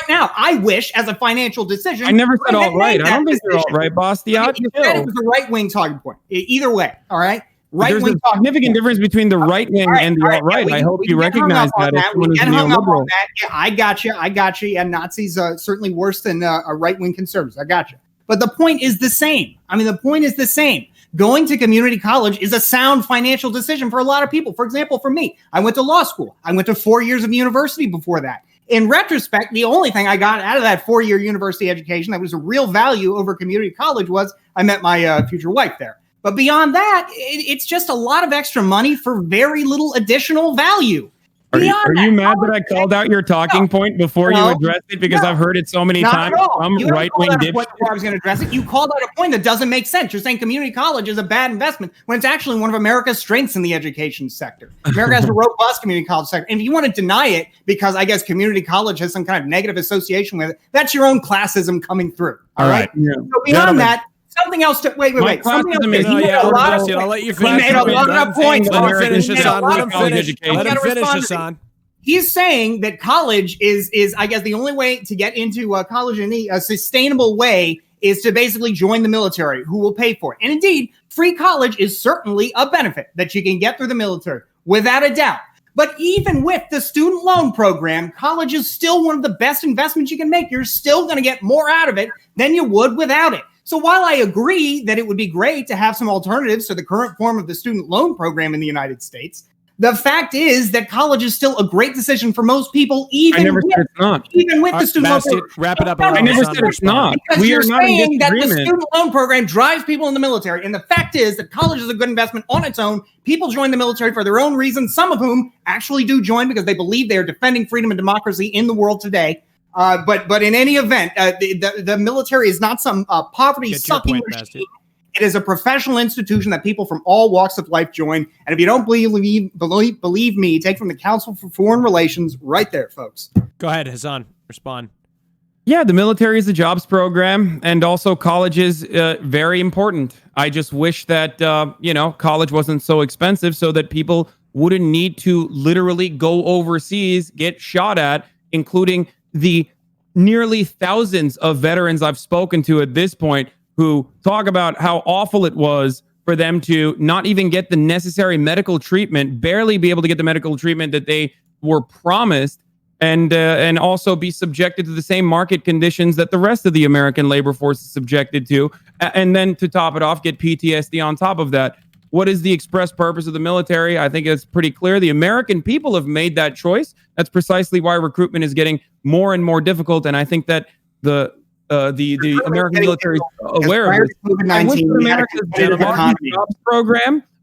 now. I wish, as a financial decision... I never said alt-right. I don't think you're alt-right, boss. You said it was a right-wing talking point. Either way, all right? right wing. There's a significant difference between the right wing and the alt-right. I hope you recognize that. We get hung up on that. Yeah, I got you. And Nazis are certainly worse than right wing conservatives. I got you. But the point is the same. Going to community college is a sound financial decision for a lot of people. For example, for me, I went to law school. I went to 4 years of university before that. In retrospect, the only thing I got out of that 4-year university education that was a real value over community college was I met my future wife there. But beyond that, it's just a lot of extra money for very little additional value. Are you mad that I called out your talking point before you addressed it? Because I've heard it so many times from right-wing dipshits. I was going to address it. You called out a point that doesn't make sense. You're saying community college is a bad investment when it's actually one of America's strengths in the education sector. America has a robust community college sector. And if you want to deny it because I guess community college has some kind of negative association with it, that's your own classism coming through. All right. Yeah. So beyond that, something else to wait. Something else. I'll let you finish. He made a lot of points. Let him finish, Hassan. He's saying that college is I guess the only way to get into college in a sustainable way is to basically join the military, who will pay for it. And indeed, free college is certainly a benefit that you can get through the military, without a doubt. But even with the student loan program, college is still one of the best investments you can make. You're still going to get more out of it than you would without it. So while I agree that it would be great to have some alternatives to the current form of the student loan program in the United States, the fact is that college is still a great decision for most people, even with the student loan program. Wrap it up. I never said it's not. Because you're saying that the student loan program drives people in the military. And the fact is that college is a good investment on its own. People join the military for their own reasons, some of whom actually do join because they believe they are defending freedom and democracy in the world today. But in any event, the military is not some poverty-sucking machine. It is a professional institution that people from all walks of life join. And if you don't believe me, take from the Council for Foreign Relations right there, folks. Go ahead, Hassan. Respond. Yeah, the military is a jobs program, and also college is very important. I just wish that, college wasn't so expensive so that people wouldn't need to literally go overseas, get shot at, including the nearly thousands of veterans I've spoken to at this point who talk about how awful it was for them to not even get the necessary medical treatment, barely be able to get the medical treatment that they were promised, and also be subjected to the same market conditions that the rest of the American labor force is subjected to, and then to top it off, get PTSD on top of that. What is the express purpose of the military? I think it's pretty clear. The American people have made that choice. That's precisely why recruitment is getting more and more difficult, and I think that the American military is aware of it.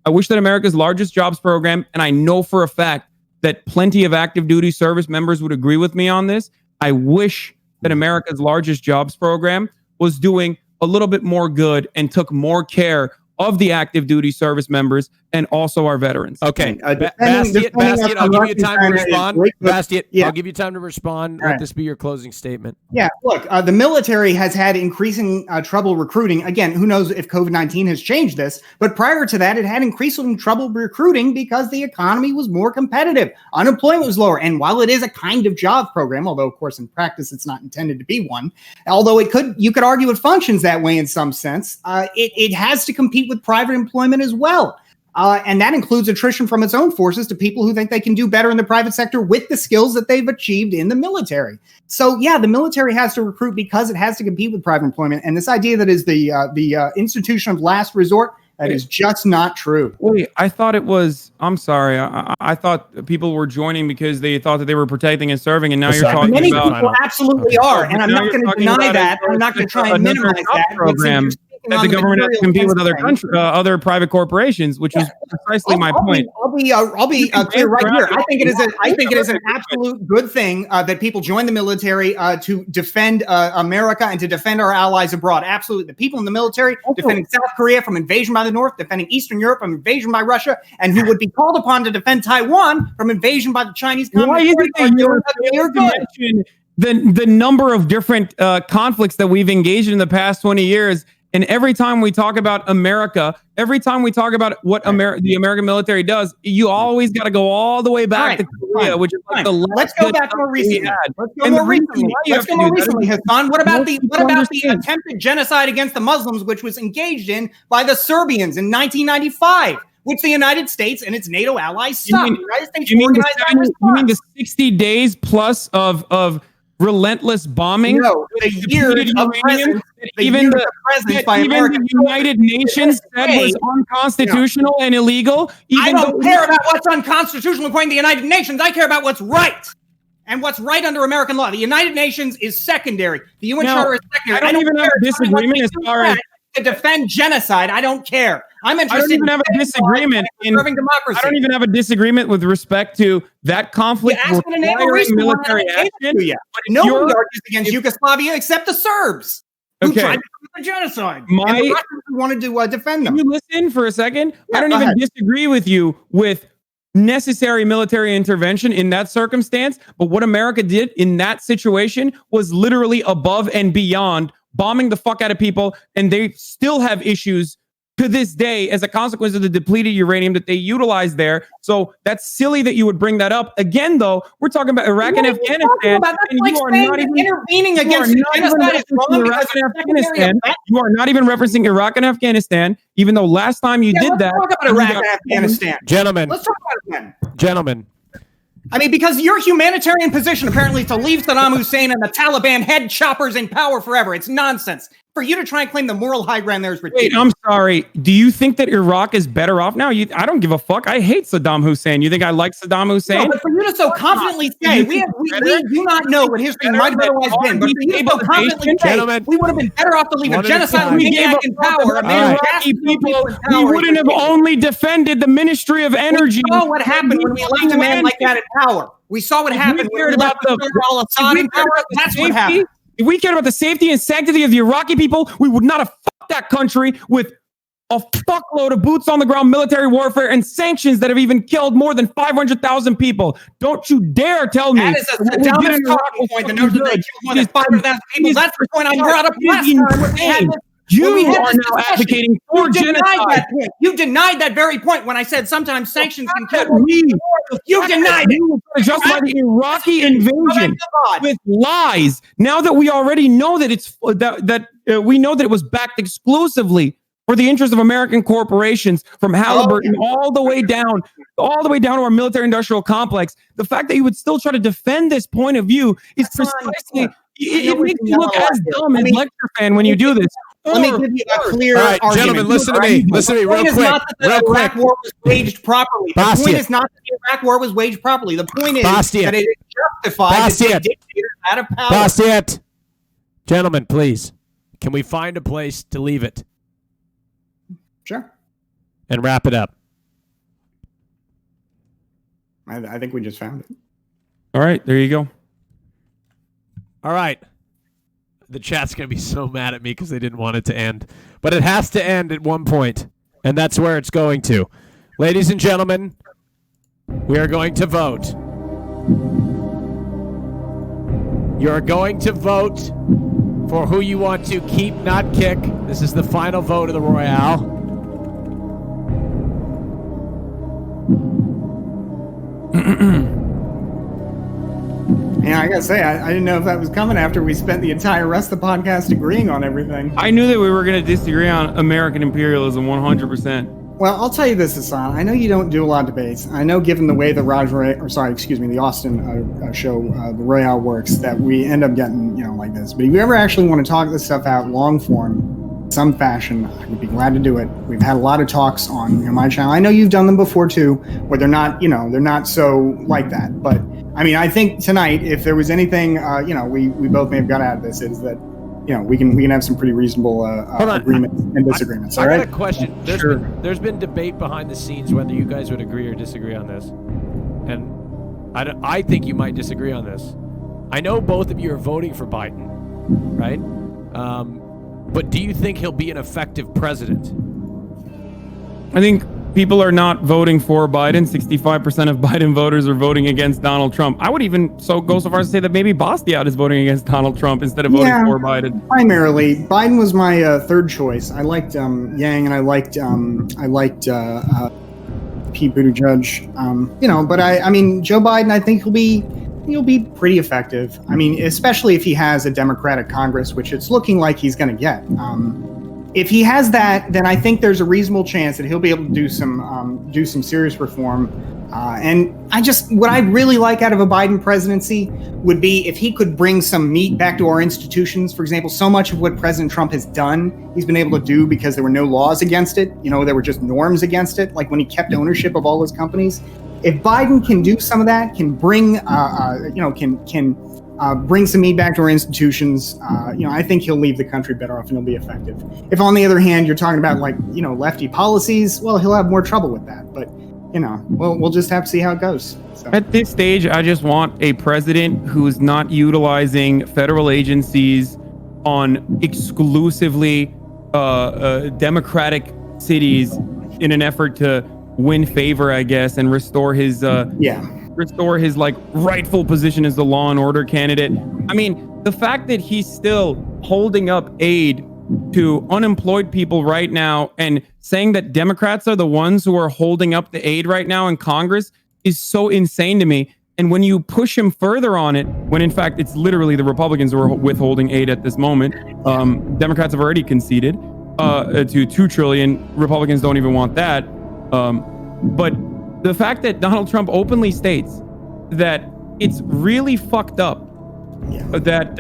I wish that America's largest jobs program, and I know for a fact that plenty of active duty service members would agree with me on this. I wish that America's largest jobs program was doing a little bit more good and took more care of the active duty service members and also our veterans. Okay. Bastiat, I'll give you time to respond. Bastiat, I'll give you time to respond. Let this be your closing statement. Yeah, look, the military has had increasing trouble recruiting. Again, who knows if COVID-19 has changed this, but prior to that, it had increasing trouble recruiting because the economy was more competitive. Unemployment was lower. And while it is a kind of job program, although of course in practice it's not intended to be one, although you could argue it functions that way in some sense, it has to compete with private employment as well. And that includes attrition from its own forces to people who think they can do better in the private sector with the skills that they've achieved in the military. So, yeah, the military has to recruit because it has to compete with private employment. And this idea that is the institution of last resort, that is just not true. Wait, I thought it was, I'm sorry, I thought people were joining because they thought that they were protecting and serving, and now you're talking many about... Many people absolutely are, and I'm not going to deny that. I'm not going to try and minimize that. Program that the government has to compete with other private corporations, which is precisely my point. I'll be clear right here. I think it is an absolute good thing that people join the military to defend America and to defend our allies abroad. Absolutely, the people in the military defending South Korea from invasion by the North, defending Eastern Europe from invasion by Russia, and who would be called upon to defend Taiwan from invasion by the Chinese Communist Party. Why is it that you mention the number of different conflicts that we've engaged in the past 20 years? And every time we talk about America, every time we talk about what the American military does, you always got to go all the way back to Korea, which is like the last. Let's go back more recently. Let's go more recently, Hassan. What about the attempted genocide against the Muslims, which was engaged in by the Serbians in 1995? which the United States and its NATO allies suck. The United States you mean organized the 60 days plus of relentless bombing? No, the years of presence. Even the United Nations said was unconstitutional and illegal. I don't care about what's unconstitutional according to the United Nations. I care about what's right. And what's right under American law. The United Nations is secondary. The UN Charter is secondary. I don't even have a disagreement as far as to defend genocide. I don't care. I'm interested. I don't even have a disagreement in serving democracy. I don't even have a disagreement with respect to that conflict requiring military action. Nobody argues against Yugoslavia except the Serbs. Who tried to commit genocide. And the Russians wanted to defend them. Can you listen for a second? Yeah, I don't even disagree with you with necessary military intervention in that circumstance. But what America did in that situation was literally above and beyond bombing the fuck out of people. And they still have issues to this day as a consequence of the depleted uranium that they utilized there. So that's silly that you would bring that up. Again, though, we're talking about Iraq and Afghanistan. And you are not even intervening against genocide is wrong because Afghanistan. You are not even referencing Iraq and Afghanistan, even though last time you did that. Let's talk about Iraq and Afghanistan. Gentlemen. Let's talk about it then. Gentlemen. I mean, because your humanitarian position apparently to leave Saddam Hussein and the Taliban head choppers in power forever. It's nonsense. For you to try and claim the moral high ground there is ridiculous. Wait, I'm sorry. Do you think that Iraq is better off now? I don't give a fuck. I hate Saddam Hussein. You think I like Saddam Hussein? No, but for you to so confidently say, we do not know what history might have otherwise been, but for you to so confidently say, we would have been better off to leave a genocide maniac in power. We wouldn't have only defended the Ministry of Energy. We saw what happened when we left a man like that in power. We saw what happened when we left al-Assad in power. That's what happened. If we cared about the safety and sanctity of the Iraqi people, we would not have fucked that country with a fuckload of boots on the ground military warfare and sanctions that have even killed more than 500,000 people. Don't you dare tell me. That is the dumbest talking point. The notion that they killed more than 500,000 people. That's the point I brought up last time. You are now advocating for genocide. You denied that very point when I said sometimes sanctions can kill. You denied it. Just by the Iraqi invasion with lies. Now that we already know that we know that it was backed exclusively for the interest of American corporations, from Halliburton all the way down to our military-industrial complex. The fact that you would still try to defend this point of view is precisely. It makes you look as dumb as lecture fan when you do this. Let me give you a clear argument. Gentlemen, listen to me. Listen to me real quick. The point is not that the Iraq war was waged properly. The point is not that the Iraq war was waged properly. The point is that it is justified to take dictators out of power. Bastiat. Gentlemen, please. Can we find a place to leave it? Sure. And wrap it up. I think we just found it. All right, there you go. All right. The chat's going to be so mad at me because they didn't want it to end. But it has to end at one point, and that's where it's going to. Ladies and gentlemen, we are going to vote. You are going to vote for who you want to keep, not kick. This is the final vote of the Royale. Yeah, I gotta say, I didn't know if that was coming after we spent the entire rest of the podcast agreeing on everything. I knew that we were going to disagree on American imperialism 100%. Well, I'll tell you this, Hassan. I know you don't do a lot of debates. I know, given the way the the Austin show, the Royale works, that we end up getting, like this. But if you ever actually want to talk this stuff out long form, some fashion, I would be glad to do it. We've had a lot of talks on my channel. I know you've done them before too, where they're not, they're not so like that. But I mean, I think tonight, if there was anything, we both may have got out of this, is that, we can have some pretty reasonable agreements and disagreements. I got a question. There's been debate behind the scenes whether you guys would agree or disagree on this, and I think you might disagree on this. I know both of you are voting for Biden, right? But do you think he'll be an effective president? I think people are not voting for Biden. 65% of Biden voters are voting against Donald Trump. I would even go so far as to say that maybe Bastiat is voting against Donald Trump instead of voting for Biden. Primarily, Biden was my third choice. I liked Yang, and I liked Pete Buttigieg. But I mean, Joe Biden, I think he'll be pretty effective. I mean, especially if he has a Democratic Congress, which it's looking like he's going to get. if he has that, then I think there's a reasonable chance that he'll be able to do some serious reform. And what I'd really like out of a Biden presidency would be if he could bring some meat back to our institutions. For example, so much of what President Trump has done, he's been able to do because there were no laws against it. There were just norms against it. Like when he kept ownership of all his companies. If Biden can do some of that, can bring, bring some meat back to our institutions, I think he'll leave the country better off and he'll be effective. If on the other hand, you're talking about lefty policies, well, he'll have more trouble with that. But we'll just have to see how it goes. So. At this stage, I just want a president who's not utilizing federal agencies on exclusively Democratic cities in an effort to win favor, I guess, and restore his rightful position as the law and order candidate. I mean, the fact that he's still holding up aid to unemployed people right now and saying that Democrats are the ones who are holding up the aid right now in Congress is so insane to me. And when you push him further on it, when in fact it's literally the Republicans who are withholding aid at this moment, Democrats have already conceded to $2 trillion. Republicans don't even want that. But the fact that Donald Trump openly states that it's really fucked up that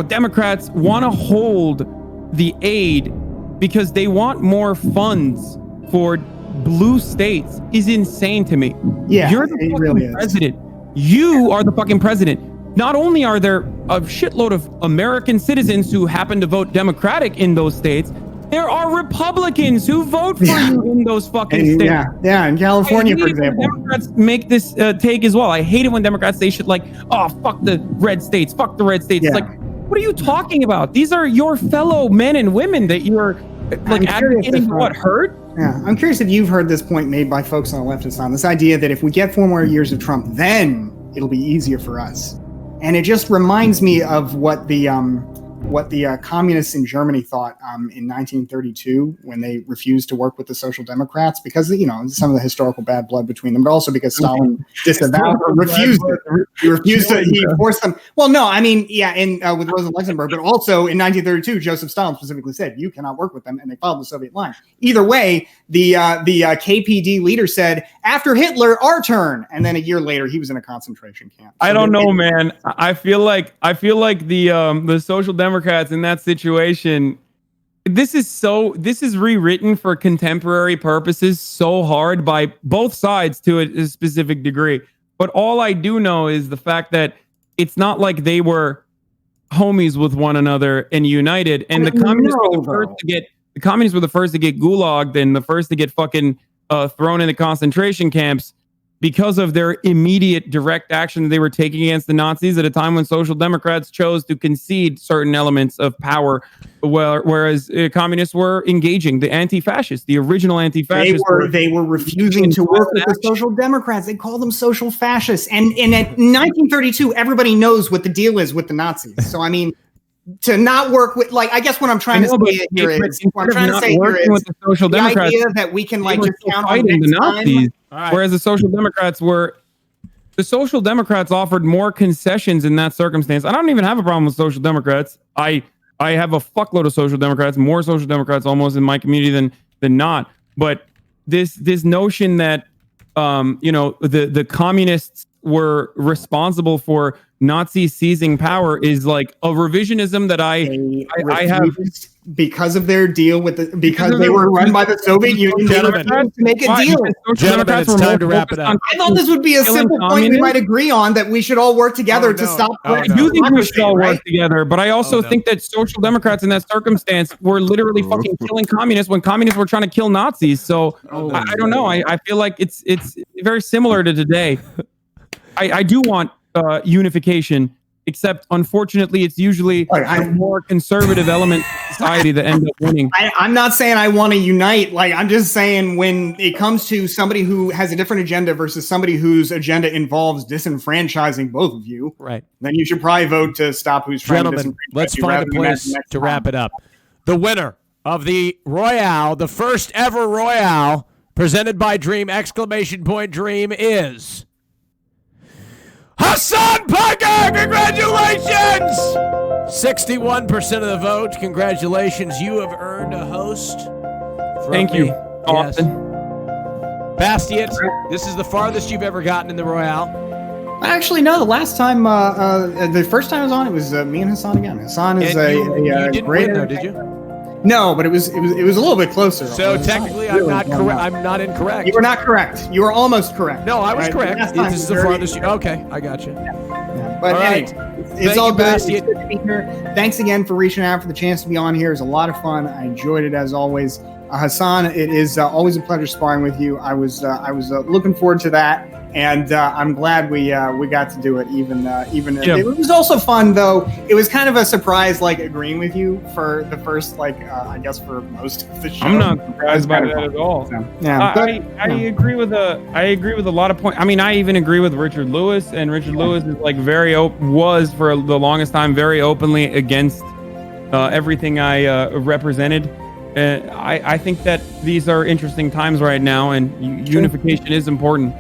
Democrats want to hold the aid because they want more funds for blue states is insane to me. Yeah, you're the fucking president. You are the fucking president. Not only are there a shitload of American citizens who happen to vote Democratic in those states, there are Republicans who vote for you in those fucking states. Yeah, in California, for example. Democrats make this take as well. I hate it when Democrats say shit like, oh, fuck the red states, fuck the red states. It's like, what are you talking about? These are your fellow men and women that you're advocating for what hurt? Yeah, I'm curious if you've heard this point made by folks on the leftist side, this idea that if we get 4 more years of Trump, then it'll be easier for us. And it just reminds me of what the communists in Germany thought in 1932 when they refused to work with the Social Democrats because some of the historical bad blood between them, but also because Stalin disavowed or refused it. He forced them. Well, no, I mean, with Rosa Luxemburg, but also in 1932, Joseph Stalin specifically said you cannot work with them, and they followed the Soviet line. Either way, the KPD leader said, "After Hitler, our turn," and then a year later, he was in a concentration camp. So I don't know, man. I feel like the Social Democrats in that situation, this is rewritten for contemporary purposes so hard by both sides to a specific degree. But all I do know is the fact that it's not like they were homies with one another and united. And the communists were the first to get gulagged and the first to get fucking thrown into concentration camps because of their immediate direct action that they were taking against the Nazis at a time when Social Democrats chose to concede certain elements of power, whereas communists were engaging the anti-fascists, the original anti-fascists. They were refusing to work with the Social Democrats. They called them social fascists. And at 1932, everybody knows what the deal is with the Nazis. So, I mean, to not work with, like, I guess what I'm trying to say here is the Social Democrats, idea that we can just count on the Nazis. Right. Whereas the Social Democrats offered more concessions in that circumstance. I don't even have a problem with Social Democrats. I have a fuckload of Social Democrats, more Social Democrats almost in my community than not. But this notion that the communists were responsible for Nazis seizing power is like a revisionism that I have. Because of their deal because they were run by the Soviet Union, they refused to make a deal. Gentlemen, it's time to wrap it up. I thought this would be a simple point we might agree on, that we should all work together to stop. I do think we should all work together, but I also think that Social Democrats in that circumstance were literally fucking killing communists when communists were trying to kill Nazis. So I don't know. I feel like it's very similar to today. I do want unification, except unfortunately it's usually a more conservative element of society that ends up winning. I'm not saying I want to unite. Like, I'm just saying when it comes to somebody who has a different agenda versus somebody whose agenda involves disenfranchising both of you, right? Then you should probably vote to stop who's trying to disenfranchise. Let's find a place to wrap it up. The winner of the Royale, the first ever Royale presented by Dream, ! Dream is Hassan Parker, congratulations! 61% of the vote. Congratulations. You have earned a host. Thank you, Yes. Austin. Bastiat, this is the farthest you've ever gotten in the Royale. Actually, no. The last time, the first time I was on, it was me and Hassan again. Hassan is You didn't great. win, though, did you? No, but it was a little bit closer. So technically, I'm not correct. I'm not incorrect. You were not correct. You were almost correct. No, I was correct. Last time This is was the very- farthest. Okay, I got you. But All right. anyway, it's Thank all you, good. It's Bastiat. good to be here. Thanks again for reaching out for the chance to be on here. It was a lot of fun. I enjoyed it as always. Hassan, it is always a pleasure sparring with you. I was looking forward to that, and I'm glad we got to do it. Even it was also fun though. It was kind of a surprise, like agreeing with you for the first I guess for most of the show. I'm not surprised by that at all. I agree with a lot of points. I mean, I even agree with Richard Lewis, and Richard Lewis is like was for the longest time very openly against everything I represented. I think that these are interesting times right now, and unification is important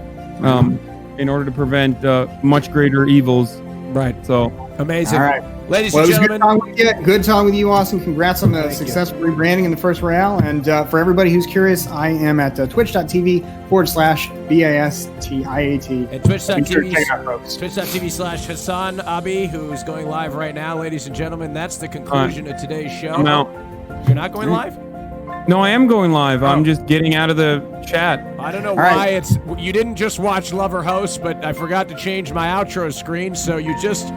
in order to prevent much greater evils. Right. So amazing. All right. Ladies Well, and it was gentlemen. good talking with you, Austin. Congrats on the successful rebranding in the first Royale. And for everybody who's curious, I am at twitch.tv/BASTIAT. And twitch.tv Check out, folks. twitch.tv/Hasanabi, who's going live right now. Ladies and gentlemen, that's the conclusion of today's show. I'm out. You're not going live? No, I am going live. I'm just getting out of the chat. I don't know why you didn't just watch Lover Host, but I forgot to change my outro screen, so you just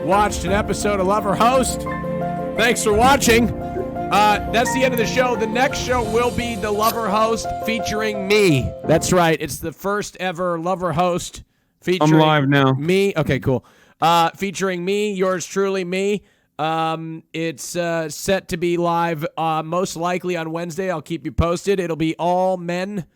watched an episode of Lover Host. Thanks for watching. That's the end of the show. The next show will be the Lover Host featuring me. That's right. It's the first ever Lover Host featuring I'm live now. me. Okay, cool. Featuring me, yours truly, me. It's set to be live most likely on Wednesday. I'll keep you posted. It'll be all men.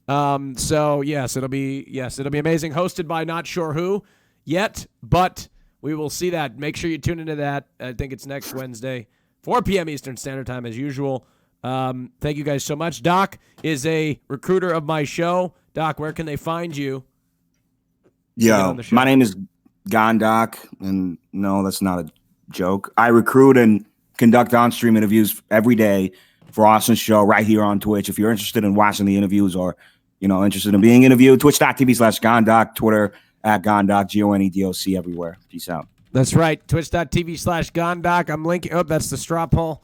So yes, it'll be amazing. Hosted by not sure who yet, but we will see that. Make sure you tune into that. I think it's next Wednesday, 4 p.m. Eastern Standard Time as usual. Thank you guys so much. Doc is a recruiter of my show. Doc, where can they find you? Yo, my name is Gondoc, and no, that's not a joke. I recruit and conduct on-stream interviews every day for Austin's show right here on Twitch. If you're interested in watching the interviews or, interested in being interviewed, twitch.tv/Gondoc, Twitter @Gondoc, GONEDOC, everywhere. Peace out. That's right. Twitch.tv/Gondoc. I'm linking. Oh, that's the straw poll.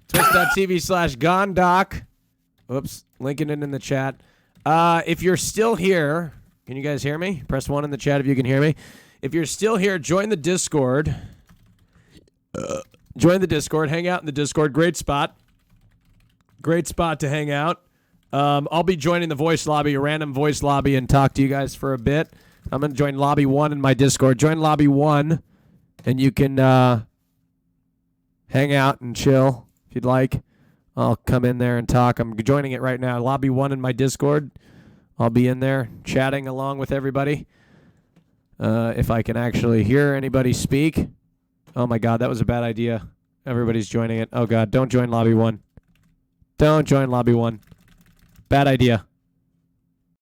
Twitch.tv/Gondoc. Oops. Linking it in the chat. If you're still here, can you guys hear me? Press 1 in the chat if you can hear me. If you're still here, join the Discord. Join the Discord. Hang out in the Discord. Great spot. Great spot to hang out. I'll be joining the voice lobby, a random voice lobby, and talk to you guys for a bit. I'm going to join Lobby 1 in my Discord. Join Lobby 1, and you can hang out and chill if you'd like. I'll come in there and talk. I'm joining it right now. Lobby 1 in my Discord. I'll be in there chatting along with everybody. If I can actually hear anybody speak. Oh, my God, that was a bad idea. Everybody's joining it. Oh, God, don't join Lobby 1. Don't join Lobby 1. Bad idea.